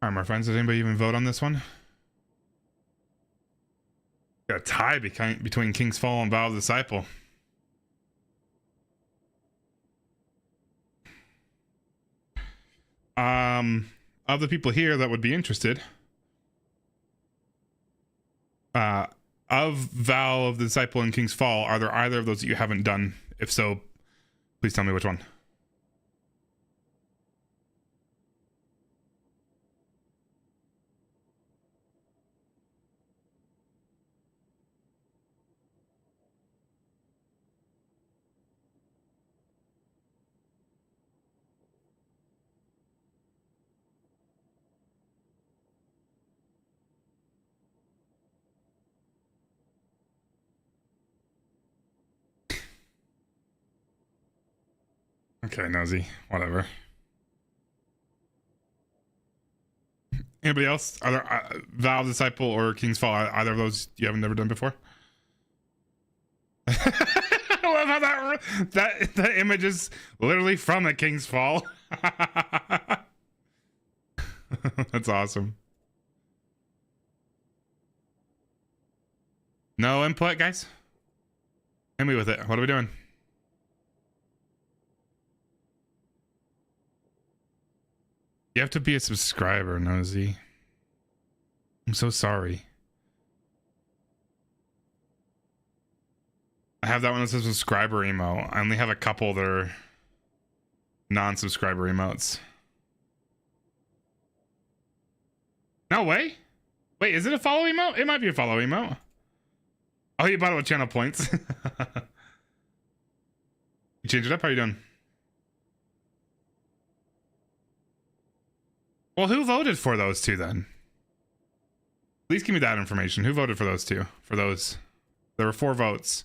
All right, my friends, did anybody even vote on this one? Got a tie between King's Fall and Vow of the Disciple. Of the people here that would be interested, of Vow of the Disciple and King's Fall, are there either of those that you haven't done? If so, please tell me which one. Okay, nosy. Whatever. Anybody else? Are there Vow of the Disciple or King's Fall? Either of those you haven't never done before? I love how that image is literally from a King's Fall. That's awesome. No input, guys? Hit me with it. What are we doing? You have to be a subscriber, Nosy. I'm so sorry. I have that one that says subscriber emo. I only have a couple that are non-subscriber emotes. No way. Wait, is it a follow emote? It might be a follow emote. Oh, you bought it with channel points. You changed it up? How you doing? Well, who voted for those two then? Please give me that information. Who voted for those two? For those, there were 4 votes.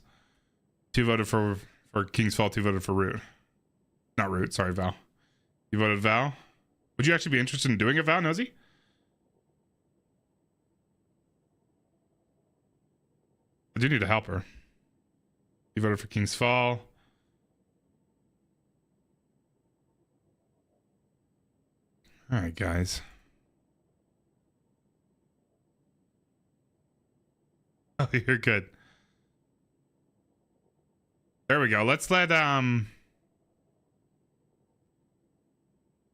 2 voted for King's Fall. 2 voted for Root. Not Root. Sorry, Val. You voted Val. Would you actually be interested in doing a Val, Nosy? I do need to help her. You voted for King's Fall. All right, guys. Oh, you're good. There we go. Let's let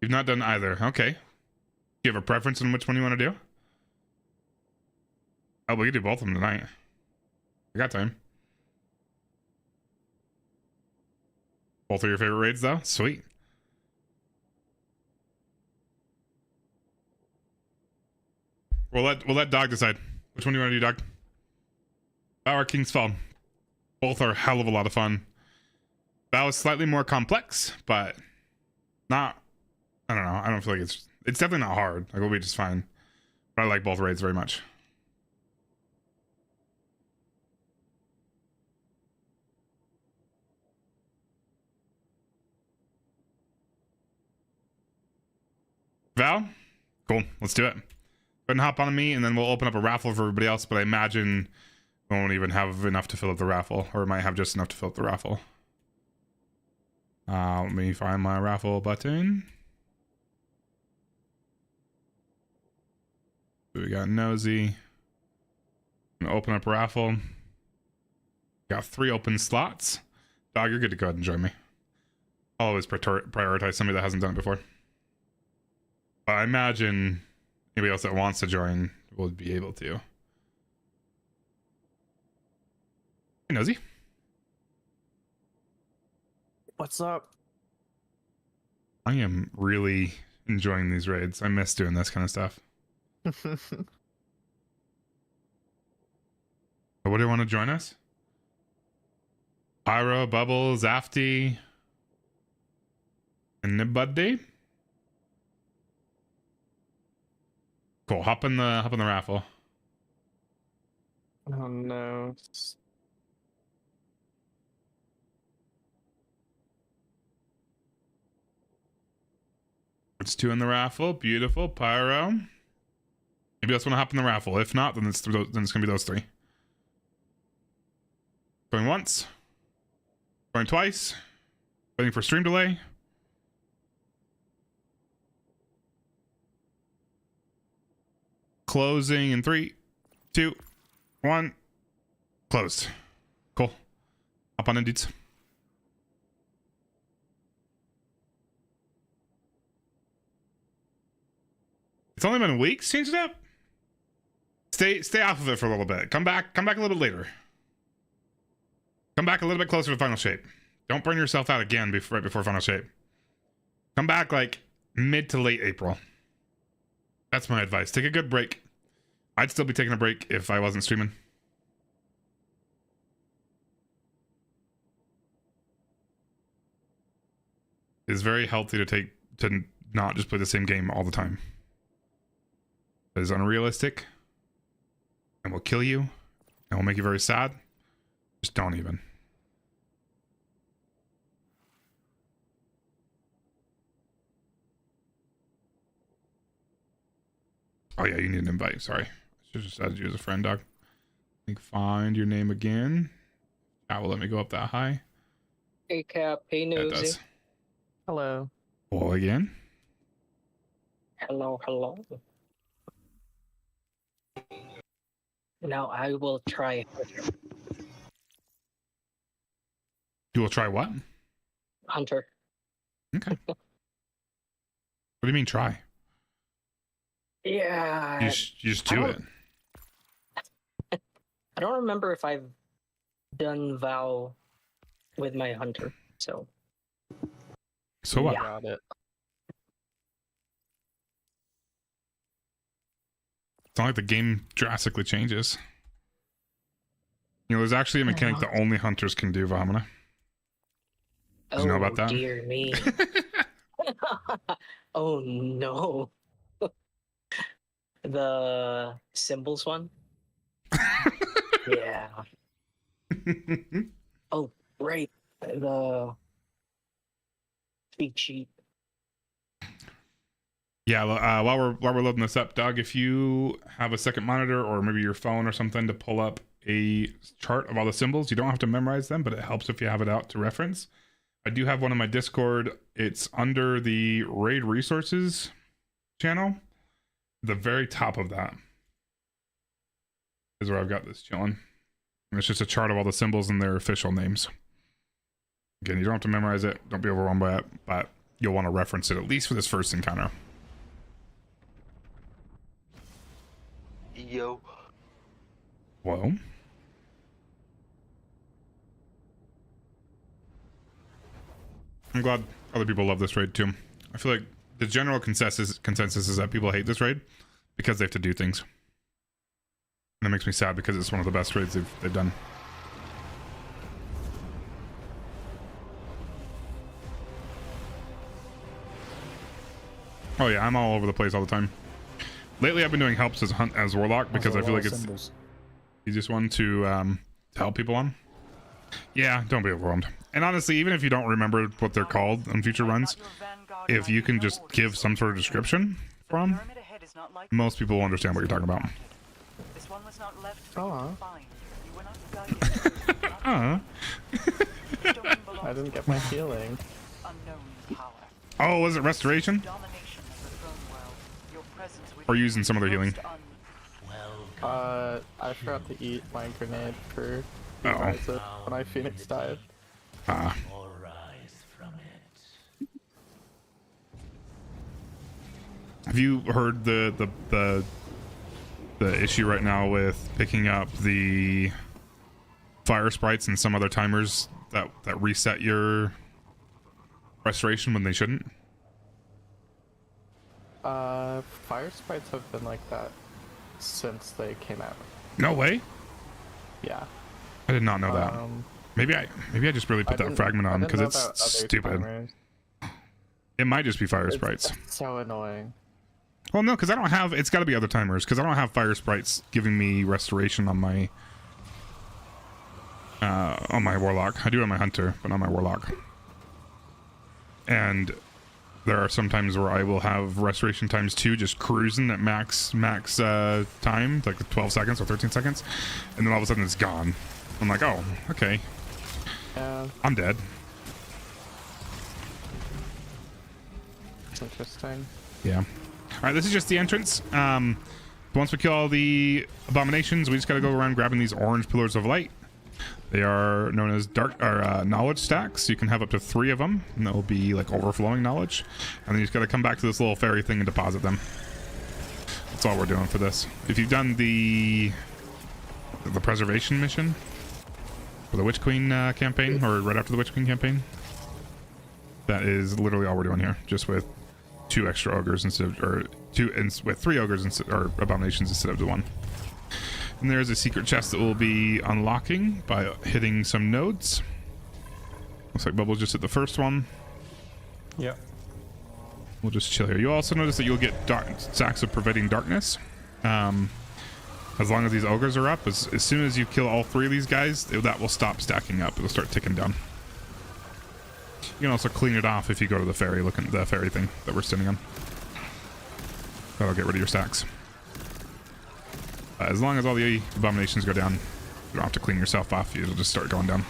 You've not done either. Okay. Do you have a preference on which one you want to do? Oh, we can do both of them tonight. I got time. Both are your favorite raids, though? Sweet. We'll let Dog decide. Which one do you want to do, Dog? Vow or King's Fall? Both are a hell of a lot of fun. Vow is slightly more complex, but not... I don't know. I don't feel like it's definitely not hard. Like, we'll be just fine. But I like both raids very much. Val? Cool. Let's do it. Go ahead and hop on me, and then we'll open up a raffle for everybody else, but I imagine we won't even have enough to fill up the raffle, or it might have just enough to fill up the raffle. Let me find my raffle button. We got Nosy. Open up raffle. Got 3 open slots. Dog, you're good to go ahead and join me. I'll always prioritize somebody that hasn't done it before. But I imagine anybody else that wants to join will be able to. Hey, Nosy. What's up? I am really enjoying these raids. I miss doing this kind of stuff. What do you want to join us? Pyro, Bubble, Zafty, and Nibuddy? Cool. Hop in the raffle. Oh no. It's 2 in the raffle. Beautiful. Pyro. Maybe else want to hop in the raffle. If not, then it's gonna be those 3. Going once. Going twice. Waiting for stream delay. closing in 3, 2, 1. Closed. Cool. Hop on in, dudes. It's only been weeks. Change it up. Stay off of it for a little bit. Come back a little bit later. Come back a little bit closer to final shape. Don't burn yourself out again right before final shape. Come back like mid to late April. That's my advice. Take a good break. I'd still be taking a break if I wasn't streaming. It's very healthy to not just play the same game all the time. It is unrealistic and will kill you and will make you very sad. Just don't even. Oh yeah, you need an invite. Sorry. I should have just added you as a friend, dog. I think find your name again. That will let me go up that high. Hey Cap, hey That Nosy. does. Hello. Well, again. Hello, hello. Now I will try You will try what? Hunter. Okay. What do you mean try? Yeah. You just do it. I don't remember if I've done Vow with my Hunter, so. So what? Got it. It's not like the game drastically changes. You know, there's actually a mechanic that only hunters can do, Vamana. Did you know about that? Oh, dear me. Oh, no. The symbols one? Yeah. Oh, right. The speed sheet. Yeah, while we're loading this up, Doug, if you have a second monitor or maybe your phone or something to pull up a chart of all the symbols, you don't have to memorize them, but it helps if you have it out to reference. I do have one in my Discord. It's under the Raid Resources channel. The very top of that is where I've got this chilling. And it's just a chart of all the symbols and their official names. Again, you don't have to memorize it. Don't be overwhelmed by it, but you'll want to reference it at least for this first encounter. Yo. Well. I'm glad other people love this raid too. I feel like the general consensus is that people hate this raid because they have to do things. And that makes me sad because it's one of the best raids they've done. Oh yeah, I'm all over the place all the time. Lately I've been doing helps as Warlock because I feel like it's the easiest one to help people on. Yeah, don't be overwhelmed. And honestly, even if you don't remember what they're called on future runs, if you can just give some sort of description for them, most people will understand what you're talking about. I didn't get my healing. Oh, was it restoration? Or using some other healing? I forgot to eat my grenade for when I Phoenix died. Ah. Have you heard the issue right now with picking up the fire sprites and some other timers that reset your restoration when they shouldn't? Fire sprites have been like that since they came out. No way. Yeah. I did not know that. Maybe I just really put that fragment on because it's stupid. It might just be fire sprites. It's so annoying. Well, no, because I don't have. It's got to be other timers because I don't have fire sprites giving me restoration on my warlock. I do on my hunter, but not my warlock. And there are some times where I will have restoration times 2 just cruising at max time, like 12 seconds or 13 seconds, and then all of a sudden it's gone. I'm like, oh, okay. I'm dead. It's interesting. Yeah. All right, this is just the entrance. once we kill all the abominations, we just got to go around grabbing these orange pillars of light. They are known as knowledge stacks. You can have up to 3 of them, and that will be like overflowing knowledge. And then you just got to come back to this little fairy thing and deposit them. That's all we're doing for this. If you've done the preservation mission for the Witch Queen campaign, or right after the Witch Queen campaign, that is literally all we're doing here, just with 2 extra ogres instead of, or with 3 ogres instead, or abominations instead of the 1. And there's a secret chest that we'll be unlocking by hitting some nodes. Looks like Bubbles just hit the first one. Yeah. We'll just chill here. You'll also notice that you'll get stacks of Pervading Darkness. As long as these ogres are up, as soon as you kill all 3 of these guys, that will stop stacking up. It'll start ticking down. You can also clean it off if you go to the fairy thing that we're standing on. That'll get rid of your stacks. As long as all the abominations go down, you don't have to clean yourself off. It'll just start going down.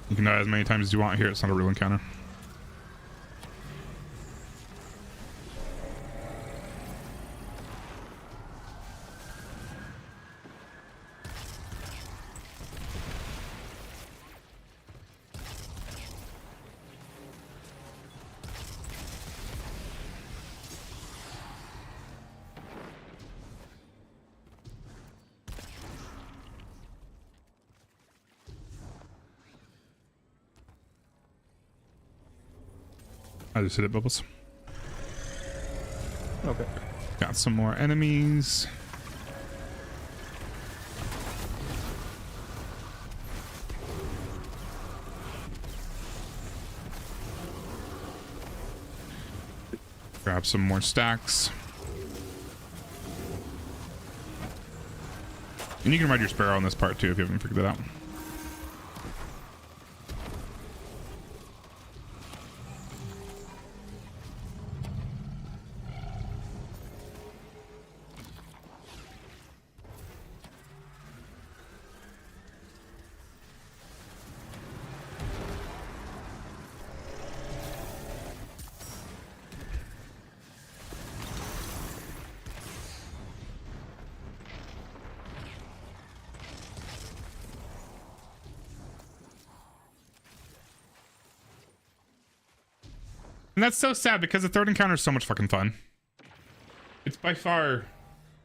You can die as many times as you want here. It's not a real encounter. I just hit it, Bubbles. Okay. Got some more enemies. Grab some more stacks. And you can ride your sparrow on this part too if you haven't figured that out. And that's so sad because the third encounter is so much fucking fun. It's by far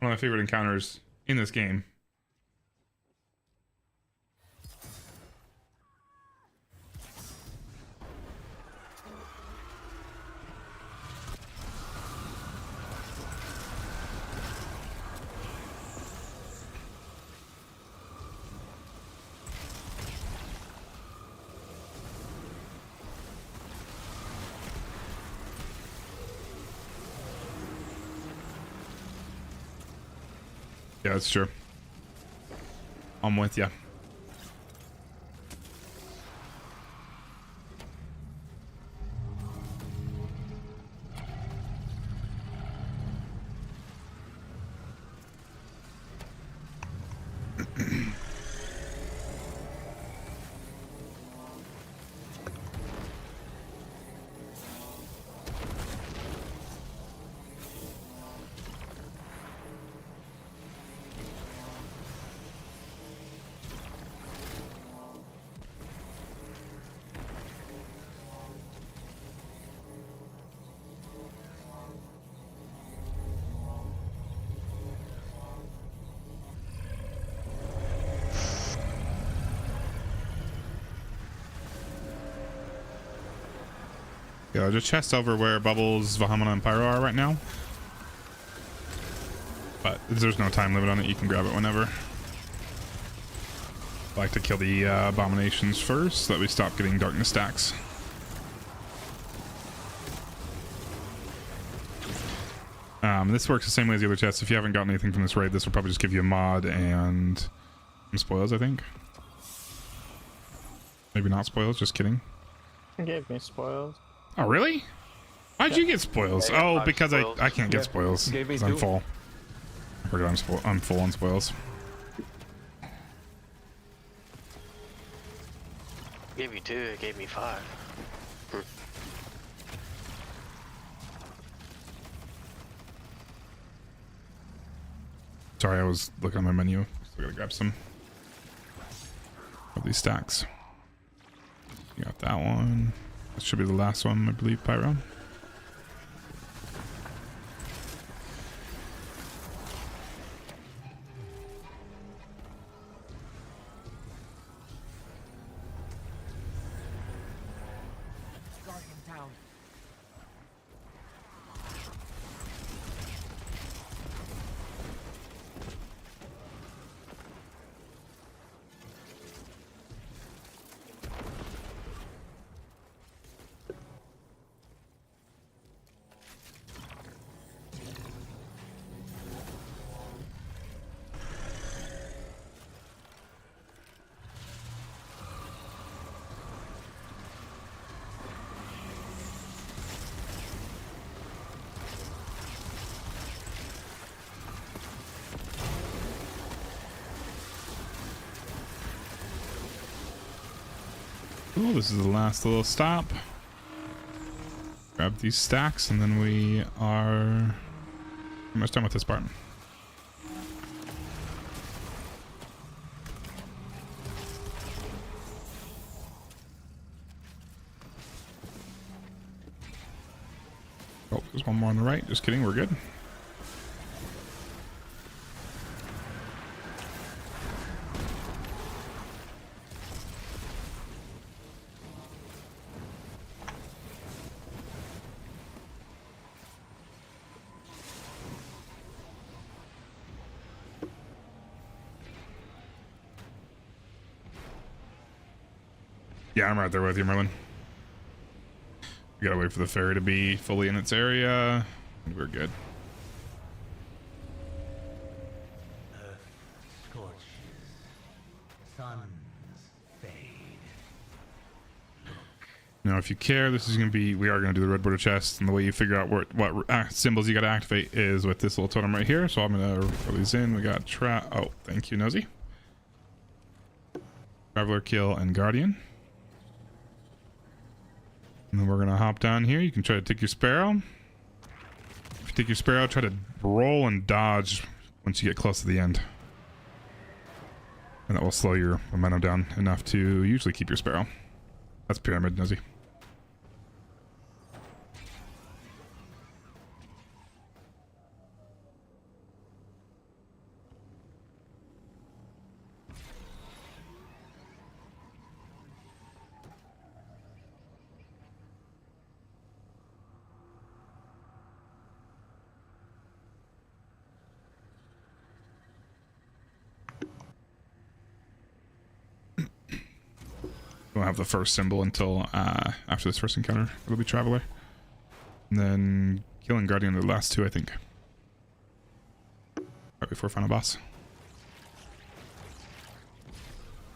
one of my favorite encounters in this game. Yeah, that's true. I'm with you. Yeah, there's a chest over where Bubbles, Valhamina, and Pyro are right now. But there's no time limit on it. You can grab it whenever. I like to kill the abominations first so that we stop getting darkness stacks. This works the same way as the other chests. If you haven't gotten anything from this raid, this will probably just give you a mod and some spoils, I think. Maybe not spoils, just kidding. It gave me spoils. Oh, really? Why'd you get spoils? Oh, because I can't get spoils. Gave me 'Cause I'm two. full. I forgot I'm full on spoils. Gave you 2, it gave me 5. Sorry, I was looking at my menu. Still gotta grab some of these stacks. You got that one. That should be the last one, I believe, Pyro. Cool, this is the last little stop. Grab these stacks and then we are pretty much done with this part. Oh, there's one more on the right. Just kidding, we're good. Yeah, I'm right there with you, Merlin. We gotta wait for the ferry to be fully in its area, and we're good. Earth scorches, suns fade. Now, if you care, this is gonna be, we are gonna do the red border chest, and the way you figure out what symbols you gotta activate is with this little totem right here. So I'm gonna roll these in. We got oh, thank you, Nosy. Traveler, Kill, and Guardian. And then we're gonna hop down here. You can try to take your Sparrow. If you take your Sparrow, try to roll and dodge once you get close to the end. And that will slow your momentum down enough to usually keep your Sparrow. That's Pyramid, Nosy. We'll have the first symbol until after this first encounter. It'll be Traveler. And then Kill and Guardian are the last two, I think. Right before final boss.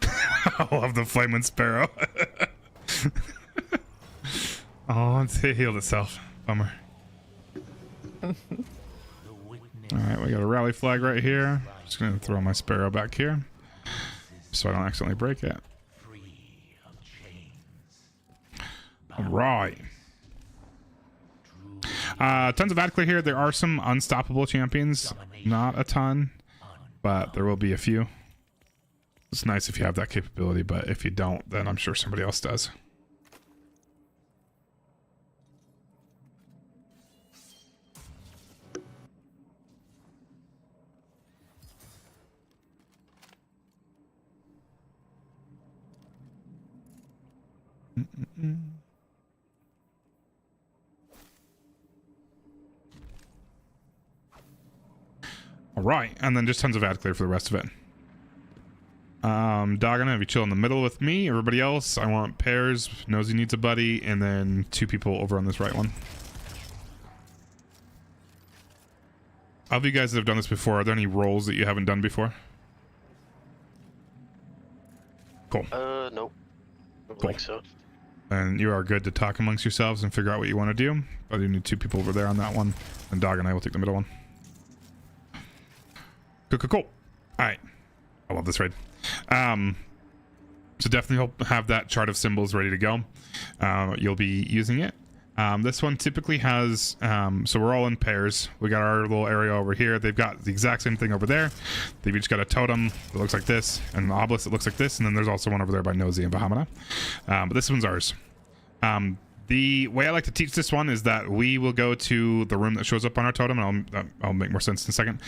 I love the Flaming Sparrow. Oh, it healed itself. Bummer. Alright, we got a rally flag right here. Just gonna throw my Sparrow back here so I don't accidentally break it. Right. Tons of ad clear here. There are some unstoppable champions. Not a ton, but there will be a few. It's nice if you have that capability, but if you don't, then I'm sure somebody else does. All right, and then just tons of ad clear for the rest of it. Dogana, if you chill in the middle with me, everybody else, I want pairs. Nosy needs a buddy, and then 2 people over on this right one. Of you guys that have done this before, are there any roles that you haven't done before? Cool. Nope. I don't Cool. think so. And you are good to talk amongst yourselves and figure out what you want to do. I do need 2 people over there on that one, and Dog and I will take the middle one. Cool. All right. I love this raid. So definitely have that chart of symbols ready to go. You'll be using it. This one typically has, so we're all in pairs. We got our little area over here. They've got the exact same thing over there. They've each got a totem that looks like this, and an obelisk that looks like this, and then there's also one over there by Nosy and Bahamut. But this one's ours. The way I like to teach this one is that we will go to the room that shows up on our totem, and I'll make more sense in a second.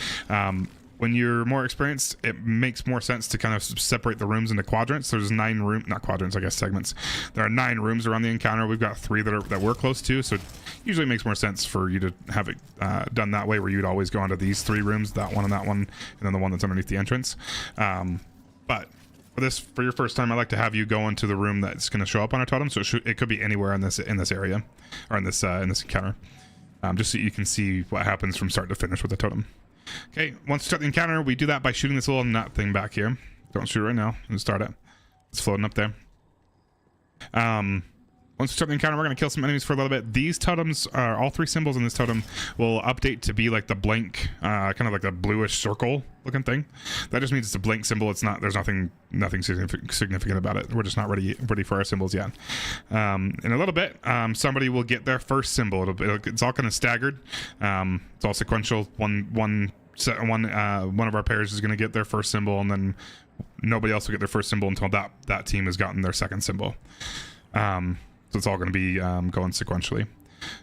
When you're more experienced, it makes more sense to kind of separate the rooms into quadrants. There's 9 rooms, not quadrants, I guess segments. There are 9 rooms around the encounter. We've got 3 that we're close to, so it usually makes more sense for you to have it done that way, where you'd always go into these 3 rooms, that one, and then the one that's underneath the entrance. But for your first time, I like to have you go into the room that's going to show up on our totem. So it could be anywhere in this area, or in this encounter, just so you can see what happens from start to finish with the totem. Okay, once you start the encounter, we do that by shooting this little nut thing back here. Don't shoot it right now. Let's start it. It's floating up there. Once we start the encounter, we're going to kill some enemies for a little bit. These totems, all 3 symbols in this totem, will update to be like the blank, kind of like a bluish circle looking thing. That just means it's a blank symbol. It's not. There's nothing significant about it. We're just not ready for our symbols yet. In a little bit, somebody will get their first symbol. It's all kind of staggered. It's all sequential. One of our pairs is going to get their first symbol, and then nobody else will get their first symbol until that team has gotten their second symbol. So it's all going to be going sequentially.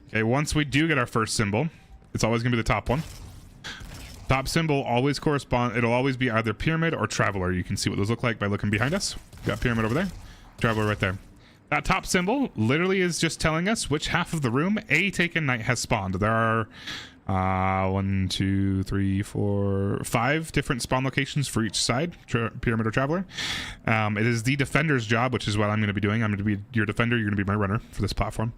Okay, once we do get our first symbol, it's always going to be the top one. Top symbol always it'll always be either pyramid or traveler. You can see what those look like by looking behind us. We've got pyramid over there, traveler right there. That top symbol literally is just telling us which half of the room a Taken Knight has spawned. There are 1, 2, 3, 4, 5 different spawn locations for each side, pyramid or traveler. It is the defender's job, which is what I'm going to be doing. I'm going to be your defender. You're going to be my runner for this platform.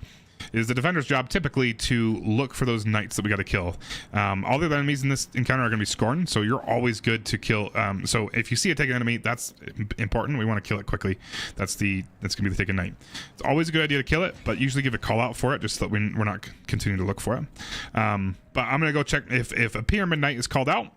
It is the defender's job typically to look for those knights that we got to kill. All the other enemies in this encounter are going to be scorned, so you're always good to kill. So if you see a taken enemy, that's important. We want to kill it quickly. That's going to be the taken knight. It's always a good idea to kill it, but usually give a call out for it just so that we're not continuing to look for it. But I'm going to go check if a pyramid knight is called out.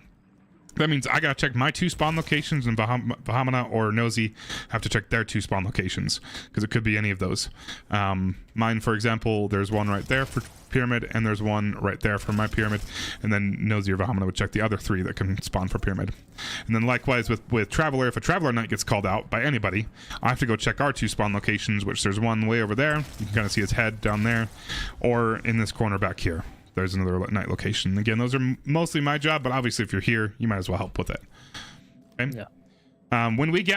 That means I gotta check my 2 spawn locations, and Bahamut or Nosy have to check their 2 spawn locations, because it could be any of those. Mine, for example, there's one right there for pyramid, and there's one right there for my pyramid, and then Nosy or Bahamut would check the other 3 that can spawn for pyramid. And then likewise with Traveler, if a Traveler Knight gets called out by anybody, I have to go check our 2 spawn locations, which there's one way over there. You can kind of see his head down there, or in this corner back here. There's another night location. Again, those are mostly my job, but obviously if you're here, you might as well help with it. Okay? Yeah. When it's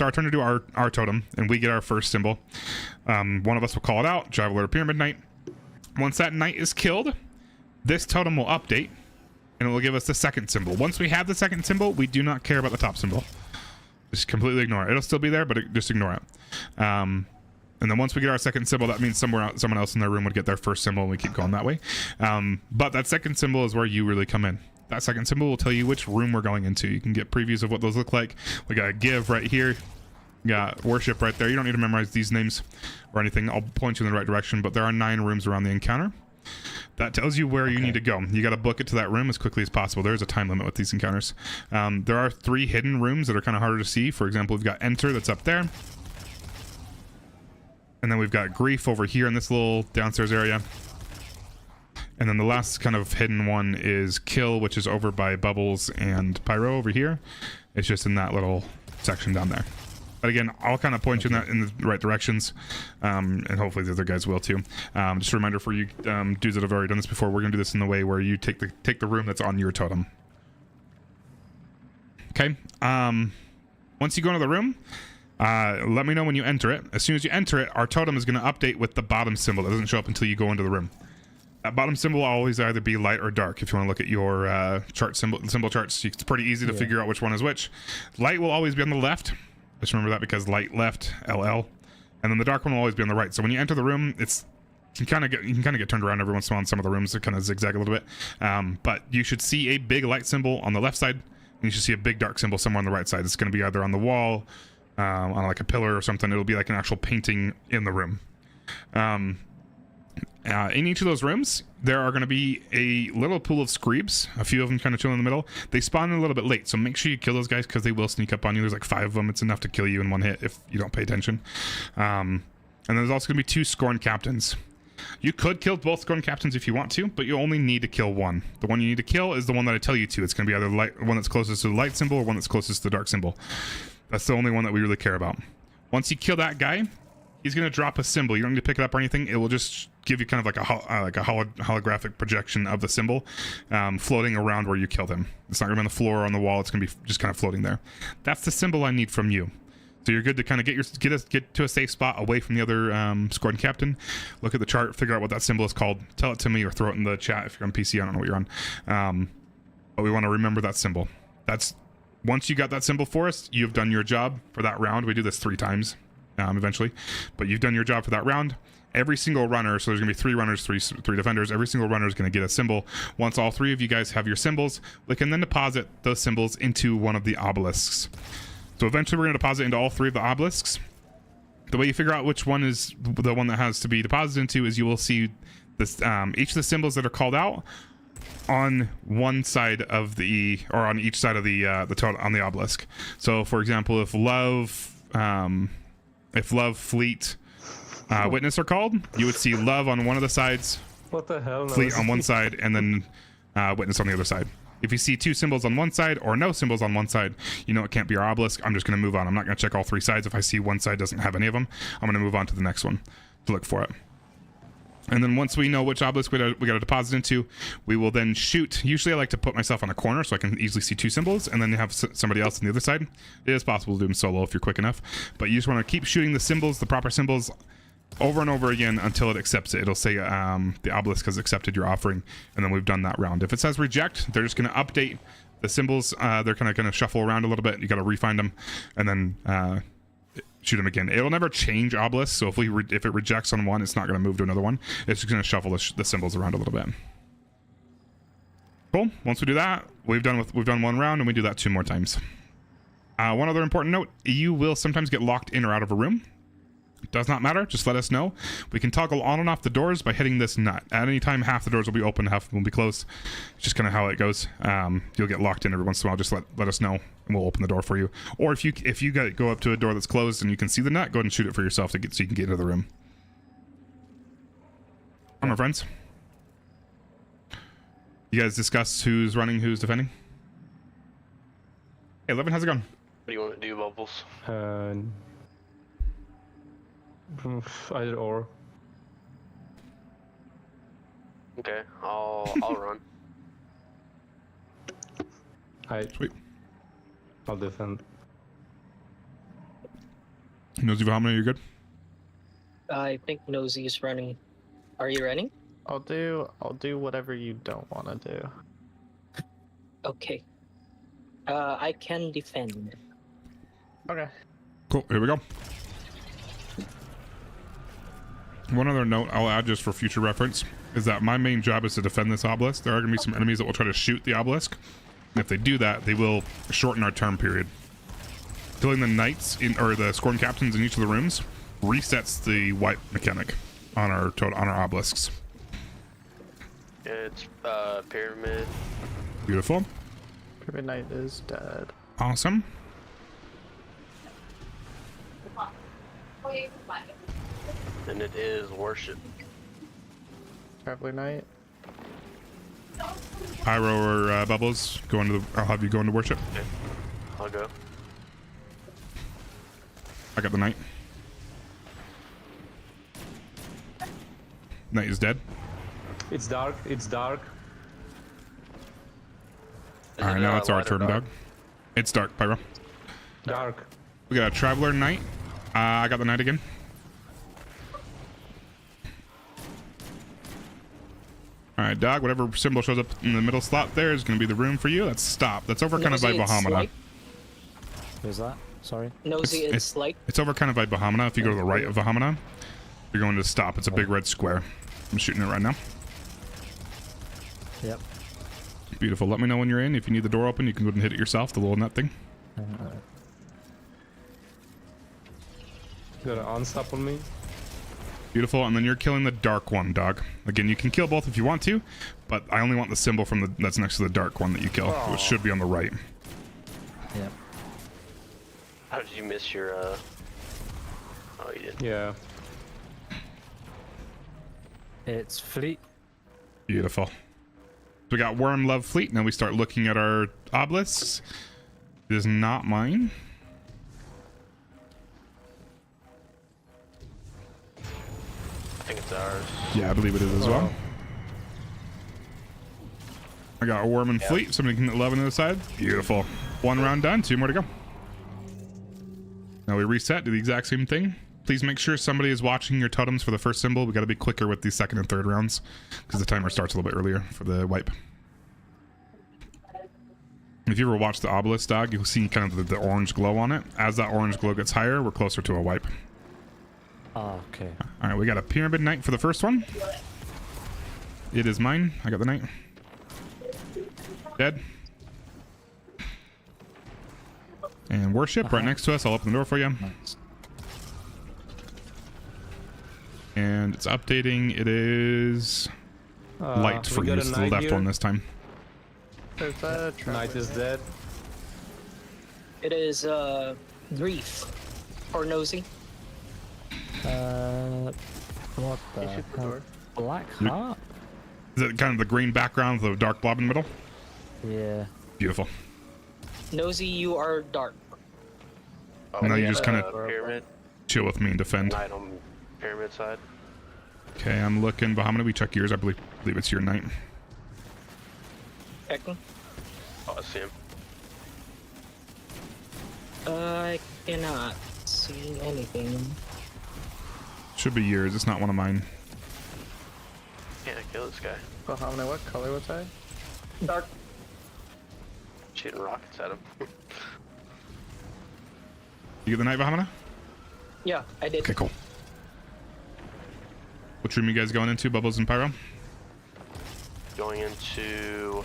our turn to do our totem and we get our first symbol, one of us will call it out, Traveler or Pyramid Knight. Once that knight is killed, this totem will update and it will give us the second symbol. Once we have the second symbol, we do not care about the top symbol. Just completely ignore it. It'll still be there, but just ignore it. And then once we get our second symbol, that means someone else in their room would get their first symbol, and we keep going that way. But that second symbol is where you really come in. That second symbol will tell you which room we're going into. You can get previews of what those look like. We got Give right here. We got Worship right there. You don't need to memorize these names or anything. I'll point you in the right direction, but there are 9 rooms around the encounter. That tells you where you need to go. You got to book it to that room as quickly as possible. There's a time limit with these encounters. There are 3 hidden rooms that are kind of harder to see. For example, we've got Enter that's up there. And then we've got Grief over here in this little downstairs area. And then the last kind of hidden one is Kill, which is over by Bubbles and Pyro over here. It's just in that little section down there. But again, I'll kind of point you in the right directions. And hopefully the other guys will too. Just a reminder for you dudes that have already done this before, we're going to do this in the way where you take the room that's on your totem. Okay. Once you go into the room, let me know when you enter it. As soon as you enter it, our totem is going to update with the bottom symbol. It doesn't show up until you go into the room. That bottom symbol will always either be light or dark. If you want to look at your symbol charts, it's pretty easy to figure out which one is which. Light will always be on the left. Just remember that, because light left, LL. And then the dark one will always be on the right. So when you enter the room, you can kind of get turned around every once in a while in some of the rooms that kind of zigzag a little bit. But you should see a big light symbol on the left side, and you should see a big dark symbol somewhere on the right side. It's going to be either on the wall, on like a pillar or something. It'll be like an actual painting in the room. In each of those rooms, there are going to be a little pool of screebs. A few of them kind of chilling in the middle. They spawn in a little bit late, so make sure you kill those guys because they will sneak up on you. There's like 5 of them. It's enough to kill you in one hit if you don't pay attention. And there's also going to be 2 Scorn Captains. You could kill both Scorn Captains if you want to, but you only need to kill one. The one you need to kill is the one that I tell you to. It's going to be either one that's closest to the light symbol or one that's closest to the dark symbol. That's the only one that we really care about. Once you kill that guy, he's going to drop a symbol. You don't need to pick it up or anything. It will just give you kind of like a holographic projection of the symbol floating around where you killed him. It's not going to be on the floor or on the wall. It's going to be just kind of floating there. That's the symbol I need from you. So you're good to kind of get to a safe spot away from the other Scorn Captain. Look at the chart, figure out what that symbol is called. Tell it to me or throw it in the chat if you're on PC. I don't know what you're on. But we want to remember that symbol. Once you got that symbol for us, you've done your job for that round. We do this 3 times eventually. But you've done your job for that round. Every single runner, so there's going to be 3 runners, 3 defenders. Every single runner is going to get a symbol. Once all 3 of you guys have your symbols, we can then deposit those symbols into one of the obelisks. So eventually we're going to deposit into all 3 of the obelisks. The way you figure out which one is the one that has to be deposited into is you will see this, each of the symbols that are called out on one side of the, or on each side of the total on the obelisk. So for example, if love, fleet, witness are called, you would see love on one of the sides, what the hell, fleet on one side, and then witness on the other side. If you see 2 symbols on one side or no symbols on one side, you know it can't be our obelisk. I'm just going to move on. I'm not going to check all 3 sides. If I see one side doesn't have any of them, I'm going to move on to the next one to look for it. And then once we know which obelisk we got to deposit into, we will then shoot. Usually I like to put myself on a corner so I can easily see 2 symbols and then have somebody else on the other side. It is possible to do them solo if you're quick enough, but you just want to keep shooting the symbols, the proper symbols, over and over again until it accepts it. It'll say the obelisk has accepted your offering, and then we've done that round. If it says reject, they're just going to update the symbols. They're kind of going to shuffle around a little bit. You got to refine them and then shoot them again. It'll never change obelisk, so if it rejects on one, it's not going to move to another one. It's just going to shuffle the symbols around a little bit. Cool. Once we do that, we've done 1 round, and we do that 2 more times. One other important note: you will sometimes get locked in or out of a room. Does not matter, just let us know. We can toggle on and off the doors by hitting this nut. At any time, half the doors will be open, half will be closed. It's just kind of how it goes. You'll get locked in every once in a while. Just let us know, and we'll open the door for you. Or if you go up to a door that's closed and you can see the nut, go ahead and shoot it for yourself so you can get into the room. All right, my friends. You guys discuss who's running, who's defending? Hey, Levin, how's it going? What do you want to do, Bubbles? Either or. Okay, I'll run. Sweet. I'll defend. Nosy Vomina, you're good? I think Nosy is running. Are you running? I'll do whatever you don't want to do. Okay. I can defend. Okay. Cool, here we go. One other note I'll add just for future reference is that my main job is to defend this obelisk. There are going to be some enemies that will try to shoot the obelisk. And if they do that, they will shorten our turn period. Killing the knights or the Scorn Captains in each of the rooms resets the wipe mechanic on our obelisks. It's pyramid. Beautiful. Pyramid Knight is dead. Awesome. And it is worship. Traveler Knight. Pyro or Bubbles, I'll have you go into worship. Okay. I'll go. I got the knight. Knight is dead. It's dark. Alright, now it's our turn, Doug. It's dark, Pyro. Dark. We got a Traveler Knight. I got the knight again. Alright, Dog, whatever symbol shows up in the middle slot there is going to be the room for you. That's stop. That's over kind of by Bahamut. Where's that? Sorry. Nosy, it's like... It's over kind of by Bahamut. If you go to the right of Bahamut, you're going to stop. It's a big red square. I'm shooting it right now. Yep. Beautiful. Let me know when you're in. If you need the door open, you can go ahead and hit it yourself, the little nut thing. Got an unstop on me. Beautiful, and then you're killing the dark one, dog. Again, you can kill both if you want to, but I only want the symbol from that's next to the dark one that you kill, which should be on the right. Yeah. How did you miss your, Oh, you did. Yeah. It's fleet. Beautiful. We got Worm Love Fleet. Now we start looking at our obelisks. It is not mine. I think it's ours. Yeah, I believe it is as well. I got a Worm and Fleet. Somebody can 11 on the side. Beautiful. 1 round done. 2 more to go. Now we reset. Do the exact same thing. Please make sure somebody is watching your totems for the first symbol. We got to be quicker with the second and third rounds because the timer starts a little bit earlier for the wipe. If you ever watch the obelisk, dog, you'll see kind of the orange glow on it. As that orange glow gets higher, we're closer to a wipe. Oh, okay. All right, we got a Pyramid Knight for the first one. It is mine. I got the knight. Dead. And Worship right next to us. I'll open the door for you. And it's updating. It is light for you. It's the left one this time. There's that. Knight is dead. It is Grief or Nosy. What the hell? Black Heart? Is it kind of the green background with the dark blob in the middle? Yeah. Beautiful. Nosy, you are dark. And now you just kind of Pyramid. chill with me and defend. Knight on pyramid side. Okay, I'm looking. But how many we check yours? I believe it's your knight. Checking. Oh, I see him. I cannot see anything. Should be yours. It's not one of mine. Can't I kill this guy? Well, how many? What color was I? Dark. Shooting rockets at him. You get the knight, Bahamana? Yeah, I did. Okay, cool. Which room you guys going into, Bubbles and Pyro? Going into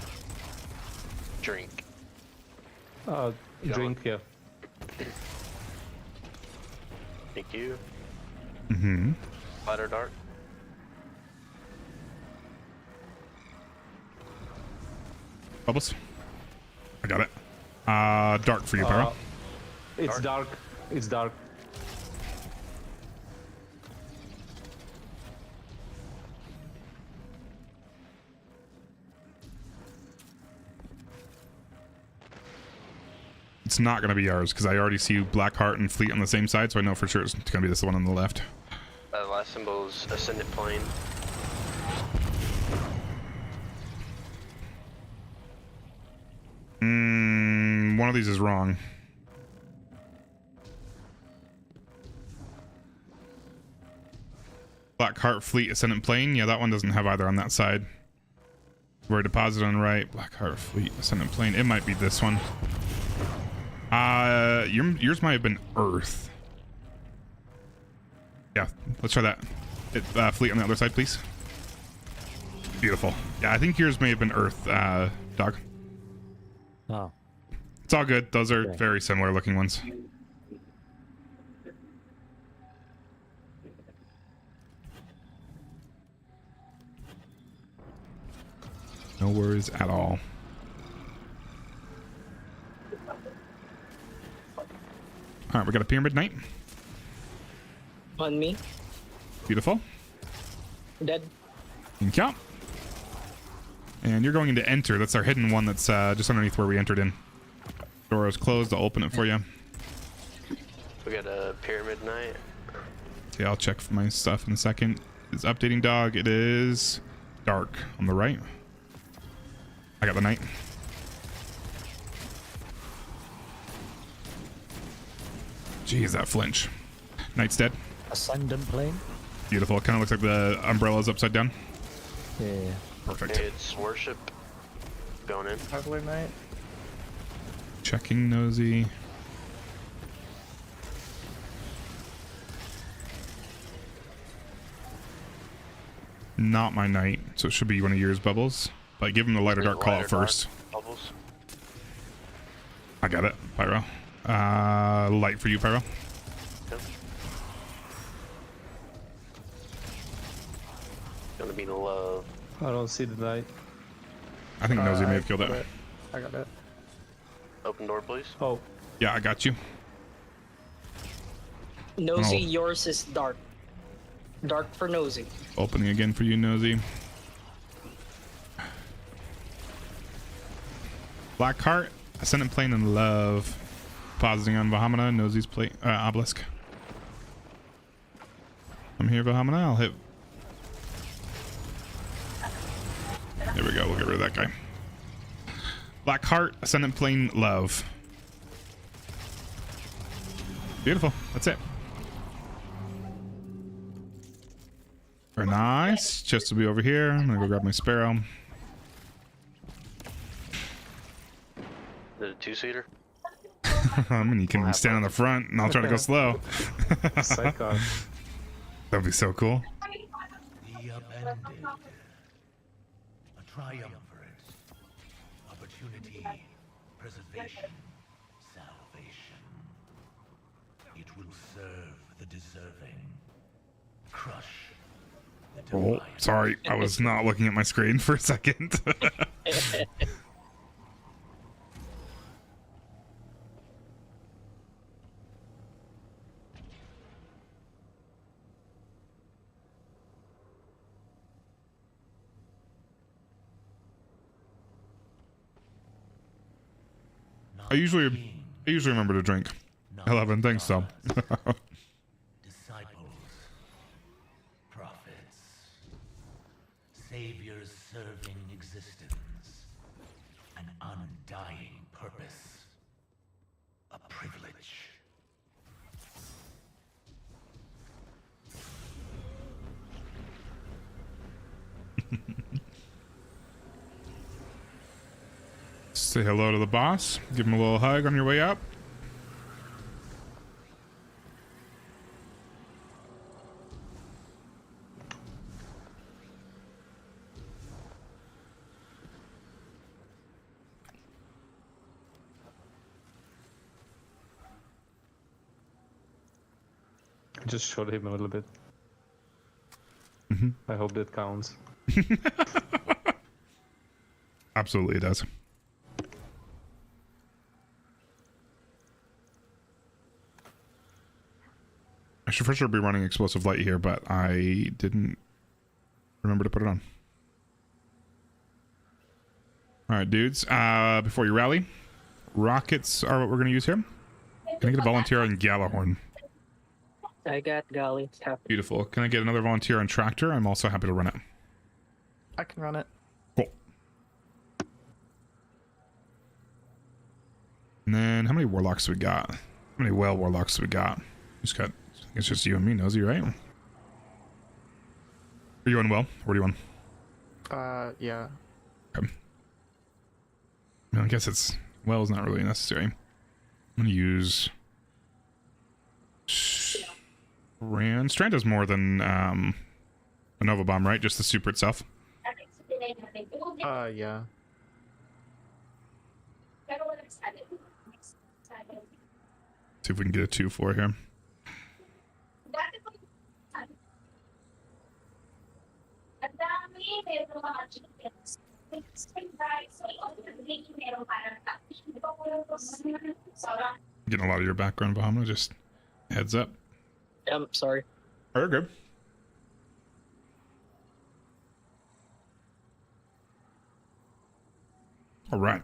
drink. Drink, yeah. Thank you. Mm-hmm. Light or dark? Bubbles? I got it. Dark for you, Pyro. It's dark. It's dark. It's not going to be ours because I already see Blackheart and Fleet on the same side, so I know for sure it's going to be this one on the left. The last symbol is Ascendant Plane. One of these is wrong. Blackheart, Fleet, Ascendant Plane. Yeah, that one doesn't have either on that side. We're deposit on right. Blackheart, Fleet, Ascendant Plane. It might be this one. Yours might have been Earth. Yeah, let's try that. Fleet on the other side, please. Beautiful. Yeah, I think yours may have been Earth, dog. Oh. It's all good. Those are very similar looking ones. No worries at all. All right, we got a Pyramid Knight. On me. Beautiful. Dead. You can count. And you're going into enter. That's our hidden one that's just underneath where we entered in. Door is closed. I'll open it for you. We got a Pyramid Knight. Okay, I'll check for my stuff in a second. It's updating, dog. It is dark on the right. I got the knight. Jeez, that flinch. Knight's dead. Ascendant Plane? Beautiful. Kind of looks like the umbrella's upside down. Yeah. Perfect. It's Worship. Going in. Ugly Knight. Checking Nosy. Not my knight, so it should be one of yours, Bubbles. But give him the light or dark call out first. Bubbles. I got it, Pyro. Light for you, Pyro. Yep. gonna be love. I don't see the knight. I think Nosy may have killed it. I got it. Open door, please. Oh. Yeah, I got you. Nosy, Oh. yours is dark. Dark for Nosy. Opening again for you, Nosy. Blackheart, Ascendant Plane, and Love. Pausing on Bahamut, Nosy's plate, Obelisk. I'm here, Bahamut. I'll hit. There we go. We'll get rid of that guy. Blackheart, Ascendant Plane, Love. Beautiful. That's it. Very nice. Chest will be over here. I'm gonna go grab my Sparrow. Is it a two-seater? I mean, you can stand on the front, and I'll try to go slow. Sidecar. That'd be so cool. The upended. A triumvirate. Opportunity. Preservation. Salvation. It will serve the deserving. Crush the Oh, divine. sorry. I was not looking at my screen for a second. I usually remember to drink. 11, thanks, though. Disciples, prophets, saviors serving existence, an undying purpose, a privilege. Say hello to the boss. Give him a little hug on your way up. I just showed him a little bit. I hope that counts. Absolutely, it does. I should for sure be running Explosive Light here, but I didn't remember to put it on. All right, dudes. Before you rally, rockets are what we're going to use here. Can I get a volunteer on Galahorn? I got Golly. Beautiful. Can I get another volunteer on Tractor? I'm also happy to run it. I can run it. Cool. And then how many Warlocks we got? How many Whale Warlocks we got? Just got. It's just you and me, Nosy, right? Are you on Well? Where do you want? Yeah. Okay. I mean, I guess it's Well is not really necessary. I'm gonna use Strand. Strand does more than a Nova Bomb, right? Just the super itself. Yeah. See if we can get a 2-4 here. Getting a lot of your background, Bahamut. Just heads up. I'm sorry. Oh, you're good. All right.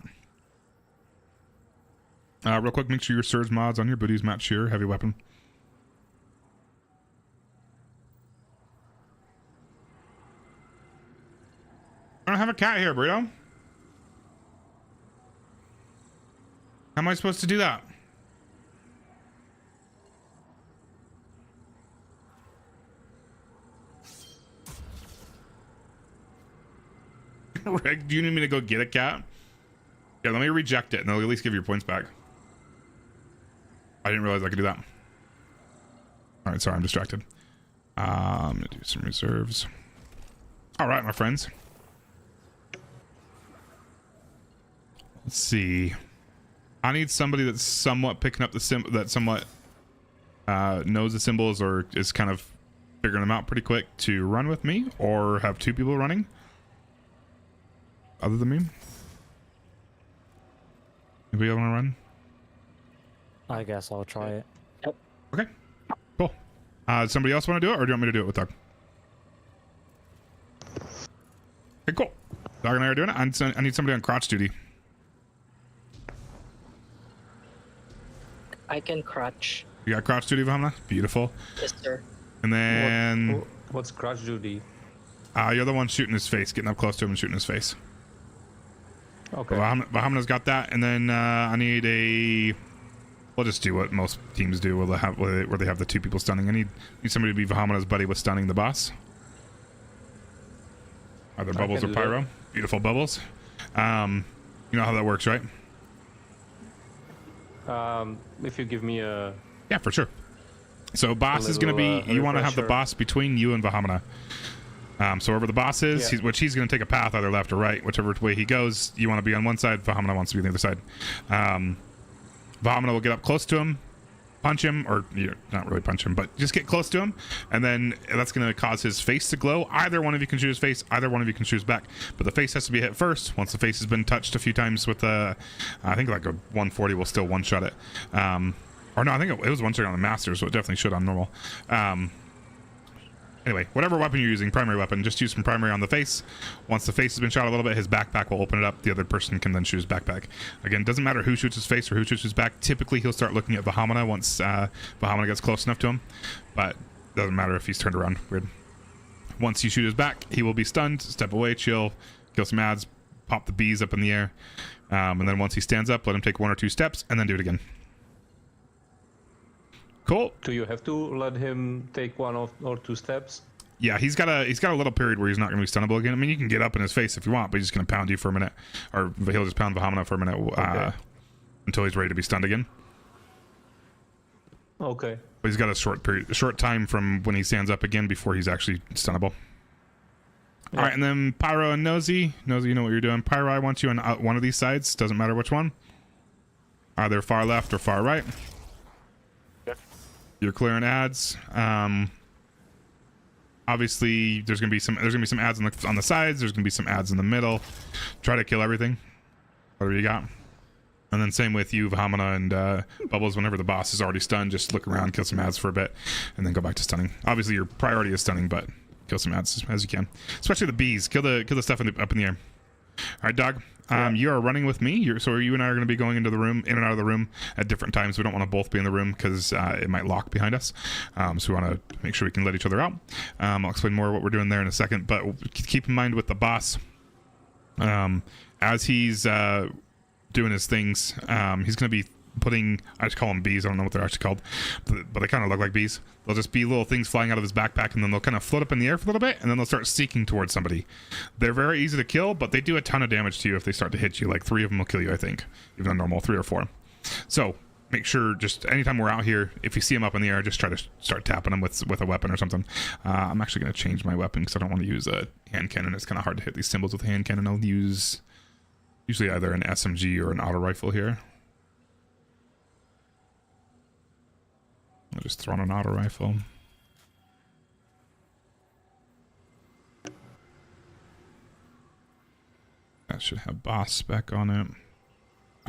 Real quick, make sure your Surge mods on your booties match your heavy weapon. I don't have a cat here, Burrito. How am I supposed to do that? Rick, do you need me to go get a cat? Yeah, let me reject it and they'll at least give your points back. I didn't realize I could do that. Alright, sorry, I'm distracted. I'm gonna do some reserves. Alright, my friends. Let's see. I need somebody that's somewhat picking up the that somewhat knows the symbols or is kind of figuring them out pretty quick to run with me or have 2 people running other than me. Anybody want to run? I guess I'll try it. Okay, cool. Does somebody else want to do it, or do you want me to do it with Doug? Okay, cool. Doug and I are doing it. I need somebody on crotch duty. I can crotch. You got crotch duty, Vamna? Beautiful. Yes, sir. And then... What's crotch duty? You're the one shooting his face, getting up close to him and shooting his face. Okay. Vahama's got that, and then I need a... We'll just do what most teams do, where they have the 2 people stunning. I need somebody to be Vahama's buddy with stunning the boss. Either Bubbles or Pyro. That. Beautiful Bubbles. You know how that works, right? If you give me a... Yeah, for sure. So boss is going to be... you want to have the boss between you and Vahamana. So wherever the boss is, he's going to take a path either left or right. Whichever way he goes, you want to be on one side, Vahamana wants to be on the other side. Vahamana will get up close to him, punch him, or not really punch him, but just get close to him, and then that's going to cause his face to glow. Either one of you can shoot his face, either one of you can shoot his back, but the face has to be hit first. Once the face has been touched a few times with I think like a 140 will still one-shot it. Or no, I think it was one-shot on the master, so it definitely should on normal. Anyway, whatever weapon you're using, primary weapon, just use some primary on the face. Once the face has been shot a little bit, his backpack will open it up. The other person can then shoot his backpack. Again, doesn't matter who shoots his face or who shoots his back. Typically, he'll start looking at Vahamana once Vahamana gets close enough to him. But doesn't matter if he's turned around. Weird. Once you shoot his back, he will be stunned. Step away, chill, kill some ads, pop the bees up in the air. And then once he stands up, let him take 1 or 2 steps, and then do it again. Cool. Do you have to let him take 1 or 2 steps? Yeah, he's got a little period where he's not going to be stunnable again. I mean, you can get up in his face if you want, but he's just going to pound you for a minute, or he'll just pound Vahamana for a minute until he's ready to be stunned again. Okay. But he's got a short time from when he stands up again before he's actually stunnable. Yeah. All right, and then Pyro and Nosy. Nosy, you know what you're doing. Pyro, I want you on one of these sides. Doesn't matter which one. Either far left or far right. You're clearing ads. Obviously, there's gonna be some ads on the sides. There's gonna be some ads in the middle. Try to kill everything, whatever you got. And then same with you, Vahamana and Bubbles. Whenever the boss is already stunned, just look around, kill some ads for a bit, and then go back to stunning. Obviously, your priority is stunning, but kill some ads as you can. Especially the bees. Kill the stuff up in the air. All right, Dog. You are running with me. So you and I are going to be going into the room, in and out of the room at different times. We don't want to both be in the room because it might lock behind us. So we want to make sure we can let each other out. I'll explain more what we're doing there in a second. But keep in mind with the boss, as he's doing his things, he's going to be putting, I just call them bees. I don't know what they're actually called, but they kind of look like bees. They'll just be little things flying out of his backpack, and then they'll kind of float up in the air for a little bit, and then they'll start seeking towards somebody. They're very easy to kill, but they do a ton of damage to you if they start to hit you. Like 3 of them will kill you, I think, even a normal 3 or 4. So make sure, just anytime we're out here, if you see them up in the air, just try to start tapping them with a weapon or something. I'm actually going to change my weapon because I don't want to use a hand cannon. It's kind of hard to hit these symbols with a hand cannon. I'll use usually either an SMG or an auto rifle here. I'll just throw on an auto rifle. That should have boss spec on it.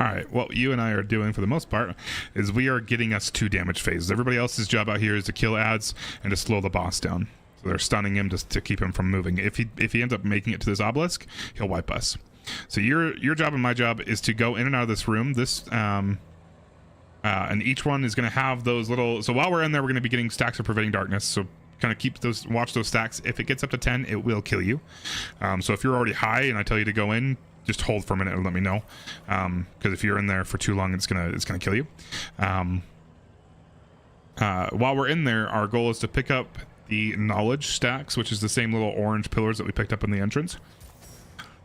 Alright, what you and I are doing for the most part is we are getting us 2 damage phases. Everybody else's job out here is to kill ads and to slow the boss down. So they're stunning him just to keep him from moving. If he ends up making it to this obelisk, he'll wipe us. So your job and my job is to go in and out of this room. And each one is going to have those little... So while we're in there, we're going to be getting stacks of Pervading Darkness. So kind of watch those stacks. If it gets up to 10, it will kill you. So if you're already high and I tell you to go in, just hold for a minute and let me know. Because if you're in there for too long, it's gonna kill you. While we're in there, our goal is to pick up the knowledge stacks, which is the same little orange pillars that we picked up in the entrance.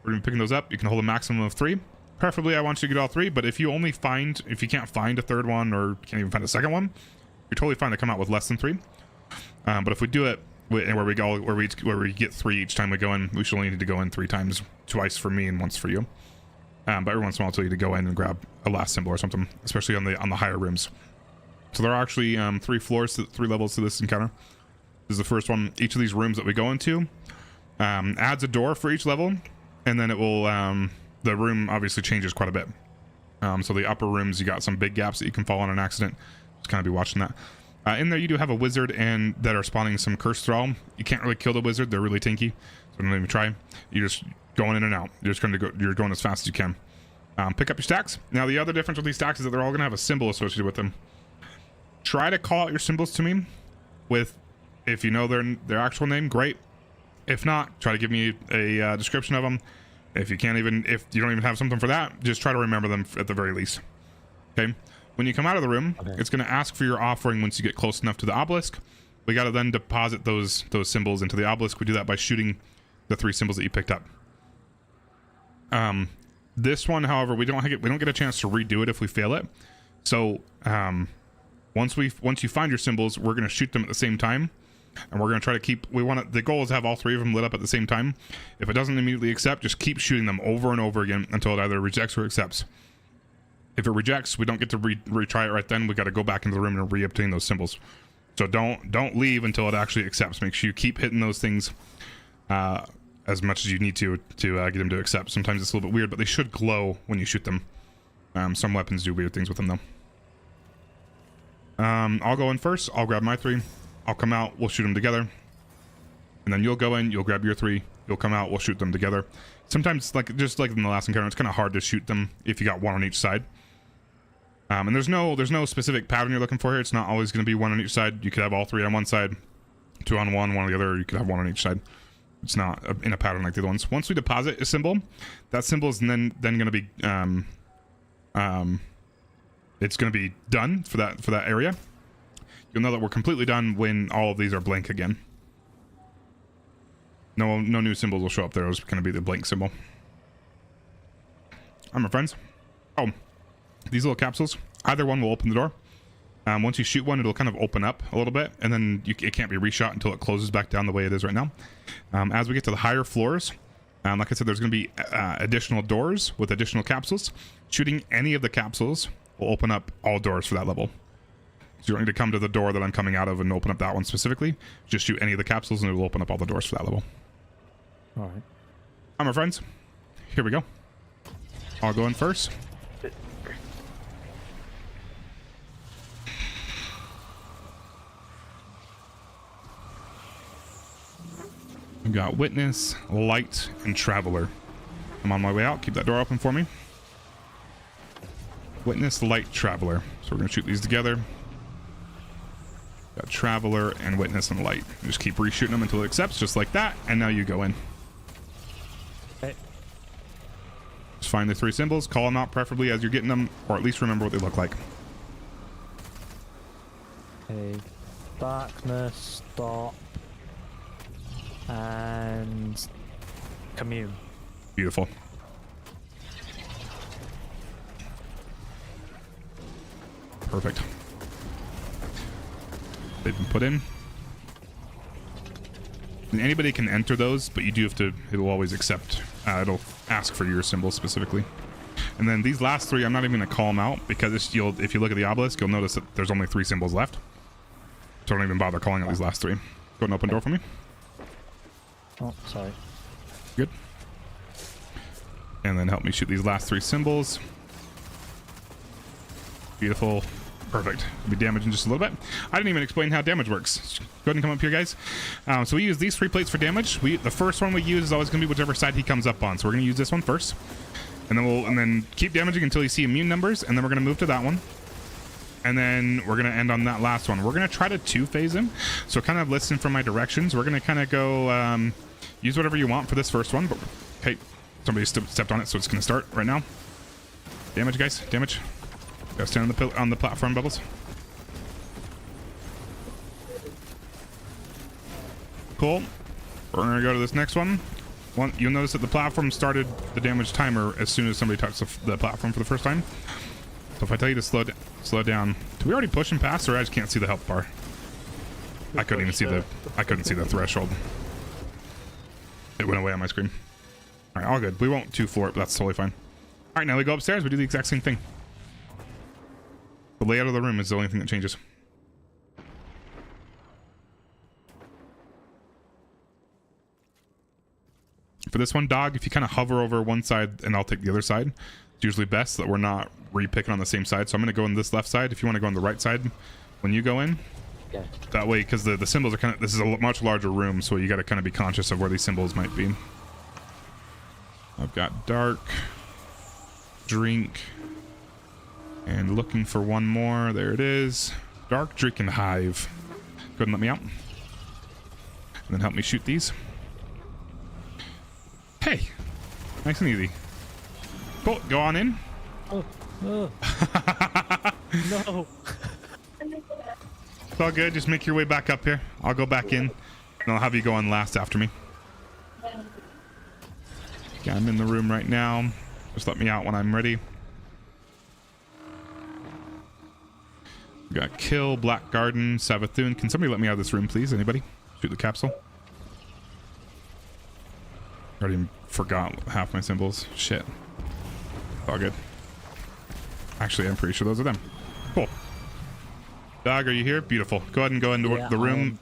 We're gonna be picking those up. You can hold a maximum of 3. Preferably, I want you to get all 3, but if you can't find a 3rd one or can't even find a 2nd one, you're totally fine to come out with less than 3. But if we do it where we get 3 each time we go in, we should only need to go in 3 times, twice for me and once for you. But every once in a while, I'll tell you to go in and grab a last symbol or something, especially on the higher rooms. So there are actually 3 levels to this encounter. is the first one. Each of these rooms that we go into adds a door for each level, and then it will the room obviously changes quite a bit. So the upper rooms, you got some big gaps that you can fall on an accident. Just kind of be watching that. In there you do have a wizard and that are spawning some cursed thrall. You can't really kill the wizard, they're really tanky, so don't even try. You're just going in and out. You're just going to go, you're going as fast as you can. Pick up your stacks. Now the other difference with these stacks is that they're all going to have a symbol associated with them. Try to call out your symbols to me with, if you know their actual name, great. If not, try to give me a description of them. If you can't even, if you don't even have something for that, just try to remember them at the very least. Okay. When you come out of the room, it's going to ask for your offering once you get close enough to the obelisk. We got to then deposit those symbols into the obelisk. We do that by shooting the 3 symbols that you picked up. This one, however, we don't get a chance to redo it if we fail it. So once you find your symbols, we're going to shoot them at the same time, and we're going to try to keep. The goal is to have all 3 of them lit up at the same time. If it doesn't immediately accept, just keep shooting them over and over again until it either rejects or accepts. If it rejects, we don't get to retry it right then. We got to go back into the room and re-obtain those symbols. So don't leave until it actually accepts. Make sure you keep hitting those things as much as you need to get them to accept. Sometimes it's a little bit weird, but they should glow when you shoot them. Some weapons do weird things with them though. I'll go in first. I'll grab my 3. I'll come out. We'll shoot them together. And then you'll go in. You'll grab your 3. You'll come out. We'll shoot them together. Sometimes, just like in the last encounter, it's kind of hard to shoot them if you got 1 on each side. And there's no specific pattern you're looking for here. It's not always going to be 1 on each side. You could have all 3 on one side, 2 on one on the other. Or you could have 1 on each side. It's not in a pattern like the other ones. Once we deposit a symbol, that symbol is then going to be it's going to be done for that area. You'll know that we're completely done when all of these are blank again. No new symbols will show up there. It's going to be the blank symbol. All right, my friends. Oh, these little capsules. Either one will open the door. Once you shoot one, it'll kind of open up a little bit, and then it can't be reshot until it closes back down the way it is right now. As we get to the higher floors, like I said, there's going to be additional doors with additional capsules. Shooting any of the capsules will open up all doors for that level. So you don't need to come to the door that I'm coming out of and open up that one specifically. Just shoot any of the capsules and it will open up all the doors for that level. All right. All right, my friends. Here we go. I'll go in first. We've got Witness, Light, and Traveler. I'm on my way out. Keep that door open for me. Witness, Light, Traveler. So we're going to shoot these together. Got Traveler and Witness and Light. Just keep reshooting them until it accepts, just like that. And now you go in. Okay. Just find the 3 symbols. Call them out preferably as you're getting them, or at least remember what they look like. Okay. Darkness, stop, and commune. Beautiful. Perfect. They've been put in. And anybody can enter those, but you do have to, it'll always accept, it'll ask for your symbol specifically. And then these last 3, I'm not even going to call them out because if you look at the obelisk, you'll notice that there's only 3 symbols left. So don't even bother calling out these last 3. Go ahead and open door for me. Oh, sorry. Good. And then help me shoot these last 3 symbols. Beautiful. Perfect. It'll be damage in just a little bit. I didn't even explain how damage works. Go ahead and come up here, guys. So we use these 3 plates for damage. The first one we use is always going to be whichever side he comes up on. So we're going to use this one first, and then keep damaging until you see immune numbers, and then we're going to move to that one, and then we're going to end on that last one. We're going to try to 2-phase him. So kind of listen for my directions. We're going to kind of go use whatever you want for this first one. But hey, somebody stepped on it, so it's going to start right now. Damage, guys. Damage. Gotta stand on the platform, Bubbles. Cool. We're gonna go to this next one. You'll notice that the platform started the damage timer as soon as somebody touched the platform for the first time. So if I tell you to slow down, did we already push him past, or I just can't see the health bar? I couldn't even see the threshold. It went away on my screen. All right, all good. We won't 2-floor it, but that's totally fine. All right, now we go upstairs. We do the exact same thing. The layout of the room is the only thing that changes. For this one, dog, if you kind of hover over one side and I'll take the other side, it's usually best so that we're not re-picking on the same side. So I'm going to go on this left side if you want to go on the right side when you go in. Yeah. That way, because the symbols are kind of, this is a much larger room, so you got to kind of be conscious of where these symbols might be. I've got dark, drink, and looking for one more. There it is. Dark, drink, and hive. Go ahead and let me out. And then help me shoot these. Hey, nice and easy. Cool, go on in. Oh, no. No. It's all good. Just make your way back up here. I'll go back in, and I'll have you go on last after me. Okay, I'm in the room right now. Just let me out when I'm ready. We got Kill, Black Garden, Savathun. Can somebody let me out of this room, please? Anybody? Shoot the capsule. Already forgot half my symbols. Shit. All good. Actually, I'm pretty sure those are them. Cool. Dog, are you here? Beautiful. Go ahead and go into the room.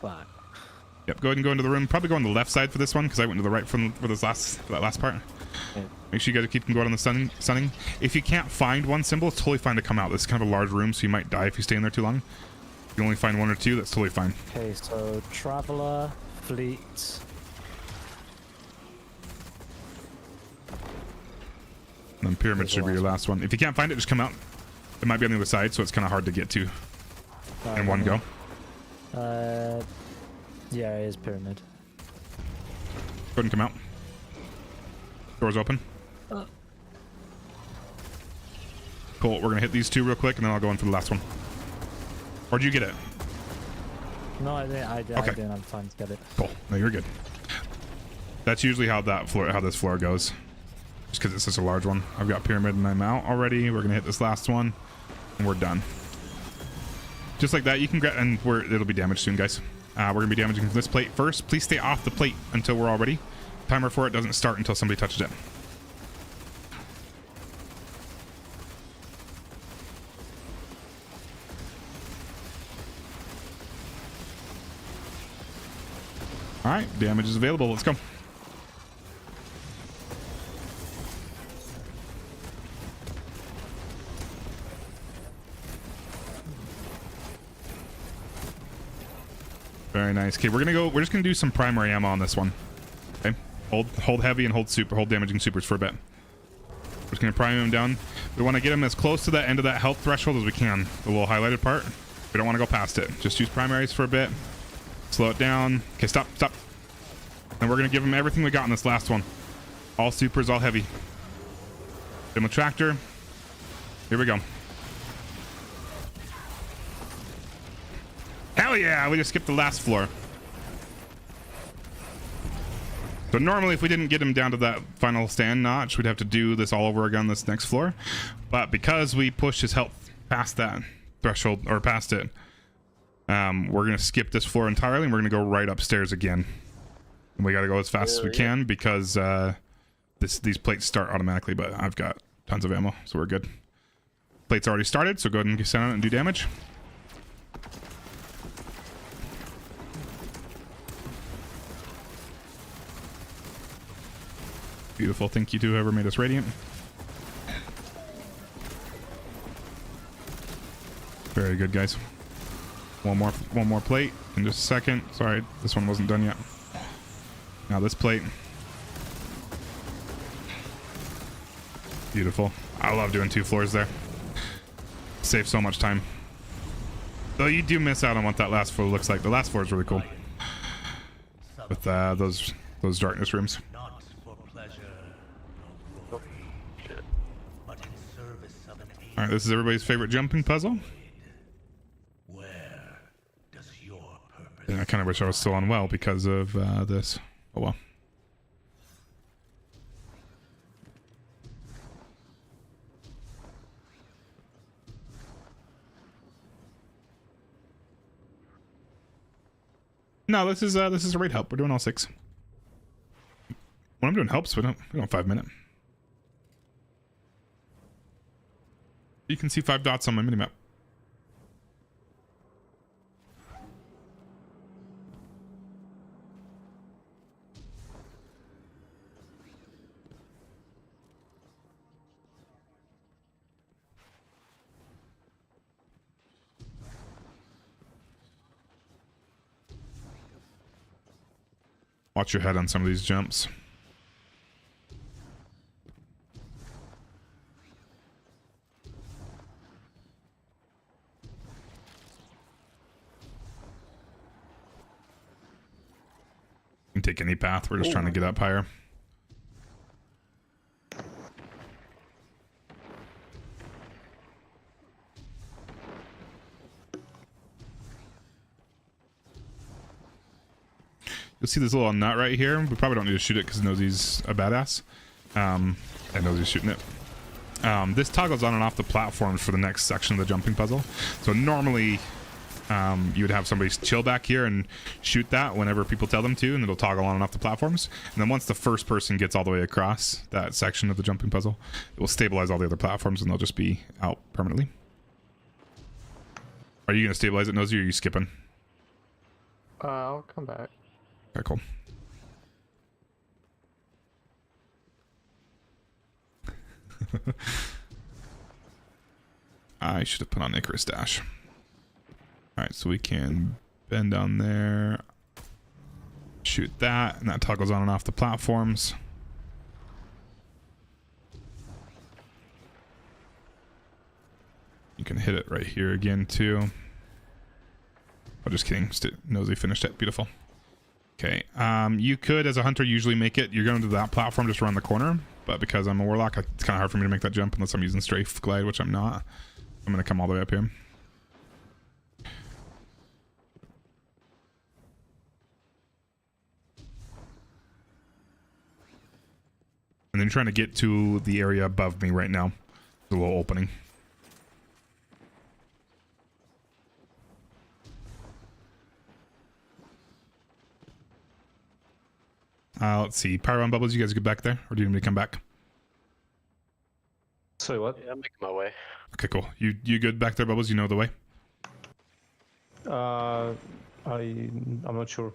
Yep, go ahead and go into the room. Probably go on the left side for this one because I went to the right for that last part. Okay. Make sure you guys keep going on the sunning. If you can't find one symbol, it's totally fine to come out. This is kind of a large room, so you might die if you stay in there too long. If you only find one or two, that's totally fine. Okay, so Traveler, Fleet. And then Pyramid should be your last one. If you can't find it, just come out. It might be on the other side, so it's kind of hard to get to in one go. Yeah, it is Pyramid. Go ahead and come out. Doors open. Cool, we're gonna hit these two real quick and then I'll go in for the last one. Or did you get it? No, I didn't have time to get it. Cool, no, you're good. That's usually how this floor goes. Just because it's such a large one. I've got Pyramid and I'm out already. We're gonna hit this last one and we're done. Just like that, you can grab, and it'll be damaged soon, guys. We're gonna be damaging this plate first. Please stay off the plate until we're all ready. Timer for it doesn't start until somebody touches it. All right, damage is available. Let's go. Very nice. Okay, we're just gonna do some primary ammo on this one. Okay, hold heavy and hold damaging supers for a bit. We're just gonna prime him down. We want to get him as close to the end of that health threshold as we can. The little highlighted part. We don't want to go past it. Just use primaries for a bit. Slow it down. Okay, stop. And we're gonna give him everything we got in this last one. All supers, all heavy. Give him a tractor. Here we go. Hell yeah, we just skipped the last floor. So normally if we didn't get him down to that final stand notch, we'd have to do this all over again this next floor. But because we pushed his health past that threshold, or past it, we're going to skip this floor entirely and we're going to go right upstairs again. And we got to go as fast as we can because these plates start automatically, but I've got tons of ammo, so we're good. Plates already started, so go ahead and send out and do damage. Beautiful. Thank you to whoever made us radiant. Very good, guys. One more plate in just a second. Sorry, this one wasn't done yet. Now this plate. Beautiful. I love doing 2 floors there. Saves so much time. Though you do miss out on what that last floor looks like. The last floor is really cool. With those darkness rooms. All right, this is everybody's favorite jumping puzzle. Yeah, I kind of wish I was still on well because of this. Oh well. No, this is a raid help. We're doing all 6. When I'm doing helps, we don't 5 minute. You can see 5 dots on my minimap. Watch your head on some of these jumps. You can take any path. We're just trying to get up higher. You'll see this little nut right here. We probably don't need to shoot it because Nosey's a badass. And Nosey's shooting it. This toggles on and off the platforms for the next section of the jumping puzzle. So normally you would have somebody chill back here and shoot that whenever people tell them to, and it'll toggle on and off the platforms. And then once the first person gets all the way across that section of the jumping puzzle, it will stabilize all the other platforms and they'll just be out permanently. Are you going to stabilize it, Nosey, or are you skipping? I'll come back. Okay, cool. I should have put on Icarus Dash. Alright, so we can bend down there, shoot that, and that toggles on and off the platforms. You can hit it right here again too. Oh, just kidding. Nosey finished it. Beautiful. Okay, you could, as a hunter, usually make it. You're going to that platform just around the corner, but because I'm a warlock, it's kind of hard for me to make that jump unless I'm using strafe glide, which I'm not. I'm going to come all the way up here. And then you're trying to get to the area above me right now. The little opening. Let's see. Pyro and Bubbles, you guys get back there? Or do you need me to come back? Sorry, what? Yeah, I'm making my way. Okay, cool. You good back there, Bubbles? You know the way? I'm not sure.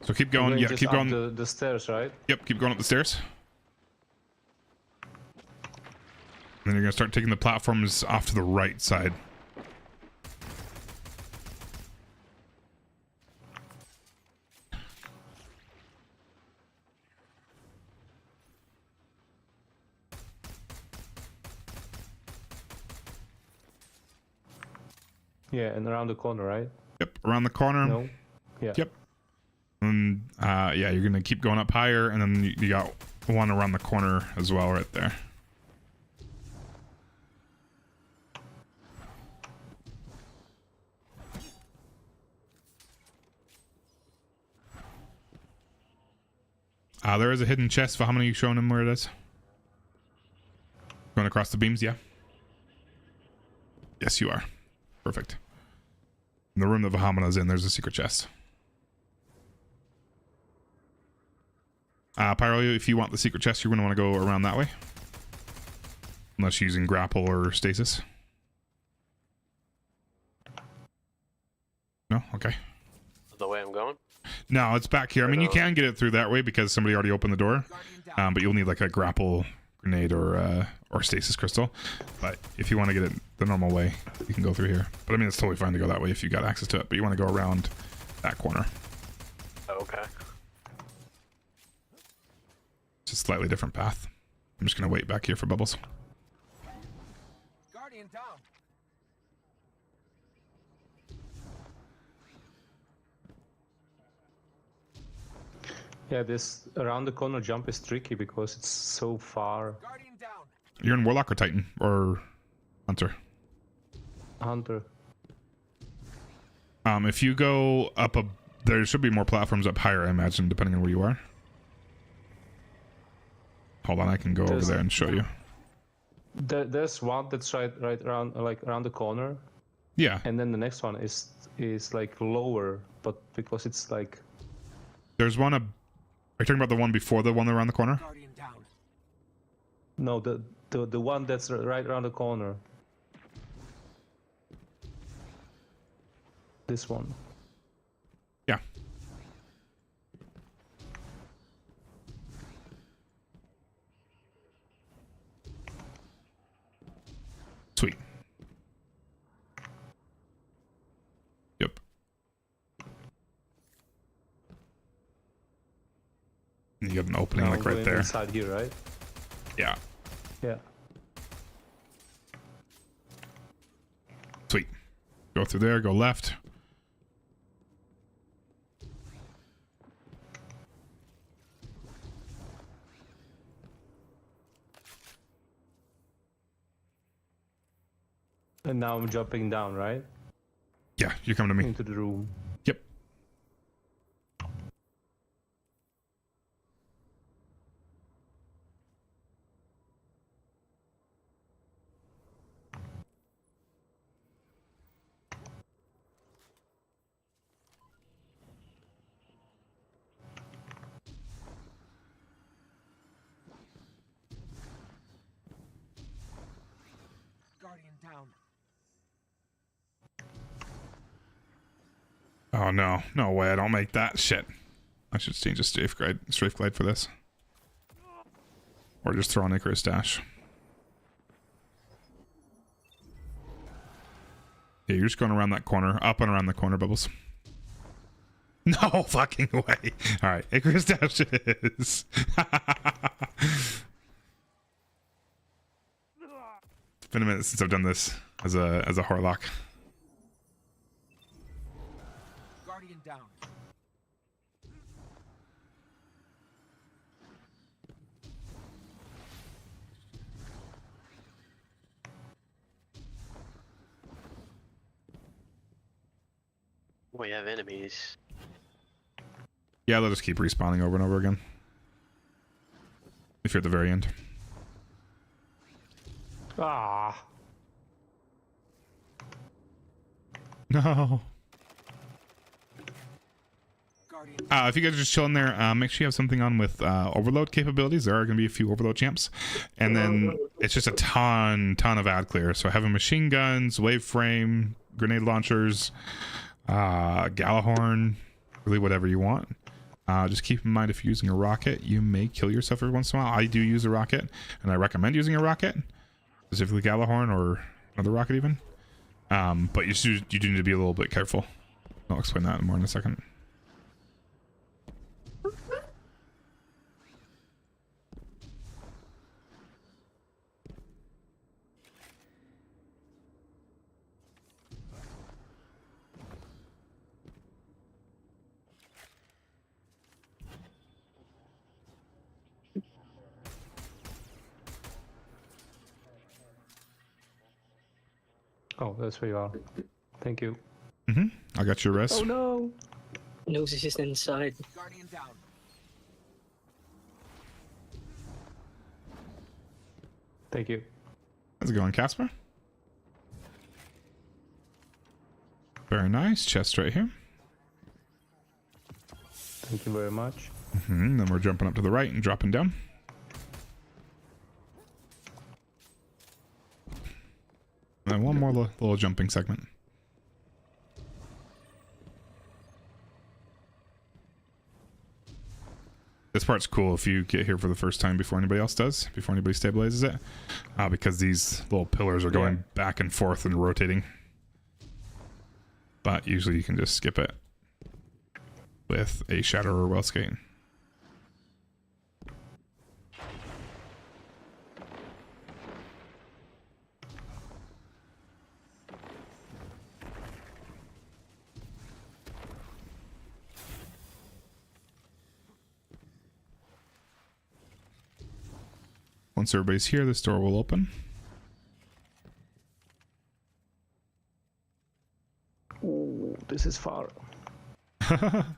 So keep going. Yeah, keep going. The stairs, right? Yep, keep going up the stairs. And then you're going to start taking the platforms off to the right side. Yeah, and around the corner, right? Yep, around the corner. No. Yeah. Yep. And yeah, you're gonna keep going up higher, and then you got one around the corner as well, right there. There is a hidden chest. For how many you showing him where it is? Going across the beams, yeah. Yes, you are. Perfect. In the room that Vahamina's in, there's a secret chest. Pyro, if you want the secret chest, you're going to want to go around that way. Unless you're using grapple or stasis. No? Okay. The way I'm going? No, it's back here. I mean, you can get it through that way because somebody already opened the door. But you'll need like a grapple grenade or stasis crystal. But if you want to get it the normal way, you can go through here. But I mean, it's totally fine to go that way if you got access to it. But you want to go around that corner. Okay. It's a slightly different path. I'm just going to wait back here for Bubbles. Guardian down. Yeah, this around the corner jump is tricky because it's so far. You're in Warlock or Titan or Hunter? Hunter. If you go up there should be more platforms up higher, I imagine, depending on where you are. Hold on, I can go over there and show you. There's one that's right around, like around the corner. Yeah. And then the next one is like lower, but because it's like. There's one. Are you talking about the one before the one around the corner? No, the one that's right around the corner. This one. Yeah. Sweet. Yep. an opening Now like right going there. inside here, right? Yeah. Yeah. Sweet. Go through there, go left. And now I'm jumping down, right? Yeah, you come to me. Into the room. Yep. Guardian down. Oh no, no way! I don't make that shit. I should change a strafe glide for this, or just throw an Icarus dash. Yeah, you're just going around that corner, up and around the corner, Bubbles. No fucking way! All right, Icarus dashes. It's been a minute since I've done this as a Horlock. Guardian down. We have enemies. Yeah, they'll just keep respawning over and over again. If you're at the very end. Ah. No. If you guys are just chilling there, make sure you have something on with overload capabilities. There are going to be a few overload champs. And then it's just a ton of ad clear. So having machine guns, wave frame, grenade launchers, Galahorn, really whatever you want. Just keep in mind if you're using a rocket, you may kill yourself every once in a while. I do use a rocket, and I recommend using a rocket, specifically Galahorn or another rocket even. But you do need to be a little bit careful. I'll explain that more in a second. Oh, that's where you are. Thank you. I got your rest. Oh no! Nose is just inside. Guardian down. Thank you. How's it going, Casper? Very nice. Chest right here. Thank you very much. Then we're jumping up to the right and dropping down. And then one more little jumping segment. This part's cool if you get here for the first time before anybody else does, before anybody stabilizes it, because these little pillars are going back and forth and rotating. But usually you can just skip it with a Shadow or Wellskate. Once everybody's here, this door will open. Ooh, this is far. Guardian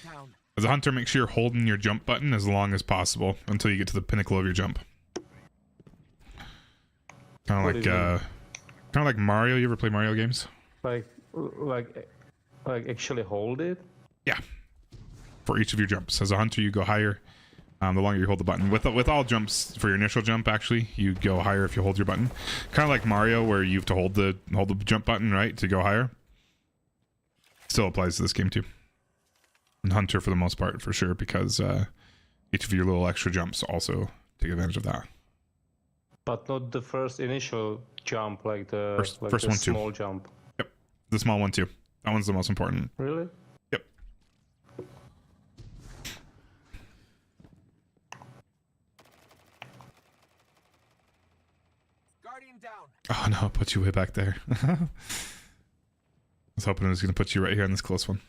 down. As a hunter, make sure you're holding your jump button as long as possible until you get to the pinnacle of your jump. Kind of like Mario. You ever play Mario games? Like actually hold it? Yeah. For each of your jumps. As a hunter, you go higher. The longer you hold the button. With all jumps, for your initial jump, actually, you go higher if you hold your button. Kind of like Mario, where you have to hold the jump button, right, to go higher. Still applies to this game too. And Hunter for the most part, for sure, because each of your little extra jumps also take advantage of that. But not the first initial jump, like the first one too. Small jump. Yep, the small one too. That one's the most important. Really? Yep. Guardian down. Oh no, it put you way back there. I was hoping it was going to put you right here in this close one.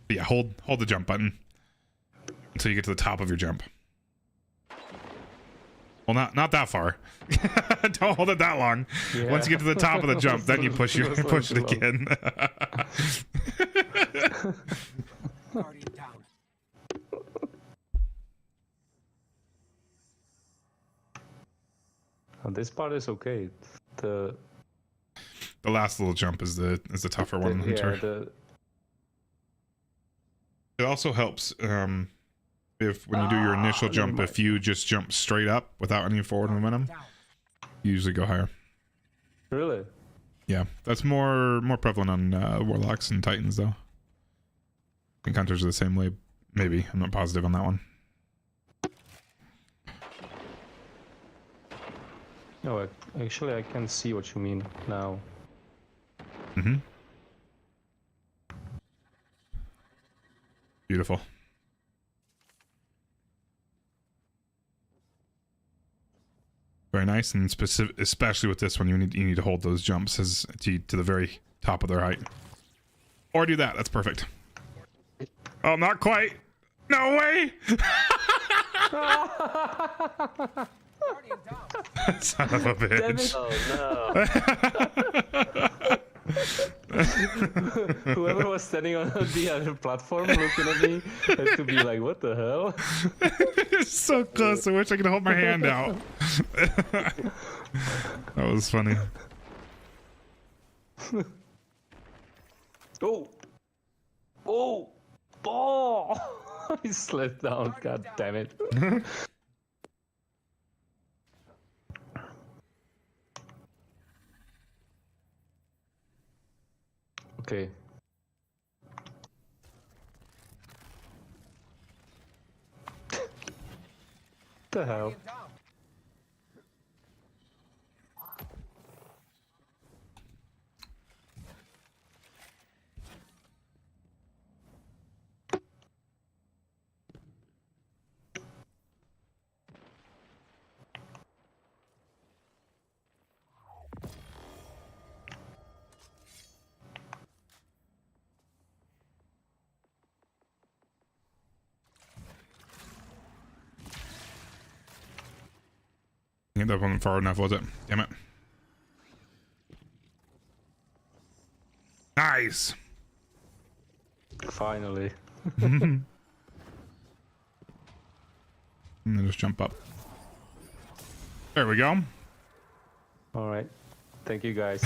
But yeah, hold the jump button until you get to the top of your jump. Well, not that far. Don't hold it that long. Yeah. Once you get to the top of the jump, then you push it again. Guardian down. Oh, this part is okay. The last little jump is the tougher one. It also helps if when you do your initial jump, if you just jump straight up without any forward momentum, you usually go higher. Really? Yeah, that's more prevalent on warlocks and titans though. I think hunters are the same way. Maybe, I'm not positive on that one. No, actually I can see what you mean now. Mm-hmm. Beautiful. Very nice, and specific, especially with this one, you need to hold those jumps as to the very top of their height, or do that. That's perfect. Oh, not quite. No way. Son of a bitch. Oh no. Whoever was standing on the other platform looking at me had to be like, what the hell? It's so close. I wish I could hold my hand out. That was funny. Oh! Oh! Oh! He slipped down. God damn it. Okay. The hell? That wasn't far enough, was it? Damn it. Nice. Finally. And then just jump up. There we go. All right. Thank you, guys.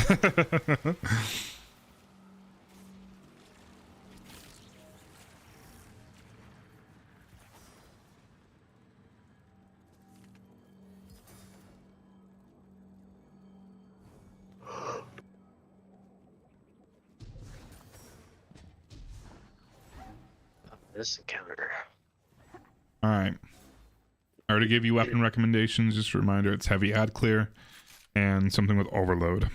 This encounter. All right. I already gave you weapon recommendations. Just a reminder, it's heavy ad clear and something with overload.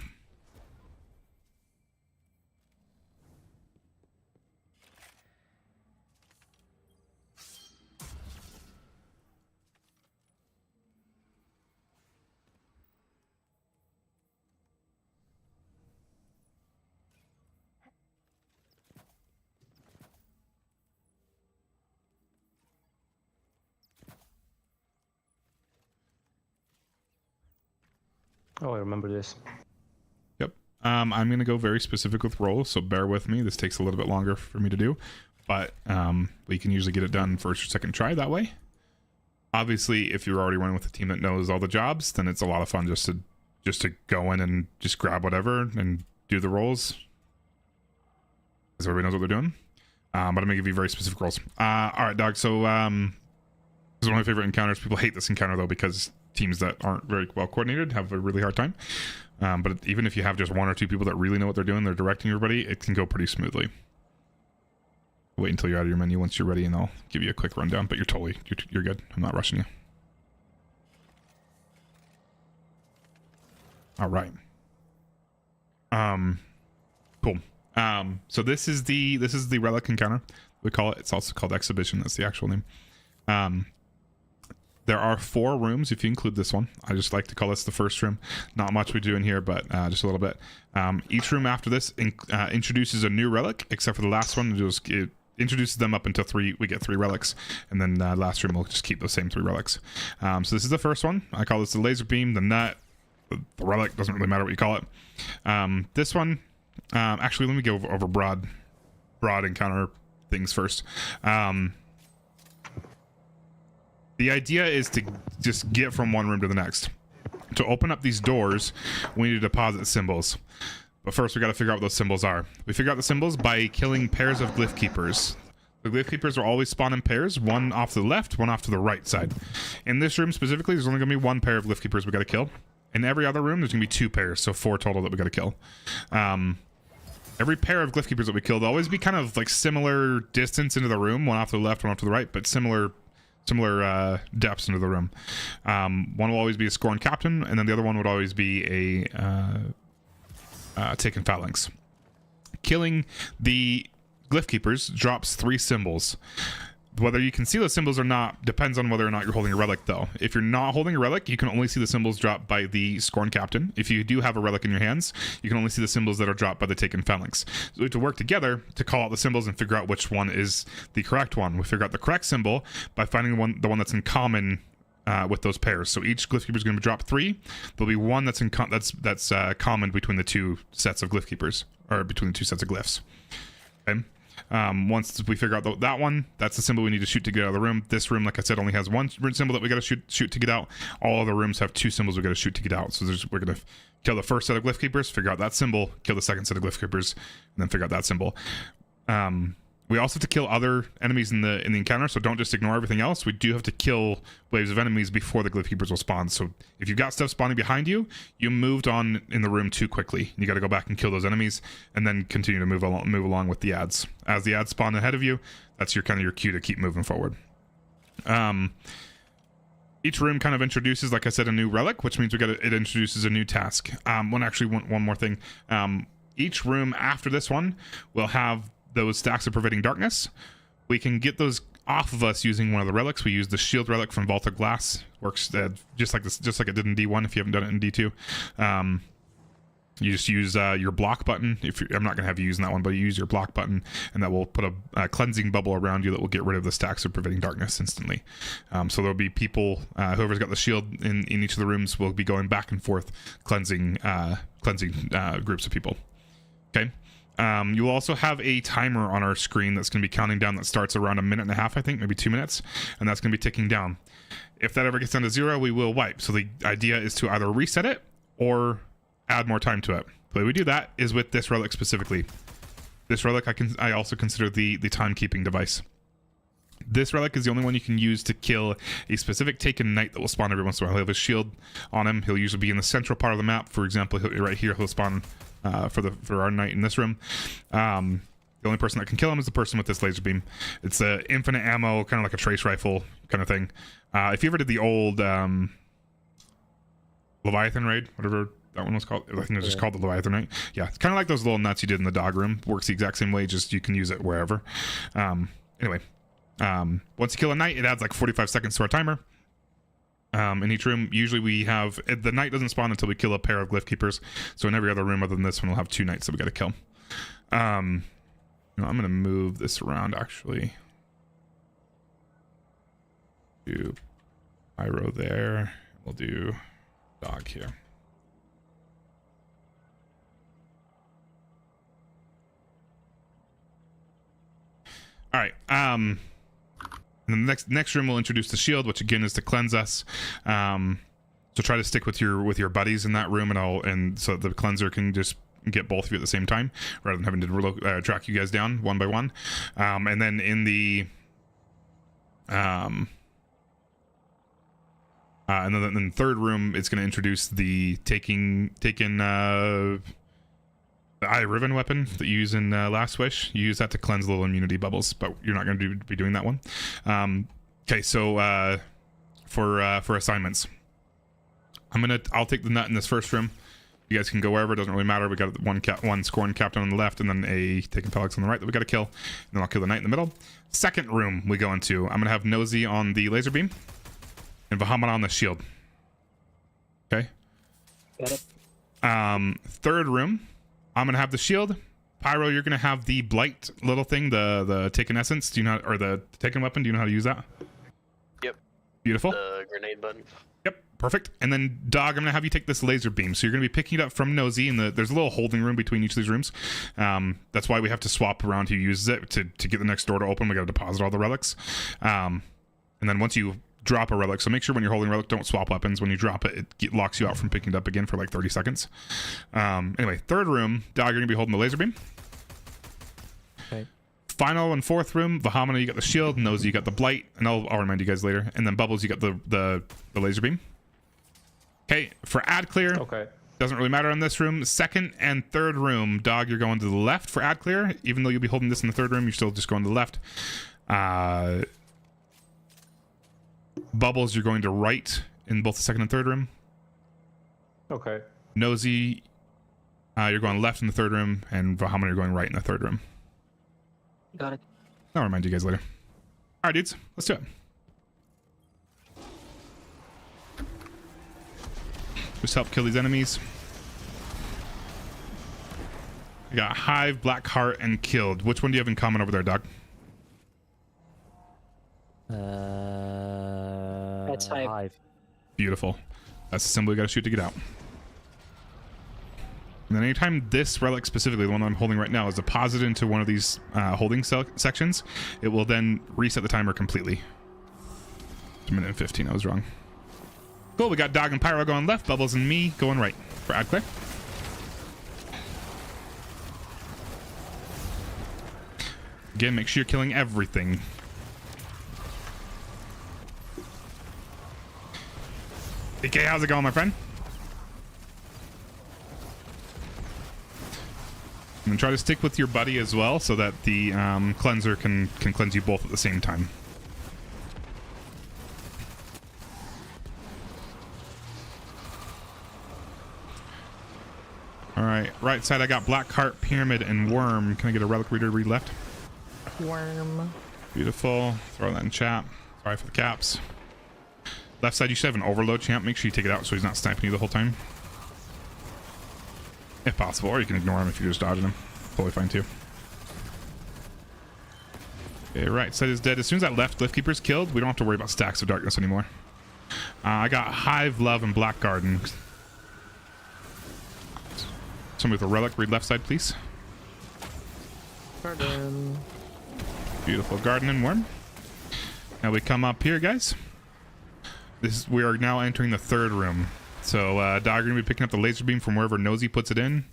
Oh, I remember this. Yep. I'm going to go very specific with rolls, so bear with me. This takes a little bit longer for me to do, but we can usually get it done first or second try that way. Obviously, if you're already running with a team that knows all the jobs, then it's a lot of fun just to go in and just grab whatever and do the rolls, because everybody knows what they're doing. But I'm going to give you very specific rolls. All right, dog. So this is one of my favorite encounters. People hate this encounter, though, because teams that aren't very well coordinated have a really hard time. But even if you have just one or two people that really know what they're doing, they're directing everybody, it can go pretty smoothly. Wait until you're out of your menu once you're ready, and I'll give you a quick rundown. But you're good. I'm not rushing you. All right. Cool. So this is the relic encounter, we call it. It's also called Exhibition. That's the actual name. there are 4 rooms if you include this one. I just like to call this the first room. Not much we do in here, but just a little bit. Each room after this introduces a new relic, except for the last one. It introduces them up until 3. We get 3 relics, and then last room will just keep those same 3 relics. So this is the first one. I call this the laser beam, the nut, the relic. Doesn't really matter what you call it. This one, actually, let me go over broad encounter things first. The idea is to just get from one room to the next. To open up these doors, we need to deposit symbols. But first, we got to figure out what those symbols are. We figure out the symbols by killing pairs of glyph keepers. The glyph keepers will always spawn in pairs, one off to the left, one off to the right side. In this room specifically, there's only going to be 1 pair of glyph keepers we got to kill. In every other room, there's going to be 2 pairs, so 4 total that we got to kill. Every pair of glyph keepers that we kill, they'll always be kind of like similar distance into the room, one off to the left, one off to the right, but similar depths into the room. One will always be a Scorn Captain, and then the other one would always be a Taken Phalanx. Killing the Glyph Keepers drops 3 symbols. Whether you can see those symbols or not depends on whether or not you're holding a relic, though. If you're not holding a relic, you can only see the symbols dropped by the Scorn Captain. If you do have a relic in your hands, you can only see the symbols that are dropped by the Taken Phalanx. So we have to work together to call out the symbols and figure out which one is the correct one. We figure out the correct symbol by finding the one that's in common with those pairs. So each Glyph Keeper is going to drop 3. There'll be one that's common between the 2 sets of Glyph Keepers, or between the 2 sets of glyphs. Okay. Once we figure out that one, that's the symbol we need to shoot to get out of the room. This room, like I said, only has 1 symbol that we got to shoot to get out. All other rooms have 2 symbols we got to shoot to get out. So we're going to kill the first set of Glyph Keepers, figure out that symbol, kill the second set of Glyph Keepers, and then figure out that symbol. We also have to kill other enemies in the encounter, so don't just ignore everything else. We do have to kill waves of enemies before the Glyph Keepers will spawn. So if you've got stuff spawning behind you, you moved on in the room too quickly. You got to go back and kill those enemies, and then continue to move along with the ads. As the ads spawn ahead of you, that's your cue to keep moving forward. Each room kind of introduces, like I said, a new relic, which means it introduces a new task. One more thing. Each room after this one will have those stacks of Pervading Darkness. We can get those off of us using one of the relics. We use the shield relic from Vault of Glass. Works just like it did in D1 if you haven't done it in D2. You just use your block button. I'm not going to have you using that one, but you use your block button, and that will put a cleansing bubble around you that will get rid of the stacks of Pervading Darkness instantly. So there'll be people, whoever's got the shield in each of the rooms will be going back and forth cleansing groups of people. Okay. You will also have a timer on our screen that's going to be counting down that starts around 1.5 minutes, I think, maybe 2 minutes, and that's going to be ticking down. If that ever gets down to 0, we will wipe. So the idea is to either reset it or add more time to it. The way we do that is with this relic specifically. This relic I also consider the timekeeping device. This relic is the only one you can use to kill a specific Taken Knight that will spawn every once in a while. He'll have a shield on him. He'll usually be in the central part of the map. For example, right here he'll spawn for our knight in this room. The only person that can kill him is the person with this laser beam. It's infinite ammo, kind of like a trace rifle kind of thing. If you ever did the old Leviathan raid, whatever that one was called, I think it was just called the Leviathan Raid. Yeah, it's kind of like those little nuts you did in the dog room. Works the exact same way, just you can use it wherever. Anyway, once you kill a knight, it adds like 45 seconds to our timer. In each room, usually we have the knight doesn't spawn until we kill a pair of Glyph Keepers. So in every other room other than this one, we'll have 2 knights that we got to kill. I'm gonna move this around actually. Do pyro there. We'll do dog here. All right. And then the next room will introduce the shield, which again is to cleanse us. So try to stick with your buddies in that room, and so the cleanser can just get both of you at the same time, rather than having to track you guys down one by one. And then in the and then in the third room, it's going to introduce the taken the Eye Riven weapon that you use in Last Wish. You use that to cleanse little immunity bubbles, but you're not going to be doing that one. Okay, so for assignments, I'll take the nut in this first room. You guys can go wherever, it doesn't really matter. We got one Scorn Captain on the left, and then a Taken Phalanx on the right that we got to kill. And then I'll kill the knight in the middle. Second room we go into, I'm gonna have Nosy on the laser beam. and Bahamut on the shield. Okay. Got it. Third room, I'm gonna have the shield. Pyro, you're gonna have the blight little thing, the taken essence. Do you know, or the taken weapon? Do you know how to use that? Yep. Beautiful. The grenade button. Yep, perfect. And then Dog, I'm gonna have you take this laser beam. So you're gonna be picking it up from Nosy, and there's a little holding room between each of these rooms. That's why we have to swap around who uses it to get the next door to open. We gotta deposit all the relics. And then once you drop a relic, so make sure when you're holding a relic, don't swap weapons. When you drop it, it locks you out from picking it up again for like 30 seconds. Anyway, third room, Dog, you're gonna be holding the laser beam. Okay. Final and fourth room, Vahamana, you got the shield. Nosy, you got the blight, and I'll remind you guys later. And then Bubbles, you got the laser beam. Okay, for ad clear, Okay. doesn't really matter on this room. Second and third room, Dog, you're going to the left for ad clear. Even though you'll be holding this in the third room, you're still just going to the left. Bubbles, you're going to right in both the second and third room. Okay. Nosy, you're going left in the third room, and Vahamana, you're going right in the third room. Got it. I'll remind you guys later. All right, dudes, let's do it. Just help kill these enemies. We got Hive, Black Heart, and Killed. Which one do you have in common over there, Doc? That's Hive. Beautiful. That's the symbol you gotta shoot to get out. And then anytime this relic specifically, the one that I'm holding right now, is deposited into one of these holding sections, it will then reset the timer completely. It's a minute and 15, I was wrong. Cool, we got Dog and Pyro going left, Bubbles and me going right for ad clear. Again, make sure you're killing everything. DK, how's it going, my friend? And then try to stick with your buddy as well, so that the cleanser can cleanse you both at the same time. All right, right side I got Black Heart, Pyramid, and Worm. Can I get a relic reader to read left? Worm. Beautiful. Throw that in chat. Sorry for the caps. Left side, you should have an overload champ. Make sure you take it out so he's not sniping you the whole time. If possible, or you can ignore him if you're just dodging him. Totally fine too. Okay, right side is dead. As soon as that left Liftkeeper's killed, we don't have to worry about stacks of darkness anymore. I got Hive, Love, and Black Garden. Somebody with a relic, read left side, please. Garden. Beautiful. Garden and Worm. Now we come up here, guys. We are now entering the third room. So, Dog, you're going to be picking up the laser beam from wherever Nosy puts it in.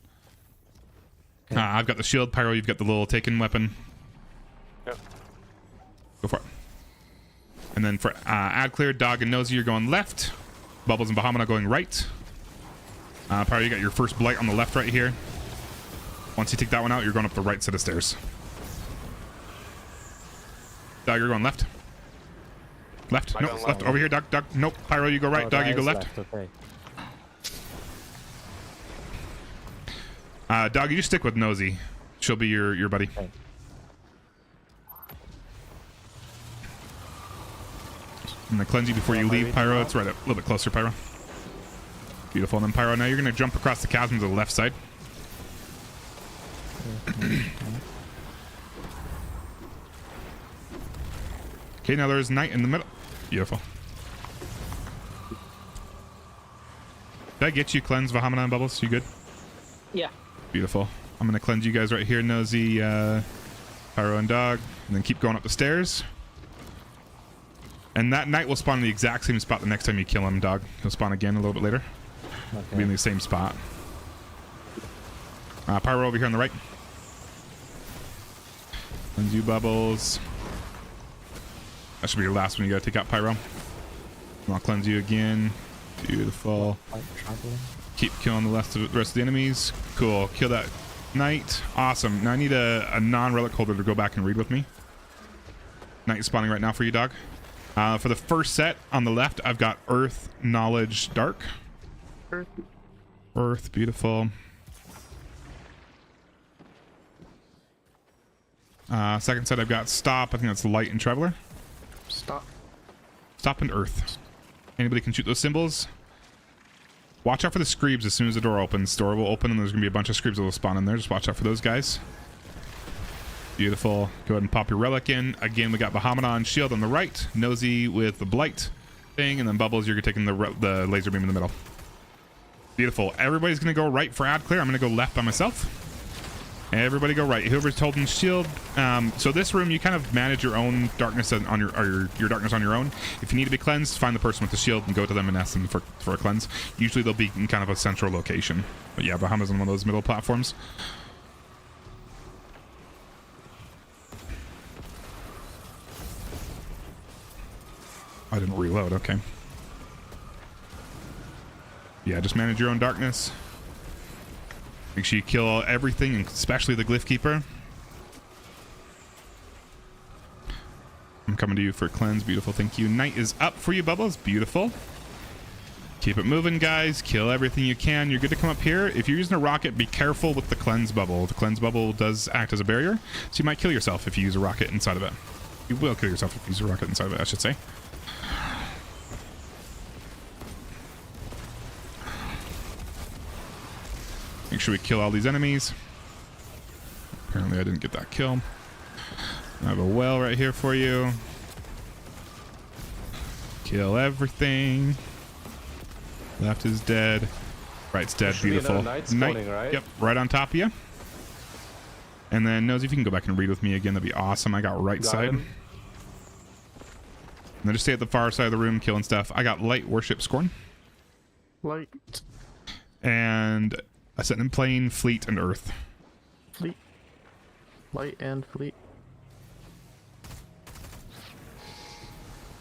Okay. I've got the shield. Pyro, you've got the little taken weapon. Yep. Go for it. And then for ad clear, Dog and Nosy, you're going left. Bubbles and Bahamut going right. Pyro, you got your first blight on the left right here. Once you take that one out, you're going up the right set of stairs. Dog, you're going left. Left. No, left. Over here, Dog. Dog. Nope. Pyro, you go right. Dog, you go left. Okay. Dog, you just stick with Nosy. She'll be your buddy. Okay. I'm gonna cleanse you before you leave, Pyro. It's right up a little bit closer, Pyro. Beautiful. And then Pyro, now you're gonna jump across the chasm to the left side. Okay, now there's night in the middle. Beautiful. Did I get you cleansed, Vahamana and Bubbles? You good? Yeah. Beautiful. I'm gonna cleanse you guys right here, Nosy, Pyro, and Dog, and then keep going up the stairs. And that knight will spawn in the exact same spot the next time you kill him, Dog. He'll spawn again a little bit later. Okay. He'll be in the same spot. Pyro over here on the right. Cleanse you, Bubbles. That should be your last one. You gotta take out Pyro. I'll cleanse you again. Beautiful. Keep killing the rest of the enemies. Cool. Kill that knight. Awesome. Now I need a non-relic holder to go back and read with me. Knight is spawning right now for you, Dog. For the first set on the left, I've got Earth, Knowledge, Dark. Earth, beautiful. Second set, I've got Stop. I think that's Light and Traveler. Stop. Stop and Earth. Anybody can shoot those symbols. Watch out for the screebs as soon as the door opens. Door will open and there's going to be a bunch of screebs that will spawn in there. Just watch out for those guys. Beautiful. Go ahead and pop your relic in. Again, we got Bahamut shield on the right. Nosy with the blight thing. And then Bubbles, you're taking the laser beam in the middle. Beautiful. Everybody's going to go right for ad clear. I'm going to go left by myself. Everybody go right. Whoever's holding shield. So this room, you kind of manage your own darkness on your darkness on your own. If you need to be cleansed, find the person with the shield and go to them and ask them for a cleanse. Usually they'll be in kind of a central location. But yeah, Bahamut's on one of those middle platforms. I didn't reload. Okay. Yeah, just manage your own darkness. Make sure you kill everything, especially the Glyph Keeper. I'm coming to you for cleanse. Beautiful. Thank you. Night is up for you, Bubbles. Beautiful. Keep it moving, guys. Kill everything you can. You're good to come up here. If you're using a rocket, be careful with the cleanse bubble. The cleanse bubble does act as a barrier, so you might kill yourself if you use a rocket inside of it. You will kill yourself if you use a rocket inside of it, I should say. Make sure we kill all these enemies. Apparently I didn't get that kill. I have a well right here for you. Kill everything. Left is dead. Right's dead. Beautiful. Night spawning, right? Yep, right on top of you. And then Nosy, if you can go back and read with me again, that'd be awesome. I got right side. And then just stay at the far side of the room killing stuff. I got light worship scorn. Light. And ascendant plane, fleet, and earth. Fleet. Light and fleet.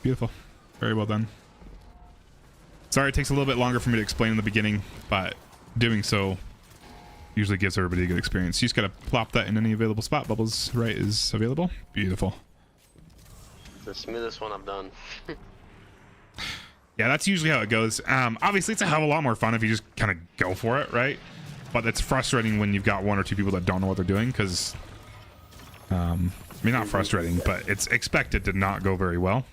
Beautiful. Very well done. Sorry it takes a little bit longer for me to explain in the beginning, but doing so usually gives everybody a good experience. You just gotta plop that in any available spot. Bubbles right is available. Beautiful. The smoothest one I've done. Yeah, that's usually how it goes. Obviously, it's a hell of a lot more fun if you just kind of go for it, right? But it's frustrating when you've got one or two people that don't know what they're doing, because, I mean, not frustrating, but it's expected to not go very well.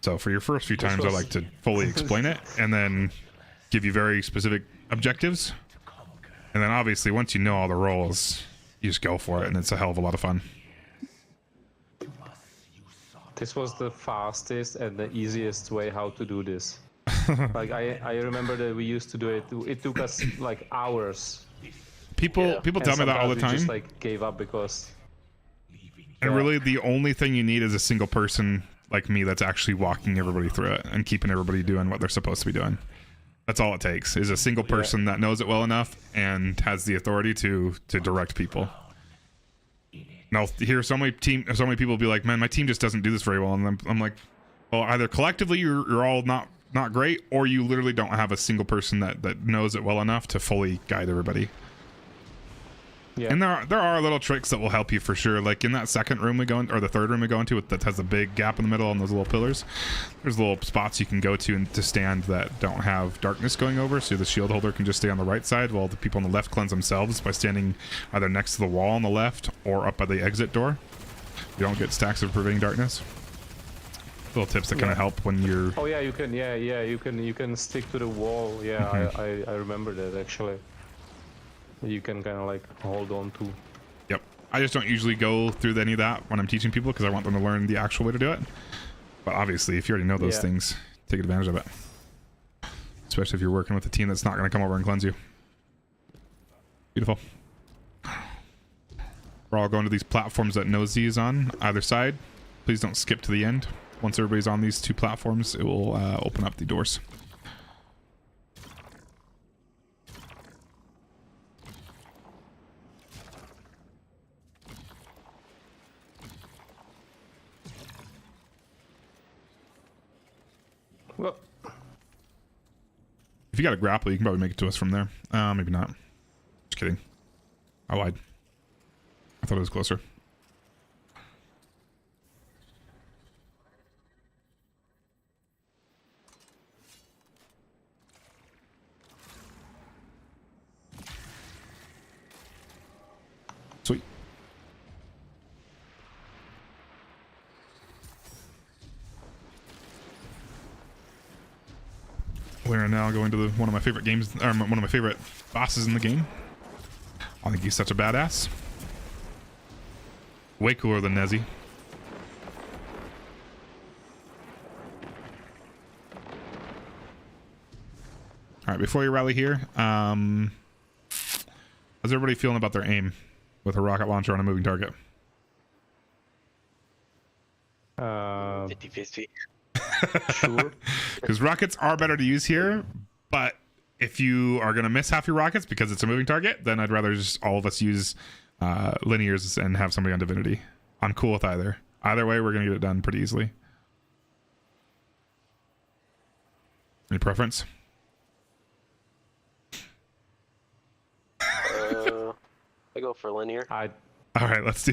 So for your first few times, I like to fully explain it and then give you very specific objectives. And then obviously, once you know all the roles, you just go for it, and it's a hell of a lot of fun. This was the fastest and the easiest way how to do this. Like I remember that we used to do it. It took us like hours. People tell me that all the time. We just like gave up because. And really, the only thing you need is a single person like me that's actually walking everybody through it and keeping everybody doing what they're supposed to be doing. That's all it takes, is a single person that knows it well enough and has the authority to direct people. And I'll hear so many people be like, man, my team just doesn't do this very well. And I'm like, well, either collectively you're all not great, or you literally don't have a single person that knows it well enough to fully guide everybody. Yeah. And there are little tricks that will help you for sure. Like in that second room we go in, or the third room we go into, that has a big gap in the middle and those little pillars. There's little spots you can go to and to stand that don't have darkness going over, so the shield holder can just stay on the right side while the people on the left cleanse themselves by standing either next to the wall on the left or up by the exit door. You don't get stacks of preventing darkness. Little tips that kind of help when you're. Oh yeah, you can. Yeah, you can stick to the wall. Yeah, I remember that actually. You can kind of like hold on to. Yep. I just don't usually go through any of that when I'm teaching people because I want them to learn the actual way to do it. But obviously, if you already know those things, take advantage of it. Especially if you're working with a team that's not going to come over and cleanse you. Beautiful. We're all going to these platforms that Nosy is on either side. Please don't skip to the end. Once everybody's on these two platforms, it will open up the doors. Well, if you got a grapple, you can probably make it to us from there. Maybe not. Just kidding. I lied. I thought it was closer. Sweet. We are now going to one of my favorite games, or one of my favorite bosses in the game. I think he's such a badass. Way cooler than Nezzy. All right, before you rally here, how's everybody feeling about their aim with a rocket launcher on a moving target? 50-50. Sure. Because rockets are better to use here, but if you are going to miss half your rockets because it's a moving target, then I'd rather just all of us use linears and have somebody on divinity. I'm cool with either. Either way, we're going to get it done pretty easily. Any preference? I go for linear. All right, let's do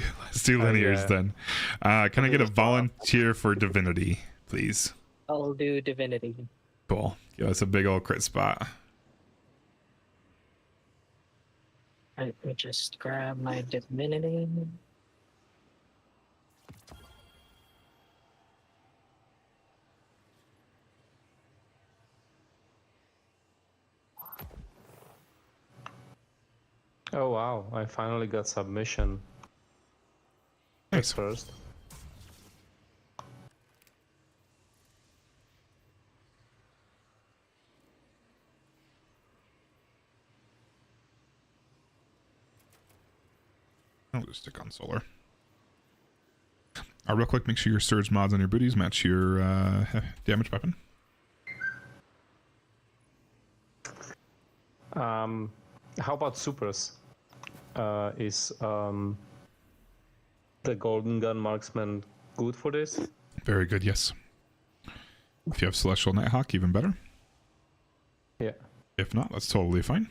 linears yeah. then. Can I get a volunteer for divinity, please? I'll do divinity. Cool. Give us a big old crit spot. Let me just grab my divinity. Oh wow, I finally got submission. Nice. First. I'll just stick on solar. Real quick, make sure your surge mods on your booties match your damage weapon. How about supers? Is the golden gun marksman good for this? Very good, yes. If you have Celestial Nighthawk, even better. Yeah. If not, that's totally fine.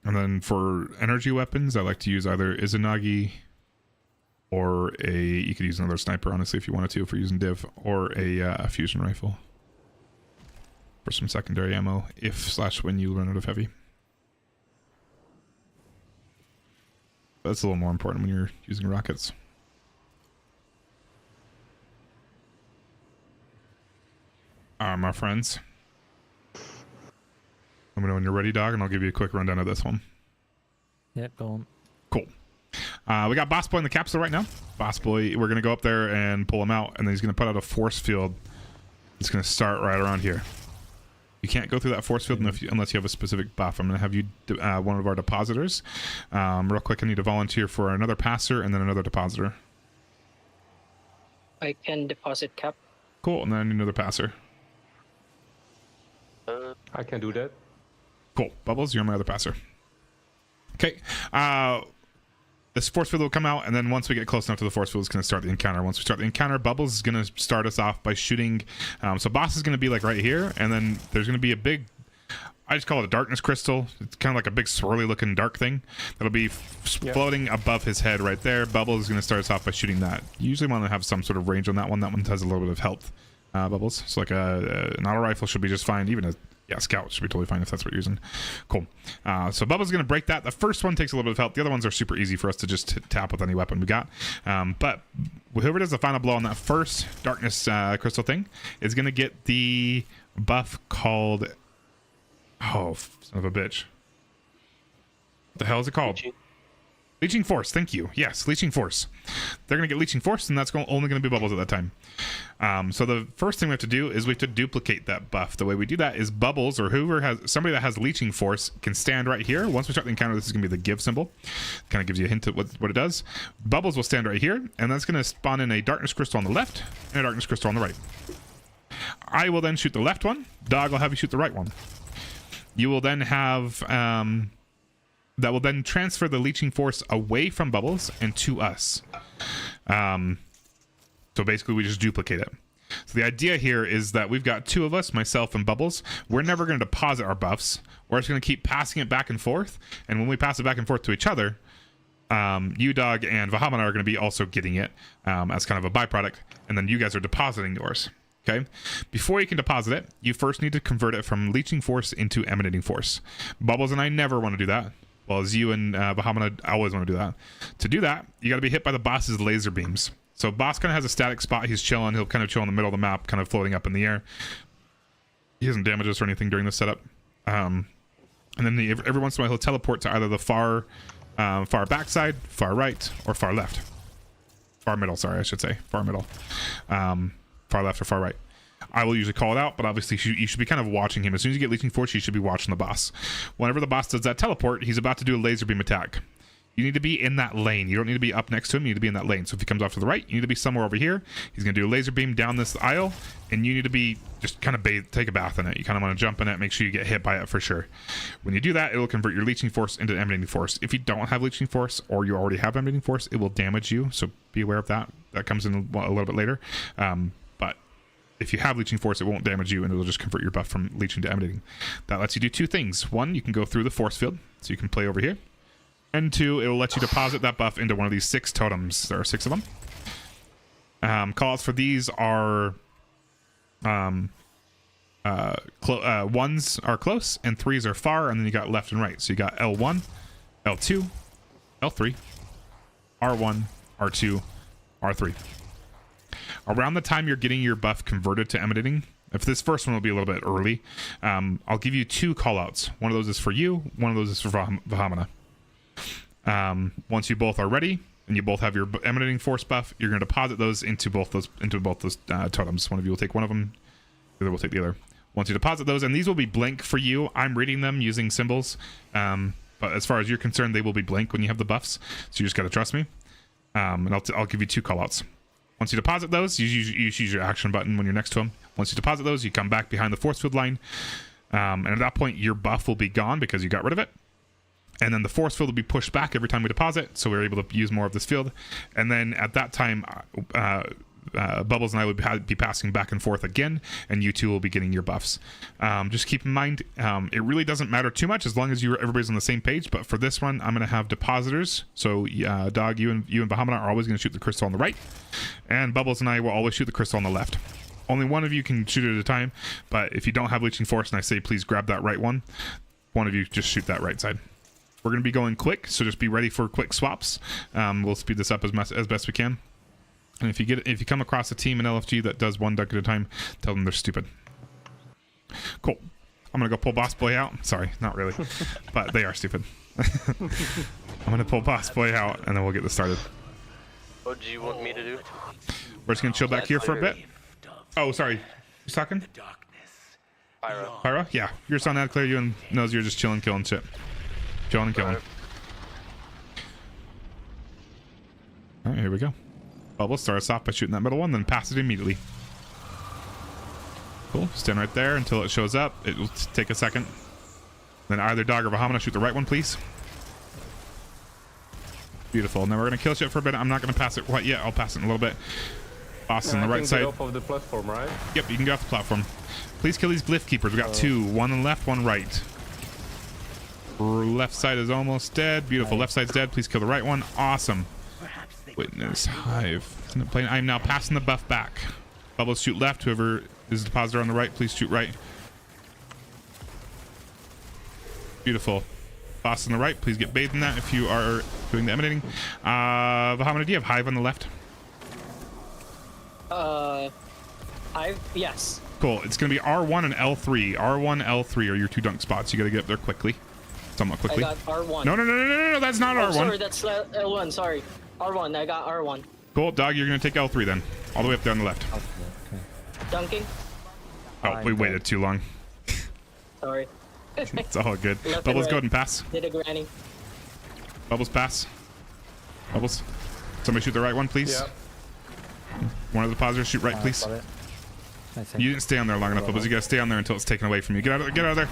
And then for energy weapons, I like to use either Izanagi or you could use another sniper, honestly, if you wanted to, if we're using div, or a fusion rifle for some secondary ammo, if/when you run out of heavy. That's a little more important when you're using rockets. My friends. Let me know when you're ready, dog, and I'll give you a quick rundown of this one. Yep, go on. Cool. We got Boss Boy in the capsule right now. Boss Boy, we're going to go up there and pull him out, and then he's going to put out a force field. It's going to start right around here. You can't go through that force field unless you have a specific buff. I'm going to have you, one of our depositors. Real quick, I need a volunteer for another passer and then another depositor. I can deposit cap. Cool, and then I need another passer. I can do that. Cool. Bubbles, you're my other passer. Okay. This force field will come out, and then once we get close enough to the force field, it's going to start the encounter. Once we start the encounter, Bubbles is going to start us off by shooting. So Boss is going to be like right here, and then there's going to be a big, I just call it a darkness crystal. It's kind of like a big swirly looking dark thing that'll be floating above his head right there. Bubbles is going to start us off by shooting that. You usually want to have some sort of range on that one. That one has a little bit of health. Bubbles. So like an auto rifle should be just fine. Even a scout should be totally fine if that's what you're using. Cool. So Bubba's going to break that. The first one takes a little bit of health. The other ones are super easy for us to just tap with any weapon we got. But whoever does the final blow on that first darkness crystal thing is going to get the buff called... Oh, son of a bitch. What the hell is it called? Leeching Force. Thank you. Yes, Leeching Force. They're going to get Leeching Force, and that's only going to be Bubbles at that time. So the first thing we have to do is we have to duplicate that buff. The way we do that is Bubbles, or whoever has somebody that has Leeching Force, can stand right here. Once we start the encounter, this is going to be the give symbol. Kind of gives you a hint at what it does. Bubbles will stand right here, and that's going to spawn in a darkness crystal on the left and a darkness crystal on the right. I will then shoot the left one. Dog will have you shoot the right one. You will then have... that will then transfer the Leeching Force away from Bubbles and to us. So basically we just duplicate it. So the idea here is that we've got two of us, myself and Bubbles. We're never going to deposit our buffs. We're just going to keep passing it back and forth. And when we pass it back and forth to each other, you, Dog, and Vahamana are going to be also getting it as kind of a byproduct. And then you guys are depositing yours. Okay, before you can deposit it, you first need to convert it from Leeching Force into Emanating Force. Bubbles and I never want to do that. Well, as you and Bahamut always want to do that. To do that, you got to be hit by the boss's laser beams. So boss kind of has a static spot. He's chilling. He'll kind of chill in the middle of the map, kind of floating up in the air. He doesn't damage us or anything during the setup. And then every once in a while, he'll teleport to either the far backside, far right, or far left. Far middle, sorry, I should say. Far middle. Far left or far right. I will usually call it out, but obviously you should be kind of watching him. As soon as you get Leeching Force, you should be watching the boss. Whenever the boss does that teleport, he's about to do a laser beam attack. You need to be in that lane. You don't need to be up next to him. You need to be in that lane. So if he comes off to the right, you need to be somewhere over here. He's going to do a laser beam down this aisle, and you need to be just kind of take a bath in it. You kind of want to jump in it, make sure you get hit by it for sure. When you do that, it will convert your Leeching Force into Emanating Force. If you don't have Leeching Force, or you already have Emanating Force, it will damage you. So be aware of that. That comes in a little bit later. But if you have Leeching Force, it won't damage you, and it'll just convert your buff from Leeching to Emanating. That lets you do two things. One, you can go through the force field, so you can play over here. And two, it will let you deposit that buff into one of these 6 totems. There are 6 of them. Callouts for these are ones are close and 3s are far, and then you got left and right. So you got L1, L2, L3, R1, R2, R3. Around the time you're getting your buff converted to Emanating, if this first one will be a little bit early, I'll give you 2 callouts. One of those is for you, one of those is for Bahamut. Once you both are ready and you both have your Emanating Force buff, you're going to deposit those into both those totems. One of you will take one of them, the other will take the other. Once you deposit those, and these will be blank for you. I'm reading them using symbols, but as far as you're concerned, they will be blank when you have the buffs. So you just got to trust me. And I'll give you 2 callouts. Once you deposit those, you use your action button when you're next to them. Once you deposit those, you come back behind the force field line, and at that point, your buff will be gone because you got rid of it. And then the force field will be pushed back every time we deposit, so we're able to use more of this field. And then at that time, Bubbles and I would be passing back and forth again, and you two will be getting your buffs. Just keep in mind, it really doesn't matter too much as long as everybody's on the same page. But for this one, I'm going to have depositors. So Dog, you and Bahamut are always going to shoot the crystal on the right, and Bubbles and I will always shoot the crystal on the left. Only one of you can shoot it at a time, but if you don't have Leeching Force and I say please grab that right one of you just shoot that right side. We're going to be going quick, so just be ready for quick swaps. We'll speed this up as best we can. And if you come across a team in LFG that does one dunk at a time, tell them they're stupid. Cool. I'm going to go pull Boss Boy out. Sorry, not really. But they are stupid. I'm going to pull Boss Boy out, and then we'll get this started. What do you want me to do? We're just going to chill back here for a bit. Oh, sorry. Who's talking? Pyro. Pyro? Yeah. You're just on that clear. You and knows you're just chilling, killing shit. Chilling and killing. Alright, here we go. Bubble starts off by shooting that middle one, then pass it immediately. Cool. Stand right there until it shows up. It will take a second. Then either Dog or Bahamut shoot the right one, please. Beautiful. Now we're going to kill shit for a bit. I'm not going to pass it quite yet. I'll pass it in a little bit. Boss on the right side. Off of the platform, right? Yep, you can get off the platform. Please kill these Glyph Keepers. We got 2. One on the left, one right. Left side is almost dead. Beautiful. Left side's dead. Please kill the right one. Awesome. Witness Hive. I'm now passing the buff back. Bubbles shoot left. Whoever is the depositor on the right, please shoot right. Beautiful. Boss on the right, please get bathed in that if you are doing the Emanating. Bahamut, do you have Hive on the left? Yes. Cool. It's going to be R1 and L3. R1, L3 are your 2 dunk spots. You got to get up there quickly. Somewhat quickly. I got R1. No, that's not R1. Sorry, that's L1. Sorry. R1. I got R1. Cool. Dog, you're going to take L3 then. All the way up there on the left. Okay. Dunking. Oh, we waited too long. Sorry. It's all good. Left Bubbles, and go right. ahead and pass. Did a granny. Bubbles, pass. Bubbles. Somebody shoot the right one, please. Yep. One of the depositors, shoot right, please. You didn't stay on there long enough, Bubbles. You gotta stay on there until it's taken away from you. Get out of there.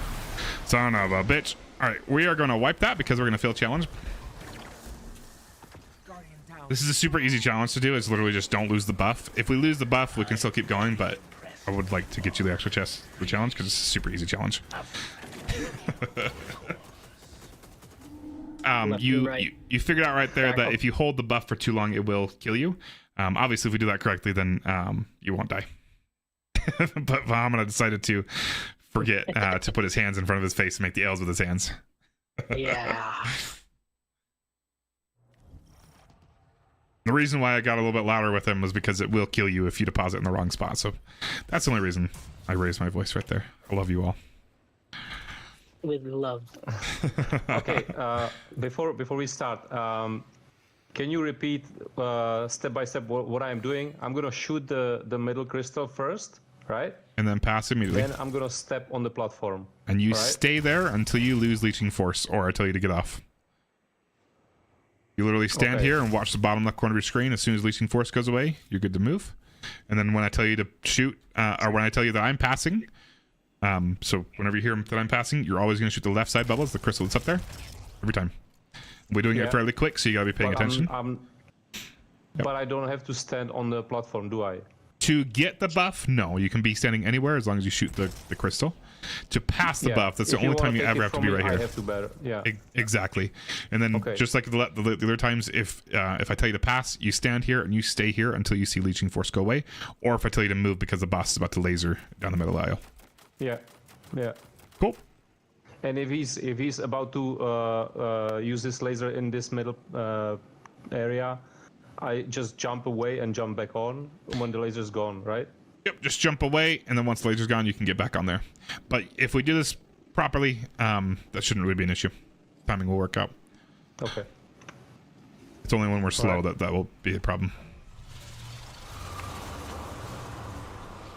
Son of a bitch. Alright, we are gonna wipe that because we're gonna fail challenge. This is a super easy challenge to do. It's literally just don't lose the buff. If we lose the buff, we can still keep going, but I would like to get you the extra chest for challenge because it's a super easy challenge. You figured out right there that if you hold the buff for too long, it will kill you. Obviously, if we do that correctly, then you won't die. but Vahana decided to forget to put his hands in front of his face and make the L's with his hands. Yeah. The reason why I got a little bit louder with him was because it will kill you if you deposit in the wrong spot. So that's the only reason I raised my voice right there. I love you all. With love. Okay, before we start, can you repeat step by step what I'm doing? I'm gonna shoot the middle crystal first, right? And then pass immediately. Then I'm gonna step on the platform. And you right? stay there until you lose Leeching Force, or I tell you to get off. You literally stand here and watch the bottom left corner of your screen. As soon as Leeching Force goes away, you're good to move. And then when I tell you to shoot, or when I tell you that I'm passing, so whenever you hear that I'm passing, you're always going to shoot the left side bubbles, the crystal that's up there, every time. We're doing it fairly quick, so you got to be paying attention. But I don't have to stand on the platform, do I? To get the buff, no. You can be standing anywhere as long as you shoot the crystal. To pass the buff, that's the only time you ever have to be right here. I have to better. Yeah. Exactly. And then just like the other times, if I tell you to pass, you stand here and you stay here until you see Leeching Force go away. Or if I tell you to move because the boss is about to laser down the middle aisle. Yeah. Yeah. Cool. And if he's about to use this laser in this middle area, I just jump away and jump back on when the laser's gone, right? Yep, just jump away, and then once the laser's gone, you can get back on there. But if we do this properly, that shouldn't really be an issue. Timing will work out. Okay. It's only when we're slow that will be a problem.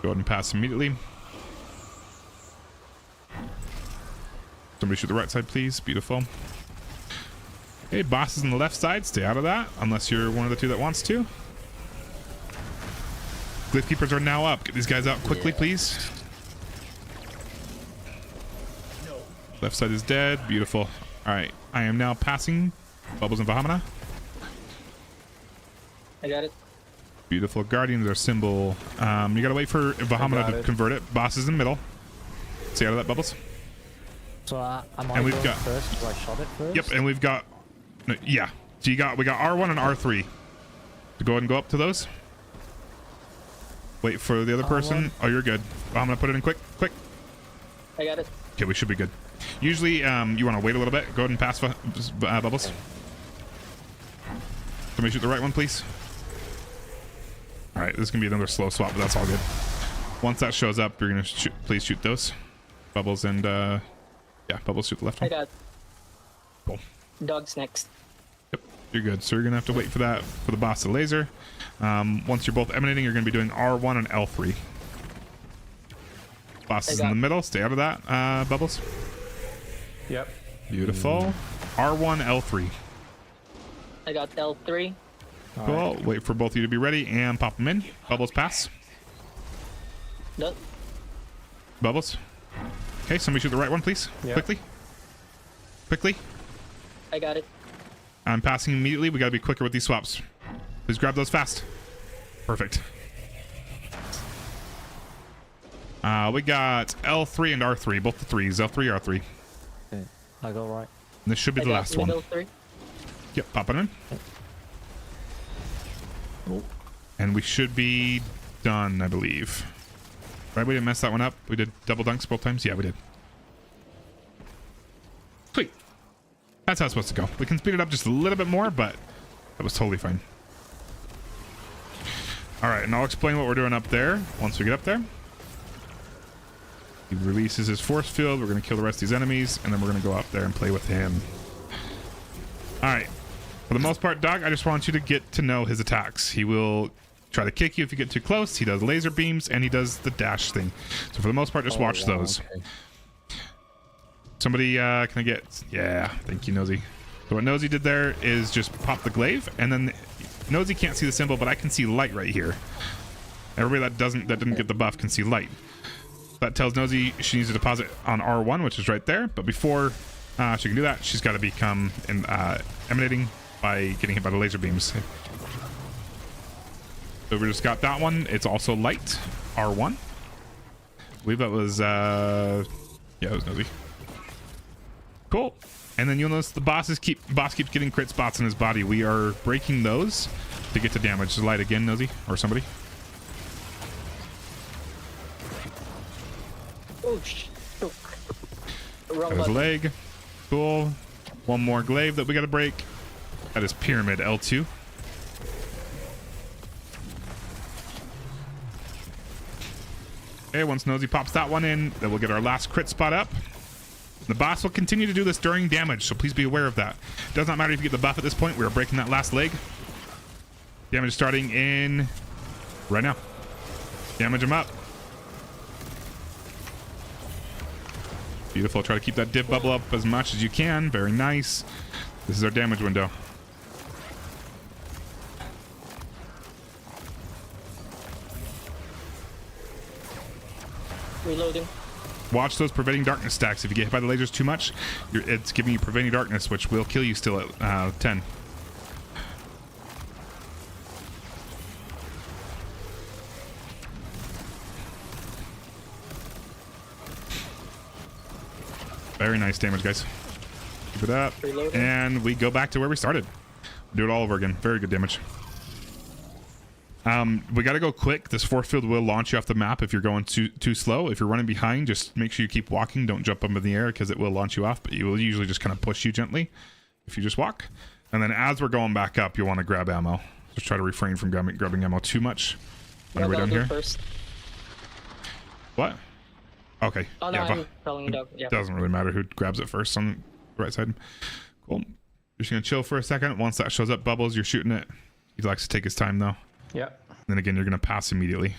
Go ahead and pass immediately. Somebody shoot the right side, please. Beautiful. Okay, boss is on the left side. Stay out of that, unless you're one of the two that wants to. Glyph Keepers are now up. Get these guys out quickly, please. Left side is dead. Beautiful. All right, I am now passing Bubbles and Vahana. I got it. Beautiful. Guardians are symbol. You gotta wait for Vahana to convert it. Boss is in the middle. Stay out of that, Bubbles. So am I and we've going got first because I shot it first? Yep, and we've got yeah. So we got R1 and R3. So go ahead and go up to those. Wait for the other person. Oh, you're good. I'm gonna put it in quick. I got it. Okay, we should be good. Usually, you want to wait a little bit. Go ahead and pass Bubbles. Somebody shoot the right one, please. All right, this is gonna be another slow swap, but that's all good. Once that shows up, you're gonna please shoot those Bubbles and yeah, Bubbles shoot the left one. I got. Cool. Dog's next. Yep, you're good. So you're gonna have to wait for that for the boss to laser. Once you're both emanating, you're gonna be doing R1 and L3. Boss is in the middle. Stay out of that, Bubbles. Yep. Beautiful. R1, L3. I got L3. Cool. Wait for both of you to be ready and pop them in. Bubbles pass. Nope. Bubbles. Okay, somebody shoot the right one, please. Yep. Quickly. I got it. I'm passing immediately. We gotta be quicker with these swaps. Please grab those fast. Perfect. We got L3 and R3, both the threes. L3, R3. Okay, I go right. And this should be the last one. L3. Yep, pop it in. Oh. And we should be done, I believe. Right, we didn't mess that one up. We did double dunks both times. Yeah, we did. Sweet. That's how it's supposed to go. We can speed it up just a little bit more, but that was totally fine. All right, and I'll explain what we're doing up there once we get up there. He releases his force field. We're going to kill the rest of these enemies, and then we're going to go up there and play with him. All right. For the most part, Doug, I just want you to get to know his attacks. He will try to kick you if you get too close. He does laser beams, and he does the dash thing. So for the most part, just watch those. Okay. Somebody, can I get... Yeah, thank you, Nosy. So what Nosy did there is just pop the glaive, and then Nosy can't see the symbol, but I can see light right here. Everybody that didn't get the buff can see light. That tells Nosy she needs to deposit on R1, which is right there. But before she can do that, she's got to become emanating by getting hit by the laser beams. So we just got that one. It's also light, R1. I believe that was, yeah, it was Nosy. Cool. And then you'll notice the boss keeps getting crit spots in his body. We are breaking those to get to damage. So light again, Nosy, or somebody. Oh, shook. Wrong There's a button. leg. Cool. One more glaive that we gotta break. That is Pyramid L2. Okay, once Nosy pops that one in, then we'll get our last crit spot up. The boss will continue to do this during damage, so please be aware of that. It does not matter if you get the buff at this point. We are breaking that last leg. Damage starting in right now. Damage him up. Beautiful. Try to keep that div bubble up as much as you can. Very nice. This is our damage window. Reloading. Watch those preventing darkness stacks. If you get hit by the lasers too much, it's giving you preventing darkness, which will kill you still at 10. Very nice damage, guys. Keep it up. Reloading. And we go back to where we started. Do it all over again. Very good damage. We got to go quick. This force field will launch you off the map if you're going too slow. If you're running behind, just make sure you keep walking. Don't jump up in the air because it will launch you off, but you will usually just kind of push you gently if you just walk. And then as we're going back up, you'll want to grab ammo. Just try to refrain from grabbing ammo too much when we're down here. First. What? Okay. Oh, no, yeah, I'm telling you, Doug. Yeah. Doesn't really matter who grabs it first on the right side. Cool. Just gonna chill for a second. Once that shows up bubbles, you're shooting it. He likes to take his time though. Yeah. Then again, you're gonna pass immediately.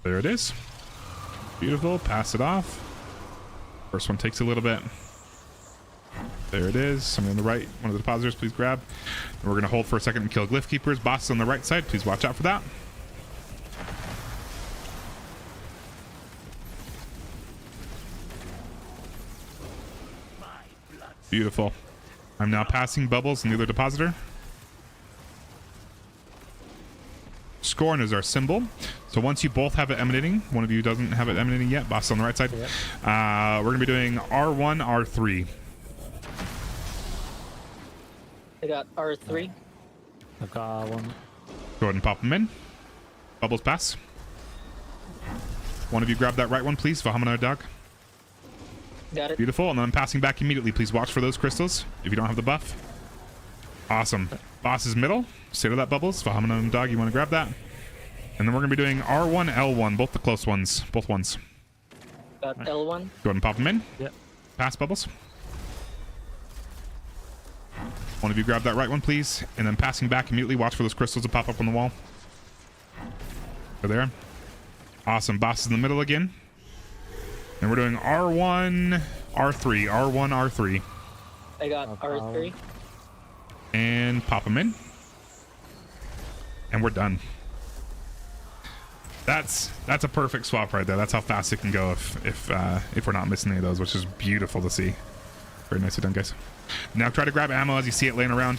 There it is. Beautiful. Pass it off. First one takes a little bit. There it is. Somebody on the right. One of the depositors, please grab. And we're gonna hold for a second and kill glyph keepers. Boss on the right side. Please watch out for that. Beautiful. I'm now passing bubbles and the other depositor. Scorn is our symbol. So once you both have it emanating, one of you doesn't have it emanating yet, boss on the right side. Yep. We're going to be doing R1, R3. I got R3. I've got R1. Go ahead and pop them in. Bubbles pass. One of you grab that right one, please. Vahamana Dog. Got it. Beautiful. And then I'm passing back immediately. Please watch for those crystals if you don't have the buff. Awesome. Boss is middle. Stay to that bubbles. Vahamana Dog, you want to grab that? And then we're going to be doing R1, L1. Both the close ones. Both ones. Got L1. Go ahead and pop them in. Yep. Pass bubbles. One of you grab that right one, please. And then passing back immediately. Watch for those crystals to pop up on the wall. Go there. Awesome. Boss is in the middle again. And we're doing R1, R3. R1, R3. I got R3. And pop them in. And we're done. That's a perfect swap right there. That's how fast it can go if we're not missing any of those, which is beautiful to see. Very nicely done, guys. Now try to grab ammo as you see it laying around.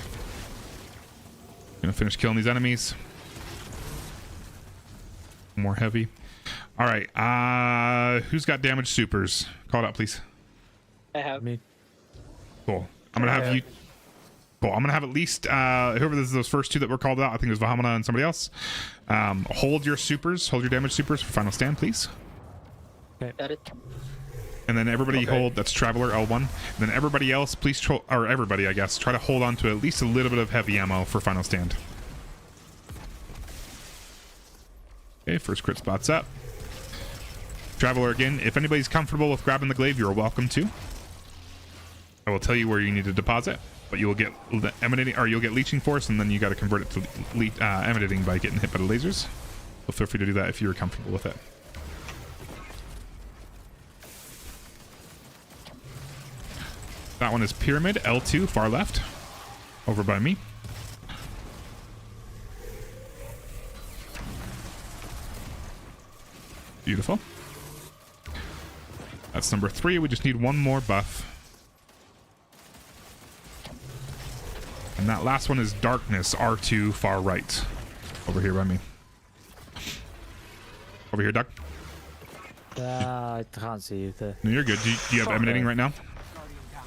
Gonna finish killing these enemies. More heavy. All right. Who's got damaged supers? Call it out, please. I have. Me. Cool. I'm gonna have you. Cool. I'm gonna have at least whoever those first two that were called out. I think it was Vahamana and somebody else. Hold your supers. Hold your damaged supers for final stand, please. Okay. Got it. And then everybody hold. That's Traveler L1. And then everybody else, please or everybody, I guess, try to hold on to at least a little bit of heavy ammo for final stand. Okay. First crit spot's up. Traveler again. If anybody's comfortable with grabbing the glaive, you're welcome to. I will tell you where you need to deposit, but you will get emanating, or you'll get leeching force, and then you got to convert it to emanating by getting hit by the lasers. So feel free to do that if you're comfortable with it. That one is Pyramid L2, far left, over by me. Beautiful. That's number 3. We just need one more buff. And that last one is Darkness, R2, far right. Over here by me. Over here, Doug. I can't see you there. No, you're good. Do you have emanating right now?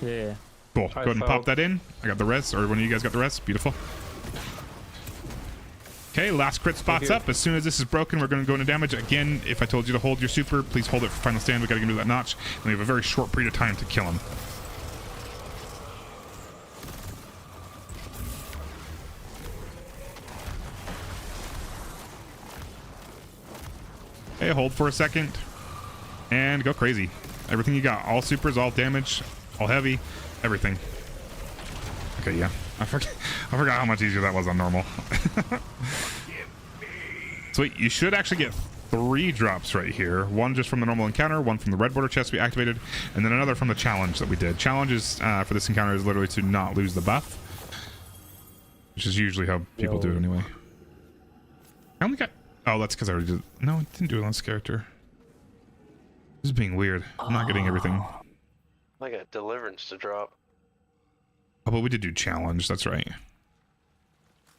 Yeah. Cool. Go ahead and pop that in. I got the res, or one of you guys got the res. Beautiful. Okay, last crit spot's up. As soon as this is broken, we're going to go into damage. Again, if I told you to hold your super, please hold it for final stand. We got to get into that notch. And we have a very short period of time to kill him. Okay, hold for a second. And go crazy. Everything you got. All supers, all damage, all heavy, everything. Okay, yeah. I forgot how much easier that was on normal. Sweet, you should actually get 3 drops right here. One just from the normal encounter, one from the red border chest we activated, and then another from the challenge that we did. Challenge is, for this encounter is literally to not lose the buff. Which is usually how people do it anyway. I only got... Oh, that's because I already did... No, it didn't do it on this character. This is being weird. I'm not getting everything. I got deliverance to drop. Oh, but we did do challenge. That's right.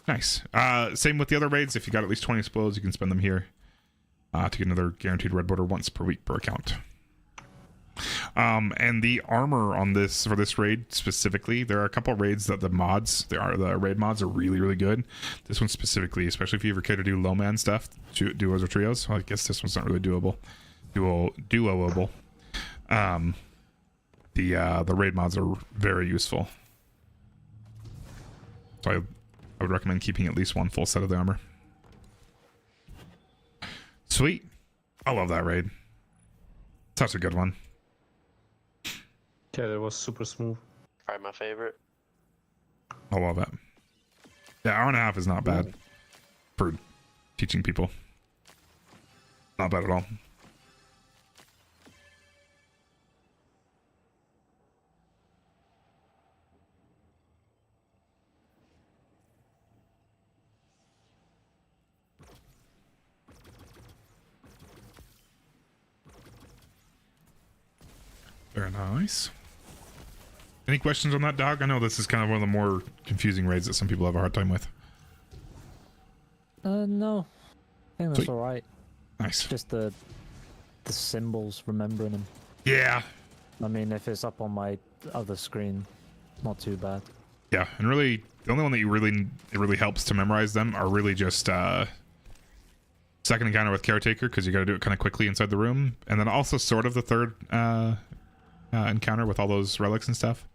Nice. Same with the other raids. If you got at least 20 explodes, you can spend them here to get another guaranteed red border once per week per account. And the armor on this for this raid specifically, there are a couple of raids that the raid mods are really, really good. This one specifically, especially if you ever care to do low man stuff, duos or trios. Well, I guess this one's not really duoable. Duoable. The raid mods are very useful. So I would recommend keeping at least one full set of the armor. Sweet. I love that raid. Such a good one. Yeah, that was super smooth. Probably my favorite. I love it. Yeah, hour and a half is not bad for teaching people. Not bad at all. Very nice. Any questions on that, dog? I know this is kind of one of the more confusing raids that some people have a hard time with. No. I think that's Sweet. alright. Nice. Just the symbols, remembering them. Yeah. I mean, if it's up on my other screen, not too bad. Yeah, and really, the only one that it really helps to memorize them are really just second encounter with Caretaker, because you got to do it kind of quickly inside the room, and then also sort of the third encounter with all those relics and stuff.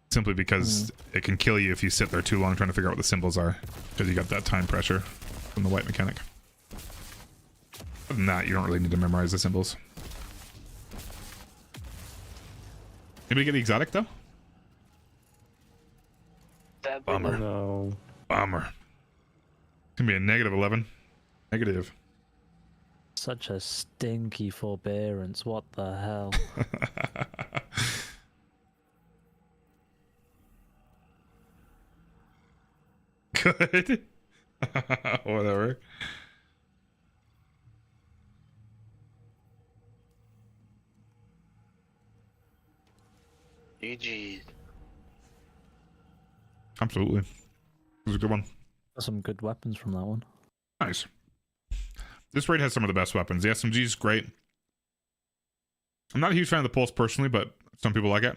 Simply because it can kill you if you sit there too long trying to figure out what the symbols are, because you got that time pressure from the white mechanic. Other than that, you don't really need to memorize the symbols. Anybody get the exotic though? Bummer. No. Bummer. It's gonna be a negative 11. Negative. Such a stinky forbearance. What the hell? Good. Whatever. GG. Absolutely. It was a good one. Some good weapons from that one. Nice. This raid has some of the best weapons. The SMG is great. I'm not a huge fan of the Pulse personally, but some people like it.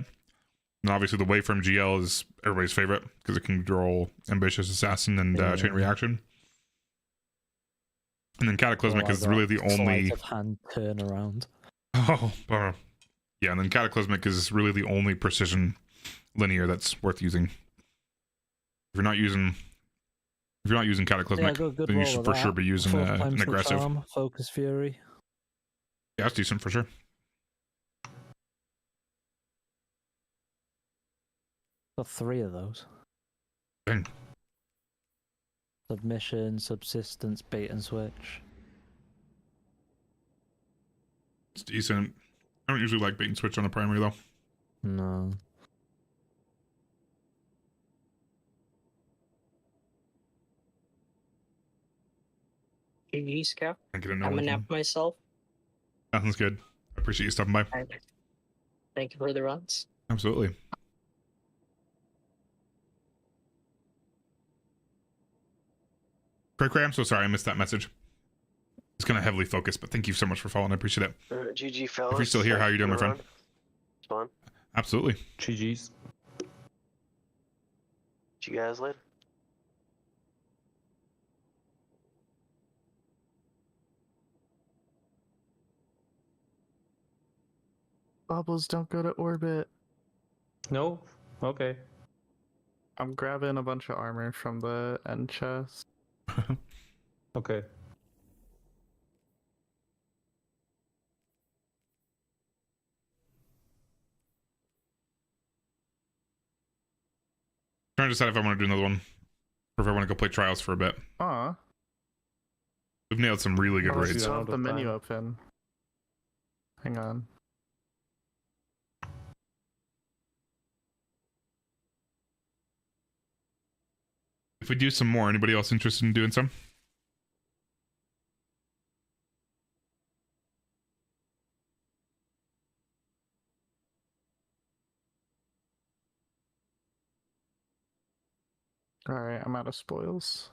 And obviously the Waveframe GL is everybody's favorite because it can control Ambitious Assassin and Chain Reaction. And then Cataclysmic is really the only... Sleight of hand turnaround. Oh, bummer. Yeah, and then Cataclysmic is really the only precision linear that's worth using. If you're not using Cataclysmic, then you should for sure be using an aggressive. Charm, Focus Fury. Yeah, that's decent for sure. Got 3 of those. Dang. Submission, Subsistence, Bait and Switch. It's decent. I don't usually like bait and switch on a primary though. No. GG, Scout. I get a no I'm one gonna nap from- myself. Sounds good. I appreciate you stopping by. Thank you for the runs. Absolutely. Cray, I'm so sorry I missed that message. It's gonna heavily focus, but thank you so much for following. I appreciate it. GG, fellas. If you're still here, how you doing, my friend? It's fun. Absolutely. GG's. See you guys later. Bubbles, don't go to orbit. No? Okay. I'm grabbing a bunch of armor from the end chest. Okay. Trying to decide if I want to do another one or if I want to go play trials for a bit. We've nailed some really good I raids. still have the menu open. Hang on. If we do some more, anybody else interested in doing some? Alright, I'm out of spoils.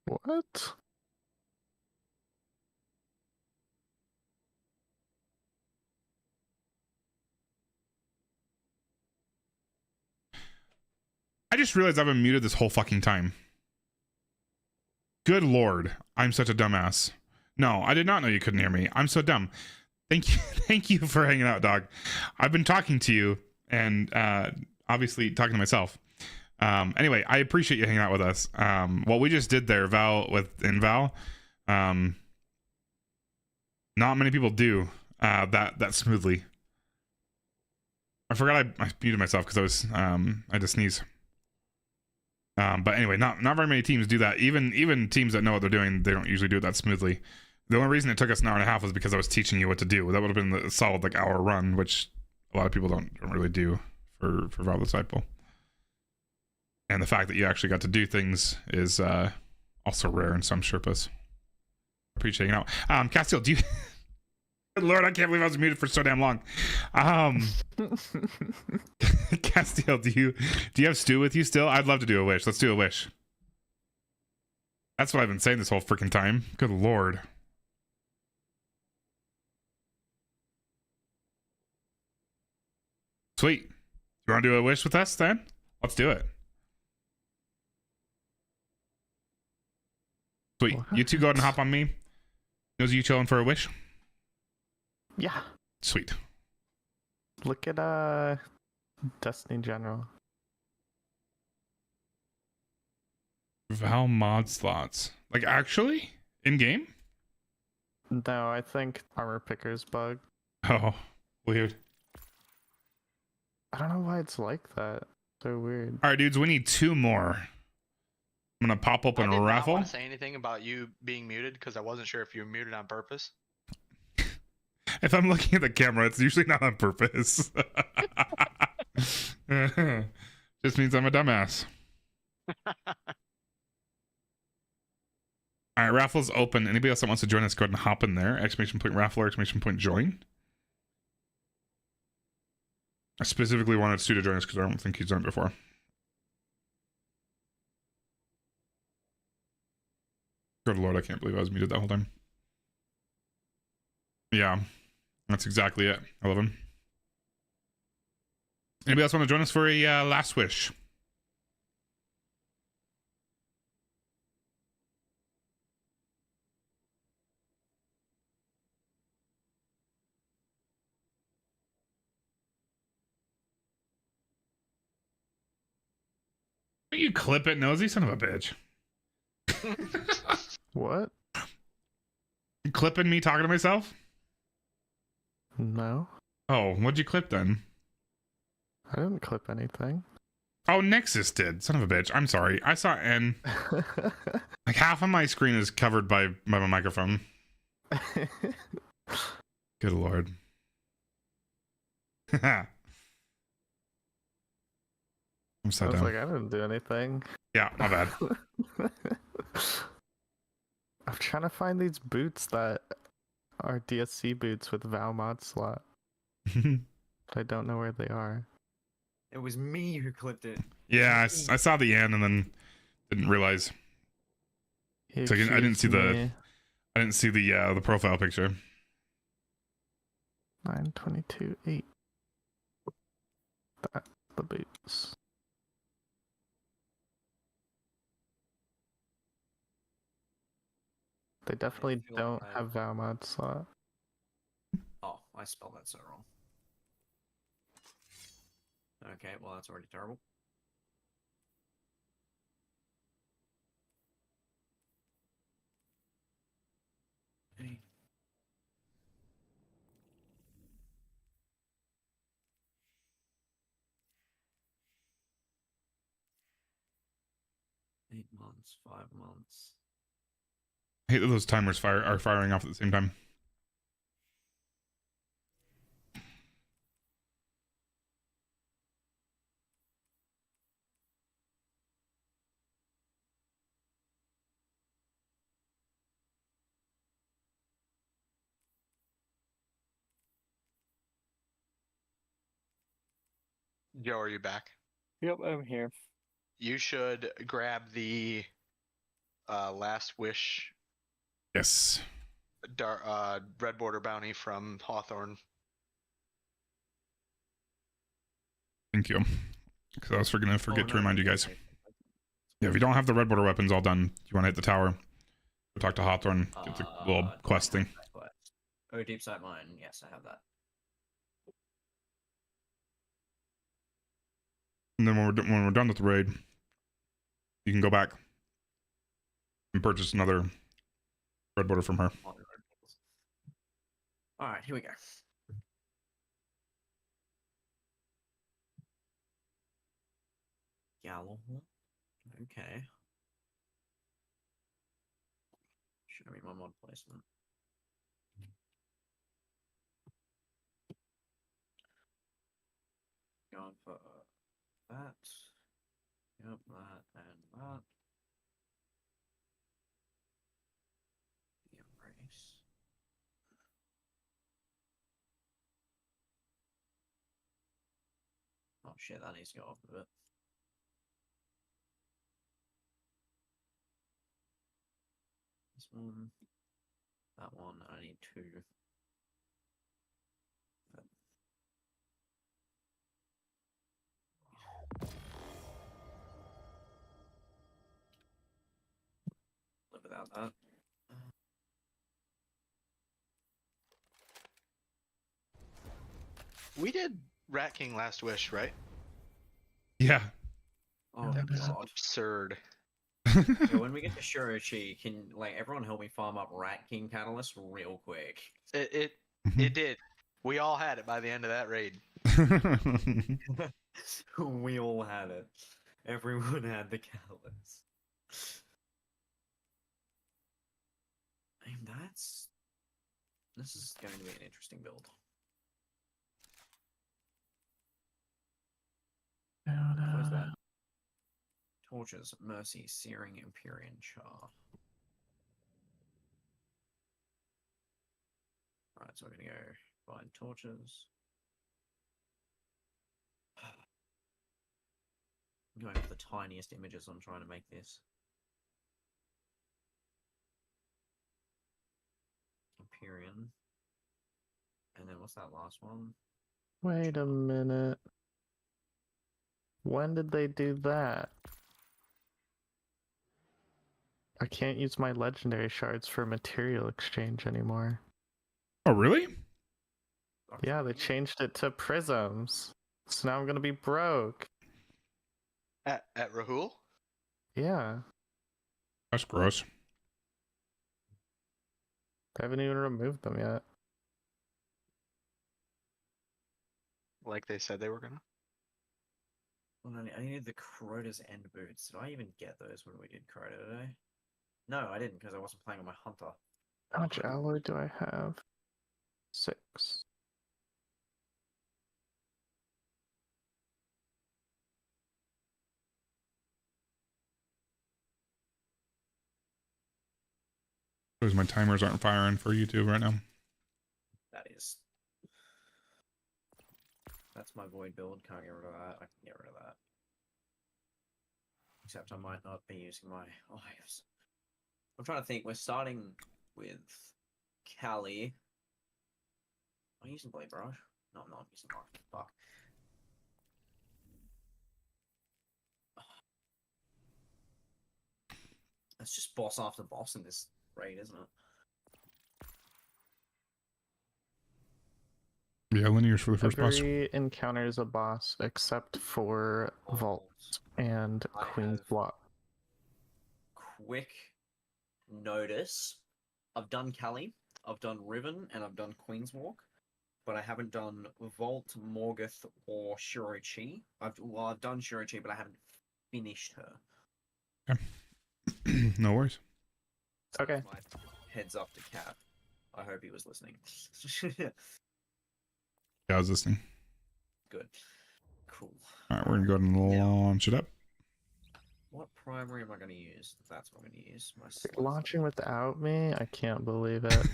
What? I just realized I've been muted this whole fucking time. Good lord, I'm such a dumbass. No, I did not know you couldn't hear me. I'm so dumb. Thank you, thank you for hanging out, dog. I've been talking to you and obviously talking to myself. Anyway, I appreciate you hanging out with us. What we just did there, Val, not many people do that smoothly. I forgot I muted myself because I was I had to sneeze. But anyway, not very many teams do that. Even teams that know what they're doing, they don't usually do it that smoothly. The only reason it took us an hour and a half was because I was teaching you what to do. That would have been a solid like hour run, which a lot of people don't really do for Val Disciple. And the fact that you actually got to do things is also rare in some Sherpas. Appreciate hanging out. Castiel, do you? Good lord, I can't believe I was muted for so damn long. Castiel, do you have Stu with you still? I'd love to do a wish. Let's do a wish. That's what I've been saying this whole freaking time. Good lord. Sweet. You want to do a wish with us then? Let's do it. Sweet. You two go ahead and hop on me. Nosy, you chilling for a wish? Yeah. Sweet. Look at Destiny General. Val mod slots. Like actually? In game? No, I think armor pickers bug. Oh, weird. I don't know why it's like that. So weird. All right, dudes, we need 2 more. I'm gonna pop open a I raffle. don't want to say anything about you being muted because I wasn't sure if you were muted on purpose. If I'm looking at the camera, it's usually not on purpose. Just means I'm a dumbass. All right, raffle's open. Anybody else that wants to join us, go ahead and hop in there. Exclamation point raffle or exclamation point join. I specifically wanted Stu to join us because I don't think he's done it before. Good Lord, I can't believe I was muted that whole time. Yeah, that's exactly it. 11. Anybody else want to join us for a last wish? You clip it, Nosy, son of a bitch. What? You clipping me talking to myself? No. Oh, what'd you clip then? I didn't clip anything. Oh, Nexus did. Son of a bitch. I'm sorry. I saw N. Like half of my screen is covered by my microphone. Good Lord. I'm I down. was like, I didn't do anything. Yeah, my bad. I'm trying to find these boots that are DSC boots with Val mod slot. But I don't know where they are. It was me who clipped it. Yeah, I saw the N and then didn't realize. So I didn't see the the profile picture. 922.8. That's the boots. They definitely don't have Val mod slot. Oh, I spelled that so wrong. Okay, well that's already terrible. Hey. Eight months, 5 months. I hate that those timers are firing off at the same time. Joe, are you back? Yep, I'm here. You should grab the last wish. Yes. Red border bounty from Hawthorne. Thank you. Because I was gonna forget to remind you guys. Yeah, if you don't have the red border weapons all done, you want to hit the tower, go talk to Hawthorne, get the little quest thing. Oh, deep sight mine. Yes, I have that. And then when we're done with the raid, you can go back and purchase another red border from her. All right, here we go. Gallo. Okay. Show me my mod placement. Going for that. Yep, that and that. The embrace. Oh shit, that needs to go off a bit. This one, that one, I need two. without that. We did Rat King Last Wish, right? Yeah. Oh That was god. absurd. Yeah, when we get to Shurichi, can everyone help me farm up Rat King Catalyst real quick? It did. We all had it by the end of that raid. We all had it. Everyone had the Catalyst. I mean, this is going to be an interesting build. Where's that? Torches, Mercy, Searing, Empyrean, Char. Alright, so we're gonna go find torches. I'm going for the tiniest images I'm trying to make this. Empyrean. And then what's that last one? Wait a minute. When did they do that? I can't use my legendary shards for material exchange anymore. Oh, really? Yeah, they changed it to prisms. So now I'm gonna be broke. At Rahul? Yeah. That's gross. They haven't even removed them yet. Like they said they were gonna? Well, I needed the Crota's end boots. Did I even get those when we did Crota today? No, I didn't because I wasn't playing on my Hunter. How much alloy do I have? 6. Because my timers aren't firing for YouTube right now. That is. That's my void build. Can't get rid of that. I can get rid of that. Except I might not be using my lives. I'm trying to think. We're starting with Kali. Am I using Blade Barrage? No, I'm not. I'm using Mark. Fuck. It's just boss after boss in this raid, isn't it? Yeah, linears for the first boss. Every encounter is a boss except for Vault and Queen's Block. Quick notice. I've done Kali, I've done Riven, and I've done Queen's Walk, but I haven't done Vault, Morgoth, or Shurichi. I've done Shurichi, but I haven't finished her. Okay. No worries. Okay. My heads up to Cap. I hope he was listening. Yeah, I was listening. Good. Cool. Alright, we're gonna go ahead and launch it up. What primary am I going to use? That's what I'm going to use. My Launching without me? I can't believe it.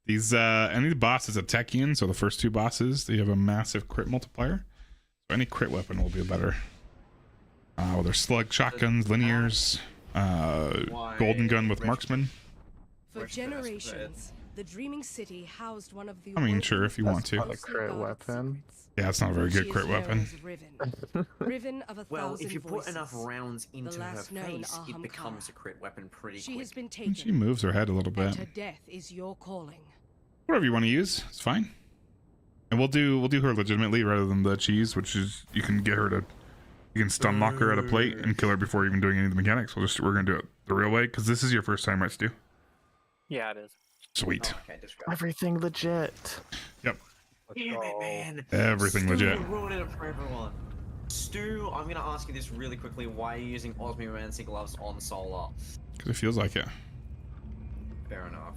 These any of the bosses at Techian, so the first 2 bosses, they have a massive crit multiplier. So any crit weapon will be better. Well, there's slug shotguns, linears, golden gun with marksman. For generations, the Dreaming City housed one of the. I mean, sure, if you want to. Not a crit weapon. Yeah, it's not a very good crit weapon. Riven of a well, thousand if you put enough voices, rounds into her last known face, it Ahamkara. becomes a crit weapon pretty She quick. has been taken. She moves her head a little And bit. her death is your calling. Whatever you want to use, it's fine. And we'll do her legitimately rather than the cheese, which is you can get her to stun lock her at a plate and kill her before even doing any of the mechanics. We're gonna do it the real way because this is your first time, right, Stu? Yeah, it is. Sweet. Oh, okay, disregard. Everything legit. Yep. Damn it, man. Everything Stu, legit. you're ruining it for everyone. Stu, I'm gonna ask you this really quickly. Why are you using Osmomancy gloves on Solar? Because it feels like it. Fair enough.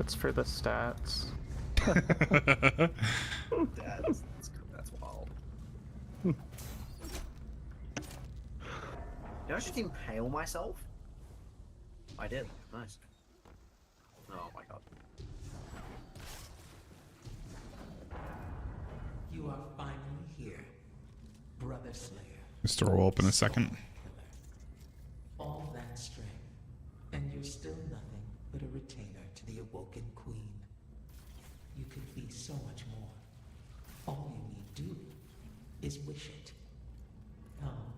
It's for the stats. That's wild. Did I just impale myself? I did. Nice. Oh my god. You are finally here, Brother Slayer. This store will open in a second. All that strength, and you're still nothing but a retainer to the Awoken Queen. You could be so much more. All you need do is wish it. Come.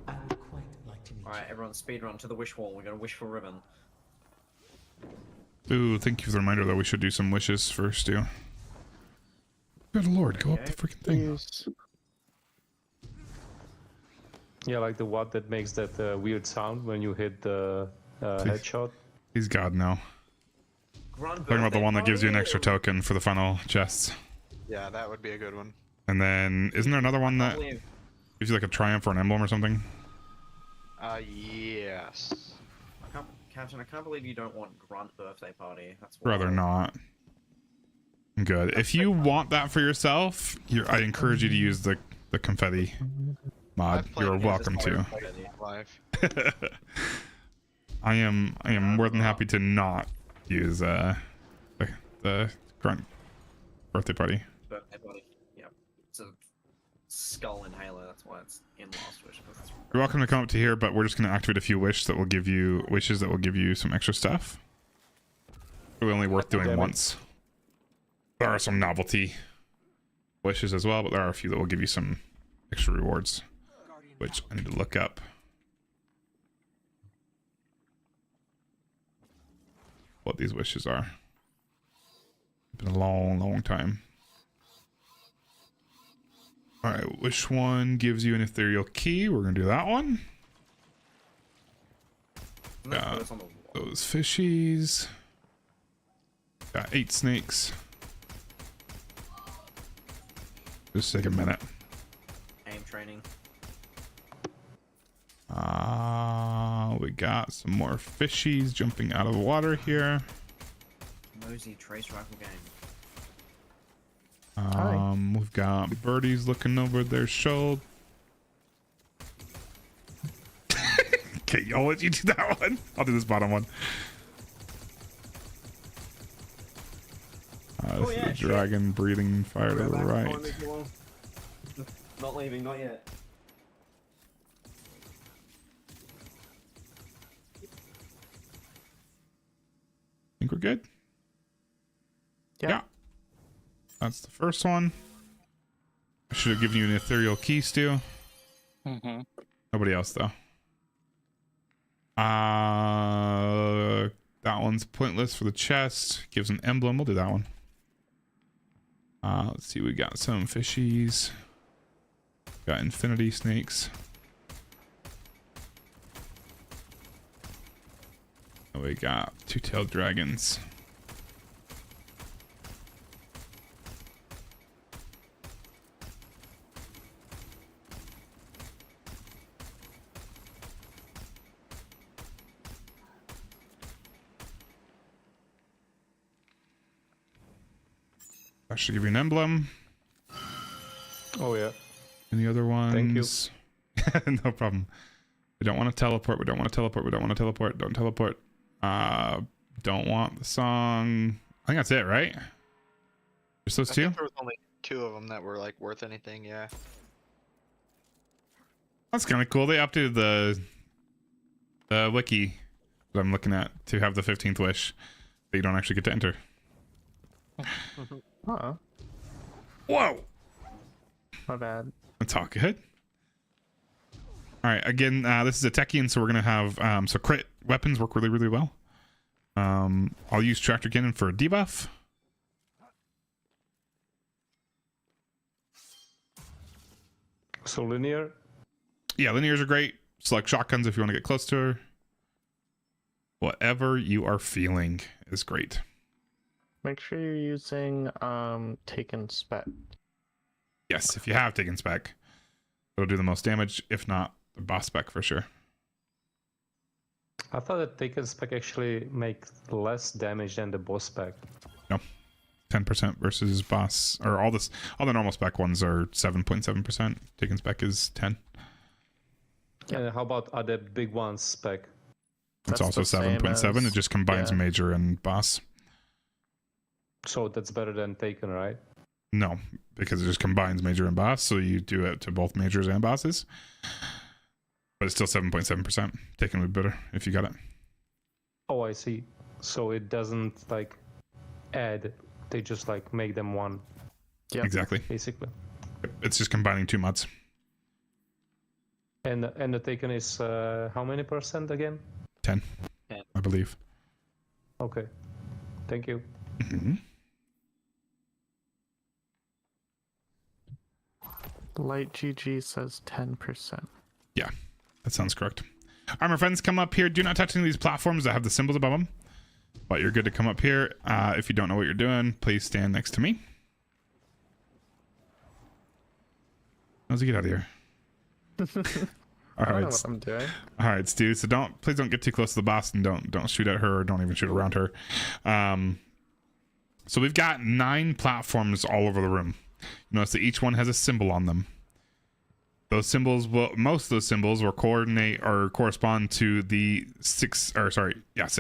I would quite like to meet you. Alright, everyone speed run to the wish wall. We're gonna wish for Riven. Ooh, thank you for the reminder that we should do some wishes first, too. Good lord, go up the freaking thing. Yeah, like the what that makes that weird sound when you hit the headshot. He's God now. Grunt Talking about the birthday one that gives you an party? extra token for the final chests. Yeah, that would be a good one. And then, isn't there another one that believe- gives you like a triumph or an emblem or something? Yes. Captain, I can't believe you don't want Grunt birthday party. That's Rather wild. not. Good. If you want that for yourself, I encourage you to use the confetti mod. You're welcome to. Life. I am more than happy to not use the Grunt birthday party. Birthday party. Yep. It's a skull inhaler. That's why it's in Last Wish. 'cause it's- You're welcome to come up to here, but we're just going to activate a few wishes that will give you some extra stuff. Really only worth doing once. There are some novelty wishes as well, but there are a few that will give you some extra rewards, which I need to look up. What these wishes are. It's been a long time. Alright, which one gives you an ethereal key? We're gonna do that one. Got those fishies. Got 8 snakes. Just take a minute. Aim training. We got some more fishies jumping out of the water here. Mosey trace rifle game. We've got birdies looking over their shoulder. Okay, I'll let you do that one. I'll do this bottom one. This is the dragon breathing fire to the right. Not leaving, not yet. Think we're good? Yeah. That's the first one. I should have given you an ethereal key, Stu. Mm-hmm. Nobody else, though. That one's pointless for the chest. Gives an emblem. We'll do that one. Let's see. We got some fishies. Got infinity snakes. And we got two-tailed dragons. That should give you an emblem. Oh yeah. Any other ones? Thank you. No problem. We don't want to teleport. We don't want to teleport. We don't want to teleport. Don't teleport. Don't want the song. I think that's it, right? Just those I two? think there was only 2 of them that were like worth anything. Yeah. That's kind of cool. They updated the wiki that I'm looking at to have the 15th wish that you don't actually get to enter. Huh. Whoa! My bad. That's all good. All right. Again, this is a Techian, so we're gonna have so crit weapons work really well. I'll use tractor cannon for a debuff. So linear. Yeah, linears are great. Select shotguns if you want to get close to her. Whatever you are feeling is great. Make sure you're using taken spec. Yes, if you have taken spec, it'll do the most damage. If not, the boss spec for sure. I thought that taken spec actually make less damage than the boss spec. No, 10% versus boss, or all the normal spec ones are 7.7%. Taken spec is 10. And how about other big ones spec? It's also 7.7. It just combines major and boss. So that's better than taken, right? No, because it just combines major and boss, so you do it to both majors and bosses. But it's still 7.7%. Taken would be better if you got it. Oh, I see. So it doesn't like add; they just like make them one. Yeah, exactly. Basically. It's just combining 2 mods. And the taken is how many % again? 10, 10. I believe. Okay. Thank you. Mm-hmm. Light GG says 10%. Yeah, that sounds correct. All right, my friends, come up here. Do not touch any of these platforms that have the symbols above them. But you're good to come up here. If you don't know what you're doing, please stand next to me. How's he get out of here? All I don't know right, what I'm doing. all right, Stu. So please don't get too close to the boss, and don't shoot at her, or don't even shoot around her. So we've got 9 platforms all over the room. Notice that each one has a symbol on them. Those symbols most of those symbols will coordinate or correspond to the 6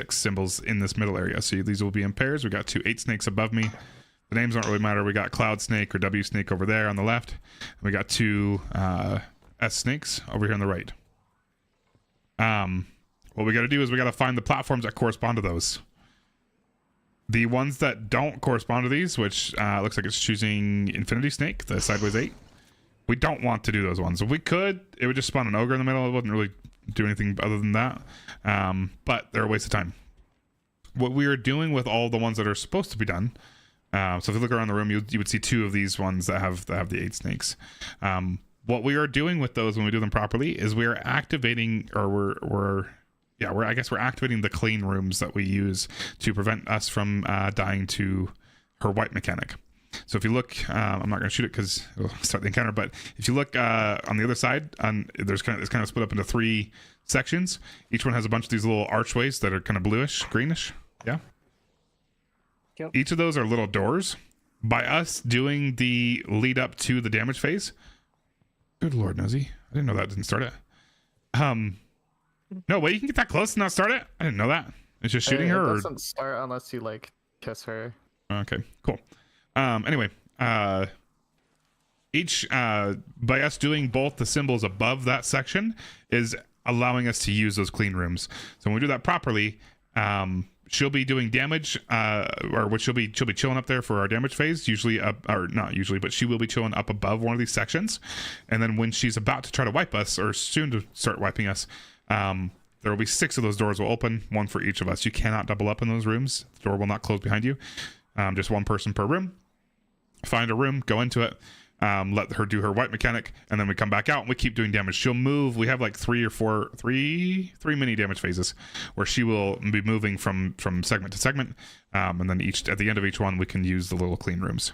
symbols in this middle area. So these will be in pairs. We got 2 8 snakes above me. The names don't really matter. We got Cloud Snake or W Snake over there on the left. And we got 2 S snakes over here on the right. What we got to do is we got to find the platforms that correspond to those. The ones that don't correspond to these, which looks like it's choosing Infinity Snake, the sideways 8. We don't want to do those ones. If we could, it would just spawn an ogre in the middle. It wouldn't really do anything other than that. But they're a waste of time. What we are doing with all the ones that are supposed to be done. So if you look around the room, you would see 2 of these ones that have the 8 snakes. What we are doing with those when we do them properly is we are activating, or we're activating the clean rooms that we use to prevent us from dying to her white mechanic. So if you look, I'm not going to shoot it because it'll start the encounter, but if you look on the other side, it's kind of split up into 3 sections. Each one has a bunch of these little archways that are kind of bluish, greenish. Yeah. Yep. Each of those are little doors. By us doing the lead up to the damage phase. Good Lord, Nosy. I didn't know that didn't start it. No way, you can get that close and not start it? I didn't know that. It's just shooting her? It Or... doesn't start unless you like kiss her. Okay, cool. Anyway, by us doing both the symbols above that section is allowing us to use those clean rooms. So when we do that properly, she'll be doing damage, she'll be chilling up there for our damage phase, usually up, or not usually, but she will be chilling up above one of these sections. And then when she's about to try to wipe us, or soon to start wiping us, there will be 6 of those doors will open, 1 for each of us. You cannot double up in those rooms. The door will not close behind you. Just 1 person per room. Find a room, go into it, let her do her white mechanic, and then we come back out and we keep doing damage. She'll move. We have like 3 mini damage phases where she will be moving from segment to segment, and then at the end of each one we can use the little clean rooms.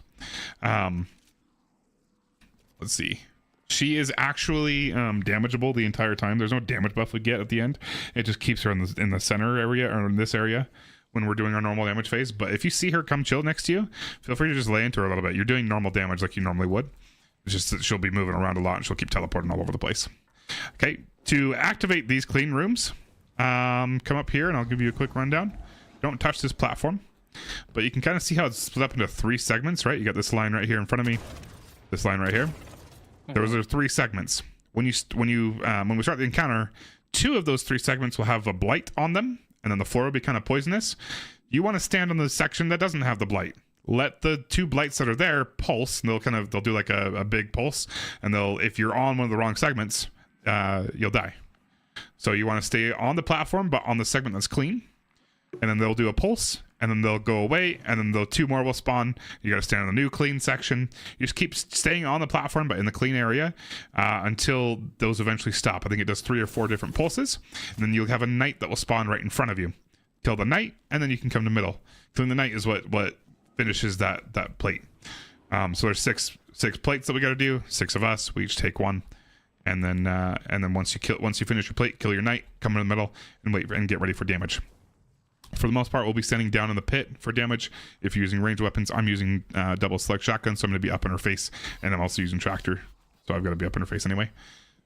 Let's see. She is actually damageable the entire time. There's no damage buff we get at the end. It just keeps her in the center area, or in this area, when we're doing our normal damage phase. But if you see her come chill next to you, feel free to just lay into her a little bit. You're doing normal damage like you normally would. It's just that she'll be moving around a lot and she'll keep teleporting all over the place. Okay, to activate these clean rooms, come up here and I'll give you a quick rundown. Don't touch this platform, but you can kind of see how it's split up into 3 segments, right? You got this line right here in front of me, this line right here. Those are 3 segments. When we start the encounter, 2 of those 3 segments will have a blight on them, and then the floor will be kind of poisonous. You want to stand on the section that doesn't have the blight. Let the 2 blights that are there pulse, and they'll do like a big pulse, and if you're on one of the wrong segments, you'll die. So you want to stay on the platform, but on the segment that's clean, and then they'll do a pulse, and then they'll go away, and then the 2 more will spawn. You got to stand on the new clean section. You just keep staying on the platform, but in the clean area, until those eventually stop. I think it does 3 or 4 different pulses, and then you'll have a knight that will spawn right in front of you. Kill the knight, and then you can come to middle. Killing the knight is what finishes that plate. So there's six plates that we got to do. 6 of us. We each take 1, and then once you finish your plate, kill your knight, come in the middle, and wait and get ready for damage. For the most part, we'll be standing down in the pit for damage. If you're using ranged weapons, I'm using double select shotgun, so I'm going to be up in her face, and I'm also using tractor, so I've got to be up in her face anyway.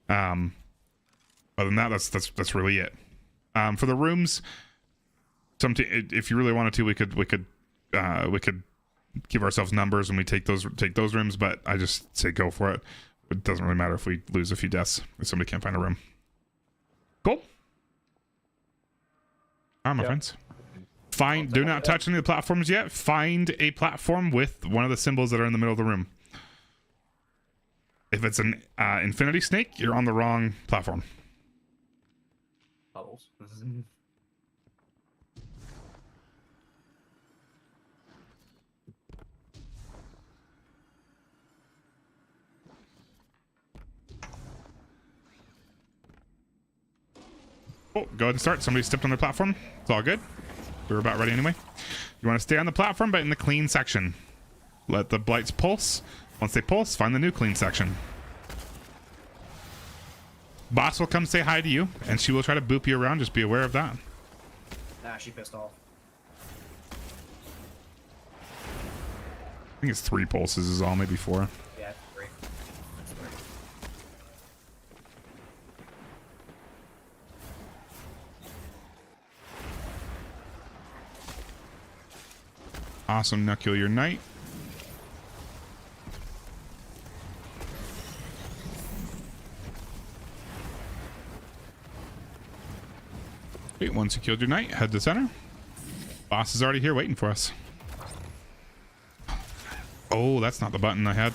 Other than that, that's really it. For the rooms, if you really wanted to, we could give ourselves numbers and we take those rooms, but I just say go for it. It doesn't really matter if we lose a few deaths if somebody can't find a room. Cool. All right, my friends. Do not touch any of the platforms yet. Find a platform with one of the symbols that are in the middle of the room. If it's an Infinity Snake, you're on the wrong platform. Bubbles. Oh, go ahead and start. Somebody stepped on the platform. It's all good. We're about ready anyway. You want to stay on the platform, but in the clean section. Let the blights pulse. Once they pulse, find the new clean section. Boss will come say hi to you, and she will try to boop you around. Just be aware of that. Nah, she pissed off. I think it's 3 pulses is all, maybe 4. Yeah, 3. That's 3. Awesome. Now kill your knight. Wait, once you killed your knight, head to center. Boss is already here waiting for us. Oh, that's not the button I had.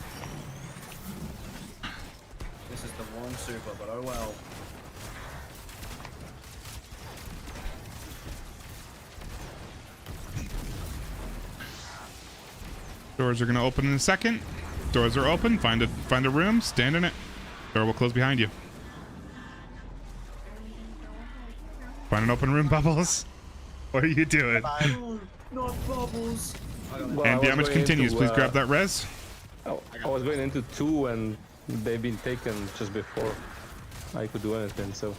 This is the wrong super, but oh well. Doors are gonna open in a second. Doors are open. Find a room. Stand in it. Door will close behind you. Find an open room, Bubbles. What are you doing? Not Bubbles. And damage continues. Please grab that res. Oh, I was going into 2 and they've been taken just before I could do anything, so.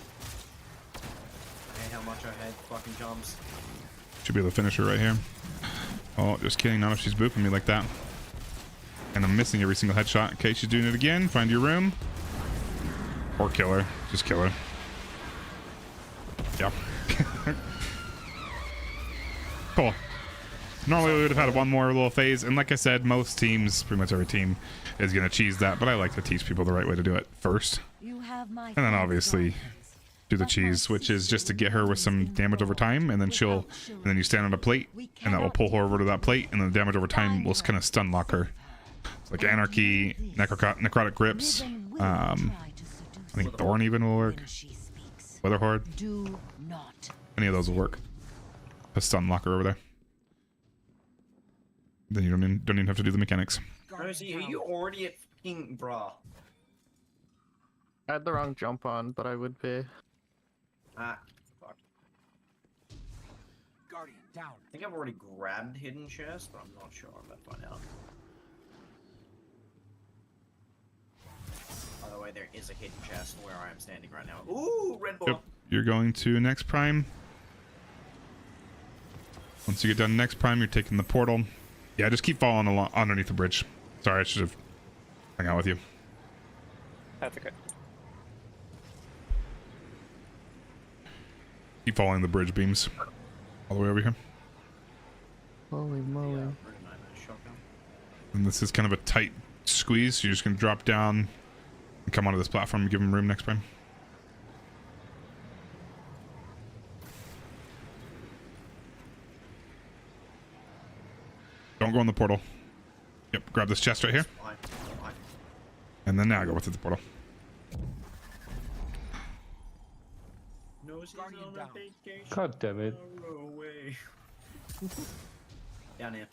I hate how much I had fucking jumps. Should be able to finish her right here. Oh, just kidding. Not if she's booping me like that. And I'm missing every single headshot. Okay, she's doing it again. Find your room. Or kill her. Just kill her. Yep. Cool. Normally we would have had one more little phase, and like I said, most teams, pretty much every team, is going to cheese that, but I like to teach people the right way to do it first. And then obviously do the cheese, which is just to get her with some damage over time, and then you stand on a plate, and that will pull her over to that plate, and then the damage over time will kind of stun lock her. It's like Anarchy, Necrotic Grips, I think Thorn even will work. Weather Horde. Any of those will work. A stun locker over there. Then you don't even have to do the mechanics. Rosie, are you already at fucking bra? I had the wrong jump on, but I would be. Ah, fuck. Guardian down. I think I've already grabbed hidden chest, but I'm not sure. I'm about to find out. By the way, there is a hidden chest where I am standing right now. Ooh, red ball. Yep. You're going to next prime. Once you get done next prime, you're taking the portal. Yeah, just keep following along underneath the bridge. Sorry, I should have hung out with you. That's okay. Keep following the bridge beams all the way over here. Holy moly. And this is kind of a tight squeeze, so you're just going to drop down and come onto this platform and give them room next prime. Don't go in the portal. Yep, grab this chest right here. And then now go with the portal. God damn it. Down here.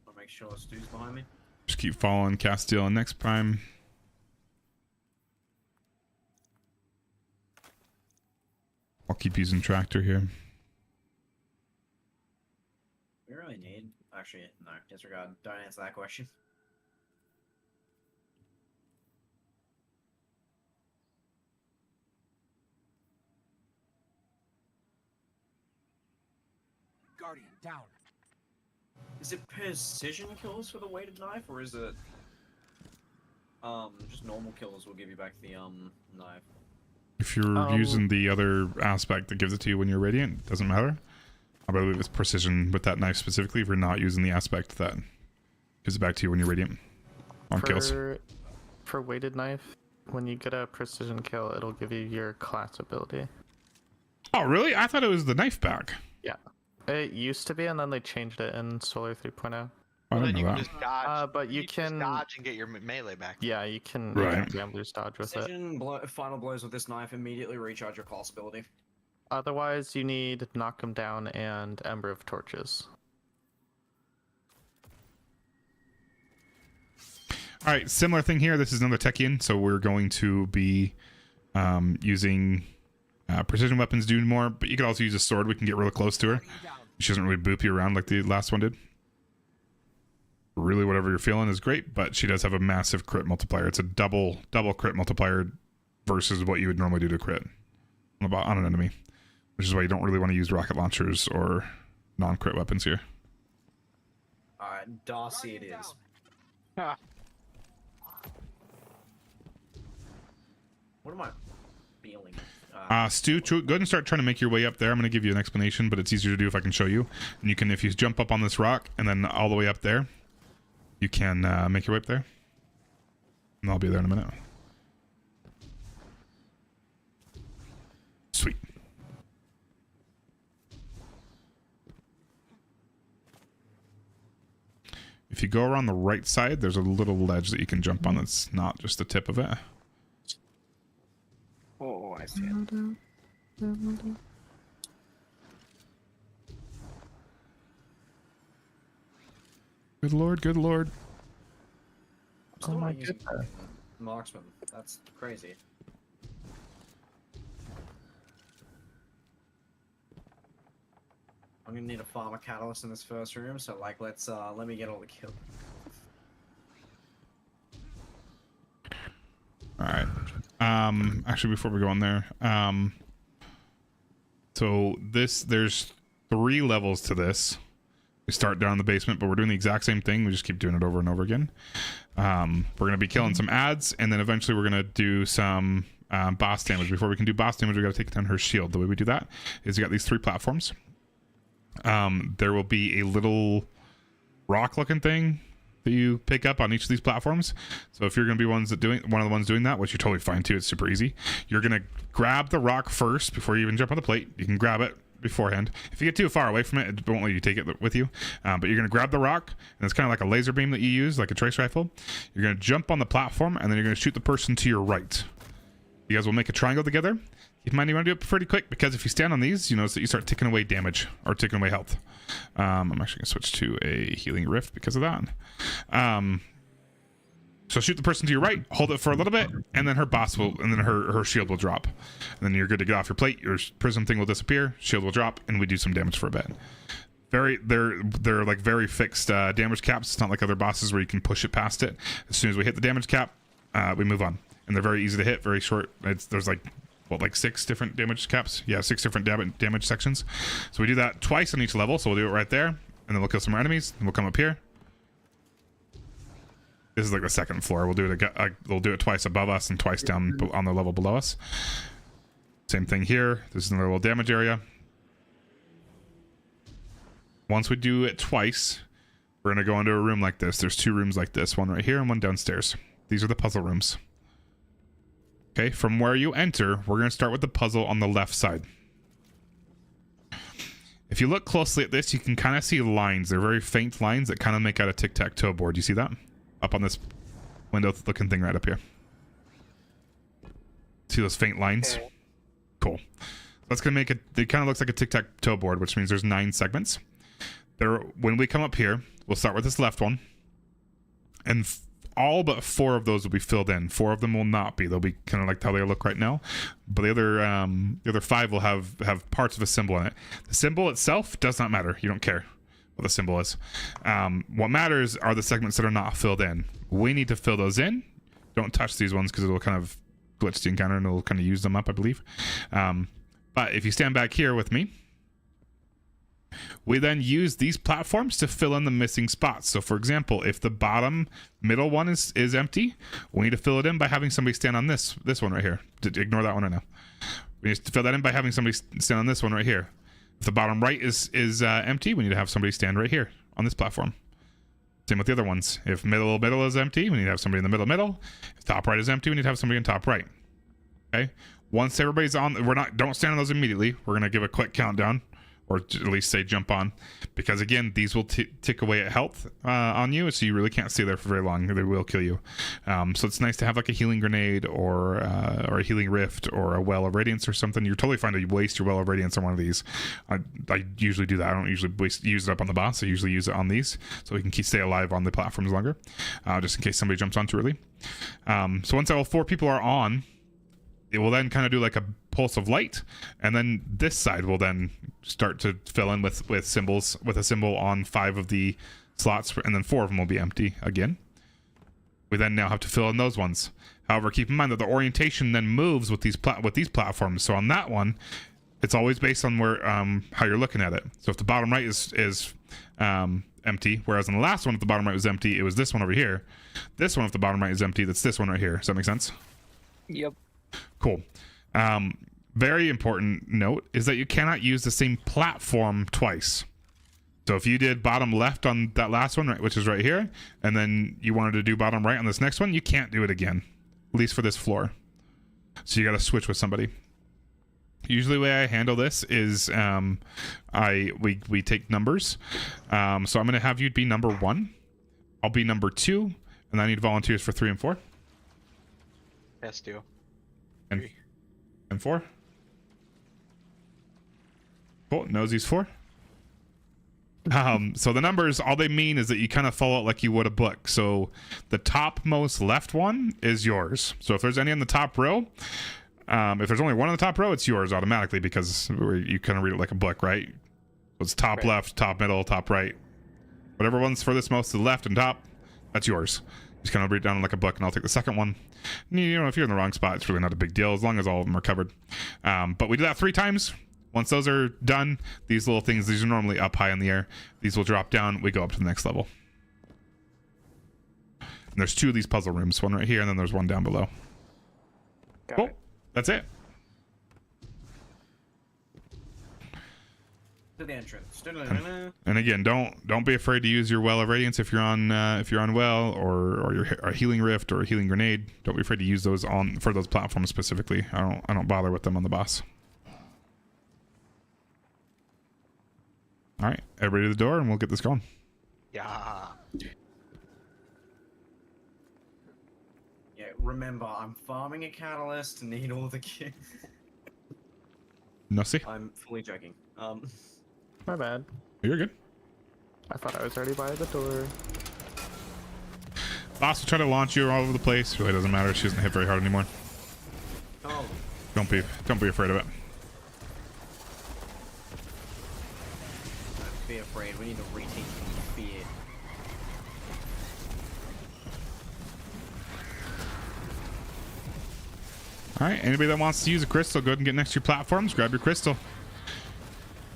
I'll make sure Stu's behind me. Just keep following Castile and next prime. I'll keep using tractor here. We really need. Actually, no, disregard. Don't answer that question. Guardian down. Is it precision kills for the weighted knife, or is it just normal kills will give you back the knife? If you're using the other aspect that gives it to you when you're radiant, it doesn't matter. I believe it's precision with that knife specifically if you're not using the aspect that gives it back to you when you're radiant on kills. For weighted knife, when you get a precision kill, it'll give you your class ability. Oh, really? I thought it was the knife back. Yeah. It used to be, and then they changed it in Solar 3.0. I Well, don't then you know can that. just dodge. But you just can dodge and get your melee back. Yeah, you can Right. Gambler's dodge with it. Precision final blows with this knife immediately recharge your class ability. Otherwise, you need Knock 'em Down and Ember of Torches. All right, similar thing here. This is another Techian, so we're going to be using precision weapons do more, but you could also use a sword. We can get really close to her. She doesn't really boop you around like the last one did. Really, whatever you're feeling is great, but she does have a massive crit multiplier. It's a double crit multiplier versus what you would normally do to crit on an enemy, which is why you don't really want to use rocket launchers or non-crit weapons here. Alright, Darcy it is. What am I feeling? Stu, go ahead and start trying to make your way up there. I'm going to give you an explanation, but it's easier to do if I can show you. And you can, if you jump up on this rock and then all the way up there, you can make your way up there. And I'll be there in a minute. Sweet. If you go around the right side, there's a little ledge that you can jump on that's not just the tip of it. Oh, I see it. Good lord, good lord. Still not using marksman. That's crazy. I'm gonna need a farmer catalyst in this first room, so like let me get all the kills. Alright. Actually before we go on there, so there's 3 levels to this. We start down in the basement, but we're doing the exact same thing. We just keep doing it over and over again. We're gonna be killing some ads, and then eventually we're gonna do some boss damage. Before we can do boss damage, we gotta take down her shield. The way we do that is you got these 3 platforms. There will be a little rock looking thing that you pick up on each of these platforms. So if you're going to be one of the ones doing that, which you're totally fine too, it's super easy. You're going to grab the rock first before you even jump on the plate. You can grab it beforehand. If you get too far away from it, it won't let you take it with you. But you're going to grab the rock, and it's kind of like a laser beam that you use, like a trace rifle. You're going to jump on the platform, and then you're going to shoot the person to your right. You guys will make a triangle together. Keep in mind, you want to do it pretty quick, because if you stand on these, you notice that you start taking away damage or taking away health. I'm actually gonna switch to a healing rift because of that. So shoot the person to your right, hold it for a little bit, and then her shield will drop, and then you're good to get off your plate. Your prism thing will disappear, shield will drop, and we do some damage for a bit. They're like very fixed damage caps. It's not like other bosses where you can push it past it. As soon as we hit the damage cap, we move on, and they're very easy to hit, very short. There's like 6 different damage caps? Yeah, 6 different damage sections. So we do that twice on each level. So we'll do it right there, and then we'll kill some more enemies, and we'll come up here. This is like the second floor. We'll do it twice above us and twice down on the level below us. Same thing here. This is another little damage area. Once we do it twice, we're gonna go into a room like this. There's 2 rooms like this, one right here and one downstairs. These are the puzzle rooms. Okay, from where you enter, we're going to start with the puzzle on the left side. If you look closely at this, you can kind of see lines. They're very faint lines that kind of make out a tic-tac-toe board. You see that? Up on this window-looking thing right up here. See those faint lines? Cool. That's going to make it... It kind of looks like a tic-tac-toe board, which means there's 9 segments. When we come up here, we'll start with this left one. And all but 4 of those will be filled in. 4 of them will not be. They'll be kind of like how they look right now. But the other 5 will have parts of a symbol in it. The symbol itself does not matter. You don't care what the symbol is. What matters are the segments that are not filled in. We need to fill those in. Don't touch these ones because it'll kind of glitch the encounter and it'll kind of use them up, I believe. But if you stand back here with me, we then use these platforms to fill in the missing spots. So for example, if the bottom middle one is empty, we need to fill it in by having somebody stand on this one right here. Ignore that one right now. We need to fill that in by having somebody stand on this one right here. If the bottom right is empty, we need to have somebody stand right here on this platform. Same with the other ones. If middle is empty, we need to have somebody in the middle. If top right is empty, we need to have somebody in top right. Okay. Once everybody's on, don't stand on those immediately. We're gonna give a quick countdown. or at least say jump on, because again, these will tick away at health on you, so you really can't stay there for very long. They will kill you. So it's nice to have like a healing grenade or a healing rift or a well of radiance or something. You're totally fine to waste your well of radiance on one of these. I usually do that. I don't usually use it up on the boss. I usually use it on these so we can stay alive on the platforms longer, just in case somebody jumps on too early. So once all 4 people are on, it will then kind of do like a pulse of light, and then this side will then start to fill in with symbols, with a symbol on 5 of the slots, and then 4 of them will be empty again. We then now have to fill in those ones. However, keep in mind that the orientation then moves with these platforms. So on that one, it's always based on where how you're looking at it. So if the bottom right is empty, whereas on the last one, if the bottom right was empty, it was this one over here. This one, if the bottom right is empty, that's this one right here. Does that make sense? Yep. Cool. Very important note is that you cannot use the same platform twice. So if you did bottom left on that last one, right, which is right here, and then you wanted to do bottom right on this next one, you can't do it again, at least for this floor. So you got to switch with somebody. Usually the way I handle this is we take numbers. So I'm going to have you be number 1. I'll be number 2, and I need volunteers for 3 and 4. Yes, do. And 4. Cool. Nosy's 4. So the numbers, all they mean is that you kind of follow it like you would a book. So the topmost left one is yours. So if there's any on the top row, if there's only one on the top row, it's yours automatically, because you kind of read it like a book, right? So it's top left, top middle, top right. Whatever one's furthest most to the left and top, that's yours. Just kind of read it down like a book, and I'll take the second one. You know, if you're in the wrong spot, it's really not a big deal as long as all of them are covered. But we do that 3 times. Once those are done, these little things, these are normally up high in the air. These will drop down. We go up to the next level. And there's 2 of these puzzle rooms, one right here, and then there's one down below. Cool. That's it. To the entrance. And again, don't be afraid to use your well of radiance if you're on well, or your a healing rift or a healing grenade. Don't be afraid to use those for those platforms specifically. I don't bother with them on the boss. All right, everybody to the door, and we'll get this going. Yeah. Yeah, remember, I'm farming a catalyst to need all the kids. No, see? I'm fully joking. My bad. You're good. I thought I was already by the door. Boss will try to launch you all over the place. Really doesn't matter. She doesn't hit very hard anymore. Oh. Don't be afraid of it. Be afraid. We need to reteach them fear. All right, anybody that wants to use a crystal, go ahead and get next to your platforms. Grab your crystal.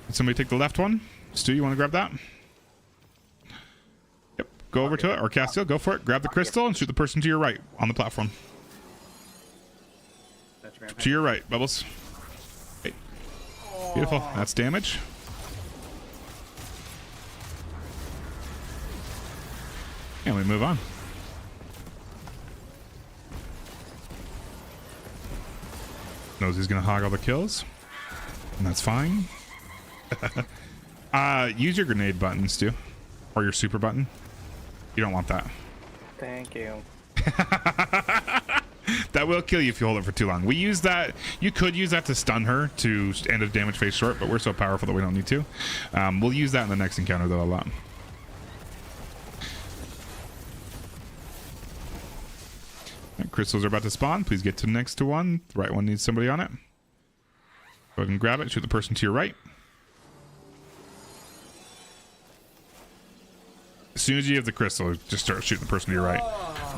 Did somebody take the left one? Stu, you want to grab that? Yep. Go over to it, or Castiel, go for it. Grab the crystal and shoot the person to your right on the platform. To your right, Bubbles. Hey. Beautiful. That's damage. And we move on. Nosy's gonna hog all the kills, and that's fine. Use your grenade buttons, Stu, or your super button. You don't want that. Thank you. That will kill you if you hold it for too long. We use that. You could use that to stun her to end a damage phase short, but we're so powerful that we don't need to. We'll use that in the next encounter though a lot. Right, crystals are about to spawn. Please get to next to one. The right one needs somebody on it. Go ahead and grab it. Shoot the person to your right. As soon as you have the crystal, just start shooting the person to your right.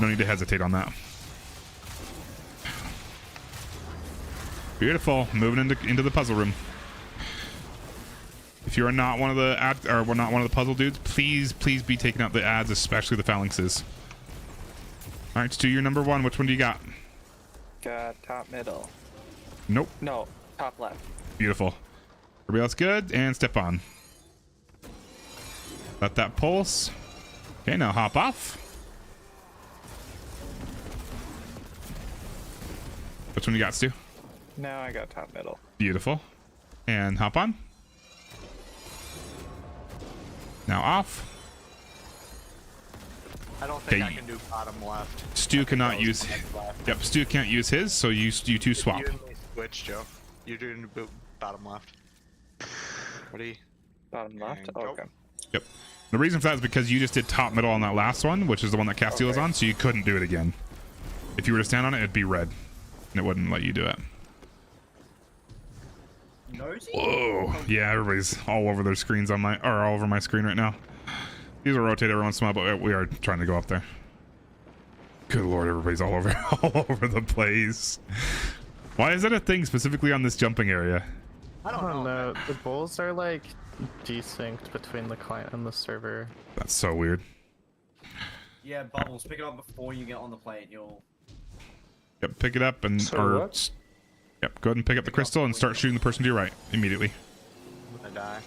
No need to hesitate on that. Beautiful. Moving into the puzzle room. If you are not one of the not one of the puzzle dudes, please be taking out the ads, especially the phalanxes. All right, Stu, you're number 1. Which one do you got? Got top middle. Nope. No, top left. Beautiful. Everybody else good? And step on. Let that pulse. Okay, now hop off. Which one you got, Stu? Now I got top middle. Beautiful. And hop on. Now off. I don't think Okay. I can do bottom left. Stu cannot use. Left. Yep, Stu can't use his, so you two swap. You and me switch, Joe. You're doing bottom left. Ready? Bottom left? And go. Okay. Yep. The reason for that is because you just did top middle on that last one, which is the one that Castile is on, so you couldn't do it again. If you were to stand on it, it'd be red, and it wouldn't let you do it. Nosy? Whoa. Yeah, everybody's all over their screens on my, or all over my screen right now. These will rotate every once in a while, but we are trying to go up there. Good lord, everybody's all over all over the place. Why is that a thing specifically on this jumping area? I don't know. The goals are like desynced between the client and the server. That's so weird. Yeah, Bubbles, pick it up before you get on the plate. You'll. Yep, pick it up and yep, go ahead and pick up the crystal and start shooting the person to your right immediately. I die.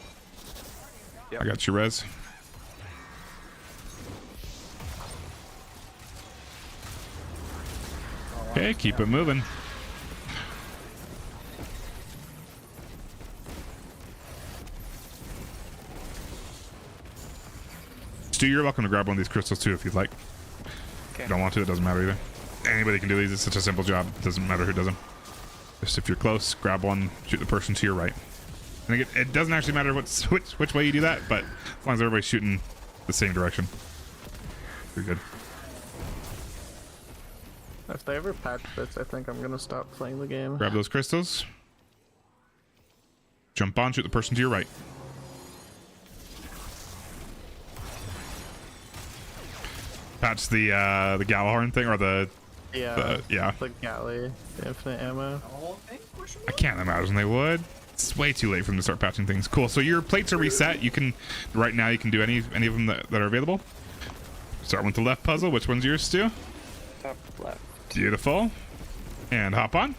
I got you, Rez. Okay, keep it moving. Stu, you're welcome to grab one of these crystals too if you'd like. If you don't want to, it doesn't matter either. Anybody can do these. It's such a simple job. It doesn't matter who does them. Just if you're close, grab one, shoot the person to your right. And again, it doesn't actually matter which way you do that, but as long as everybody's shooting the same direction, you're good. If they ever patch this, I think I'm gonna stop playing the game. Grab those crystals. Jump on, shoot the person to your right. Patch the Galahorn thing, or the the galley, the infinite ammo. I can't imagine they would. It's way too late for them to start patching things. Cool. So your plates are reset. You can right now you can do any of them that are available. Start with the left puzzle. Which one's yours, Stu? Top left. Beautiful. And hop on.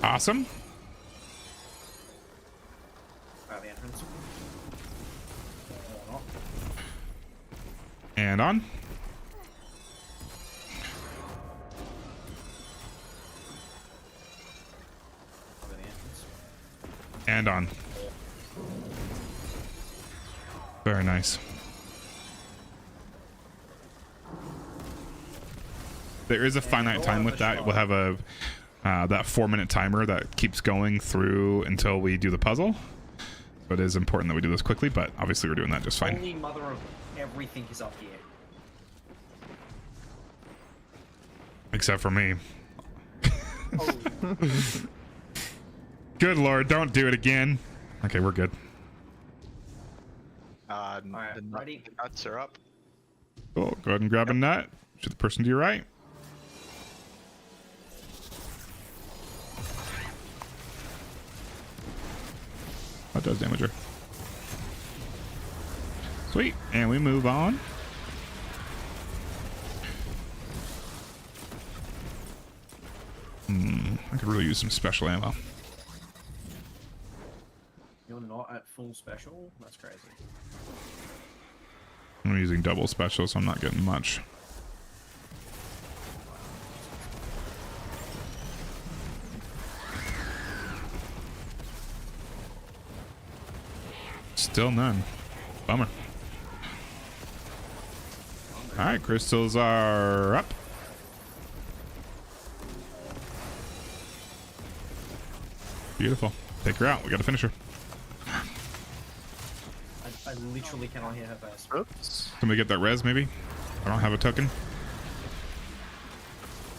Awesome. The entrance. And on. And on. Very nice. There is a finite time with that. We'll have a that 4-minute timer that keeps going through until we do the puzzle. So it is important that we do this quickly, but obviously we're doing that just fine. Holy mother of everything is up here. Except for me. Good lord, don't do it again. Okay, we're good. The nuts are up. Cool. Go ahead and grab a nut. Shoot the person to your right. That does damage her. Sweet. And we move on. I could really use some special ammo. You're not at full special? That's crazy. I'm using double special, so I'm not getting much. Still none. Bummer. Alright, crystals are up. Beautiful. Take her out. We gotta finish her. I literally cannot hear her first. Oops. Somebody get that res, maybe? I don't have a token.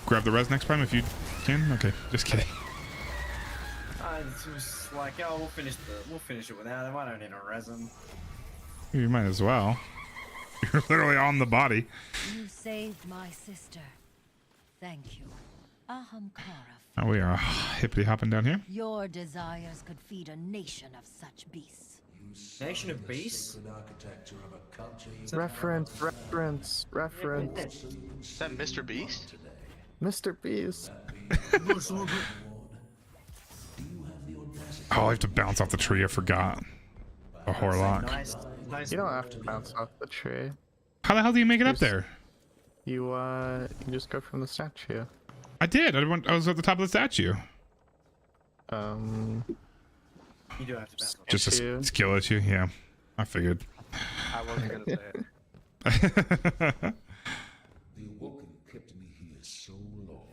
Grab the res next time if you can. Okay, just kidding. It was like, oh, we'll finish it without him. I don't need a resin. You might as well. You're literally on the body. You saved my sister. Thank you. Ahamkara. Oh, we are hippity hopping down here. Your desires could feed a nation of such beasts. Nation of beasts? Reference. Is that Mr. Beast? Mr. Beast. Oh, I have to bounce off the tree. I forgot. A Horlock. You don't have to bounce off the tree. How the hell do you make it up there? You just go from the statue. I did. I was at the top of the statue. You do have to bounce. Just a skill issue. Yeah, I figured. I wasn't gonna say it. The Awoken kept me here so long.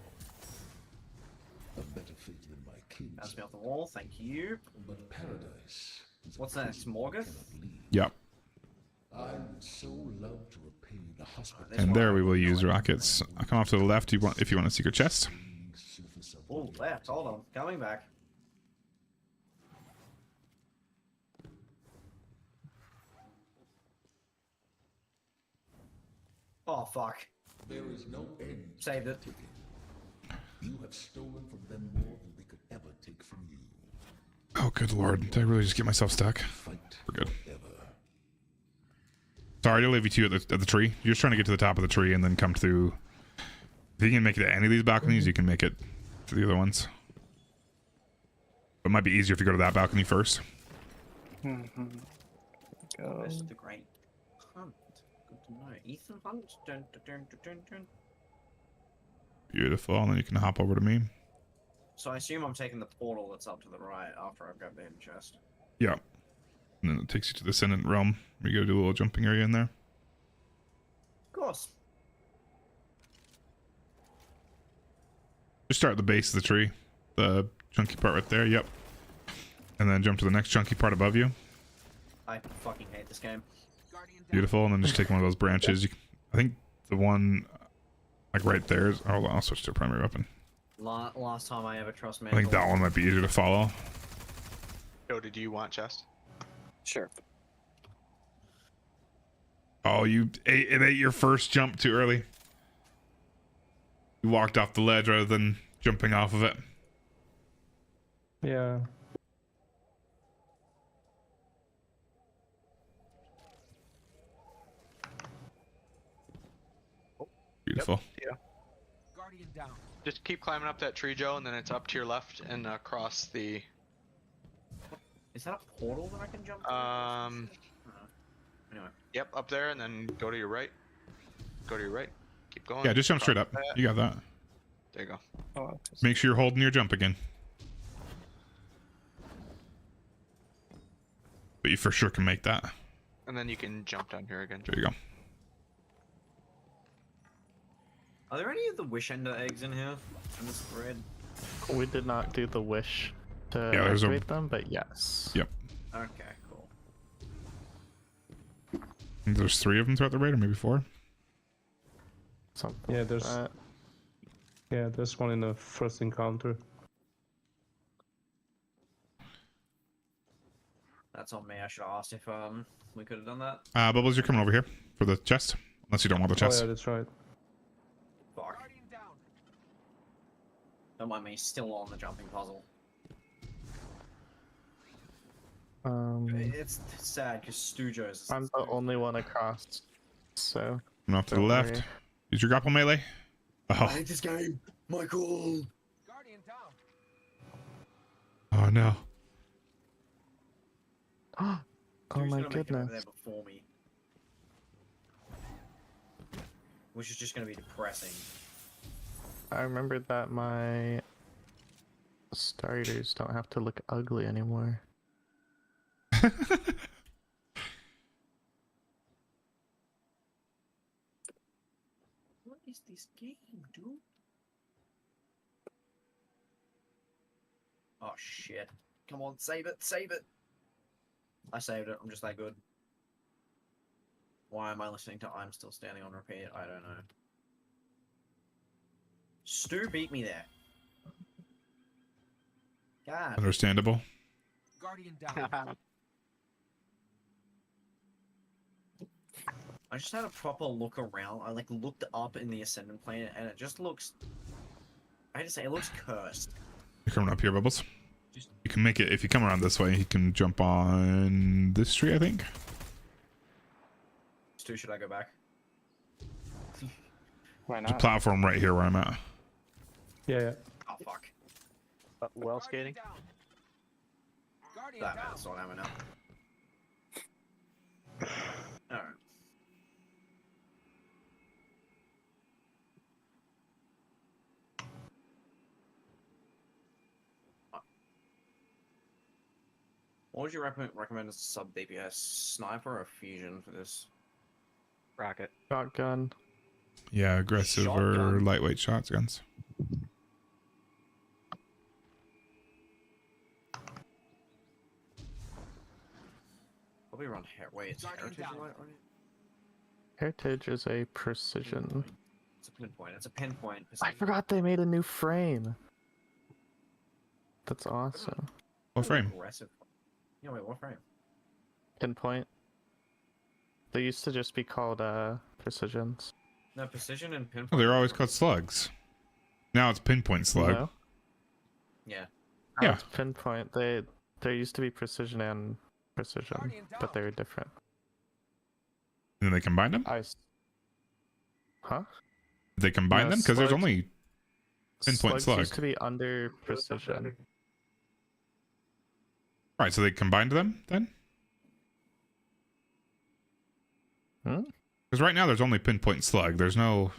A better fate than my kin. Bounce me off the wall. Thank you. But paradise. What's next? Morgoth? Yep. I would so love to repay the hospital. And there we will use rockets. I'll come off to the left. If you want a secret chest. Oh, left. Hold on. Coming back. Oh, fuck. There is no end. Saved it. You have stolen from them more than they could ever take from you. Oh, good lord. Did I really just get myself stuck? We're good. Sorry to leave you two at the tree. You're just trying to get to the top of the tree and then come through. If you can make it to any of these balconies, you can make it to the other ones. It might be easier if you go to that balcony first. This is the great hunt. Good to know. Ethan Hunt. Dun, dun, dun, dun, dun, dun. Beautiful. And then you can hop over to me. So I assume I'm taking the portal that's up to the right after I've grabbed the hidden chest. Yeah. And then it takes you to the Ascendant Realm. Where you gotta do a little jumping area in there. Of course. Just start at the base of the tree. The chunky part right there. Yep. And then jump to the next chunky part above you. I fucking hate this game. Beautiful. And then just take one of those branches. I think the one like right there is... Hold on, I'll switch to a primary weapon. Last time I ever trust me. I think that one might be easier to follow. Yo, did you want chest? Sure. Oh, it ate your first jump too early. You walked off the ledge rather than jumping off of it. Yeah. Beautiful. Yeah. Guardian down. Just keep climbing up that tree, Joe, and then it's up to your left and across the. Is that a portal that I can jump through? Anyway. Yep, up there, and then go to your right. Go to your right. Keep going. Yeah, just jump straight up. You got that. There you go. Oh, Make sure you're holding your jump again. But you for sure can make that. And then you can jump down here again. There you go. Are there any of the Wish Ender eggs in here? In this thread? We did not do the wish to there's activate them, but yes. Yep. Okay, cool. And there's 3 of them throughout the raid, or maybe 4. Something Yeah, like there's that. there's one in the first encounter. That's on me. I should have asked if we could have done that. Bubbles, you're coming over here for the chest. Unless you don't want the chest. Oh yeah, that's right. Fuck. Don't mind me, still on the jumping puzzle. It's sad because Stujo's. I'm the only one across, so. Coming off to the don't left. worry. Use your grapple melee. I Oh. hate this game, Michael. Guardian down. Oh no. Oh Who's my gonna make it over there goodness. before me? Which is just gonna be depressing. I remembered that my starters don't have to look ugly anymore. What is this game, dude? Oh shit. Come on, save it, save it. I saved it, I'm just that good. Why am I listening to I'm Still Standing on repeat? I don't know. Stu beat me there. God. Understandable. Guardian down. I just had a proper look around. I like looked up in the Ascendant planet and it just looks... I had to say, it looks cursed. You're coming up here, Bubbles. You can make it, if you come around this way, you can jump on this tree, I think. Stu, should I go back? Why There's a not? platform right here where I'm at. Yeah. Oh, fuck. Well skating. Guardian That down. man's not having it. Alright. What would you recommend as a sub DPS? Sniper or fusion for this? Rocket. Shotgun. Yeah, aggressive or Shotgun. lightweight shotguns. Probably run it's Guardian heritage. down. Right? Heritage is a precision. It's a pinpoint. It's a pinpoint. I forgot they made a new frame. That's awesome. What frame? Aggressive. Yeah, wait, what frame? Pinpoint. They used to just be called precisions. No, precision and pinpoint. Oh, they're always called slugs. Now it's pinpoint slug. No? Yeah. Yeah. It's pinpoint. There used to be precision and precision, but they're different. And then they combined them? Huh? Did they combine No, them? Because there's slugs- only pinpoint Slugs slug. used to be under precision. Right, so they combined them then? Hmm? Because right now there's only pinpoint slug. There's no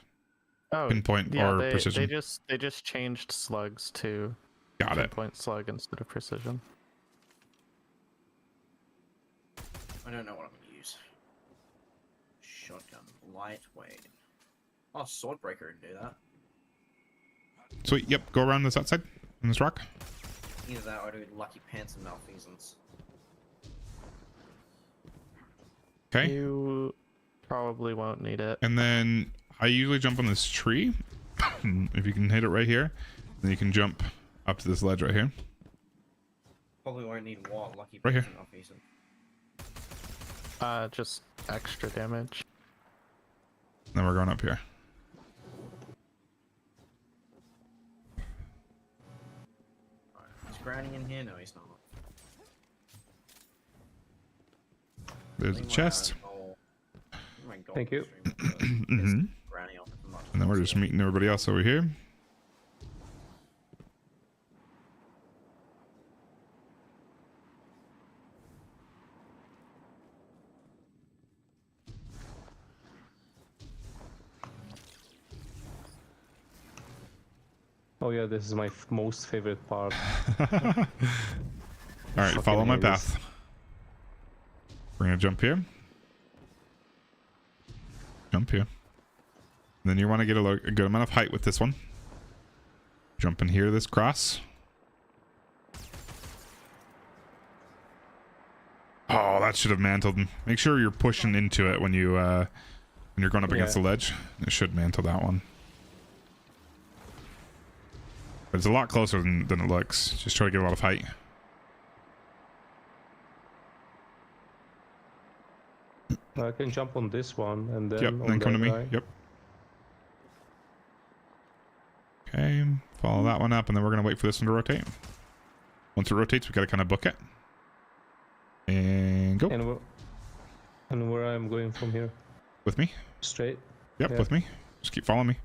Oh, pinpoint yeah, or they precision. they just changed slugs to Got it. pinpoint slug instead of precision. I don't know what I'm gonna use. Shotgun, lightweight. Oh, swordbreaker would do that. Sweet, yep, go around this outside in this rock. Either that or do lucky pants and malfeasance. Okay. You probably won't need it. And then I usually jump on this tree. If you can hit it right here, then you can jump up to this ledge right here. Probably won't need what? Lucky Right pants here. and malfeasance. Just extra damage. Then we're going up here. Is Granny in here? No, he's not. There's a chest. Thank you. Mhm. And then we're just meeting everybody else over here. Oh yeah, this is my most favorite part. All right, follow my path. We're gonna jump here. Jump here. And then you want to get a good amount of height with this one. Jump in here, this cross. Oh, that should have mantled. Make sure you're pushing into it when you're going up against the ledge. It should mantle that one. But it's a lot closer than it looks. Just try to get a lot of height. I can jump on this one and then Yep, on then come to that me. guy. Yep. Okay, follow that one up, and then we're gonna wait for this one to rotate. Once it rotates, we gotta kind of book it. And go. And where I'm going from here? With me? Straight? Yep, Yeah. with me. Just keep following me.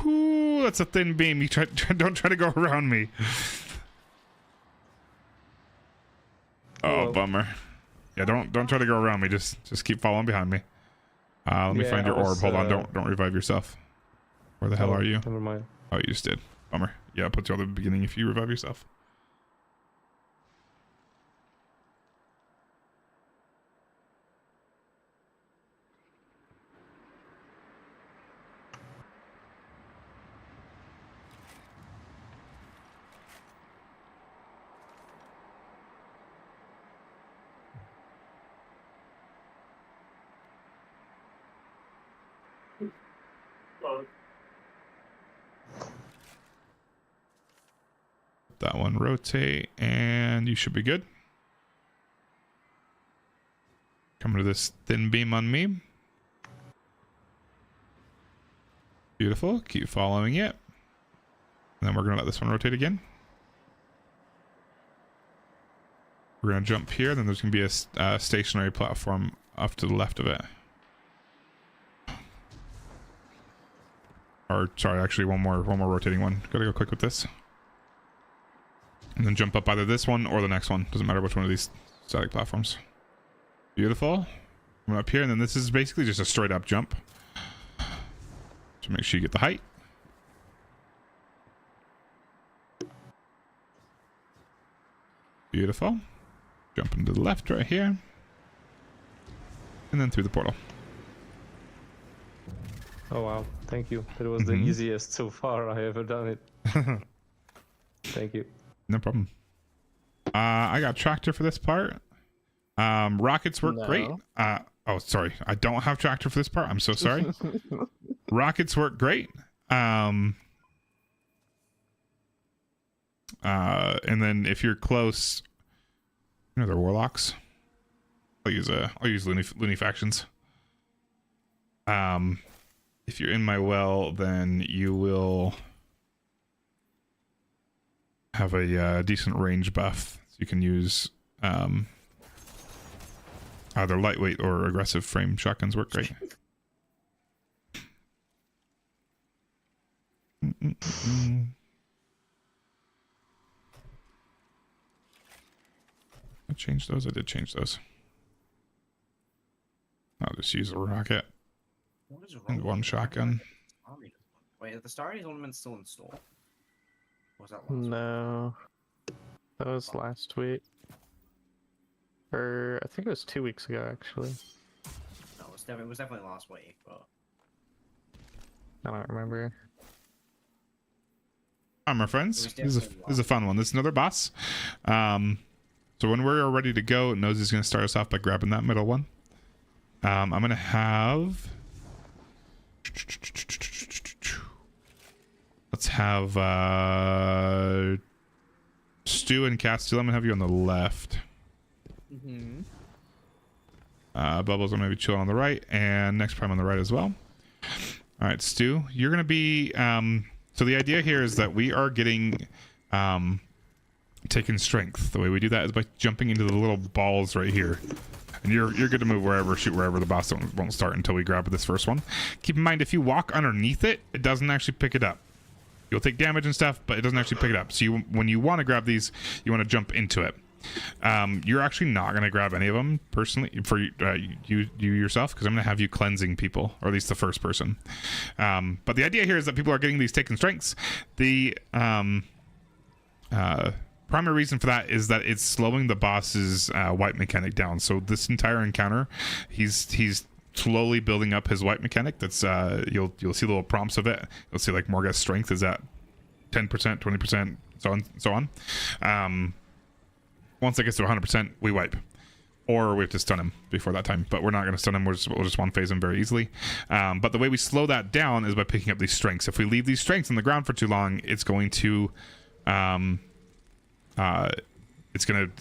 Ooh, that's a thin beam. You don't try to go around me. Oh, Well- bummer. Yeah, don't try to go around me. Just keep following behind me. Let me Yeah, find your I orb. was, Hold on, don't revive yourself. Where the hell Oh, are you? Never mind. Oh, you just did. Bummer. Yeah, I'll put you at the beginning if you revive yourself. That one rotate, and you should be good. Come to this thin beam on me. Beautiful. Keep following it. And then we're going to let this one rotate again. We're going to jump here. Then there's going to be a stationary platform off to the left of it. Or, sorry, actually one more rotating one. Gotta go quick with this. And then jump up either this one or the next one. Doesn't matter which one of these static platforms. Beautiful. Come up here, and then this is basically just a straight up jump. So make sure you get the height. Beautiful. Jumping to the left right here. And then through the portal. Oh wow, thank you. It was the easiest so far I ever done it. Thank you. No problem. I got tractor for this part. Rockets work great. Oh, sorry. I don't have tractor for this part. I'm so sorry. Rockets work great. And then if you're close, you know, they're warlocks. I'll use loony factions. If you're in my well, then you will have a decent range buff. So you can use either lightweight or aggressive frame shotguns work great. I changed those. I did change those. I'll just use a rocket and one shotgun. Wait, are the Star Rays ornaments still in store? Or was that last No. That was last week. Or I think it was 2 weeks ago, actually. No, it was definitely last week, but... I don't remember. All right, my friends. This is a fun one. This is another boss. So when we're ready to go, Nosey's going to start us off by grabbing that middle one. I'm going to have... Let's have Stu and Castile. I'm going to have you on the left. Bubbles, I'm going to be chilling on the right. And Next Prime on the right as well. All right, Stu, you're going to be... so the idea here is that we are getting... taking strength. The way we do that is by jumping into the little balls right here. And you're good to move wherever, shoot wherever. The boss won't start until we grab this first one. Keep in mind, if you walk underneath it, it doesn't actually pick it up. You'll take damage and stuff, but it doesn't actually pick it up. So when you want to grab these, you want to jump into it. You're actually not going to grab any of them personally for you yourself, because I'm going to have you cleansing people, or at least the first person. But the idea here is that people are getting these taken strengths. The primary reason for that is that it's slowing the boss's wipe mechanic down. So this entire encounter, he's slowly building up his wipe mechanic. That's you'll see little prompts of it. You'll see like Morgheth's strength is at 10%, 20%, so on. Once it gets to 100%, we wipe, or we have to stun him before that time. But we're not going to stun him. We'll just one phase him very easily. But the way we slow that down is by picking up these strengths. If we leave these strengths on the ground for too long, it's going to it's gonna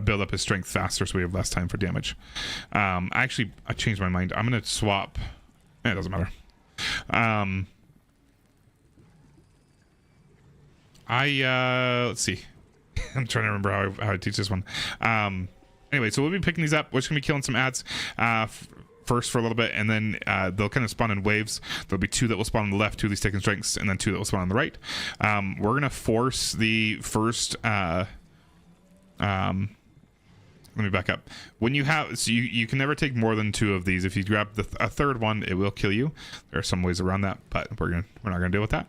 build up his strength faster, so we have less time for damage. I changed my mind. I'm gonna swap. It doesn't matter. Let's see. I'm trying to remember how I teach this one. Anyway, so we'll be picking these up. We're just gonna be killing some ads first for a little bit, and then they'll kind of spawn in waves. There'll be 2 that will spawn on the left, 2 of these taking strengths, and then 2 that will spawn on the right. We're gonna force the first let me back up. When you have, so you can never take more than 2 of these. If you grab a third one, it will kill you. There are some ways around that, but we're not gonna deal with that.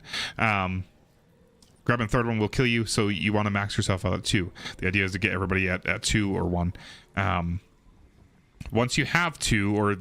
Grabbing a third one will kill you, so you want to max yourself out at 2. The idea is to get everybody at 2 or 1. Once you have 2, or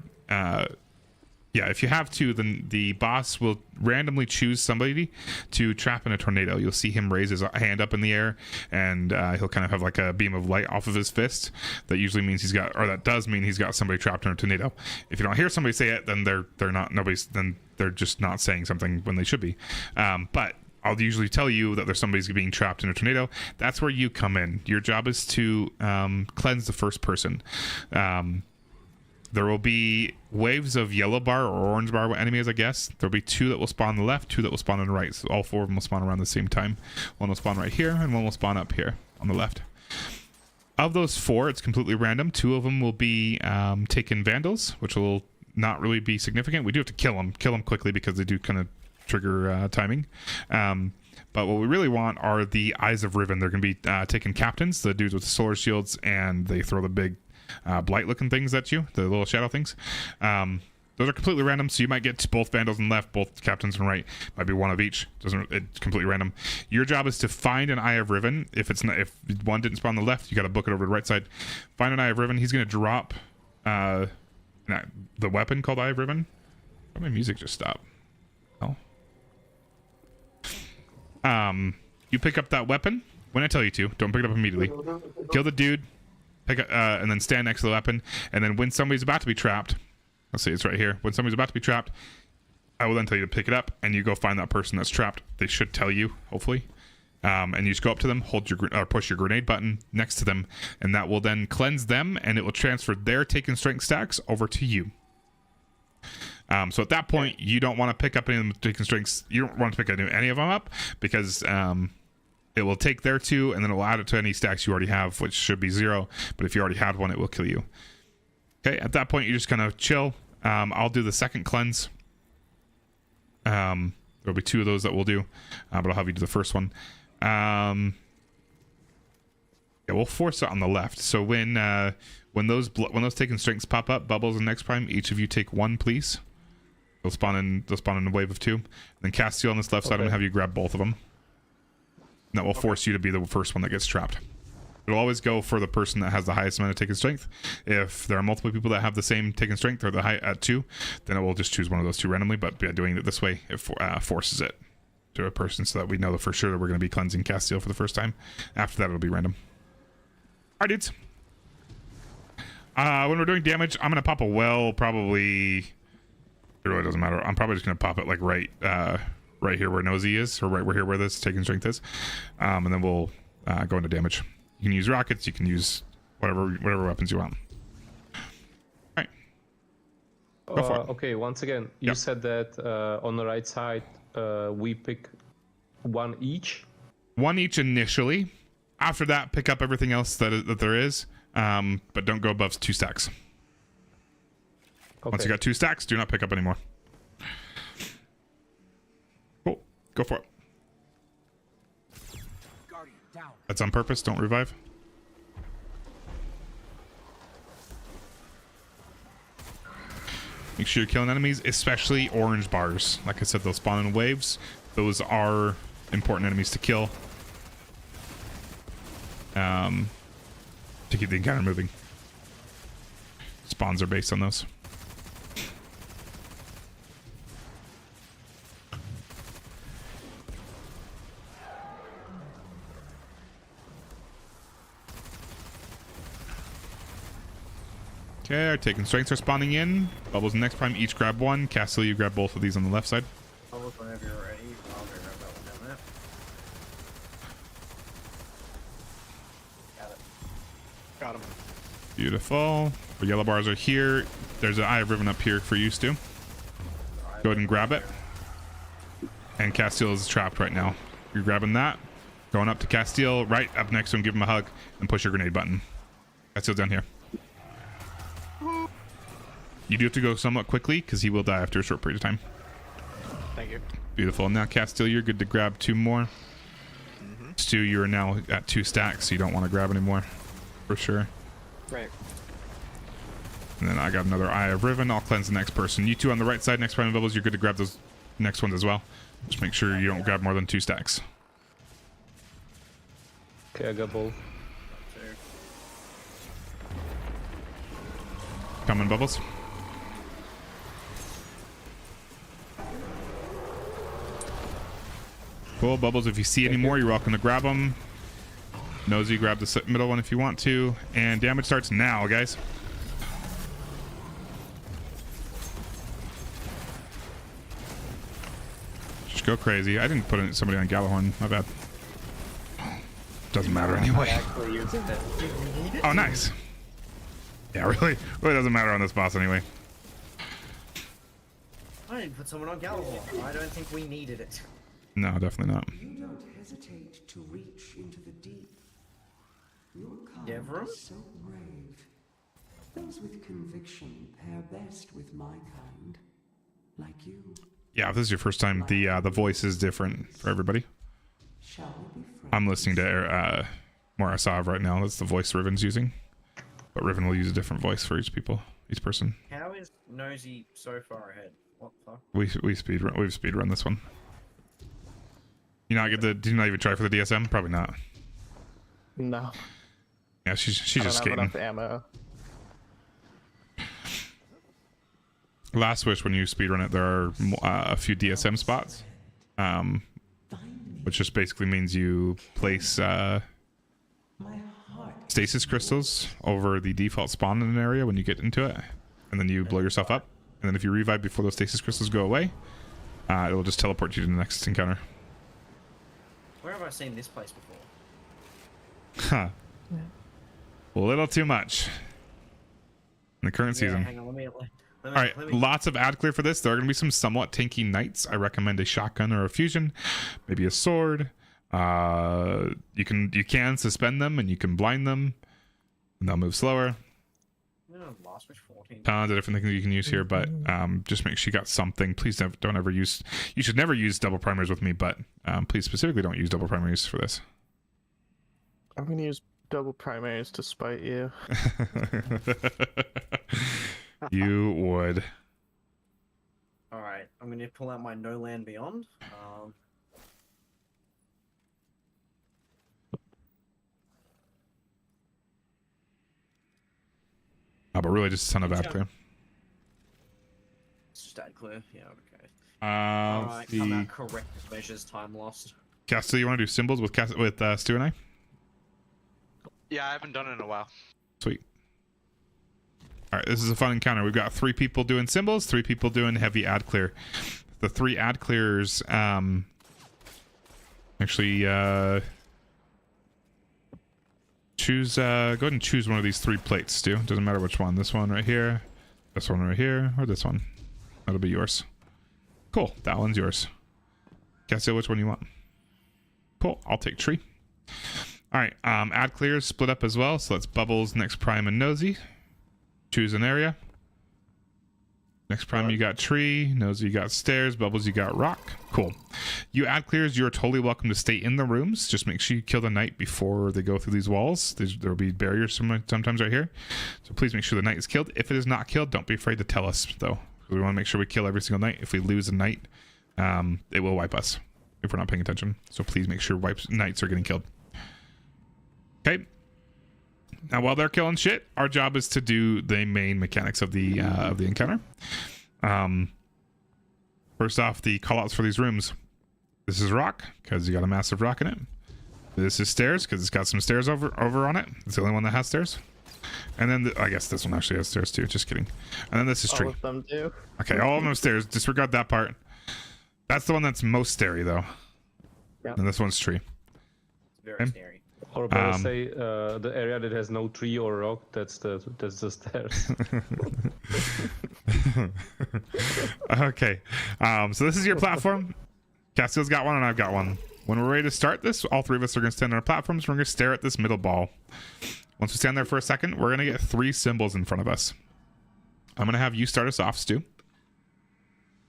if you have 2, then the boss will randomly choose somebody to trap in a tornado. You'll see him raise his hand up in the air, and he'll kind of have like a beam of light off of his fist. That usually means that does mean he's got somebody trapped in a tornado. If you don't hear somebody say it, then they're just not saying something when they should be. But I'll usually tell you that there's somebody's being trapped in a tornado. That's where you come in. Your job is to cleanse the first person. There will be waves of yellow bar or orange bar enemies, I guess. There'll be 2 that will spawn on the left, 2 that will spawn on the right. So all 4 of them will spawn around the same time. 1 will spawn right here, and 1 will spawn up here on the left. Of those 4, it's completely random. 2 of them will be taken vandals, which will not really be significant. We do have to kill them quickly, because they do kind of trigger timing. But what we really want are the Eyes of Riven. They're going to be taking captains, the dudes with the solar shields, and they throw the big blight looking things at you, the little shadow things. Those are completely random, so you might get both vandals on left, both captains on right. Might be one of each. It's completely random. Your job is to find an Eye of Riven. If one didn't spawn on the left, you got to book it over to the right side. Find an Eye of Riven. He's going to drop the weapon called Eye of Riven. Oh, my music just stopped. Oh. You pick up that weapon when I tell you to. Don't pick it up immediately. Kill the dude, and then stand next to the weapon. And then when somebody's about to be trapped, let's see, it's right here. When somebody's about to be trapped, I will then tell you to pick it up, and you go find that person that's trapped. They should tell you, hopefully. And you just go up to them, push your grenade button next to them, and that will then cleanse them, and it will transfer their taken strength stacks over to you. So at that point, you don't want to pick up any of them taken strengths. You don't want to pick any of them up because it will take their 2, and then it will add it to any stacks you already have, which should be 0. But if you already had one, it will kill you. Okay, at that point, you just kind of chill. I'll do the second cleanse. There'll be 2 of those that we'll do, but I'll have you do the first one. Yeah, we'll force it on the left. So when those taken strengths pop up, Bubbles and Next Prime, each of you take 1, please. They'll spawn in a wave of 2. And then Castiel on this left side, I'm gonna have you grab both of them. And that will force you to be the first one that gets trapped. It'll always go for the person that has the highest amount of taken strength. If there are multiple people that have the same taken strength or the high at 2, then it will just choose one of those 2 randomly. But by doing it this way, it forces it to a person so that we know for sure that we're going to be cleansing Castiel for the first time. After that, it'll be random. All right, dudes. When we're doing damage, I'm going to pop a well, probably. It really doesn't matter. I'm probably just going to pop it like right here where Nosy is, or right here where this taken strength is. And then we'll go into damage. You can use rockets, you can use whatever weapons you want. Alright. Go for it. Okay, once again, you said that on the right side we pick 1 each? 1 each initially. After that, pick up everything else that there is, but don't go above 2 stacks. Okay. Once you got 2 stacks, do not pick up anymore. Cool. Go for it. That's on purpose. Don't revive. Make sure you're killing enemies, especially orange bars. Like I said, they'll spawn in waves. Those are important enemies to kill. To keep the encounter moving. Spawns are based on those. Okay, our taken strengths are spawning in. Bubbles and Next Prime each grab 1. Castle, you grab both of these on the left side. Bubbles, whenever you're ready, I'll grab that one down there. Got it. Got him. Beautiful. The yellow bars are here. There's an Eye of Riven up here for you, Stu. Go ahead and grab it. And Castiel is trapped right now. You're grabbing that. Going up to Castiel, right up next to him, give him a hug, and push your grenade button. Castiel's down here. You do have to go somewhat quickly because he will die after a short period of time. Thank you. Beautiful. Now, Castiel, you're good to grab 2 more. Stu, you are now at 2 stacks, so you don't want to grab any more. For sure. Right. And then I got another Eye of Riven. I'll cleanse the next person. You 2 on the right side, Next Prime and Bubbles, you're good to grab those next ones as well. Just make sure you don't grab more than 2 stacks. Okay, I got both. Coming, Bubbles. Cool, Bubbles, if you see any more, you're welcome to grab them. Nosy, grab the middle one if you want to. And damage starts now, guys. Just go crazy. I didn't put somebody on Gallahorn. My bad. Doesn't matter anyway. Oh, nice. Yeah, really doesn't matter on this boss anyway. I didn't put someone on Gallahorn. I don't think we needed it. No, definitely not. You don't hesitate to reach into the deep. Your kind Devrim? is so brave. Those with conviction pair best with my kind, like you. Yeah, if this is your first time, the voice is different for everybody. Shall we be friends? I'm listening to Morasav right now. That's the voice Riven's using. But Riven will use a different voice for each person. How is Nosy so far ahead? What the fuck? We've speed run this one. You not get the? Did you not even try for the DSM? Probably not. No. Yeah, she's I just don't have skating. enough ammo. Last wish, when you speedrun it, there are a few DSM spots, which just basically means you place stasis crystals over the default spawn in an area when you get into it, and then you blow yourself up. And then if you revive before those stasis crystals go away, it will just teleport you to the next encounter. Where have I seen this place before? Huh. A little too much in the current season. Hang on, let me All right, lots of ad clear for this. There are going to be some somewhat tanky knights. I recommend a shotgun or a fusion, maybe a sword. You can suspend them and you can blind them, and they'll move slower. Last wish 14. Tons of different things you can use here, but just make sure you got something. Please don't ever use. You should never use double primaries with me, but please specifically don't use double primaries for this. I'm gonna use double primaries to spite you. You would. Alright, I'm gonna pull out my No Land Beyond. But really just a ton of ad clear. It's just ad clear, yeah, okay. Alright, come out correct measures, time lost. Castle, you want to do symbols with Stu and I? Yeah, I haven't done it in a while. Sweet. All right, this is a fun encounter. We've got 3 people doing symbols, 3 people doing heavy ad clear. The 3 ad clears actually choose. Go ahead and choose one of these 3 plates, Stu. Doesn't matter which one. This one right here, this one right here, or this one. That'll be yours. Cool. That one's yours. Cassio, which one you want? Cool. I'll take tree. All right. Ad clears split up as well. So let's Bubbles, Next Prime, and Nosy. Choose an area. Next Prime, you got tree. Nosy, you got stairs. Bubbles, you got rock. Cool. You ad clears, you're totally welcome to stay in the rooms. Just make sure you kill the knight before they go through these walls. There will be barriers sometimes right here. So please make sure the knight is killed. If it is not killed, don't be afraid to tell us, though. We want to make sure we kill every single knight. If we lose a knight, it will wipe us if we're not paying attention. So please make sure knights are getting killed. Okay. Now, while they're killing shit, our job is to do the main mechanics of the encounter. First off, the callouts for these rooms. This is rock, because you got a massive rock in it. This is stairs, because it's got some stairs over on it. It's the only one that has stairs. And then, I guess this one actually has stairs too, just kidding. And then this is tree. All of them do. Okay, all of them have stairs. Disregard that part. That's the one that's most stairy, though. Yeah. And this one's tree. It's very scary. Or better say, the area that has no tree or rock, that's the stairs. Okay, so this is your platform. Castiel's got one and I've got one. When we're ready to start this, all 3 of us are going to stand on our platforms. We're going to stare at this middle ball. Once we stand there for a second, we're going to get 3 symbols in front of us. I'm going to have you start us off, Stu.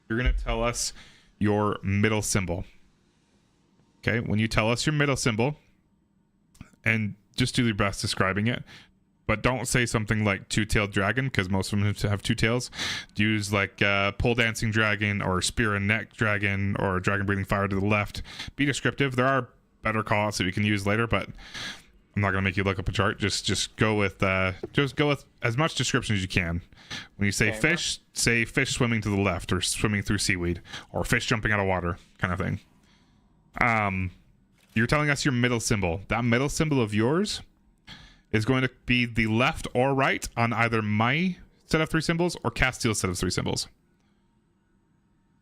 You're going to tell us your middle symbol. Okay, when you tell us your middle symbol, and just do your best describing it, but don't say something like 2-tailed dragon, because most of them have 2 tails. Use like pole dancing dragon, or spear and neck dragon, or dragon breathing fire to the left. Be descriptive. There are better callouts that we can use later, but I'm not gonna make you look up a chart. Just go with as much description as you can. When you say fish, say fish swimming to the left, or swimming through seaweed, or fish jumping out of water, kind of thing. You're telling us your middle symbol. That middle symbol of yours is going to be the left or right on either my set of 3 symbols or Castiel's set of 3 symbols.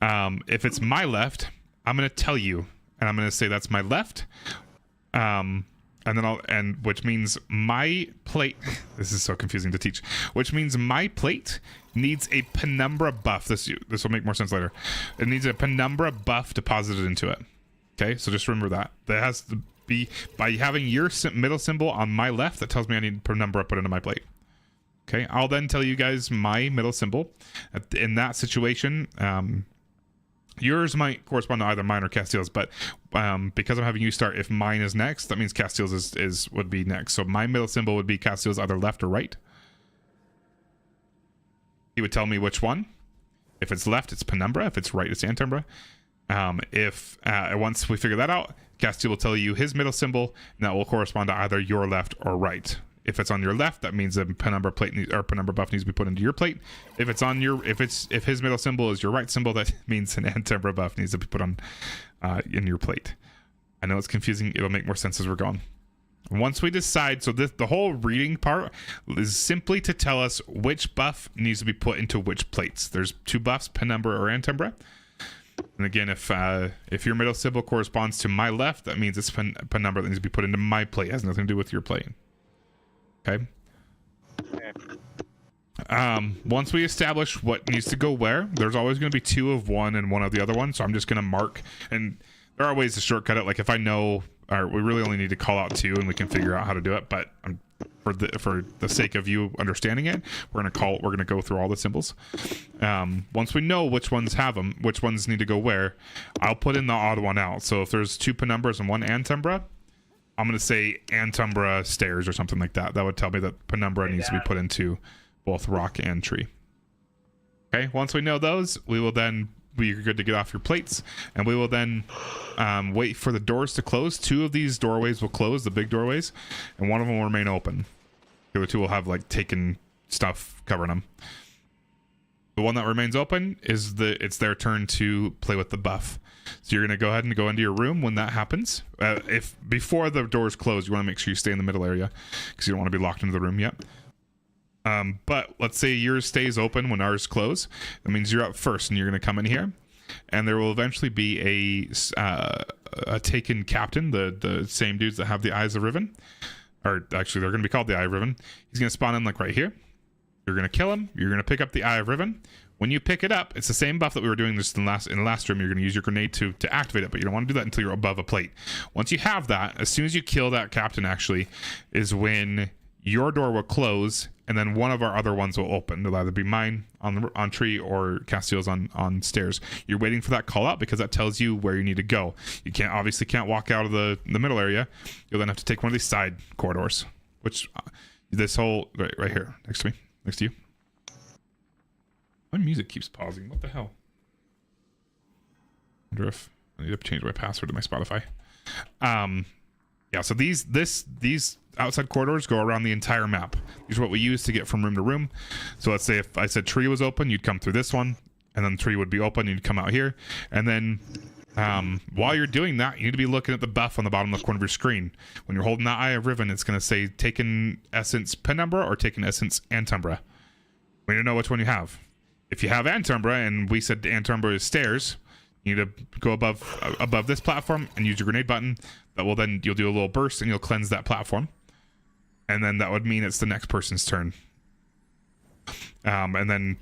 If it's my left, I'm going to tell you, and I'm going to say that's my left. And then which means my plate. This is so confusing to teach. Which means my plate needs a penumbra buff. This will make more sense later. It needs a penumbra buff deposited into it. Okay, so just remember that. That has to be by having your middle symbol on my left. That tells me I need penumbra put into my plate. Okay, I'll then tell you guys my middle symbol. In that situation, yours might correspond to either mine or Castiel's, but because I'm having you start, if mine is next, that means Castiel's would be next. So my middle symbol would be Castiel's either left or right. he would tell me which one. If it's left, it's Penumbra. If it's right, it's Antumbra. If once we figure that out, Castiel will tell you his middle symbol, and that will correspond to either your left or right. If it's on your left, that means a Penumbra plate or Penumbra buff needs to be put into your plate. If it's on your, if his middle symbol is your right symbol, that means an Antumbra buff needs to be put on in your plate. I know it's confusing. It'll make more sense as we're going. Once we decide, so the whole reading part is simply to tell us which buff needs to be put into which plates. There's 2 buffs, Penumbra or Antumbra. And again, if your middle symbol corresponds to my left, that means it's Penumbra that needs to be put into my plate. It has nothing to do with your plate. Okay. Once we establish what needs to go where, there's always going to be 2 of one and 1 of the other one. So I'm just going to mark, and there are ways to shortcut it. Like if I know, or we really only need to call out 2 and we can figure out how to do it. But for the sake of you understanding it, we're going to go through all the symbols. Once we know which ones have them, which ones need to go where, I'll put in the odd one out. So if there's 2 Penumbras and 1 Antumbra, I'm going to say Antumbra stairs or something like that. That would tell me that Penumbra needs to be put into both rock and tree. Okay, once we know those, we will then be good to get off your plates, and we will then wait for the doors to close. 2 of these doorways will close, the big doorways, and 1 of them will remain open. The other 2 will have like taken stuff covering them. The one that remains open is it's their turn to play with the buff. So you're going to go ahead and go into your room when that happens. If before the doors close, you want to make sure you stay in the middle area because you don't want to be locked into the room yet. But let's say yours stays open when ours close. That means you're up first, and you're going to come in here, and there will eventually be a taken captain, the same dudes that have the Eyes of Riven, or actually they're going to be called the Eye of Riven. He's going to spawn in like right here. You're going to kill him. You're going to pick up the Eye of Riven. When you pick it up, it's the same buff that we were doing this in the last room. You're going to use your grenade to activate it, but you don't want to do that until you're above a plate. Once you have that, as soon as you kill that captain, actually, is when your door will close, and then one of our other ones will open. It'll either be mine on tree or Castiel's on stairs. You're waiting for that call out because that tells you where you need to go. You obviously can't walk out of the middle area. You'll then have to take one of these side corridors, which this whole right here next to me, next to you. My music keeps pausing. What the hell? I wonder if I need to change my password to my Spotify. Yeah, so these outside corridors go around the entire map. These are what we use to get from room to room. So let's say if I said tree was open, you'd come through this one, and then tree would be open, you'd come out here. And then while you're doing that, you need to be looking at the buff on the bottom left corner of your screen. When you're holding that Eye of Riven, it's going to say taken essence Penumbra or taken essence Antumbra. We need to know which one you have. If you have Antumbra, and we said Antumbra is stairs, you need to go above this platform and use your grenade button. That will then, you'll do a little burst and you'll cleanse that platform. And then that would mean it's the next person's turn. And then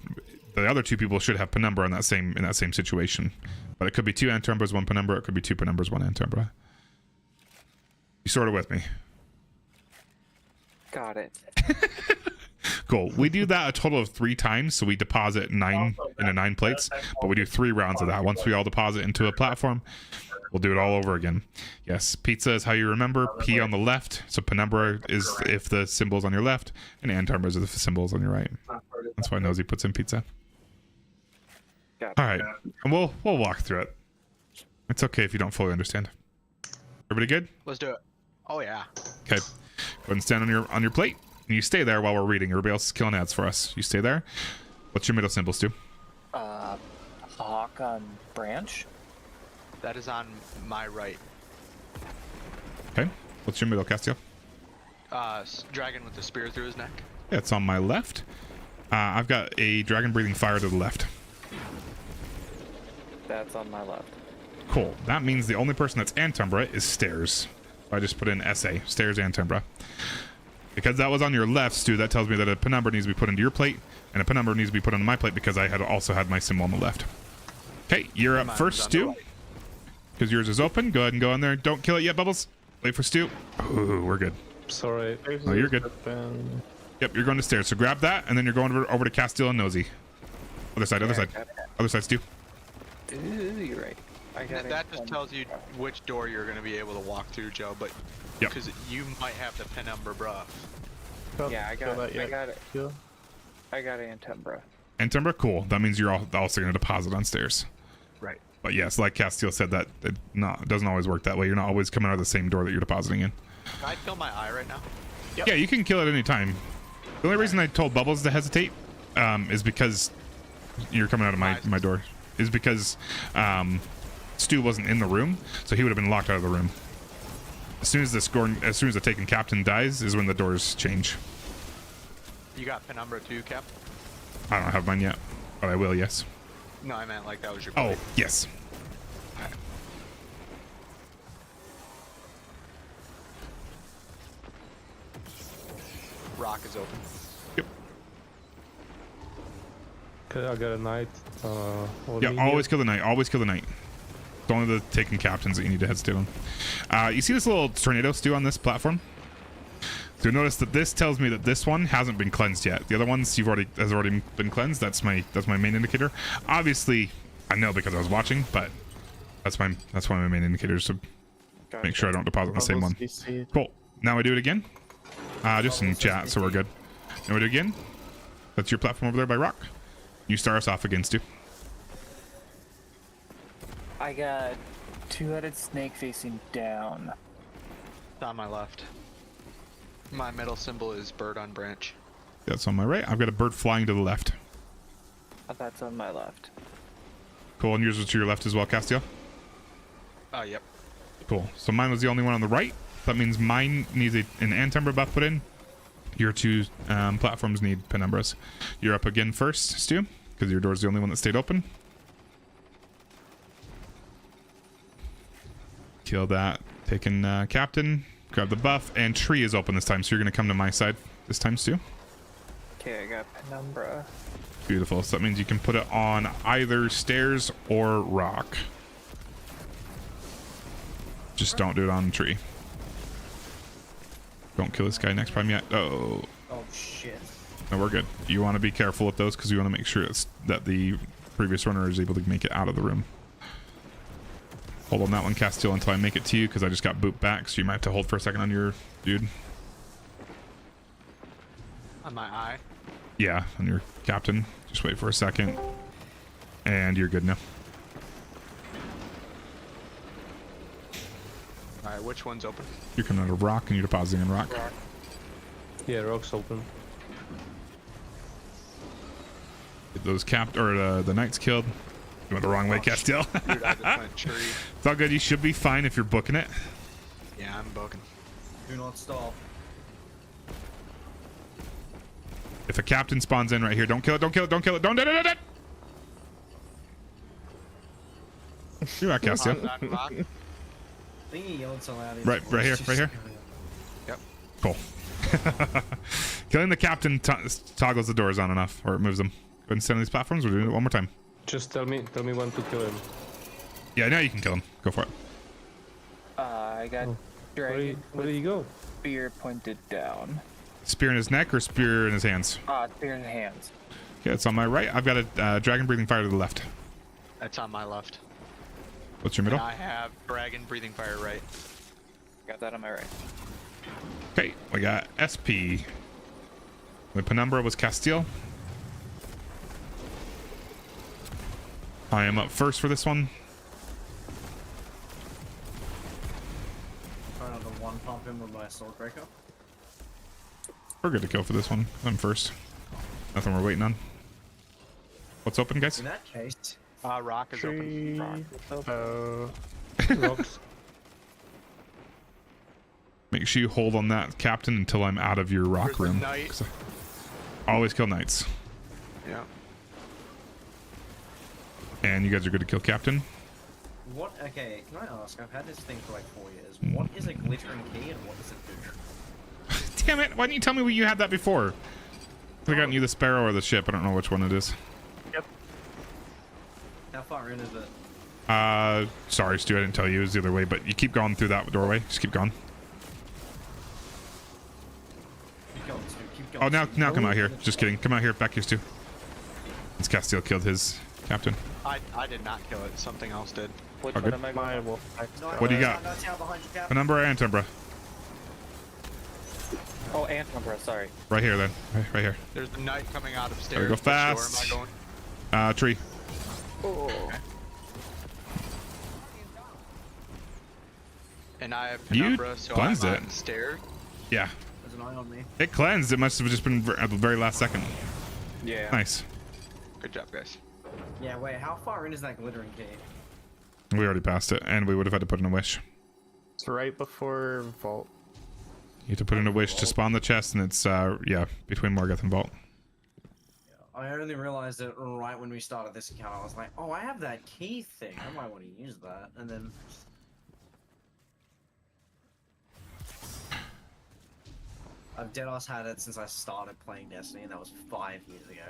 the other 2 people should have Penumbra in that same situation. But it could be 2 Antumbras, 1 Penumbra. It could be 2 Penumbras, 1 Antumbra. You sort of with me? Got it. Cool. We do that a total of 3 times, so we deposit 9 into 9 plates, but we do 3 rounds of that. Once we all deposit into a platform, we'll do it all over again. Yes, pizza is how you remember. P on the left, so Penumbra is if the symbol's on your left, and Antumbra is if the symbol's on your right. That's why Nosy puts in pizza. All right, and we'll walk through it. It's okay if you don't fully understand. Everybody good? Let's do it. Oh yeah. Okay. Go ahead and stand on your plate. And you stay there while we're reading. Everybody else is killing ads for us. You stay there. What's your middle symbol, Stu? Hawk on branch. That is on my right. Okay. What's your middle, Castiel? Dragon with the spear through his neck. Yeah, it's on my left. I've got a dragon breathing fire to the left. That's on my left. Cool. That means the only person that's Antumbra is stairs. So I just put in SA. Stairs Antumbra. Because that was on your left, Stu, that tells me that a Penumbra needs to be put into your plate, and a Penumbra needs to be put into my plate because I also had my symbol on the left. Okay, you're up first, Stu. Because yours is open. Go ahead and go in there. Don't kill it yet, Bubbles. Wait for Stu. Ooh, we're good. Sorry. Oh, you're good. Yep, you're going to stairs. So grab that, and then you're going over to Castiel and Nosy. Other side, other side. Other side, Stu. Ooh, you're right. That just tells you which door you're going to be able to walk through, Joe, but because you might have the Penumbra buff. Yeah, I got it. I got Antumbra. And Timber, cool. That means you're also going to deposit on stairs. Right. But yes, like Castiel said, that it doesn't always work that way. You're not always coming out of the same door that you're depositing in. Can I kill my eye right now? Yep. Yeah, you can kill it any time. The only reason I told Bubbles to hesitate is because you're coming out of my door. Is because Stu wasn't in the room, so he would have been locked out of the room. As soon as the taken captain dies, is when the doors change. You got Penumbra too, Cap? I don't have mine yet, but I will. Yes. No, I meant like that was your. Oh yes. Rock is open. Yep. Okay, I got a knight. Yeah, always kill the knight. Always kill the knight. It's only the taken captains that you need to hesitate on. You see this little tornado stew on this platform? So you'll notice that this tells me that this one hasn't been cleansed yet. The other ones has already been cleansed. That's my main indicator. Obviously, I know because I was watching, but that's one of my main indicators to make sure I don't deposit on the same one. Cool. Now we do it again. Just in chat, so we're good. Now we do it again. That's your platform over there by Rock. You start us off against you. I got two-headed snake facing down. It's on my left. My middle symbol is bird on branch. That's on my right. I've got a bird flying to the left. That's on my left. Cool, and yours was to your left as well, Castiel? Yep. Cool. So mine was the only one on the right. That means mine needs an Antimbra buff put in. Your two platforms need Penumbras. You're up again first, Stu, because your door's the only one that stayed open. Kill that. Taking Captain. Grab the buff. And Tree is open this time, so you're going to come to my side this time, Stu. Okay, I got Penumbra. Beautiful. So that means you can put it on either stairs or rock. Just don't do it on Tree. Don't kill this guy next time yet. Oh shit. No, we're good. You want to be careful with those because you want to make sure that the previous runner is able to make it out of the room. Hold on that one, Castiel, until I make it to you because I just got booped back, so you might have to hold for a second on your dude. On my eye? Yeah, on your captain. Just wait for a second. And you're good now. Alright, which one's open? You're coming out of rock and you're depositing in rock. Yeah, rock's open. Get those the knights killed. You went the wrong way, Castiel. Dude, I just went tree. It's all good. You should be fine if you're booking it. Yeah, I'm booking. Do not stop. If a captain spawns in right here, don't kill it, don't kill it, don't kill it, don't do it. You're right, Castiel. Right here. Yep. Cool. Killing the captain toggles the doors on and off, or it moves them. Go ahead and stand on these platforms. We're doing it one more time. Just tell me when to kill him. Yeah, now you can kill him. Go for it. I got dragon. Where did he go? Spear pointed down. Spear in his neck or spear in his hands? Spear in the hands. Okay, it's on my right. I've got a dragon breathing fire to the left. That's on my left. What's your middle? And I have dragon breathing fire right. Got that on my right. Okay, we got SP. The Penumbra was Castiel. I am up first for this one. Trying to one pump him with my sword breaker. We're good to go for this one. I'm first. Nothing we're waiting on. What's open, guys? In that case, rock is open. Rocks. Make sure you hold on that captain until I'm out of your rock room. Always kill knights. Yeah. And you guys are good to kill captain. what? Okay, can I ask? I've had this thing for like 4 years. What is a glittering key and what does it do? Damn it! Why didn't you tell me you had that before? I gotten you the sparrow or the ship. I don't know which one it is. Yep. How far in is it? Sorry, Stu. I didn't tell you. It was the other way, but you keep going through that doorway. Just keep going. Keep going, Stu. Keep going. Oh, now come out here. Just kidding. Come out here. Back here, Stu. It's Castiel killed his captain. I did not kill it. Something else did. Which one am I going? What do you got? Penumbra and Antimbra. Oh, Ant Emperor, sorry. Right here, then. Right here. There's a knight coming out of stairs. Gotta go Which door fast. am I going? Tree. Oh. Okay. And I have You Penumbra, so I'm cleansed on it. stairs. Yeah. There's an eye on me. It cleansed. It must have just been at the very last second. Yeah. Nice. Good job, guys. Yeah, wait, how far in is that glittering key? We already passed it, and we would have had to put in a wish. It's right before Vault. You have to put in a wish to spawn the chest, and it's yeah, between Morgoth and Vault. I only realized it right when we started this account. I was like, oh, I have that key thing. I might want to use that. And then... I've deadass had it since I started playing Destiny, and that was 5 years ago.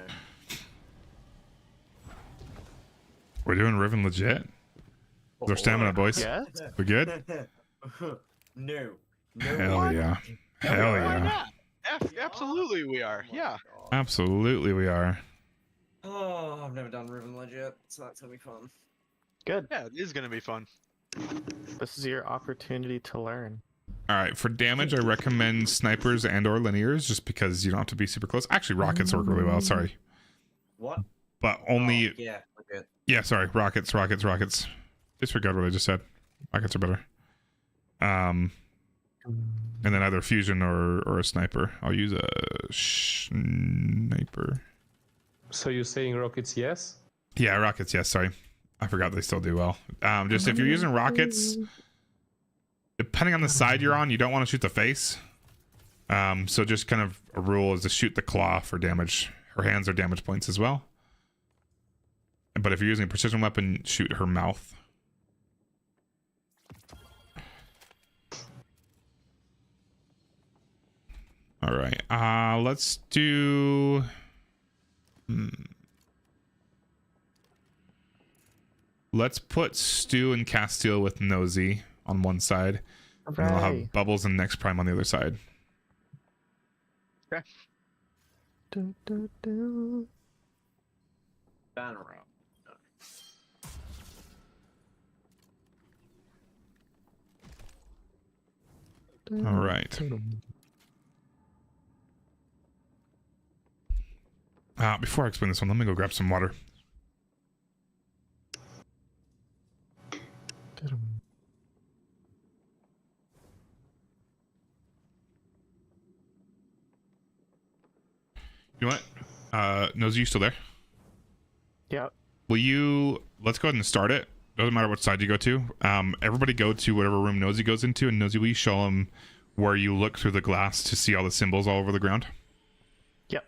We're doing Riven legit. With our stamina, boys. Yeah. We good? No. Hell yeah. Hell Why yeah. not? Absolutely, we are. Yeah. Absolutely, we are. Oh, I've never done Riven legit, so that's gonna be fun. Good. Yeah, it is gonna be fun. This is your opportunity to learn. All right, for damage, I recommend snipers and/or linears, just because you don't have to be super close. Actually, rockets work really well. Sorry, What? but only. Oh, yeah, we're good. Yeah, sorry, rockets. Disregard what I just said. Rockets are better. And then either fusion or a sniper. I'll use a sniper. So you're saying rockets, yes? Yeah, rockets. Yes, sorry, I forgot they still do well. Just if you're using rockets, depending on the side you're on, you don't want to shoot the face. So just kind of a rule is to shoot the claw for damage. Her hands are damage points as well. But if you're using a precision weapon, shoot her mouth. All right. Let's do. Let's put Stu and Castile with Nosy on one side. And we'll have Bubbles and Next Prime on the other side. Okay. Banner up. All right. Before I explain this one, let me go grab some water. You know what? Nosy, you still there? Yeah. Will you... Let's go ahead and start it. Doesn't matter what side you go to. Everybody go to whatever room Nosy goes into, and Nosy, will you show him where you look through the glass to see all the symbols all over the ground? Yep.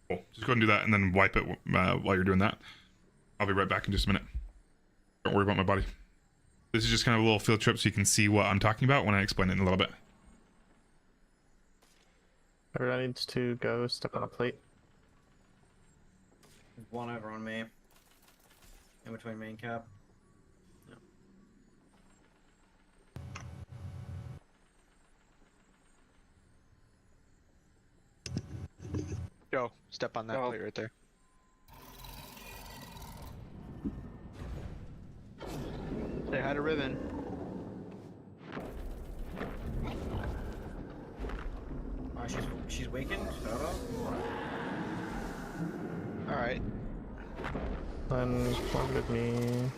Cool. Just go ahead and do that, and then wipe it while you're doing that. I'll be right back in just a minute. Don't worry about my body. This is just kind of a little field trip so you can see what I'm talking about when I explain it in a little bit. Everyone needs to go step on a plate. One over on me. In between me and Cap. Go. Step on that plate right there. Say hi to Riven. Oh, she's weakened? Alright. Then one with me.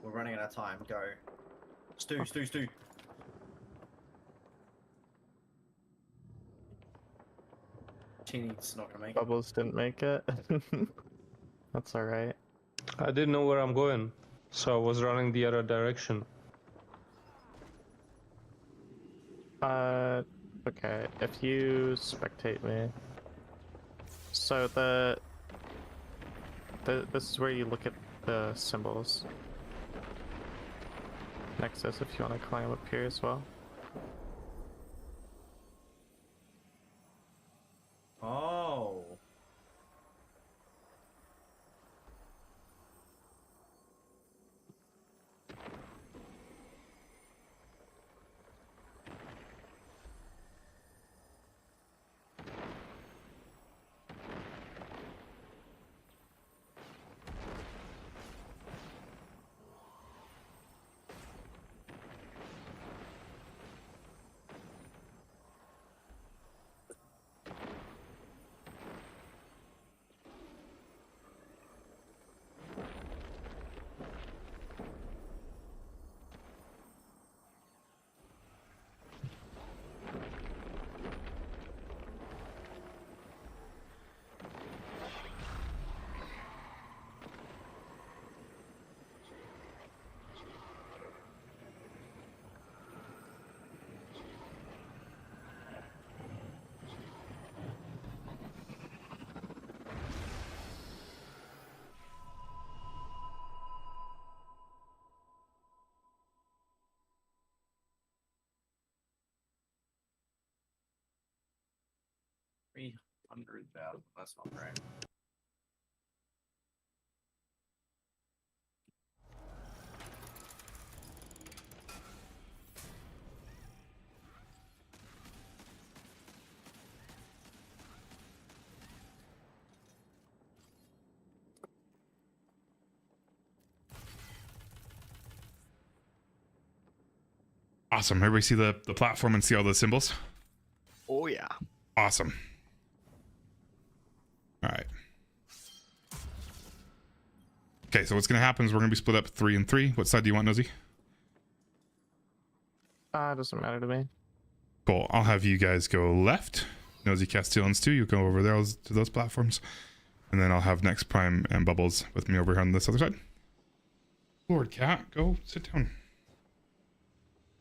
We're running out of time. Go. Stu. Teeny's not gonna make it. Bubbles didn't make it. That's alright. I didn't know where I'm going, so I was running the other direction. Okay, if you spectate me. So this is where you look at the symbols. Nexus, if you want to climb up here as well. Oh. 100,000. That's not great. Awesome. Everybody see the platform and see all the symbols? Oh yeah. Awesome. All right. Okay, so what's going to happen is we're going to be split up 3 and 3. What side do you want, Nosy? Doesn't matter to me. Cool. I'll have you guys go left. Nosy, Castellans too. You go over there to those platforms. And then I'll have Next Prime and Bubbles with me over here on this other side. Lord Cat, go sit down.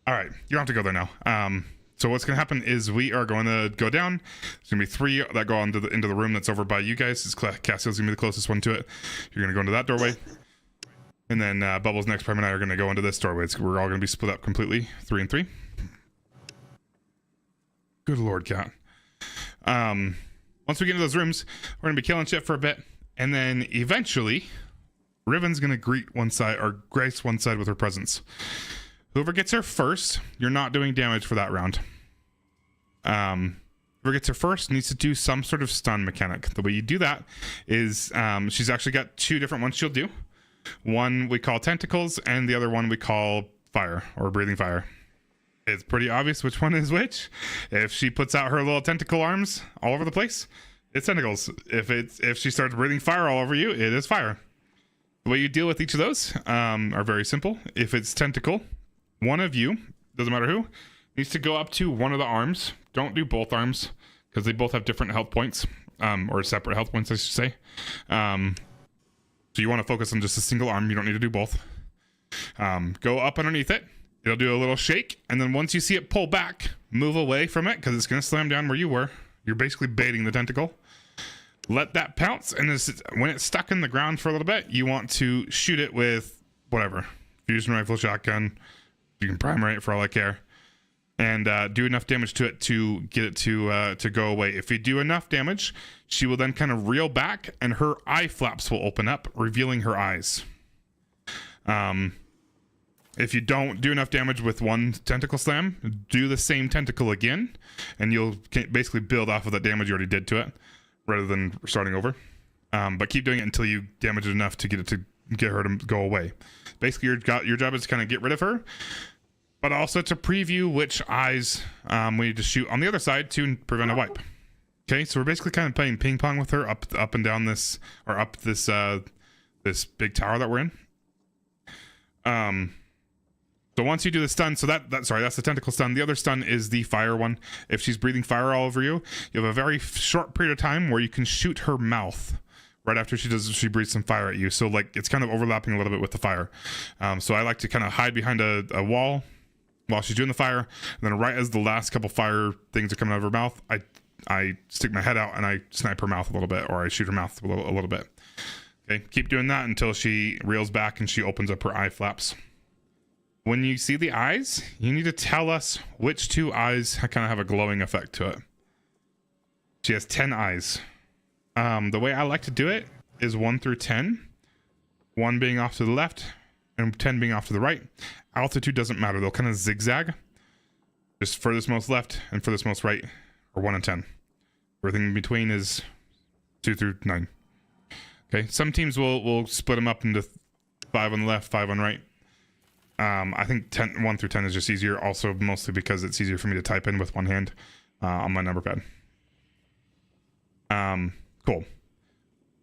All right, you don't have to go there now. So what's going to happen is we are going to go down. There's going to be 3 that go into the room that's over by you guys. Castiel's going to be the closest one to it. You're going to go into that doorway. And then Bubbles, Next Prime, and I are going to go into this doorway. We're all going to be split up completely, 3 and 3. Good Lord, Cat. Once we get into those rooms, we're going to be killing shit for a bit. And then eventually, Riven's going to greet one side, or grace one side with her presence. Whoever gets her first, you're not doing damage for that round. Whoever gets her first needs to do some sort of stun mechanic. The way you do that is she's actually got 2 different ones she'll do. One we call tentacles, and the other one we call fire, or breathing fire. It's pretty obvious which one is which. If she puts out her little tentacle arms all over the place, it's tentacles. If she starts breathing fire all over you, it is fire. The way you deal with each of those are very simple. If it's tentacle, one of you, doesn't matter who, needs to go up to one of the arms. Don't do both arms because they both have different health points, or separate health points, I should say. So you want to focus on just a single arm. You don't need to do both. Go up underneath it. It'll do a little shake, and then once you see it pull back, move away from it because it's going to slam down where you were. You're basically baiting the tentacle. Let that pounce, and when it's stuck in the ground for a little bit, you want to shoot it with whatever. Fusion rifle, shotgun. You can primary it for all I care, and do enough damage to it to get it to go away. If you do enough damage, she will then kind of reel back, and her eye flaps will open up, revealing her eyes. If you don't do enough damage with one tentacle slam, do the same tentacle again, and you'll basically build off of that damage you already did to it, rather than starting over. But keep doing it until you damage it enough to get her to go away. Basically, your job is to kind of get rid of her, but also to preview which eyes we need to shoot on the other side to prevent a wipe. Okay, so we're basically kind of playing ping pong with her up and down this, or up this this big tower that we're in. So once you do the stun, so that's the tentacle stun. The other stun is the fire one. If she's breathing fire all over you, you have a very short period of time where you can shoot her mouth right after she breathes some fire at you. So like it's kind of overlapping a little bit with the fire. So I like to kind of hide behind a wall while she's doing the fire, and then right as the last couple fire things are coming out of her mouth, I stick my head out and I snipe her mouth a little bit, or I shoot her mouth a little bit. Okay, keep doing that until she reels back and she opens up her eye flaps. When you see the eyes, you need to tell us which 2 eyes kind of have a glowing effect to it. She has 10 eyes. The way I like to do it is 1 through 10. 1 being off to the left and 10 being off to the right. Altitude doesn't matter. They'll kind of zigzag. Just furthest most left and furthest most right, or 1 and 10. Everything in between is 2 through 9. Okay, some teams will split them up into 5 on the left, 5 on the right. I think 1 through 10 is just easier, also mostly because it's easier for me to type in with one hand on my number pad. Cool.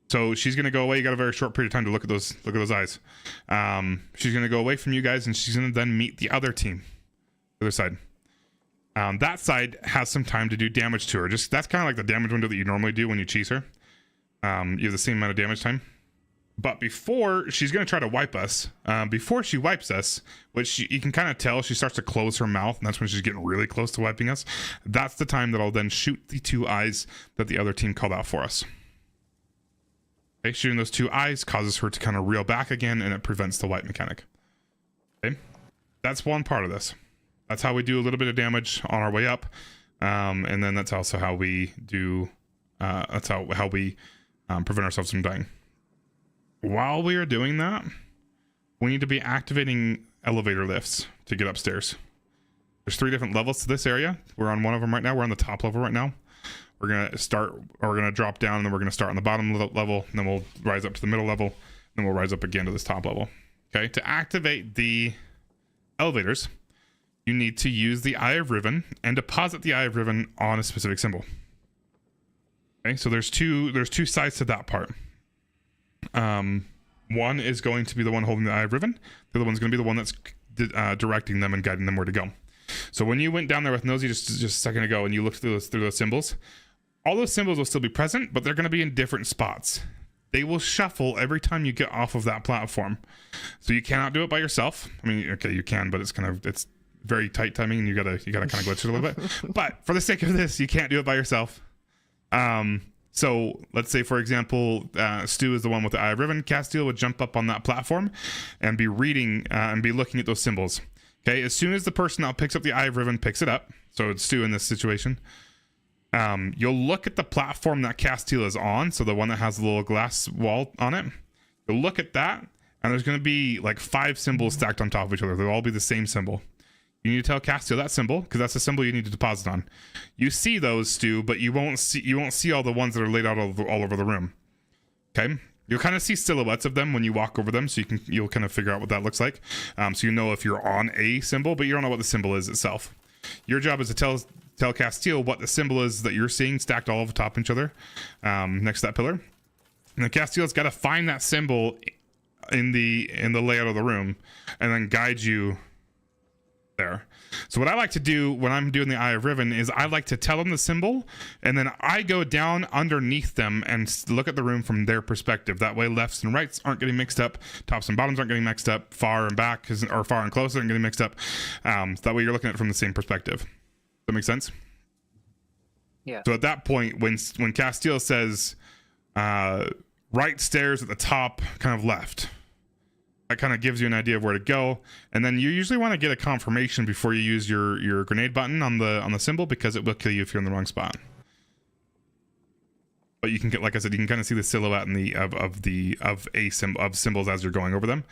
So she's gonna go away. You got a very short period of time to look at those eyes. She's gonna go away from you guys, and she's gonna then meet the other team, the other side. That side has some time to do damage to her. That's kind of like the damage window that you normally do when you cheese her. You have the same amount of damage time. But before she's going to try to wipe us, before she wipes us, which you can kind of tell, she starts to close her mouth, and that's when she's getting really close to wiping us. That's the time that I'll then shoot the 2 eyes that the other team called out for us. Okay, shooting those 2 eyes causes her to kind of reel back again, and it prevents the wipe mechanic. Okay, that's one part of this. That's how we do a little bit of damage on our way up, and then that's also how we do how we prevent ourselves from dying. While we are doing that, we need to be activating elevator lifts to get upstairs. There's 3 different levels to this area. We're on one of them right now. We're on the top level right now. We're gonna drop down, and then we're gonna start on the bottom level, and then we'll rise up to the middle level, then we'll rise up again to this top level. Okay, to activate the elevators, you need to use the Eye of Riven and deposit the Eye of Riven on a specific symbol. Okay, so there's two sides to that part. One is going to be the one holding the Eye of Riven. The other one's going to be the one that's directing them and guiding them where to go. So when you went down there with Nosy just a second ago and you looked through those symbols, all those symbols will still be present, but they're going to be in different spots. They will shuffle every time you get off of that platform. So you cannot do it by yourself. I mean, okay, you can, but it's very tight timing, and you gotta kind of glitch it a little bit. But for the sake of this, you can't do it by yourself. So let's say, for example, Stu is the one with the Eye of Riven. Castiel would jump up on that platform and be reading and be looking at those symbols. Okay, as soon as the person that picks up the Eye of Riven picks it up, so it's Stu in this situation, you'll look at the platform that Castiel is on, so the one that has the little glass wall on it. You'll look at that, and there's going to be like 5 symbols stacked on top of each other. They'll all be the same symbol. You need to tell Castiel that symbol, because that's the symbol you need to deposit on. You see those, Stu, but you won't see all the ones that are laid out all over the room. Okay, you'll kind of see silhouettes of them when you walk over them, so you'll kind of figure out what that looks like. So you know if you're on a symbol, but you don't know what the symbol is itself. Your job is to tell Castiel what the symbol is that you're seeing stacked all over top of each other, next to that pillar. And then Castiel's got to find that symbol in the layout of the room, and then guide you there. So what I like to do when I'm doing the Eye of Riven is I like to tell them the symbol, and then I go down underneath them and look at the room from their perspective. That way lefts and rights aren't getting mixed up, tops and bottoms aren't getting mixed up, far and back or far and close aren't getting mixed up. So that way you're looking at it from the same perspective. Does that make sense? Yeah. So at that point, when Castiel says right stairs at the top, kind of left, that kind of gives you an idea of where to go. And then you usually want to get a confirmation before you use your grenade button on the symbol, because it will kill you if you're in the wrong spot. But you can get, like I said, you can kind of see the silhouette of symbols as you're going over them.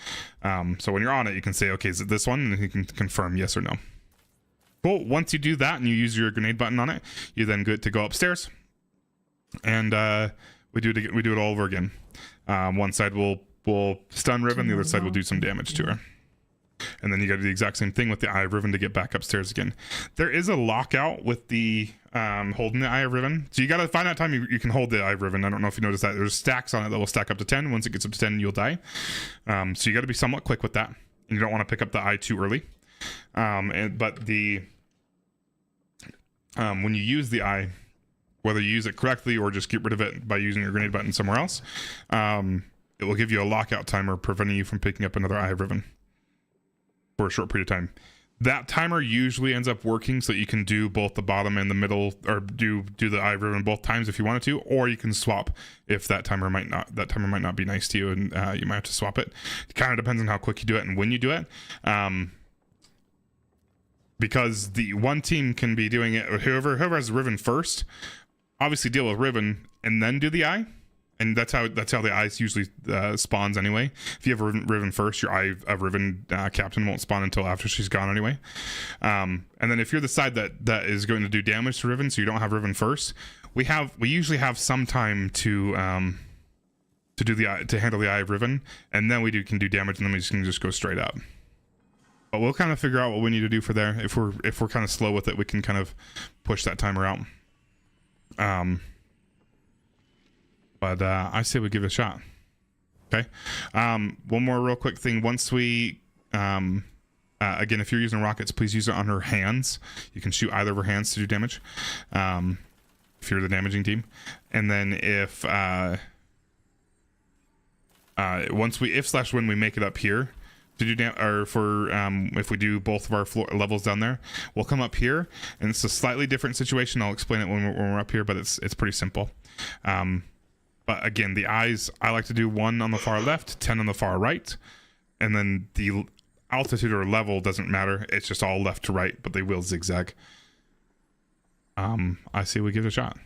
So when you're on it, you can say, okay, is it this one? And you can confirm yes or no. Cool. Once you do that and you use your grenade button on it, you then good to go upstairs, and we do it all over again. One side will stun Riven, the other side will do some damage to her, and then you got to do the exact same thing with the Eye of Riven to get back upstairs again. There is a lockout with the holding the Eye of Riven, so you got to find out time you can hold the Eye of Riven. I don't know if you noticed that there's stacks on it that will stack up to 10. Once it gets up to 10, you'll die. So you got to be somewhat quick with that, and you don't want to pick up the eye too early. But when you use the eye, whether you use it correctly or just get rid of it by using your grenade button somewhere else, it will give you a lockout timer preventing you from picking up another Eye of Riven for a short period of time. That timer usually ends up working so that you can do both the bottom and the middle, or do the Eye of Riven both times if you wanted to, or you can swap if that timer might not be nice to you, and you might have to swap it. It kind of depends on how quick you do it and when you do it. Because the one team can be doing it, whoever has Riven first, obviously deal with Riven and then do the Eye, and that's how the Eye usually spawns anyway. If you have Riven first, your Eye of Riven captain won't spawn until after she's gone anyway. And then if you're the side that is going to do damage to Riven, so you don't have Riven first, we usually have some time to do to handle the Eye of Riven, and then can do damage, and then we can just go straight up. But we'll kind of figure out what we need to do for there. If we're kind of slow with it, we can kind of push that timer out. But I say we give it a shot. Okay. One more real quick thing. Once we, again, if you're using rockets, please use it on her hands. You can shoot either of her hands to do damage. If you're the damaging team, and then if when we make it up here to do if we do both of our levels down there, we'll come up here, and it's a slightly different situation. I'll explain it when we're up here, but it's pretty simple. But again, the eyes, I like to do 1 on the far left, 10 on the far right, and then the altitude or level doesn't matter. It's just all left to right, but they will zigzag. I say we give it a shot.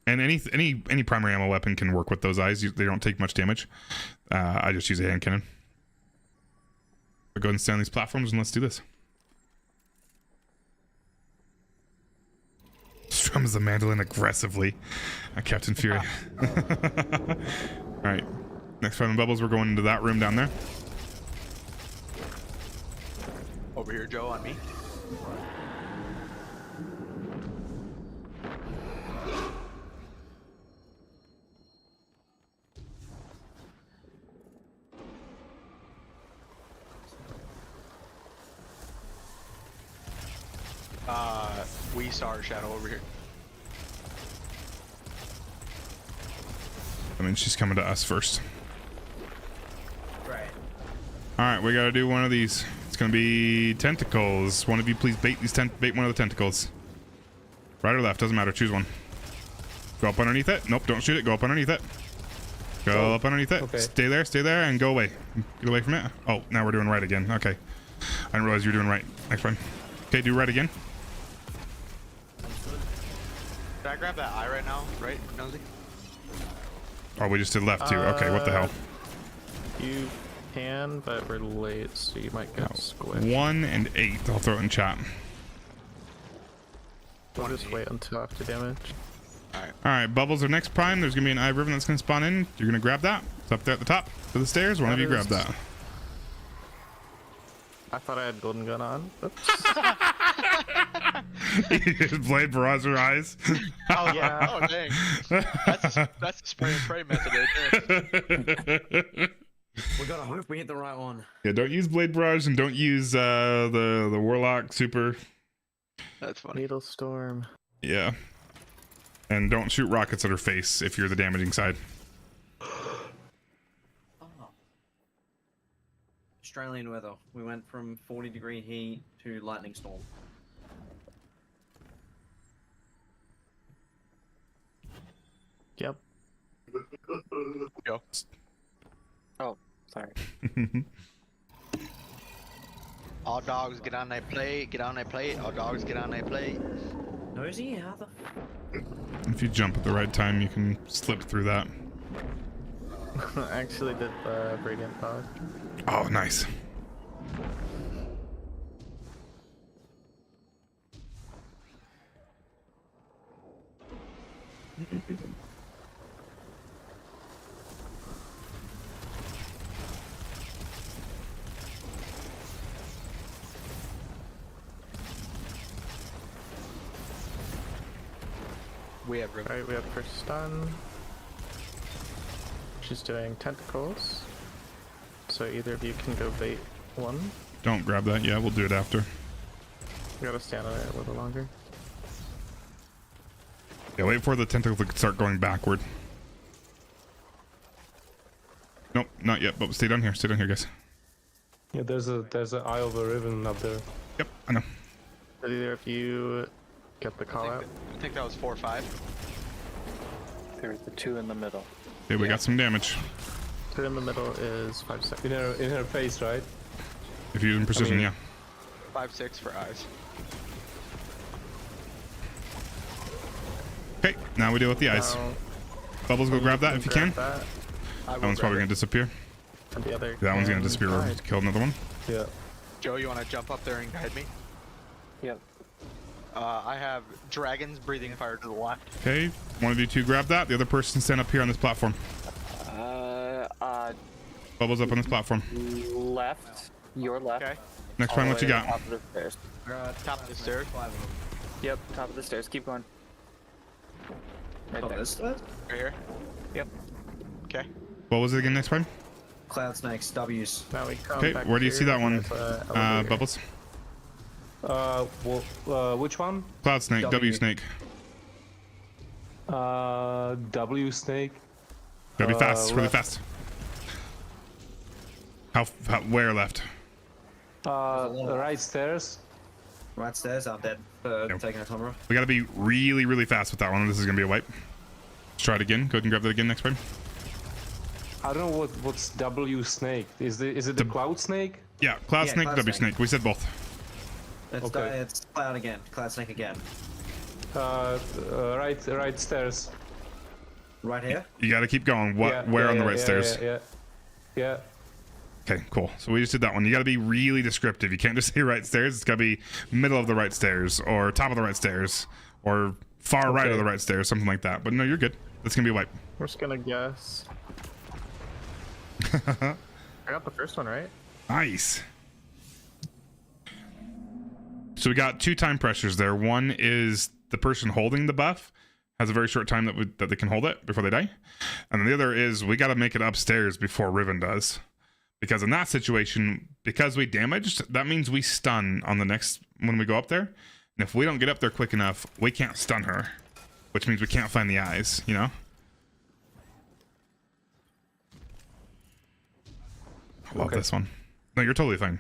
And any primary ammo weapon can work with those eyes. They don't take much damage. I just use a hand cannon. But go ahead and stand on these platforms and let's do this. Strums the mandolin aggressively. Captain Fury. Alright. Next time in Bubbles, we're going into that room down there. Over here, Joe, on me. We saw our shadow over here. I mean, she's coming to us first. Right. Alright, we gotta do one of these. It's gonna be tentacles. One of you please bait one of the tentacles. Right or left, doesn't matter. Choose one. Go up underneath it. Nope, don't shoot it. Go up underneath it. Go up underneath it. Okay. Stay there, and go away. Get away from it. Oh, now we're doing right again. Okay. I didn't realize you were doing right. Next one. Okay, do right again. Did I grab that eye right now? Right, Nosy? Oh, we just did left too. Okay, what the hell? You can, but we're late, so you might get squished. 1 and 8. I'll throw it in chat. We'll just wait until after damage. Alright, Bubbles are next prime. There's gonna be an eye ribbon that's gonna spawn in. You're gonna grab that. It's up there at the top of the stairs. One of you grab that. I thought I had golden gun on. Oops. Blade barrage your eyes. Oh yeah. Oh dang. That's the spray and pray method right there. We gotta hope we hit the right one. Yeah, don't use blade barrage and don't use the warlock super. That's funny. Needle storm. Yeah. And don't shoot rockets at her face if you're the damaging side. Australian weather. We went from 40-degree heat to lightning storm. Yep. Go. Oh, sorry. All dogs get on their plate, get on their plate. All dogs get on their plate. Nosy, how the... If you jump at the right time, you can slip through that. I actually did the Radiant Dog. Oh, nice. We have ribbon. Alright, we have first stun. She's doing tentacles. So either of you can go bait one. Don't grab that. Yeah, we'll do it after. We gotta stand on it a little longer. Yeah, wait for the tentacle to start going backward. Nope, not yet, but stay down here. Stay down here, guys. Yeah, there's an eye of a ribbon up there. Yep, I know. Did either of you get the call out? I think that was 4 or 5. There's the 2 in the middle. Okay, we got some damage. 2 in the middle is 5 seconds. In her face, right? If you're in precision, yeah. 5-6 for eyes. Okay, now we deal with the eyes. Bubbles, go grab that if you can. That one's probably gonna disappear. And the other that one's gonna disappear or kill another one. Yeah. Joe, you wanna jump up there and guide me? Yep. I have dragons breathing fire to the left. Okay, one of you two grab that. The other person stand up here on this platform. Bubbles up on this platform. Left. Your left. Okay. Next one, what you got? Top of the stairs. Top of the stairs? Yep, top of the stairs. Keep going. Right there. Right here? Yep. Okay. What was it again next time? Cloud snakes, W's. Now we come Okay, back where do you see that one? elevator. Bubbles? Which one? Cloud snake, W snake. W snake. Gotta be fast, really fast. How where left? Right stairs. Right stairs, I'm dead for taking a camera. We gotta be really, really fast with that one. This is gonna be a wipe. Let's try it again. Go ahead and grab that again next time. I don't know what's W snake. Is it the cloud snake? Yeah, cloud snake, cloud W snake. snake. We said both. It's, it's cloud again. Cloud snake again. Right stairs. Right here? You got to keep going. Where on the right stairs? Yeah. Okay, cool. So we just did that one. You got to be really descriptive. You can't just say right stairs. It's got to be middle of the right stairs, or top of the right stairs, or far right of the right stairs, something like that. But no, you're good. That's gonna be a wipe. We're just gonna guess. I got the first one right. Nice. So we got 2 time pressures there. One is the person holding the buff has a very short time that they can hold it before they die, and then the other is we got to make it upstairs before Riven does. Because in that situation, because we damaged, that means we stun on the next when we go up there. And if we don't get up there quick enough, we can't stun her, which means we can't find the eyes, you know? I love this one. No, you're totally fine.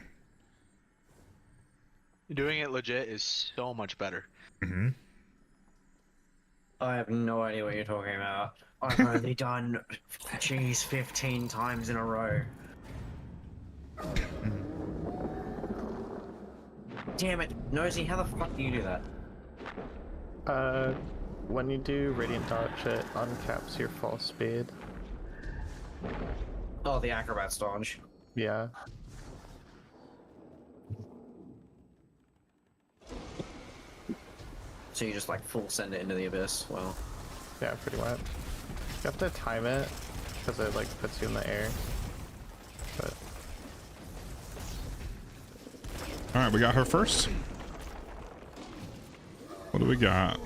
Doing it legit is so much better. Mm-hmm. I have no idea what you're talking about. I've only done, 15 times in a row. Damn it, Nosy, how the fuck do you do that? When you do Radiant Dodge, it uncaps your fall speed. Oh, the Acrobat dodge. Yeah. So you just like full send it into the abyss? Well. Yeah, pretty much. You have to time it, because it like puts you in the air. But All right, we got her first. What do we got?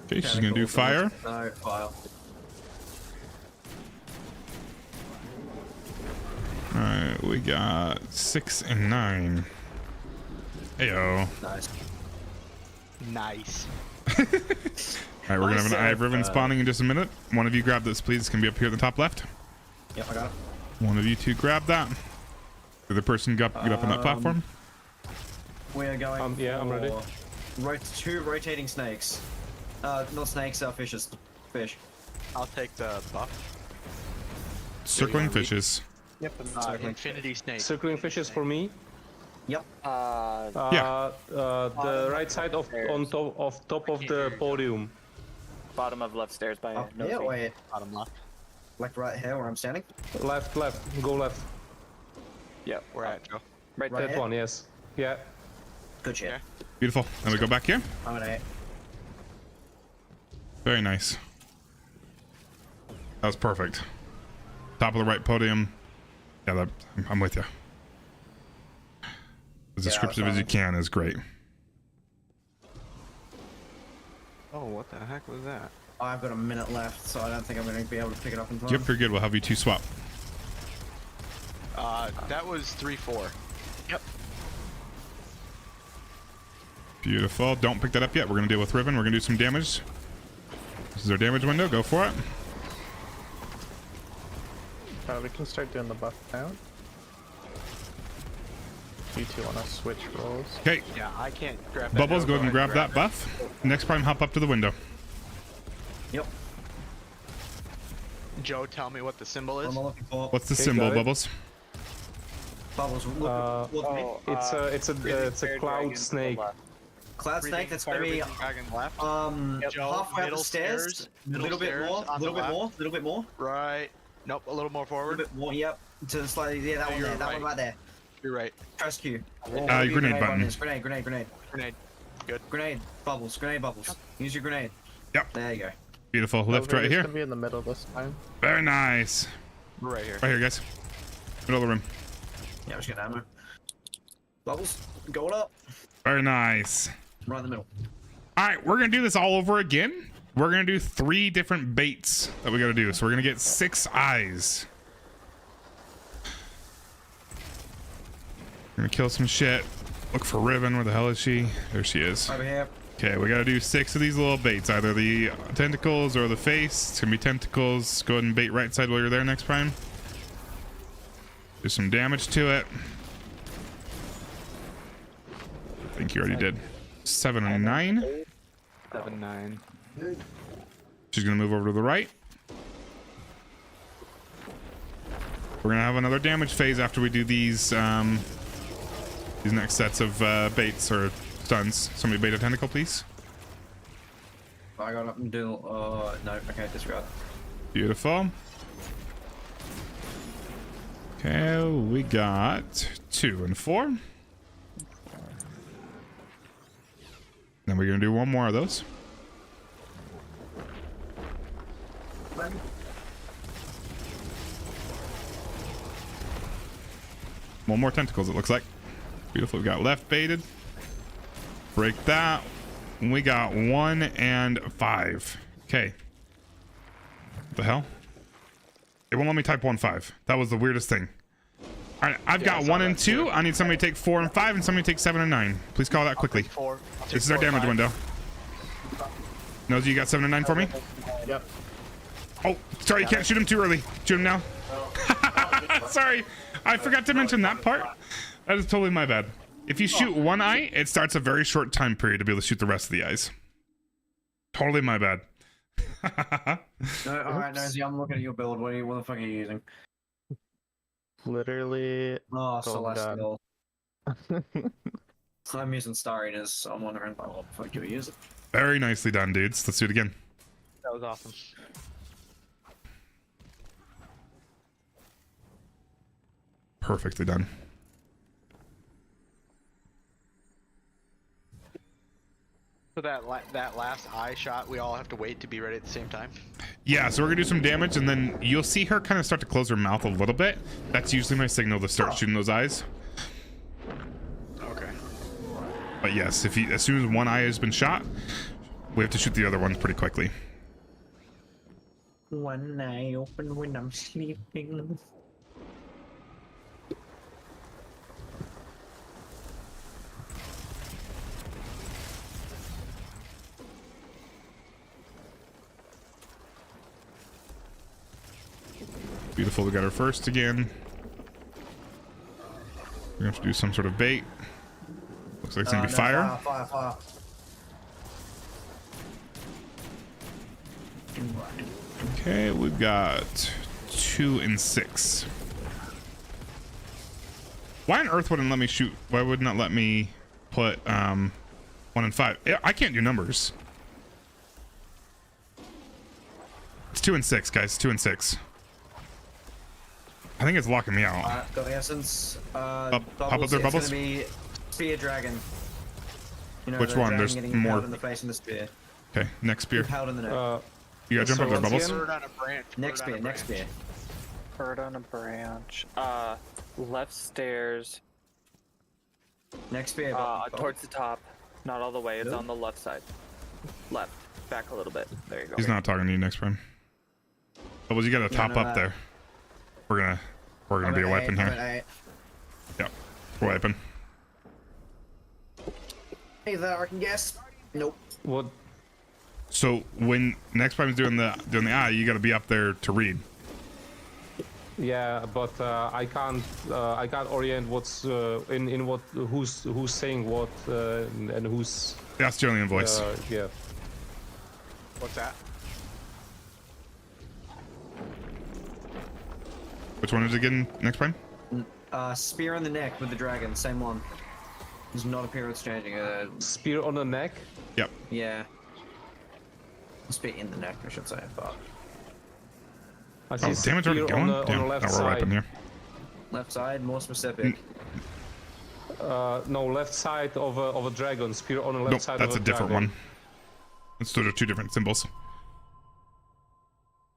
Okay, she's gonna do fire. No, fire. All right, we got 6 and 9. Heyo. Nice. Nice. All right, we're gonna have an Eye of Riven spawning in just a minute. One of you grab this, please. It's gonna be up here at the top left. Yep, I got it. One of you two grab that. The other person get up on that platform. We are going yeah, I'm ready. for 2 rotating snakes. Not snakes, fishes. Fish. I'll take the buff. Circling fishes. Yep, infinity snake. Circling fishes for me. Yep. The right side of top of the podium. Bottom of left stairs by Yeah, wait. Bottom left. Like right here where I'm standing? Left. Go left. Yeah. Where at, Joe? Right Right that here? one, yes. Yeah. Good shit. Beautiful. And we go back here. I'm an 8. Very nice. That was perfect. Top of the right podium. Yeah, I'm with you. As descriptive as you can is great. Oh, what the heck was that? I've got a minute left, so I don't think I'm going to be able to pick it up in time. Yep, you're good. We'll have you 2 swap. That was 3-4. Yep. Beautiful. Don't pick that up yet. We're going to deal with Riven. We're going to do some damage. This is our damage window. Go for it. we can start doing the buff now. You two want to switch roles? Okay. Yeah, I can't grab that. Bubbles, now. go ahead and grab that buff. Next prime, hop up to the window. Yep. Joe, tell me what the symbol is. What am I looking for? What's the symbol, Bubbles? Bubbles, look at me. It's a cloud snake. Cloud snake, that's going to be dragon left. Joe, halfway up the stairs. A little bit more, a little bit more. Right. Nope, a little more A forward. little bit more, yep. To slightly, yeah, that one there, that one right there. You're right. Press Q. Grenade button. Grenade. Grenade. Good. Grenade. Bubbles. Use your grenade. Yep. There you go. Beautiful. Left, right here. Gonna be in the middle this time. Very nice. We're right here. Right here, guys. Middle of the room. Yeah, I'm just gonna ammo. Bubbles, going up. Very nice. Right in the middle. All right, we're gonna do this all over again. We're gonna do 3 different baits that we gotta do. So we're gonna get 6 eyes. We're gonna kill some shit. Look for Riven. Where the hell is she? There she is. Over here. Okay, we gotta do 6 of these little baits. Either the tentacles or the face. It's gonna be tentacles. Go ahead and bait right side while you're there next prime. Do some damage to it. I think you already did. 7 and 9. 7-9. She's gonna move over to the right. We're gonna have another damage phase after we do these next sets of baits or stuns. Somebody bait a tentacle, please. I got up and do. No, okay, disregard. Beautiful. Okay, we got 2 and 4. Then we're gonna do one more of those. One more tentacles, it looks like. Beautiful. We got left baited. Break that. We got 1 and 5. Okay. What the hell? It won't let me type 1-5. That was the weirdest thing. All right, I've got 1 and 2. I need somebody to take 4 and 5, and somebody to take 7 and 9. Please call that quickly. This is our damage window. Nosy, you got 7 and 9 for me? Yep. Oh, sorry, you can't shoot him too early. Shoot him now. Sorry, I forgot to mention that part. That is totally my bad. If you shoot one eye, it starts a very short time period to be able to shoot the rest of the eyes. Totally my bad. No, alright, Nosy, I'm looking at your build. What the fuck are you using? Literally. Oh, Celestial. I'm using Starriness, so I'm wondering what the fuck you were using. Very nicely done, dudes. Let's do it again. That was awesome. Perfectly done. So that last eye shot, we all have to wait to be ready at the same time? Yeah, so we're gonna do some damage, and then you'll see her kind of start to close her mouth a little bit. That's usually my signal to start shooting those eyes. Okay. But yes, as soon as one eye has been shot, we have to shoot the other ones pretty quickly. One eye open when I'm sleeping. Beautiful, we got her first again. We have to do some sort of bait. Looks like it's gonna be fire. Fire. Okay, we've got 2 and 6. Why on earth wouldn't let me shoot? Why would not let me put 1 and 5? I can't do numbers. It's 2 and 6, guys. 2 and 6. I think it's locking me out. Got the essence. Pop up their bubbles. It's gonna be spear dragon. You know, Which the one? dragon There's getting more. powder in the face and the spear. Okay, next spear. Powder in the neck. You gotta jump up their bubbles. Next spear. Next spear. Bird on a branch. Left stairs. Next spear. Towards the top. Not all the way. It's on the left side. Left. Back a little bit. There you go. He's not talking to you, next prime. Bubbles, you gotta top up there. We're gonna be a weapon here. Yep, we're wiping. Hey there, I can guess. Nope. What? So when next prime is doing the eye, you gotta be up there to read. Yeah, but I can't orient what's in what who's saying what and who's. The Australian voice. Yeah. What's that? Which one is it again? Next prime? Spear in the neck with the dragon. Same one. Does not appear it's changing. Spear on the neck. Yep. Yeah. Spear in the neck, I should say. But I oh, damage already going? On the left now we're side. wiping here. Left side, more specific. No, left side of a dragon. Spear on the left Nope, side that's of a different dragon. one. Those are 2 different symbols.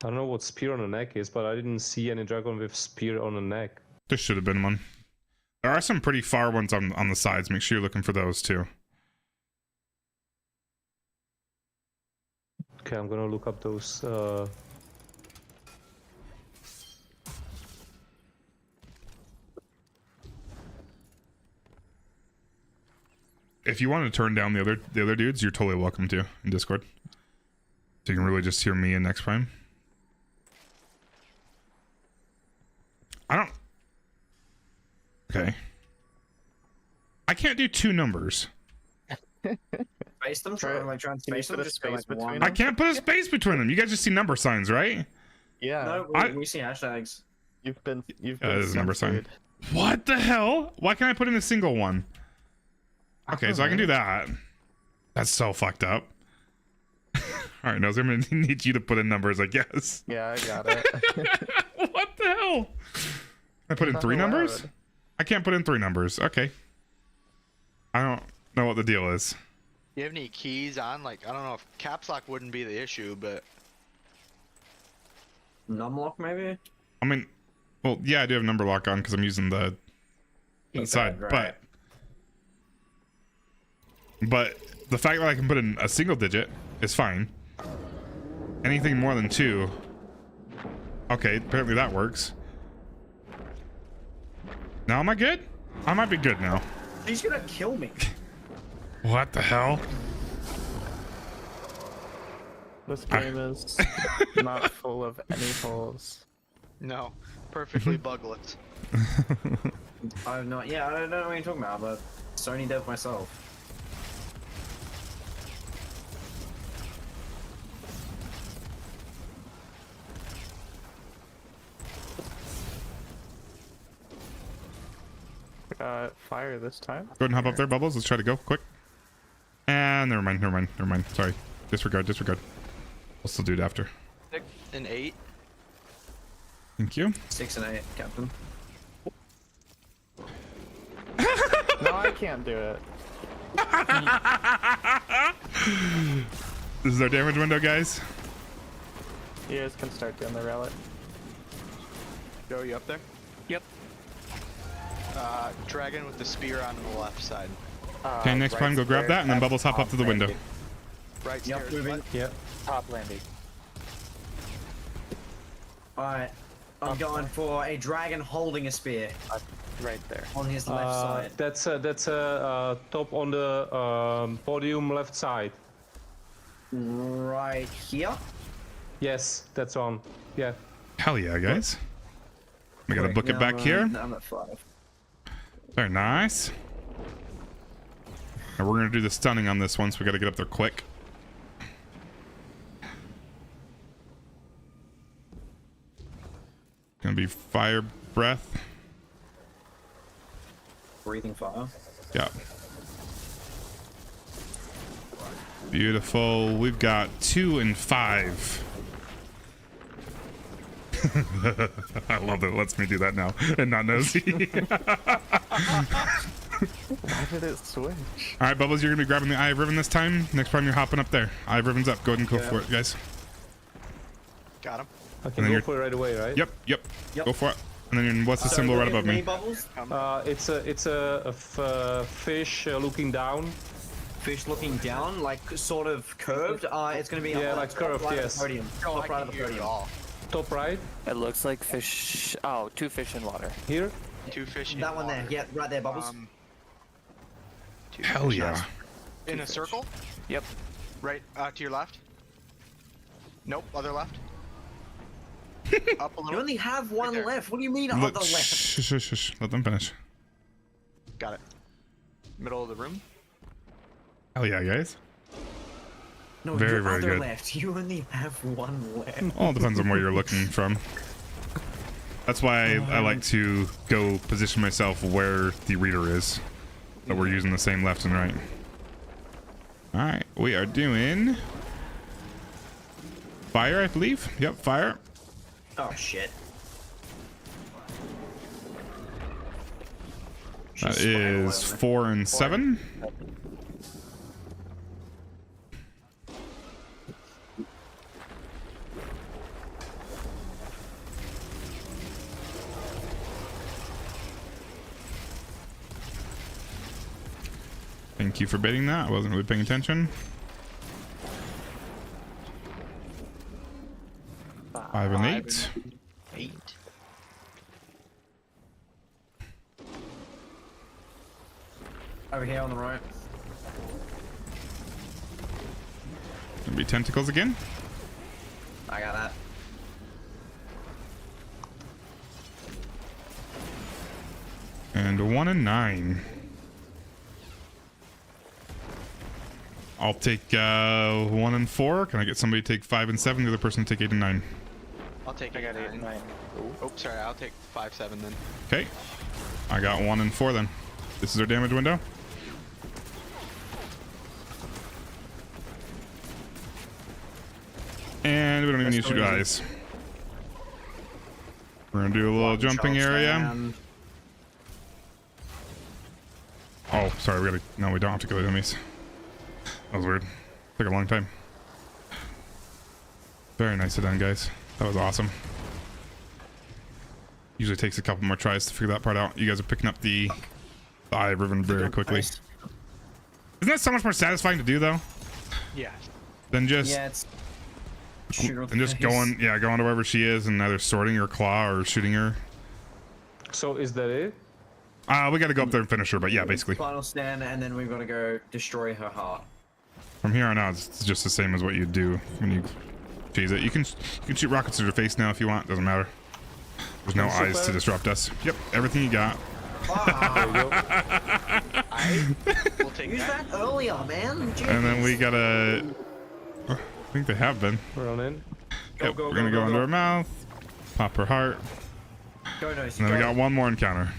I don't know what spear on the neck is, but I didn't see any dragon with spear on the neck. There should have been one. There are some pretty far ones on the sides. Make sure you're looking for those too. Okay, I'm gonna look up those. If you want to turn down the other dudes, you're totally welcome to in Discord. So you can really just hear me and Next Prime. Okay. I can't do 2 numbers. Space them? Try and space them? Just space between them? I can't put a space between them. You guys just see number signs, right? Yeah. No, we see hashtags. You've been There's a number sign. What the hell? Why can't I put in a single one? Okay, so I can do that. That's so fucked up. All right, Nose, I'm gonna need you to put in numbers, I guess. Yeah, I got it. What the hell? I put in Not 3 numbers? allowed. I can't put in 3 numbers. Okay. I don't know what the deal is. You have any keys on? Like, I don't know if caps lock wouldn't be the issue, but Numlock maybe? I mean, well, yeah, I do have number lock on because I'm using the Keypad, side, right. but the fact that I can put in a single digit is fine. Anything more than 2, okay, apparently that works. Now am I good? I might be good now. He's gonna kill me. What the hell? This game is not full of any holes. no, perfectly buglets. I have no. Yeah, I don't know what you're talking about, but Sony dev myself. Fire this time. Go ahead and hop up there, Bubbles. Let's try to go quick. And never mind. Sorry. Disregard. We'll still do it after. 6 and 8. Thank you. 6 and 8, Captain. No, I can't do it. This is our damage window, guys. You guys can start doing the relic. Joe, you up there? Yep. Dragon with the spear on the left side. Okay, next time go grab that, and then Bubbles hop up to the window. Right Yep, stairs. moving. Yeah. Top landing. Alright. I'm going for a dragon holding a spear Right there. on his left side. That's top on the podium left side. Right here. Yes, that's on. Yeah. Hell yeah, guys. We gotta book it Now, back here. now I'm at 5. Very nice. And we're gonna do the stunning on this one, so we gotta get up there quick. Gonna be fire breath. Breathing fire. Yeah. Beautiful. We've got 2 and 5. I love that it lets me do that now and not Nosy. Why did it switch? All right, Bubbles, you're gonna be grabbing the Eye of Riven this time. Next time you're hopping up there. Eye of Riven's up. Go ahead and go for it, guys. Got him. I And can then go you're- for it right away, right? Yep. Go for it. And then what's the symbol right above me? Bubbles? It's a fish looking down. Fish looking down, like sort of curved. It's gonna be Yeah, up like top curved, right yes. Of the podium. Top right of the podium. Top right. It looks like fish. Oh, 2 fish in water. Here. 2 fish in That one there. water. Yeah, right there, Bubbles. 2 Hell fish yeah. in a circle? Yep. Right to your left? Nope, other left. Up a little. You only have one there. left. What do you mean Look, other left? shh. Let them finish. Got it. Middle of the room. Hell yeah, guys. No, Very, your very other good. left. You only have one left. All depends on where you're looking from. That's why I like to go position myself where the reader is. So we're using the same left and right. Alright, we are doing fire, I believe. Yep, fire. Oh shit. That is 4 and 7. Thank you for betting that. I wasn't really paying attention. 5 and 8. 8. Over here on the right. Gonna be tentacles again. I got that. And 1 and 9. I'll take 1 and 4. Can I get somebody to take 5 and 7? The other person to take 8 and 9. I'll take 8 and 9. Oh, sorry, I'll take 5, 7 then. Okay. I got 1 and 4 then. This is our damage window. And we don't even need to do eyes. We're gonna do a little jumping area. Oh, sorry, we gotta. No, we don't have to kill the enemies. That was weird. Took a long time. Very nicely done, guys. That was awesome. Usually takes a couple more tries to figure that part out. You guys are picking up the Eye of Riven very quickly. Isn't that so much more satisfying to do, though? Yeah. Than just. Yeah, it's. And just going to wherever she is and either sorting her claw or shooting her. So is that it? We got to go up there and finish her, but yeah, basically. Final stand, and then we've got to go destroy her heart. From here on out, it's just the same as what you do when you cheese it. You can shoot rockets at her face now if you want. Doesn't matter. There's no eyes to disrupt us. Yep, everything you got. We'll take Use that earlier, man. Jeez. And then we gotta. I think they have been. Run in. Yep, we're gonna go into her mouth, pop her heart. Go, Nosy, And then we go. got one more encounter.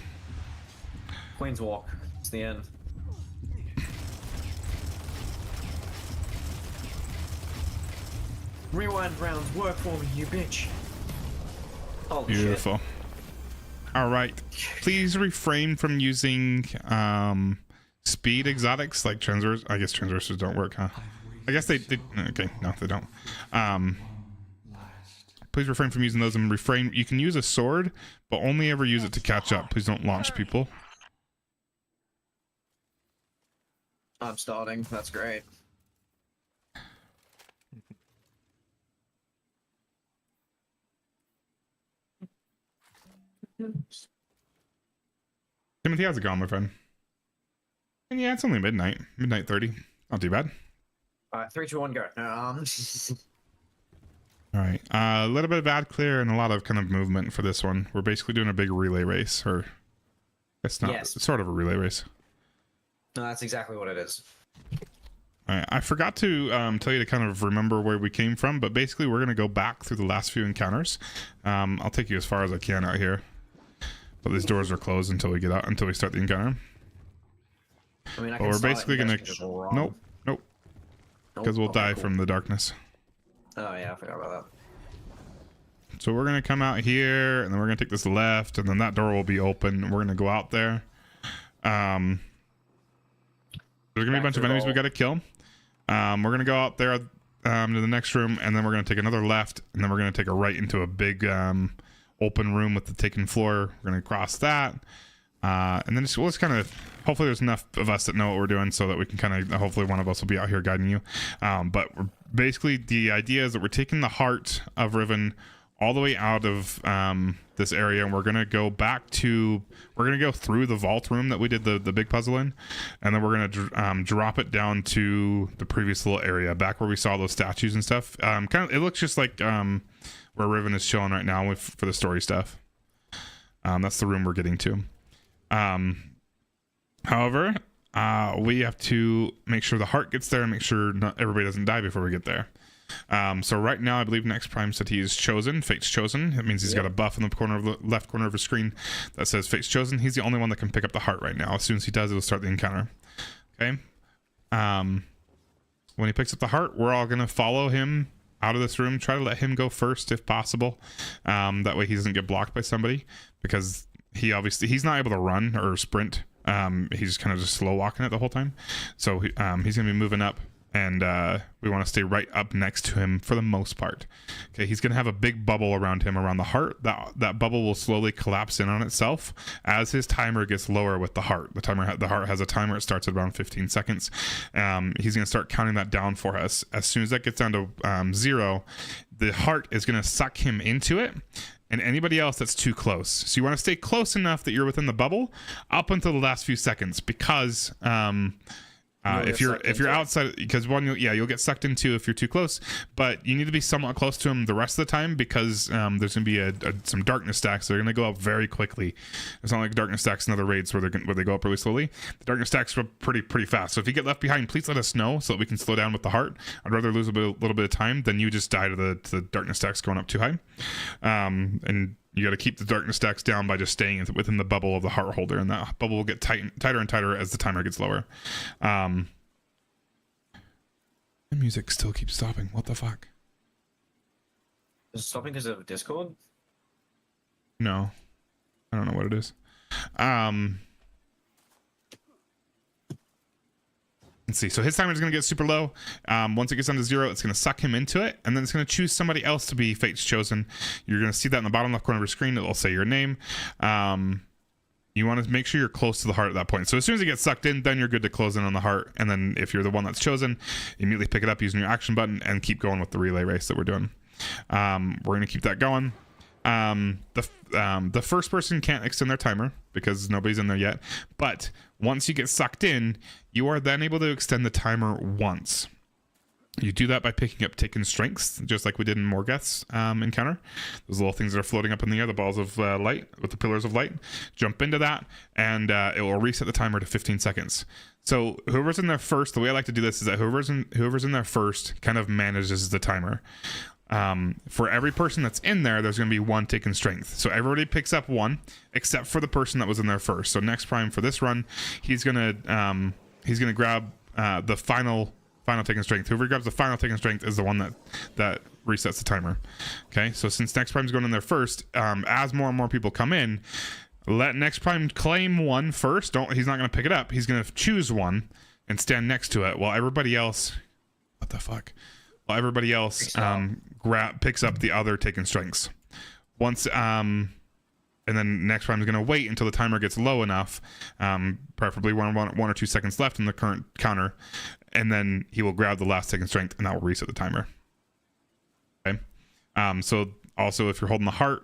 Queen's Walk. It's the end. Rewind rounds work for me, you bitch. Holy Beautiful. shit. All right. Please refrain from using speed exotics like transversers. I guess transversers don't work, huh? I guess they okay, no, they don't. Please refrain from using those and refrain. You can use a sword, but only ever use it to catch up. Please don't launch people. I'm starting. That's great. Timothy, how's it going, my friend? And yeah, it's only midnight. Midnight 30. Not too bad. Alright, 3, 2, 1, go. All right. A little bit of ad clear and a lot of kind of movement for this one. We're basically doing a big relay race, or it's not. Yes. It's sort of a relay race. No, that's exactly what it is. All right. I forgot to tell you to kind of remember where we came from, but basically we're going to go back through the last few encounters. I'll take you as far as I can out here, but these doors are closed until we get out, until we start the encounter. I mean, But we're basically going to. Nope. Because we'll die from the darkness. Oh yeah, I forgot about that. So we're going to come out here, and then we're going to take this left, and then that door will be open. We're going to go out there. There's going to be a bunch of enemies we got to kill. We're going to go out there to the next room, and then we're going to take another left, and then we're going to take a right into a big open room with the taken floor. We're going to cross that. And then we'll just kind of, hopefully there's enough of us that know what we're doing so that we can kind of, hopefully one of us will be out here guiding you. But we're basically, the idea is that we're taking the heart of Riven all the way out of this area, and we're going to go back to, we're going to go through the vault room that we did the big puzzle in, and then we're going to drop it down to the previous little area back where we saw those statues and stuff. Kind of, it looks just like where Riven is chilling right now for the story stuff. That's the room we're getting to. However, we have to make sure the heart gets there and make sure not everybody doesn't die before we get there. So right now, I believe Next Prime said he's chosen. Fate's chosen. It means he's got a buff in the corner of the left corner of his screen that says Fate's chosen. He's the only one that can pick up the heart right now. As soon as he does, it'll start the encounter. Okay. When he picks up the heart, we're all gonna follow him out of this room. Try to let him go first if possible. That way he doesn't get blocked by somebody, because he's not able to run or sprint. He's kind of just slow walking it the whole time. So he's gonna be moving up, and we want to stay right up next to him for the most part. Okay, he's gonna have a big bubble around him, around the heart. That bubble will slowly collapse in on itself as his timer gets lower with the heart. The heart has a timer. It starts at around 15 seconds. He's gonna start counting that down for us. As soon as that gets down to 0, the heart is gonna suck him into it, and anybody else that's too close. So you want to stay close enough that you're within the bubble up until the last few seconds, because if you're outside, because you'll get sucked into if you're too close, but you need to be somewhat close to him the rest of the time, because there's gonna be some darkness stacks. They're gonna go up very quickly. It's not like darkness stacks in other raids where they go up really slowly. The darkness stacks go pretty fast. So if you get left behind, please let us know so that we can slow down with the heart. I'd rather lose a little bit of time than you just die to the darkness stacks going up too high. And you got to keep the darkness stacks down by just staying within the bubble of the heart holder, and that bubble will get tighter and tighter as the timer gets lower. The music still keeps stopping. What the fuck? Is it stopping because of Discord? No, I don't know what it is. Let's see. So his timer is going to get super low. Once it gets down to 0, it's going to suck him into it, and then it's going to choose somebody else to be Fate's Chosen. You're going to see that in the bottom left corner of your screen. It'll say your name. You want to make sure you're close to the heart at that point. So as soon as it gets sucked in, then you're good to close in on the heart. And then if you're the one that's chosen, immediately pick it up using your action button and keep going with the relay race that we're doing. We're going to keep that going. The first person can't extend their timer because nobody's in there yet. But once you get sucked in, you are then able to extend the timer once. You do that by picking up taken strengths, just like we did in Morgoth's encounter. Those little things that are floating up in the air, the balls of light with the pillars of light. Jump into that, and it will reset the timer to 15 seconds. So whoever's in there first, the way I like to do this is that whoever's in there first kind of manages the timer. For every person that's in there, there's going to be 1 taken strength. So everybody picks up 1, except for the person that was in there first. So Next Prime for this run, he's gonna grab the final taken strength. Whoever grabs the final taken strength is the one that resets the timer. Okay, so since Next Prime's going in there first, as more and more people come in, let Next Prime claim 1 first. He's not going to pick it up. He's going to choose 1 and stand next to it while everybody else. What the fuck? While everybody else picks up the other taken strengths. Once and then Next Prime is going to wait until the timer gets low enough, preferably 1 or 2 seconds left in the current counter, and then he will grab the last taken strength, and that will reset the timer. Okay. So also, if you're holding the heart,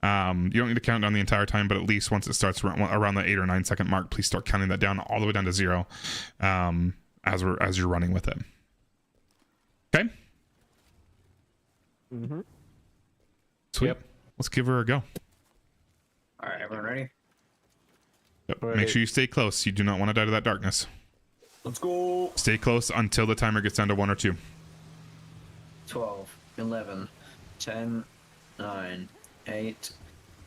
you don't need to count down the entire time, but at least once it starts around the 8 or 9 second mark, please start counting that down all the way down to 0, as you're running with it. Okay. Mm-hmm. Sweet. Yep. Let's give her a go. All right, everyone ready? Yep. Make sure you stay close. You do not want to die to that darkness. Let's go. Stay close until the timer gets down to 1 or 2. 12, 11, 10, 9, 8,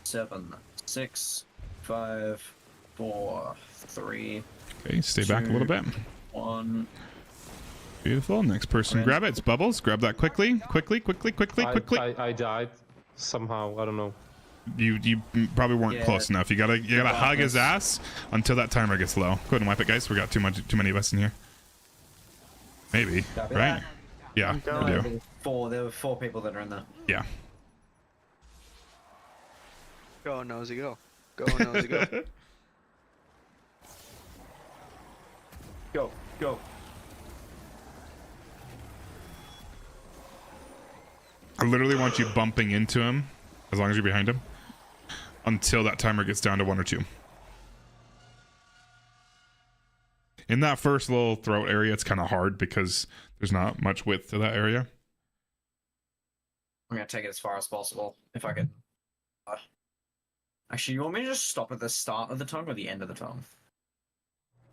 7, 6, 5, 4, 3. Okay, stay back a little bit. 1. Beautiful. Next person, grab it. It's Bubbles. Grab that quickly. Quickly. I died somehow. I don't know. You probably weren't close enough. You gotta hug his ass until that timer gets low. Go ahead and wipe it, guys. We got too many of us in here. Maybe, right? Yeah, we do. There were 4 people that are in there. Yeah. Go, Nosy, go. Go, Nosy, go. Go. I literally want you bumping into him, as long as you're behind him, until that timer gets down to 1 or 2. In that first little throat area, it's kind of hard because there's not much width to that area. I'm gonna take it as far as possible, if I can. Actually, you want me to just stop at the start of the tongue or the end of the tongue?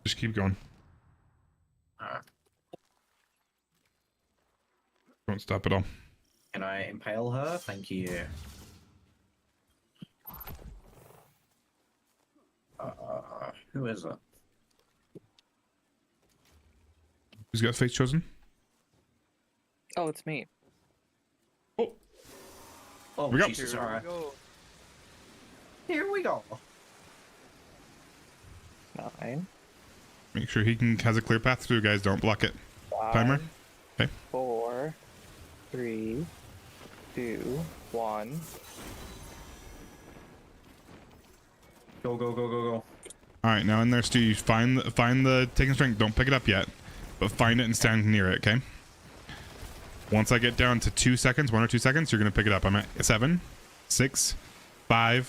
Just keep going. Alright. Don't stop at all. Can I impale her? Thank you. Who is it? Who's got Fate's Chosen? Oh, it's me. Oh, we go. Jesus, alright. Here we go. 9. Make sure he has a clear path through, guys. Don't block it. 5, Timer. Okay. 4, 3, 2, 1. Go. All right, now in there, Stu, you find the taken strength. Don't pick it up yet, but find it and stand near it. Okay. Once I get down to 2 seconds, 1 or 2 seconds, you're gonna pick it up. I'm at 7, 6, 5,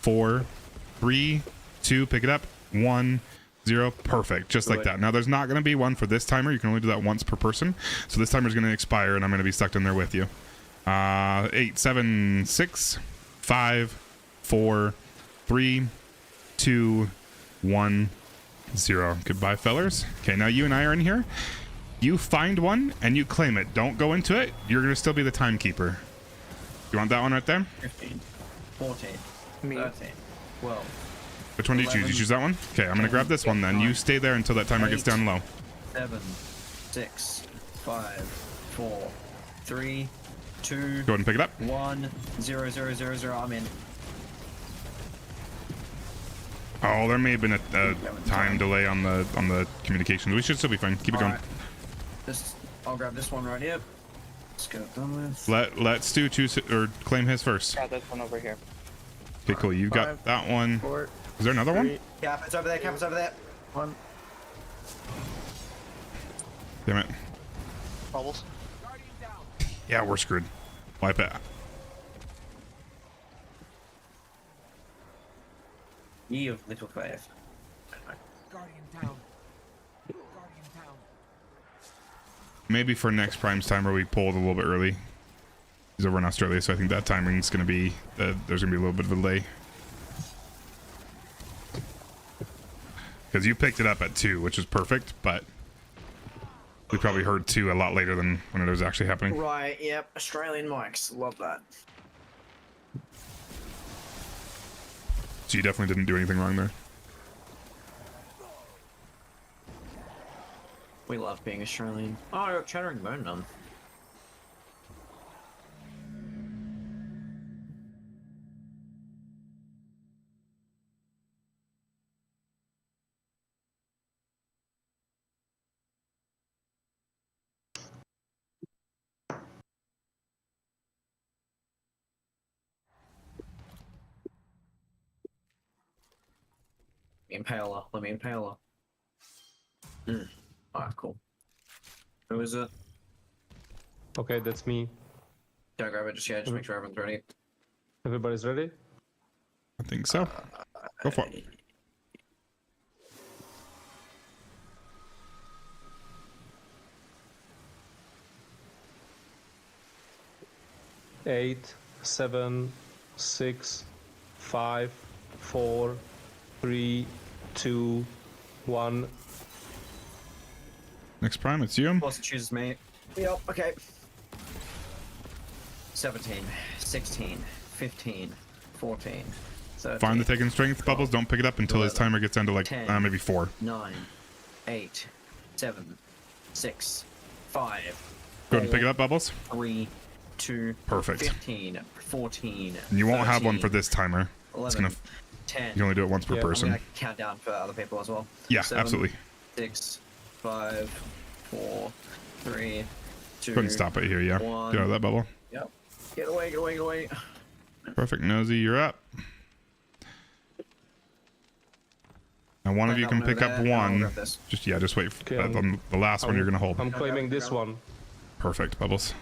4, 3, 2. Pick it up. 1, 0. Perfect. Just like that. Now there's not gonna be one for this timer. You can only do that once per person. So this timer is gonna expire, and I'm gonna be stuck in there with you. 8, 7, 6, 5, 4, 3, 2, 1, 0. Goodbye, fellers. Okay, now you and I are in here. You find one and you claim it. Don't go into it. You're gonna still be the timekeeper. You want that one right there? 15, 14, 13, 12. Which one do you choose? You choose that one? Okay, I'm gonna grab this one then. You stay there until that timer gets down low. 7, 6, 5, 4, 3, 2. Go ahead and pick it up. 1 0 0 0 0. I'm in. Oh, there may have been a time delay on the communications. We should still be fine. Keep it going. I'll grab this one right here. Let's get it done with. Let Stu choose it, or claim his first. Got this one over here. Okay, cool. You got that one. 4. Is there another one? Cap, it's over there. Cap, it's over there. 1. Damn it. Bubbles. Yeah, we're screwed. Wipe it. Ye of little faith. Guardian down. Guardian down. Maybe for next Prime's timer, we pulled a little bit early. He's over in Australia, so I think that timing's going to be, there's going to be a little bit of a delay. Because you picked it up at 2, which is perfect, but we probably heard 2 a lot later than when it was actually happening. Right, yep. Australian mics. Love that. So you definitely didn't do anything wrong there. We love being Australian. Oh, I got Chattering Bone done. Impaler. Let me impale her. Alright, cool. Who is it? Okay, that's me. Don't grab it just yet, just make sure everyone's ready. Everybody's ready? I think so. Go for it. Eight, 7, 6, 5, 4, 3, 2, 1. Next Prime, it's you. Boss chooses me. Yep, okay. 17, 16, 15, 14, 13. Find the taken strength bubbles. Don't pick it up until his 11, timer gets down to like 10, maybe 4. 9, 8, 7, 6, 5. Go ahead and pick it up, bubbles. 3, 2, Perfect. 15, 14. And you won't 13, have one for this timer. 11, It's gonna. 10. You can only do it once per person. I'm gonna count down for other people as well. Yeah, 7, absolutely. 6, 5, 4, 3, 2. Go ahead and stop it here. Yeah. 1. Get out of that bubble. Yep. Get away, get away, get away. Perfect. Nosy, you're up. And one of you can pick up one. Just just wait. Okay, On the last one you're gonna hold. I'm claiming this one. Perfect. Bubbles.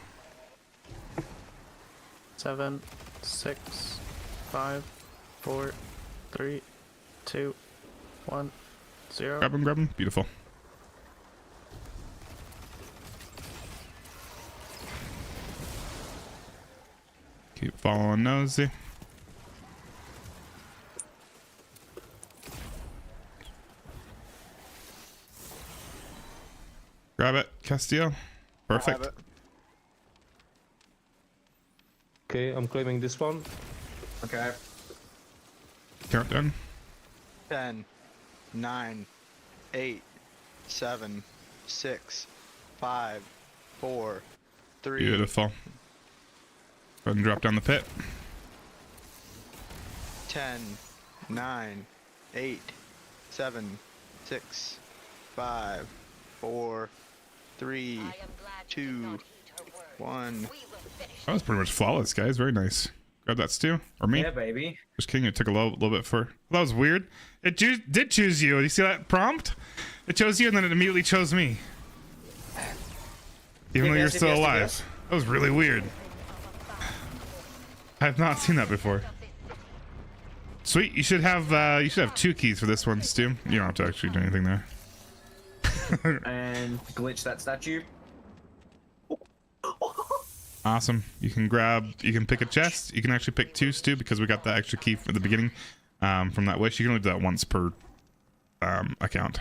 7, 6, 5, 4, 3, 2, 1, 0. Grab him. Grab him. Beautiful. Keep following Nosy. Grab it, Castillo. Perfect. Okay, I'm claiming this one. Okay. Countdown. 10, 9, 8, 7, 6, 5, 4, 3. Beautiful. Go ahead and drop down the pit. 10, 9, 8, 7, 6, 5, 4, 3, 2, 1. That was pretty much flawless, guys. Very nice. Grab that Stu. Or me. Yeah, baby. Just kidding. It took a little bit for... That was weird. It did choose you. You see that prompt? It chose you and then it immediately chose me. Even though you're still alive. That was really weird. I have not seen that before. Sweet. You should have 2 keys for this one, Stu. You don't have to actually do anything there. And glitch that statue. Awesome. You can pick a chest. You can actually pick 2, Stu, because we got the extra key at the beginning from that wish. You can only do that once per account.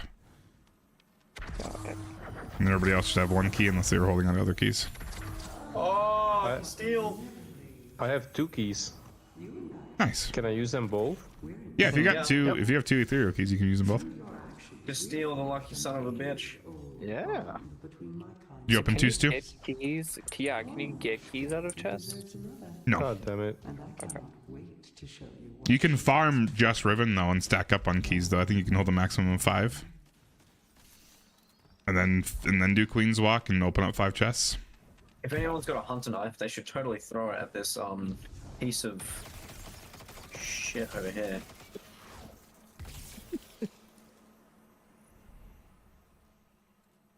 And everybody else should have 1 key unless they were holding on to other keys. Oh, steal. I have 2 keys. Nice. Can I use them both? Yeah, if you got Yeah. 2, Yep. if you have 2 ethereal keys, you can use them both. Just steal the lucky son of a bitch. Yeah. You open Can you two, Stu? get keys? Yeah, can you get keys out of chests? No. God damn it. Okay. You can farm just Riven though and stack up on keys though. I think you can hold a maximum of 5. And then do Queen's Walk and open up 5 chests. If anyone's got a hunter knife, they should totally throw it at this piece of shit over here.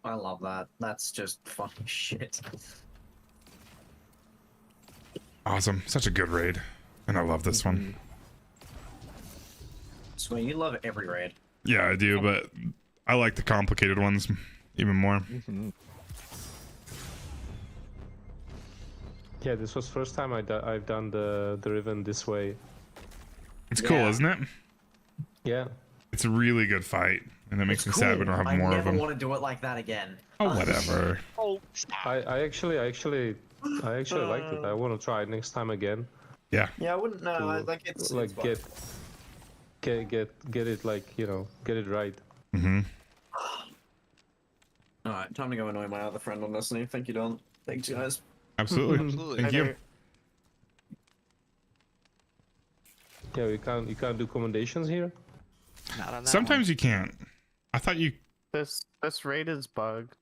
I love that. That's just fucking shit. Awesome. Such a good raid. And I love this one. So you love every raid. Yeah, I do, but I like the complicated ones even more. Yeah, this was first time I've done the Riven this way. It's cool, isn't it? Yeah. It's a really good fight, and it makes me sad we don't have more of I never them. want to do it like that again. Oh, whatever. Oh, I actually liked it. I want to try it next time again. Yeah. Yeah, I wouldn't know. To, Like it's like fun. get it like get it right. Mm-hmm. All right, time to go annoy my other friend on this thing. Thank you, Don. Thanks, guys. Absolutely. Thank you. Yeah, you can't do commendations here. Not on that Sometimes you can't. I thought you. This raid is bugged.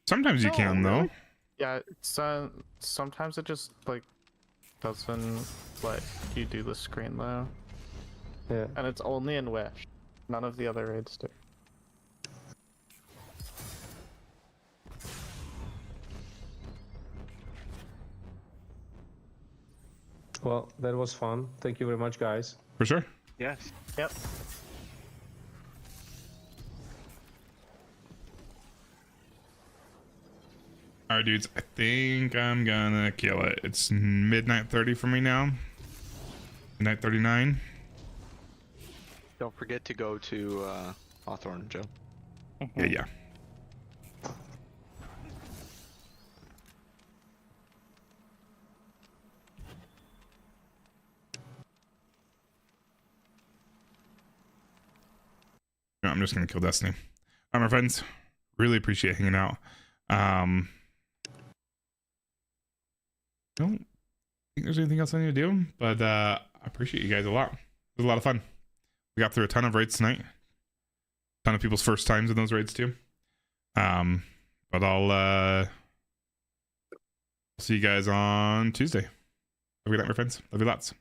Sometimes you can though. Yeah, it's sometimes it just like doesn't let you do the screen though. Yeah. And it's only in Wish. None of the other raids do. Well, that was fun. Thank you very much, guys. For sure. Yes. Yep. All right, dudes. I think I'm gonna kill it. It's midnight 30 for me now. Midnight 39. Don't forget to go to Hawthorne, Joe. Yeah. No, I'm just gonna kill Destiny. All right, my friends. Really appreciate hanging out. Don't think there's anything else I need to do, but I appreciate you guys a lot. It was a lot of fun. We got through a ton of raids tonight. A ton of people's first times in those raids too. But I'll see you guys on Tuesday. Have a good night, my friends. Love you lots.